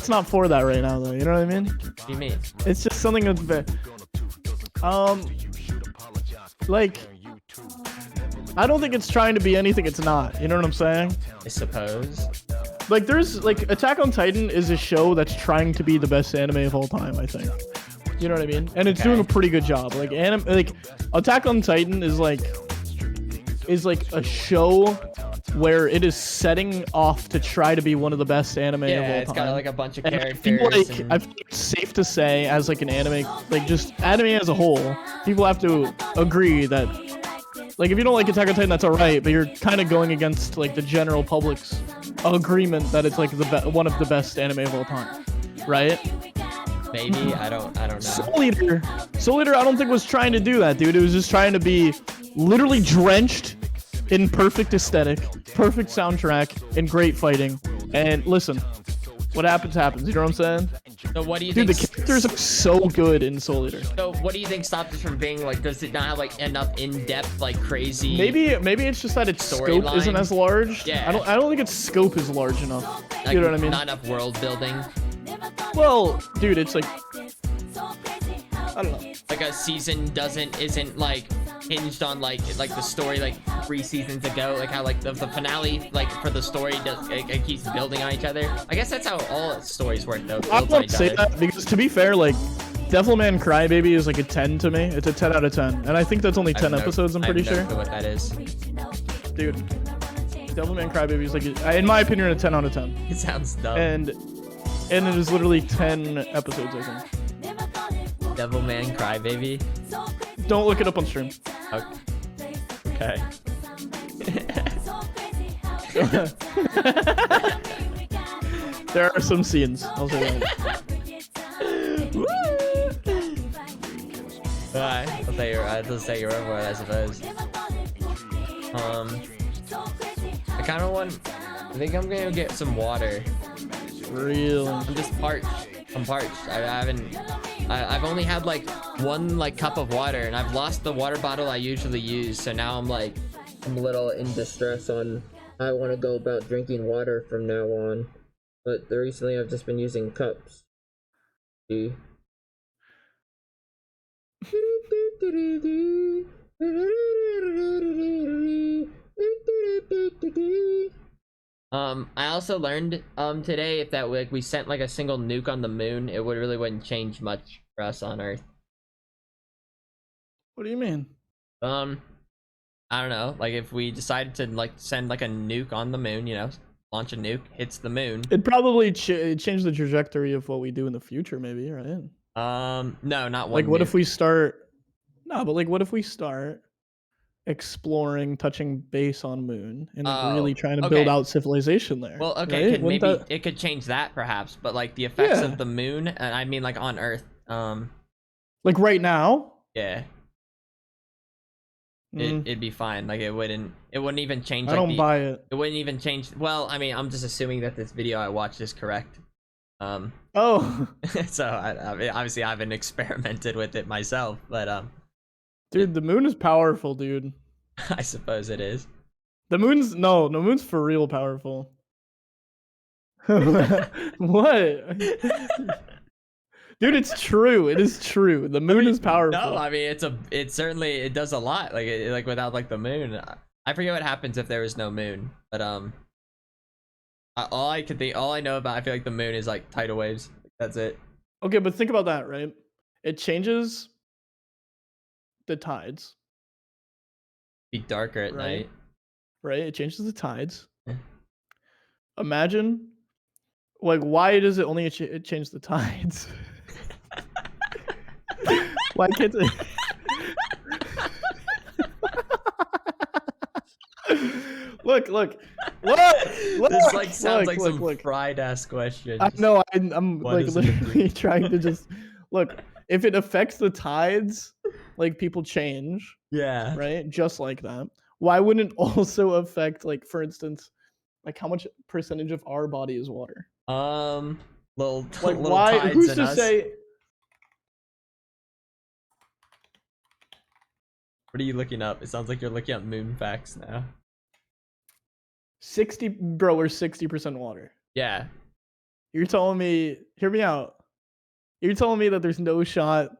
not for that right now though. You know what I mean? What do you mean? It's just something that's like I don't think it's trying to be anything it's not. You know what I'm saying? I suppose. Like there's like Attack on Titan is a show that's trying to be the best anime of all time, I think. You know what I mean? And it's doing a pretty good job. Like Attack on Titan is like a show where it is setting off to try to be one of the best anime of all time. Yeah, it's got like a bunch of characters. I feel like it's safe to say, as like an anime, like just anime as a whole, people have to agree that, like, if you don't like Attack on Titan, that's alright, but you're kind of going against like the general public's agreement that it's like one of the best anime of all time, right? Maybe I don't know. Soul Eater, I don't think was trying to do that, dude. It was just trying to be literally drenched in perfect aesthetic, perfect soundtrack, and great fighting. And listen, what happens happens. You know what I'm saying? So what do you think? Dude, the characters are so good in Soul Eater. So what do you think stopped it from being like? Does it not have like enough in-depth, like crazy? Maybe it's just that its scope isn't as large. Yeah. I don't think its scope is large enough. Like, you know what I mean? Not enough world building. Well, dude, it's like I don't know. Like a season isn't like hinged on like the story like 3 seasons ago, like how like the finale like for the story does it keeps building on each other. I guess that's how all stories work though. I won't say that because to be fair, like Devilman Crybaby is like a 10 to me. It's a 10 out of 10, and I think that's only 10 episodes. I'm pretty sure. I have no clue what that is. Dude, Devilman Crybaby is like, in my opinion, a 10 out of 10. It sounds dumb. And it is literally 10 episodes, I think. Devilman Crybaby. Don't look it up on stream. Okay. Okay. There are some scenes. I'll say that. Alright, I'll say you're over it, I suppose. I kind of want. I think I'm gonna get some water. Really? I'm just parched. I'm parched. I've only had like one like cup of water, and I've lost the water bottle I usually use. So now I'm a little in distress on how I want to go about drinking water from now on. But recently I've just been using cups. See? I also learned today if that we sent like a single nuke on the moon, it wouldn't change much for us on Earth. What do you mean? I don't know. Like if we decided to like send like a nuke on the moon, you know, launch a nuke, hits the moon. It'd probably change the trajectory of what we do in the future, maybe, right? No, not one. Like, what nuke. if we start? No, but like, what if we start exploring, touching base on moon, and really trying to build out civilization there? Well, okay, right? maybe it could change that perhaps, but like the effects of the moon, and I mean like on Earth, like right now. Yeah. It'd be fine. Like it wouldn't even change. I don't buy it. It wouldn't even change. Well, I mean, I'm just assuming that this video I watched is correct. Oh. So I mean, obviously I haven't experimented with it myself, but dude, the moon is powerful, dude. I suppose it is. The moon's for real powerful. What? Dude, it's true. It is true. The moon is powerful. No, I mean it certainly it does a lot. Like without like the moon, I forget what happens if there was no moon. But all I know about, I feel like the moon is like tidal waves. That's it. Okay, but think about that, right? It changes the tides. Be darker at night. Right? It changes the tides. Imagine, like, why does it only change the tides? Why can't it? Look! This like sounds like some fried ass question. I know. I'm like literally trying to just look. If it affects the tides, like people change. Yeah. Right. Just like that. Why wouldn't it also affect, like, for instance, like how much percentage of our body is water? Little like little why? tides Who's in to us. say? What are you looking up? It sounds like you're looking up moon facts now. 60, bro, we're 60% water. Yeah. You're telling me, hear me out. You're telling me that there's no shot.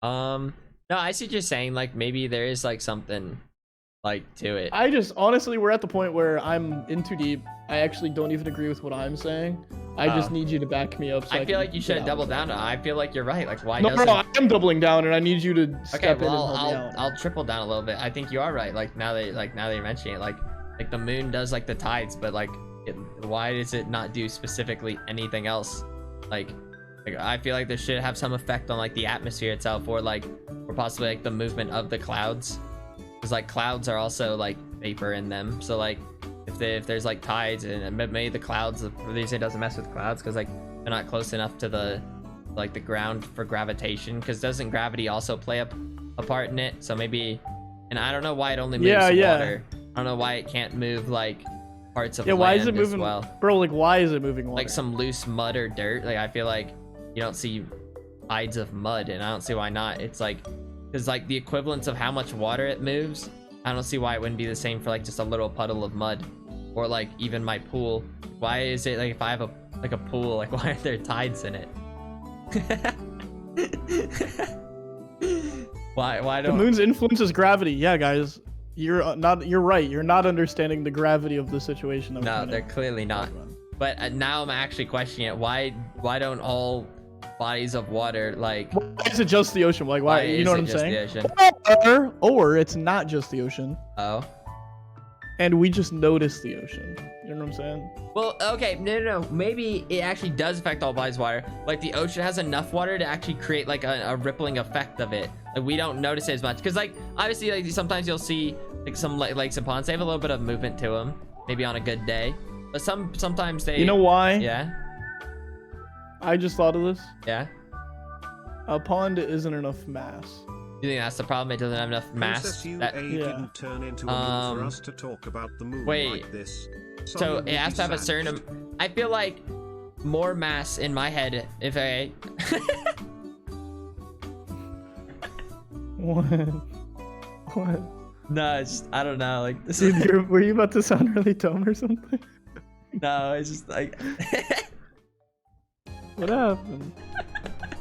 No, I see what you're saying. Like maybe there is like something like to it. I just honestly, we're at the point where I'm in too deep. I actually don't even agree with what I'm saying. I just need you to back me up. So I feel like you should double down. I feel like you're right. Like why No, doesn't? no, I am doubling down, and I need you to step Okay, in well and help me out. I'll triple down a little bit. I think you are right. Like now that you're mentioning it, like the moon does like the tides, but like why does it not do specifically anything else? Like I feel like this should have some effect on like the atmosphere itself, or possibly like the movement of the clouds, because like clouds are also like vapor in them. So like if there's like tides, and maybe the clouds, the reason it doesn't mess with clouds because like they're not close enough to the ground for gravitation, because doesn't gravity also play a part in it? So maybe, and I don't know why it only moves water. I don't know why it can't move like parts of land why is it moving, as well. Bro, like why is it moving water? Like some loose mud or dirt. Like I feel like you don't see tides of mud, and I don't see why not. It's like, because like the equivalence of how much water it moves, I don't see why it wouldn't be the same for like just a little puddle of mud, or like even my pool. Why is it like if I have a pool, like why aren't there tides in it? why don't the moon's influence is gravity? Yeah, guys, you're right. You're not understanding the gravity of the situation. No, they're clearly not. But now I'm actually questioning it. Why don't all bodies of water, like, why is it just the ocean? Like why you know what I'm saying? Or it's not just the ocean. Oh. And we just notice the ocean. You You know what I'm saying? Well, okay, no. Maybe it actually does affect all bodies of water. Like the ocean has enough water to actually create like a rippling effect of it. Like we don't notice it as much because like obviously like sometimes you'll see like some lakes and ponds. They have a little bit of movement to them, maybe on a good day. But sometimes they. You know why? Yeah. I just thought of this. Yeah. A pond isn't enough mass. You think that's the problem? It doesn't have enough mass. Princess UA That, didn't turn into a moon for us to talk about the moon wait. like this. So Someone it would has be to have a sad. certain. I feel like more mass in my head. If I. What? No, it's I don't know. Like this Dude, is. were you about to sound really dumb or something? No, it's just like. What happened?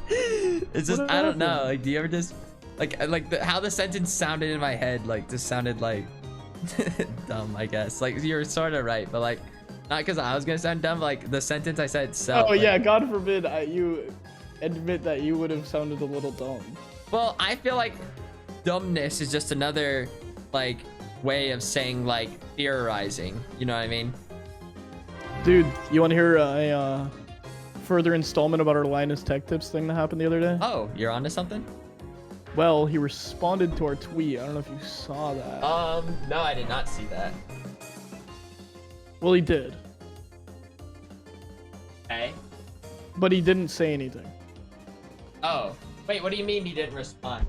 It's just What I don't know. happened? Like, do you ever just like how the sentence sounded in my head? Like, just sounded like dumb. I guess. Like you're sort of right, but like not because I was gonna sound dumb. Like the sentence I said itself. Oh like, yeah, God forbid you admit that you would have sounded a little dumb. Well, I feel like dumbness is just another like way of saying like theorizing. You know what I mean? Dude, you want to hear a further installment about our Linus Tech Tips thing that happened the other day? Oh, you're onto something? Well, he responded to our tweet. I don't know if you saw that. No, I did not see that. Well, he did. Okay. But he didn't say anything. Oh, wait, what do you mean he didn't respond?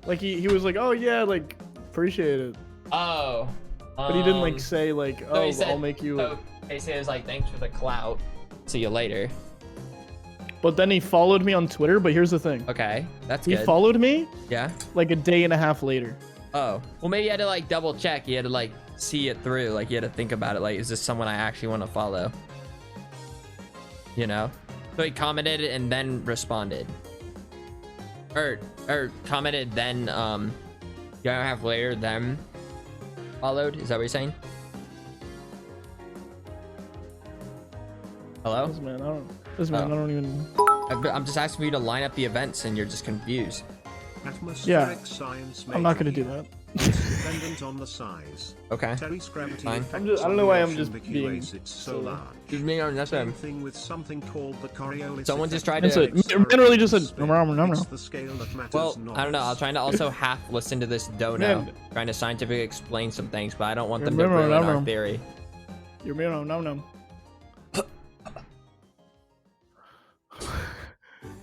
Like, he was like, oh, yeah, like, appreciate it. Oh. But he didn't, like, say, like, So oh, he said, I'll make you... So basically, it was like, thanks for the clout. See you later. But then he followed me on Twitter, but here's the thing. Okay, that's He good. followed me, Yeah. like, a day and a half later. Oh. Well, maybe you had to, like, double check. You had to, like, see it through. Like, you had to think about it. Like, is this someone I actually want to follow? You know? So he commented and then responded. Or commented, then, year and a half later, then followed. Is that what you're saying? Hello? This man, I don't even... I'm just asking you to line up the events and you're just confused. Atmospheric science I'm not gonna do that. dependent on the size. Okay. Terry's gravity Fine. affects I don't know on why the I'm ocean just because being it's so large. Excuse me, that's Same thing with something called the Coriolis Someone just effect. tried to. It's literally just a... It's the scale that matters Well, not. I don't know. I'm trying to also half listen to this dono, Man. trying to scientifically explain some things, but I don't want them Yeah, to no, ruin no, our no. theory. You're me, no.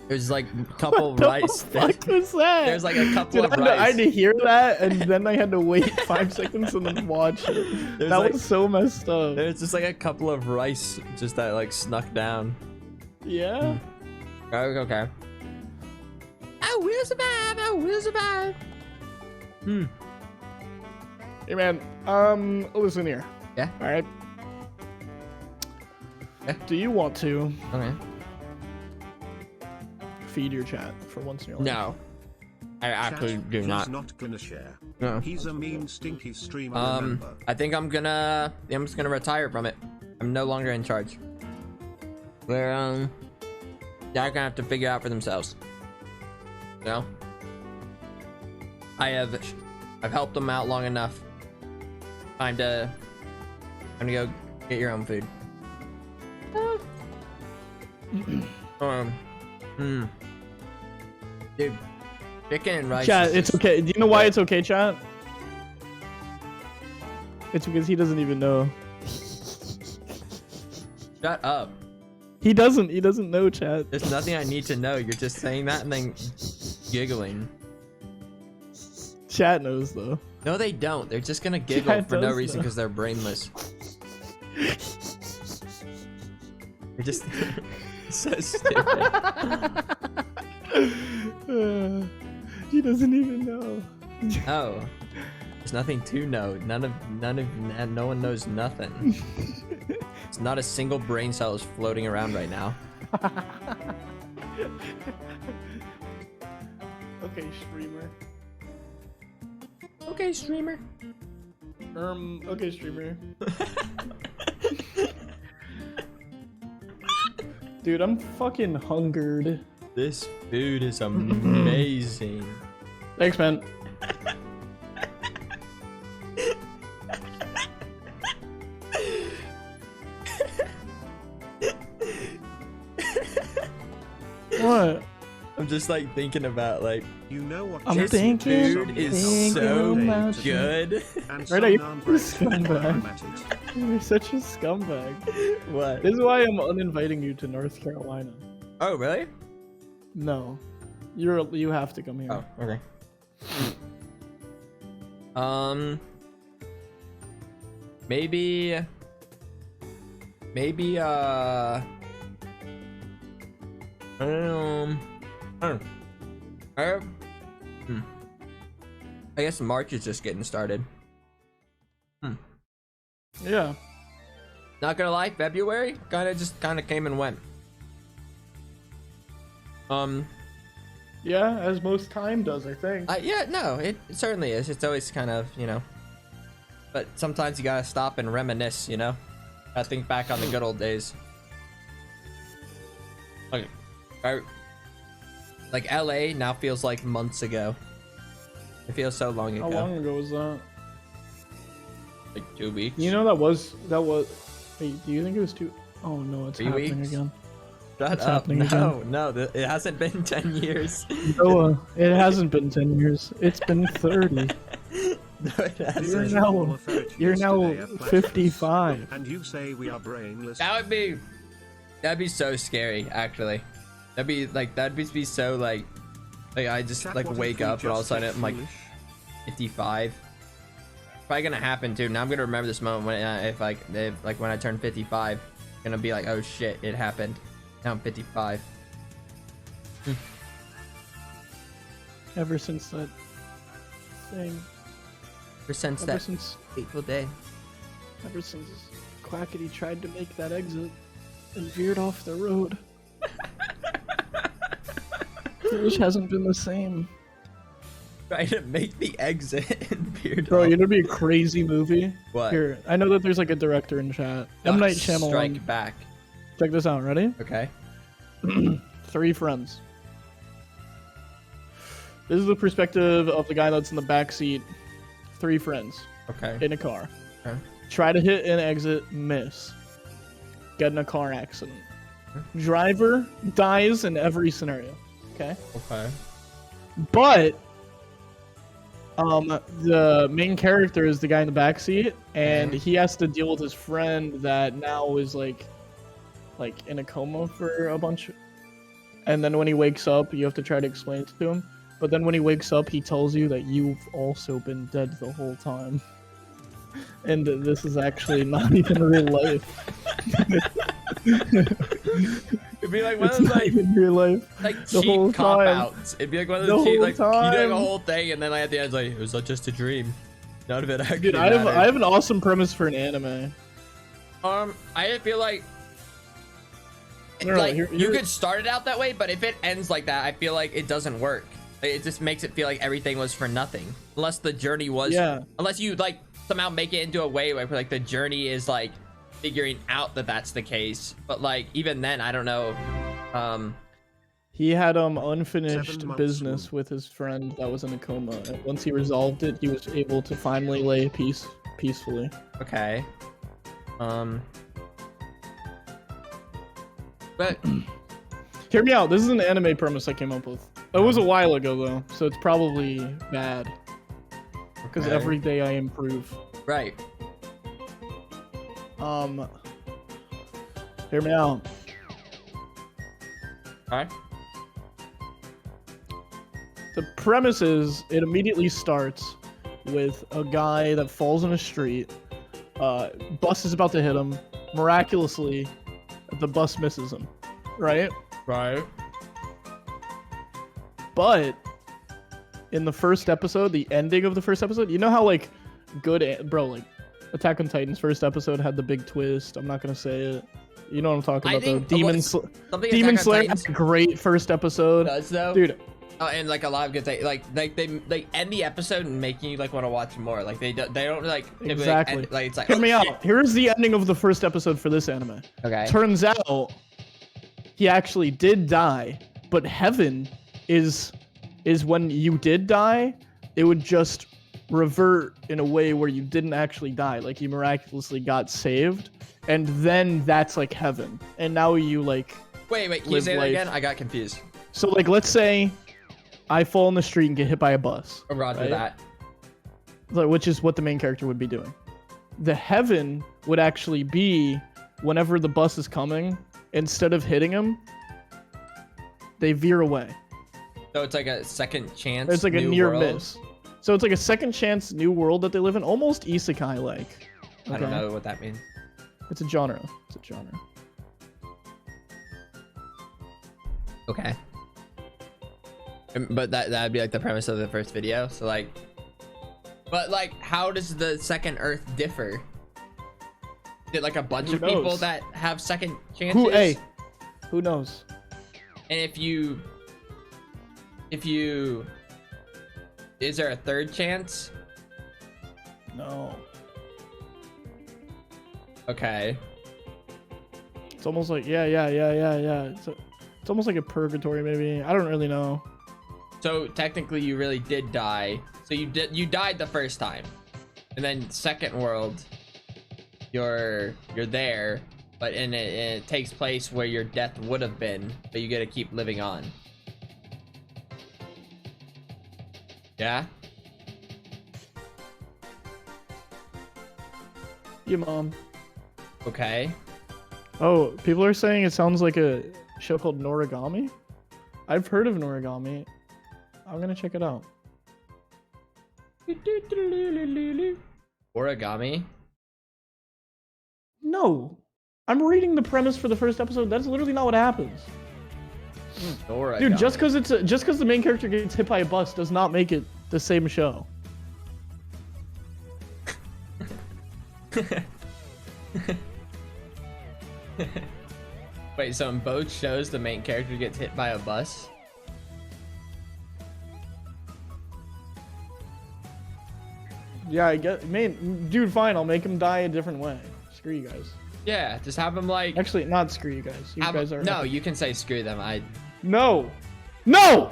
There's like a couple What the rice. fuck was that? There's like a couple Dude, of I rice. had to hear that, and then I had to wait 5 seconds and then watch it. There's That like- was so messed up. There's just like a couple of rice just that like snuck down. Yeah? Okay. I will survive. I will survive. Hey, man, listen here. Yeah? Alright? Yeah. Do you want to Okay. feed your chat for once in your life? No. I actually Chat, do he's not. not gonna share. No. He's a mean, stinky streamer. Remember. I think I'm just gonna retire from it. I'm no longer in charge. They're gonna have to figure it out for themselves. You know? I've helped them out long enough. Time to go get your own food. Dude, chicken and rice. Chat, is it's just- okay. Do you know why it's okay, chat? It's because he doesn't even know. Shut up. He doesn't know, chat. There's nothing I need to know. You're just saying that and then giggling. Chat knows, though. No, they don't. They're just gonna giggle Chat for no does reason know. because they're brainless. You're just so stupid. He doesn't even know. Oh, there's nothing to know. No one knows nothing. It's not a single brain cell is floating around right now. Okay, streamer. Okay, streamer. Okay, streamer. Dude, I'm fucking hungered. This food is amazing. Thanks, man. What? I'm just like thinking about like You know what? I'm this thinking- dude is so about you. good. And Right, are you some a non-breaking scumbag? automatic. You're such a scumbag. What? This is why I'm uninviting you to North Carolina. Oh, really? No, you have to come here. Oh, okay. Maybe I don't know. I guess March is just getting started. Yeah. Not gonna lie, February kind of came and went. Yeah, as most time does, I think. Yeah, no, it certainly is. It's always kind of, you know. But sometimes you gotta stop and reminisce, you know. Gotta think back on the good old days. Okay. Like LA now feels like months ago. It feels so long ago. How long ago was that? Like 2 weeks. You know that was. Wait, do you think it was two? Oh no, it's 3 happening weeks? again. Shut It's up. happening again. No, it hasn't been 10 years. Noah, it hasn't been 10 years. It's been 30. No, it hasn't. You're now 55. And you say we are brainless. That'd be so scary, actually. That'd be so like I just Chat, like what if wake we up and all of a just sudden get I'm like foolish? 55. Probably gonna happen too. Now I'm gonna remember this moment when if when I turn 55, gonna be like, oh shit, it happened. Now I'm 55. Ever since that thing. Ever since that fateful day. Ever since Quackity tried to make that exit and veered off the road. Foolish hasn't been the same. Trying to make the exit and veered Bro, off. you know, be a crazy movie. What? Here, I know that there's like a director in chat. M. Night Shyamalan. Strike Back. Check this out. Ready? Okay. 3 friends. This is the perspective of the guy that's in the back seat. 3 friends. Okay. In a car. Okay. Try to hit an exit, miss. Get in a car accident. Driver dies in every scenario. Okay. Okay. But the main character is the guy in the back seat, and he has to deal with his friend that now is like in a coma for a bunch. And then when he wakes up, you have to try to explain it to him. But then when he wakes up, he tells you that you've also been dead the whole time. And this is actually not even real life. It'd be like one It's of those not even real life. like The whole cheap cop time. outs. It'd be like one of The those cheap, whole like you doing time. a whole thing and then like at the end it's like it was just a dream. None of it actually Dude, I mattered. have an awesome premise for an anime. I feel like No, no, like here- you could start it out that way, but if it ends like that, I feel like it doesn't work. It just makes it feel like everything was for nothing, unless the journey was. Yeah. Unless you like somehow make it into a way where like the journey is like figuring out that that's the case. But like even then, I don't know. He had unfinished 7 months business with his friend that was in a coma, and once he resolved it, he was able to finally lay peacefully. Okay. But Hear me out. This is an anime premise I came up with. It was a while ago though, so it's probably bad. Because Okay. every day I improve. right. Hear me out. Alright. The premise is it immediately starts with a guy that falls in a street. Bus is about to hit him. Miraculously, the bus misses him. Right? Right. But in the first episode, the ending of the first episode, you know how like bro, like Attack on Titan's first episode had the big twist. I'm not gonna say it. You know what I'm talking I about though. think Demon something Demon Attack on Slayer Titan's had a great first episode. does though, Dude. And like a lot of good things, like they end the episode and making you like want to watch more. Like they don't like Exactly. Like it's like Hear oh, me shit. out. Here's the ending of the first episode for this anime. Okay. Turns out he actually did die, but heaven is when you did die, it would just revert in a way where you didn't actually die, like you miraculously got saved, and then that's like heaven. And now you like Wait, can you live say that life. again? I got confused. So like, let's say I fall in the street and get hit by a bus. Roger right? that. Like, which is what the main character would be doing. The heaven would actually be whenever the bus is coming, instead of hitting him, they veer away. So it's like a second chance. It's like a new near world. miss. So it's like a second chance new world that they live in, almost isekai like. I don't know what that means. It's a genre. It's a genre. Okay. But that'd be like the premise of the first video. So like, but like, how does the second Earth differ? Is it like a bunch of people knows? that have second chances? Who knows? And if you, is there a third chance? No. Okay. It's almost like yeah. It's almost like a purgatory maybe. I don't really know. So technically, you really did die. So you died the first time, and then second world, you're there, but it takes place where your death would have been, but you get to keep living on. Yeah. Your mom. Okay. Oh, people are saying it sounds like a show called Noragami. I've heard of Noragami. I'm gonna check it out. Origami? No. I'm reading the premise for the first episode. That's literally not what happens. Origami. Dude, just because the main character gets hit by a bus does not make it the same show. Wait, so in both shows the main character gets hit by a bus? Yeah, I get. Dude, fine. I'll make him die a different way. Screw you guys. Yeah, just have him like. Actually, not screw you guys. You guys are. No, you can say screw them. No. No.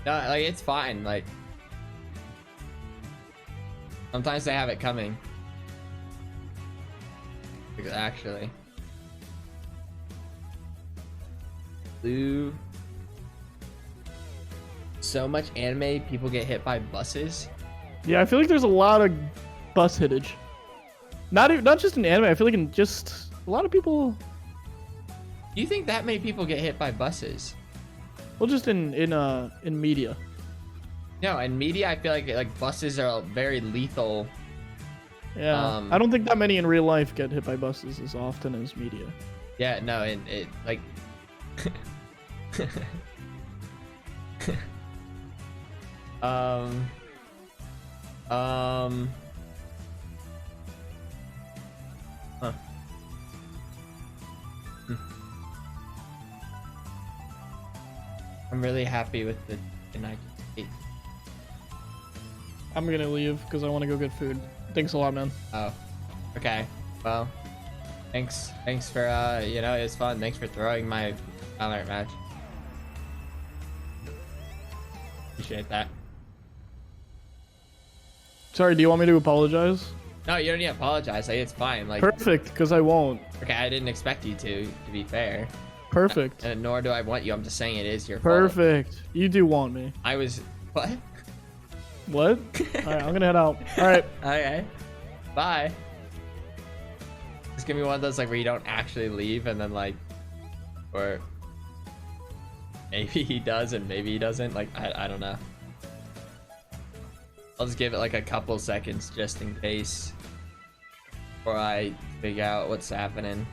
No, like it's fine. Like sometimes they have it coming. Actually. Blue. So much anime, people get hit by buses. Yeah, I feel like there's a lot of bus hittage. Not just in anime. I feel like in just a lot of people. Do you think that many people get hit by buses? Well, just in media. No, in media, I feel like buses are very lethal. Yeah, I don't think that many in real life get hit by buses as often as media. Yeah, no, and it like. Huh. I'm really happy with the Nike. I'm gonna leave because I want to go get food. Thanks a lot, man. Oh, okay. Well, thanks for it was fun. Thanks for throwing my Valorant match. Appreciate that. Sorry, do you want me to apologize? No, you don't need to apologize. Like, it's fine. Like Perfect, because I won't. Okay, I didn't expect you to be fair. Perfect. And nor do I want you. I'm just saying it is your fault. Perfect. You do want me. I was what? What? Alright, I'm gonna head out. Alright. Okay. Bye. Just give me one of those like where you don't actually leave and then like, or maybe he does and maybe he doesn't. Like I don't know. I'll just give it like a couple seconds just in case, before I figure out what's happening.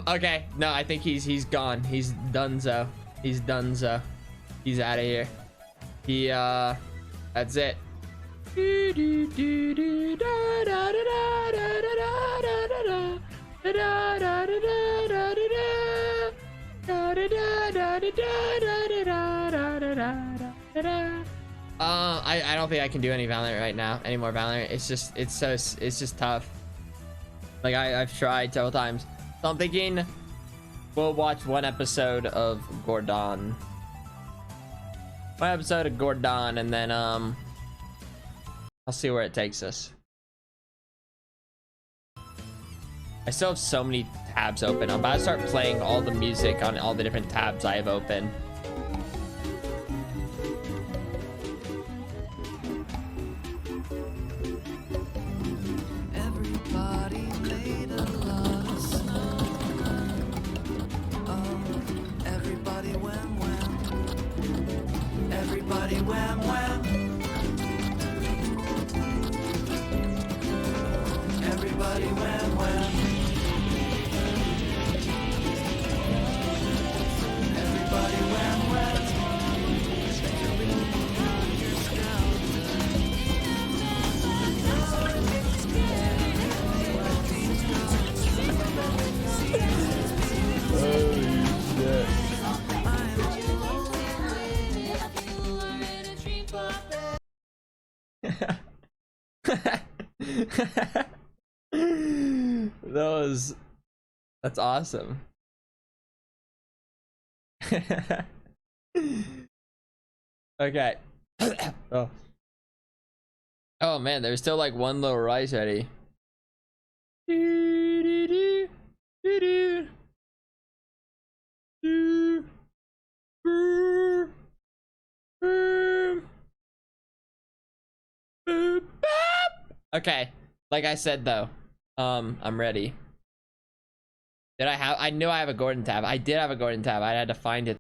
Okay. No, I think he's gone. He's donezo. He's donezo. He's out of here. That's it. I don't think I can do any Valorant right now. Any more Valorant. It's just tough. Like I've tried several times. So I'm thinking we'll watch one episode of Gordon. One episode of Gordon, and then I'll see where it takes us. I still have so many tabs open. I'm about to start playing all the music on all the different tabs I have open. Everybody made a lot of snow. Oh, everybody wham wham. Everybody wham wham. Everybody wham wham. Everybody wham wham. That's awesome. Okay. Oh man, there's still like one little rice ready. Okay, like I said though, I'm ready. I knew I have a Gordon tab. I did have a Gordon tab. I had to find it.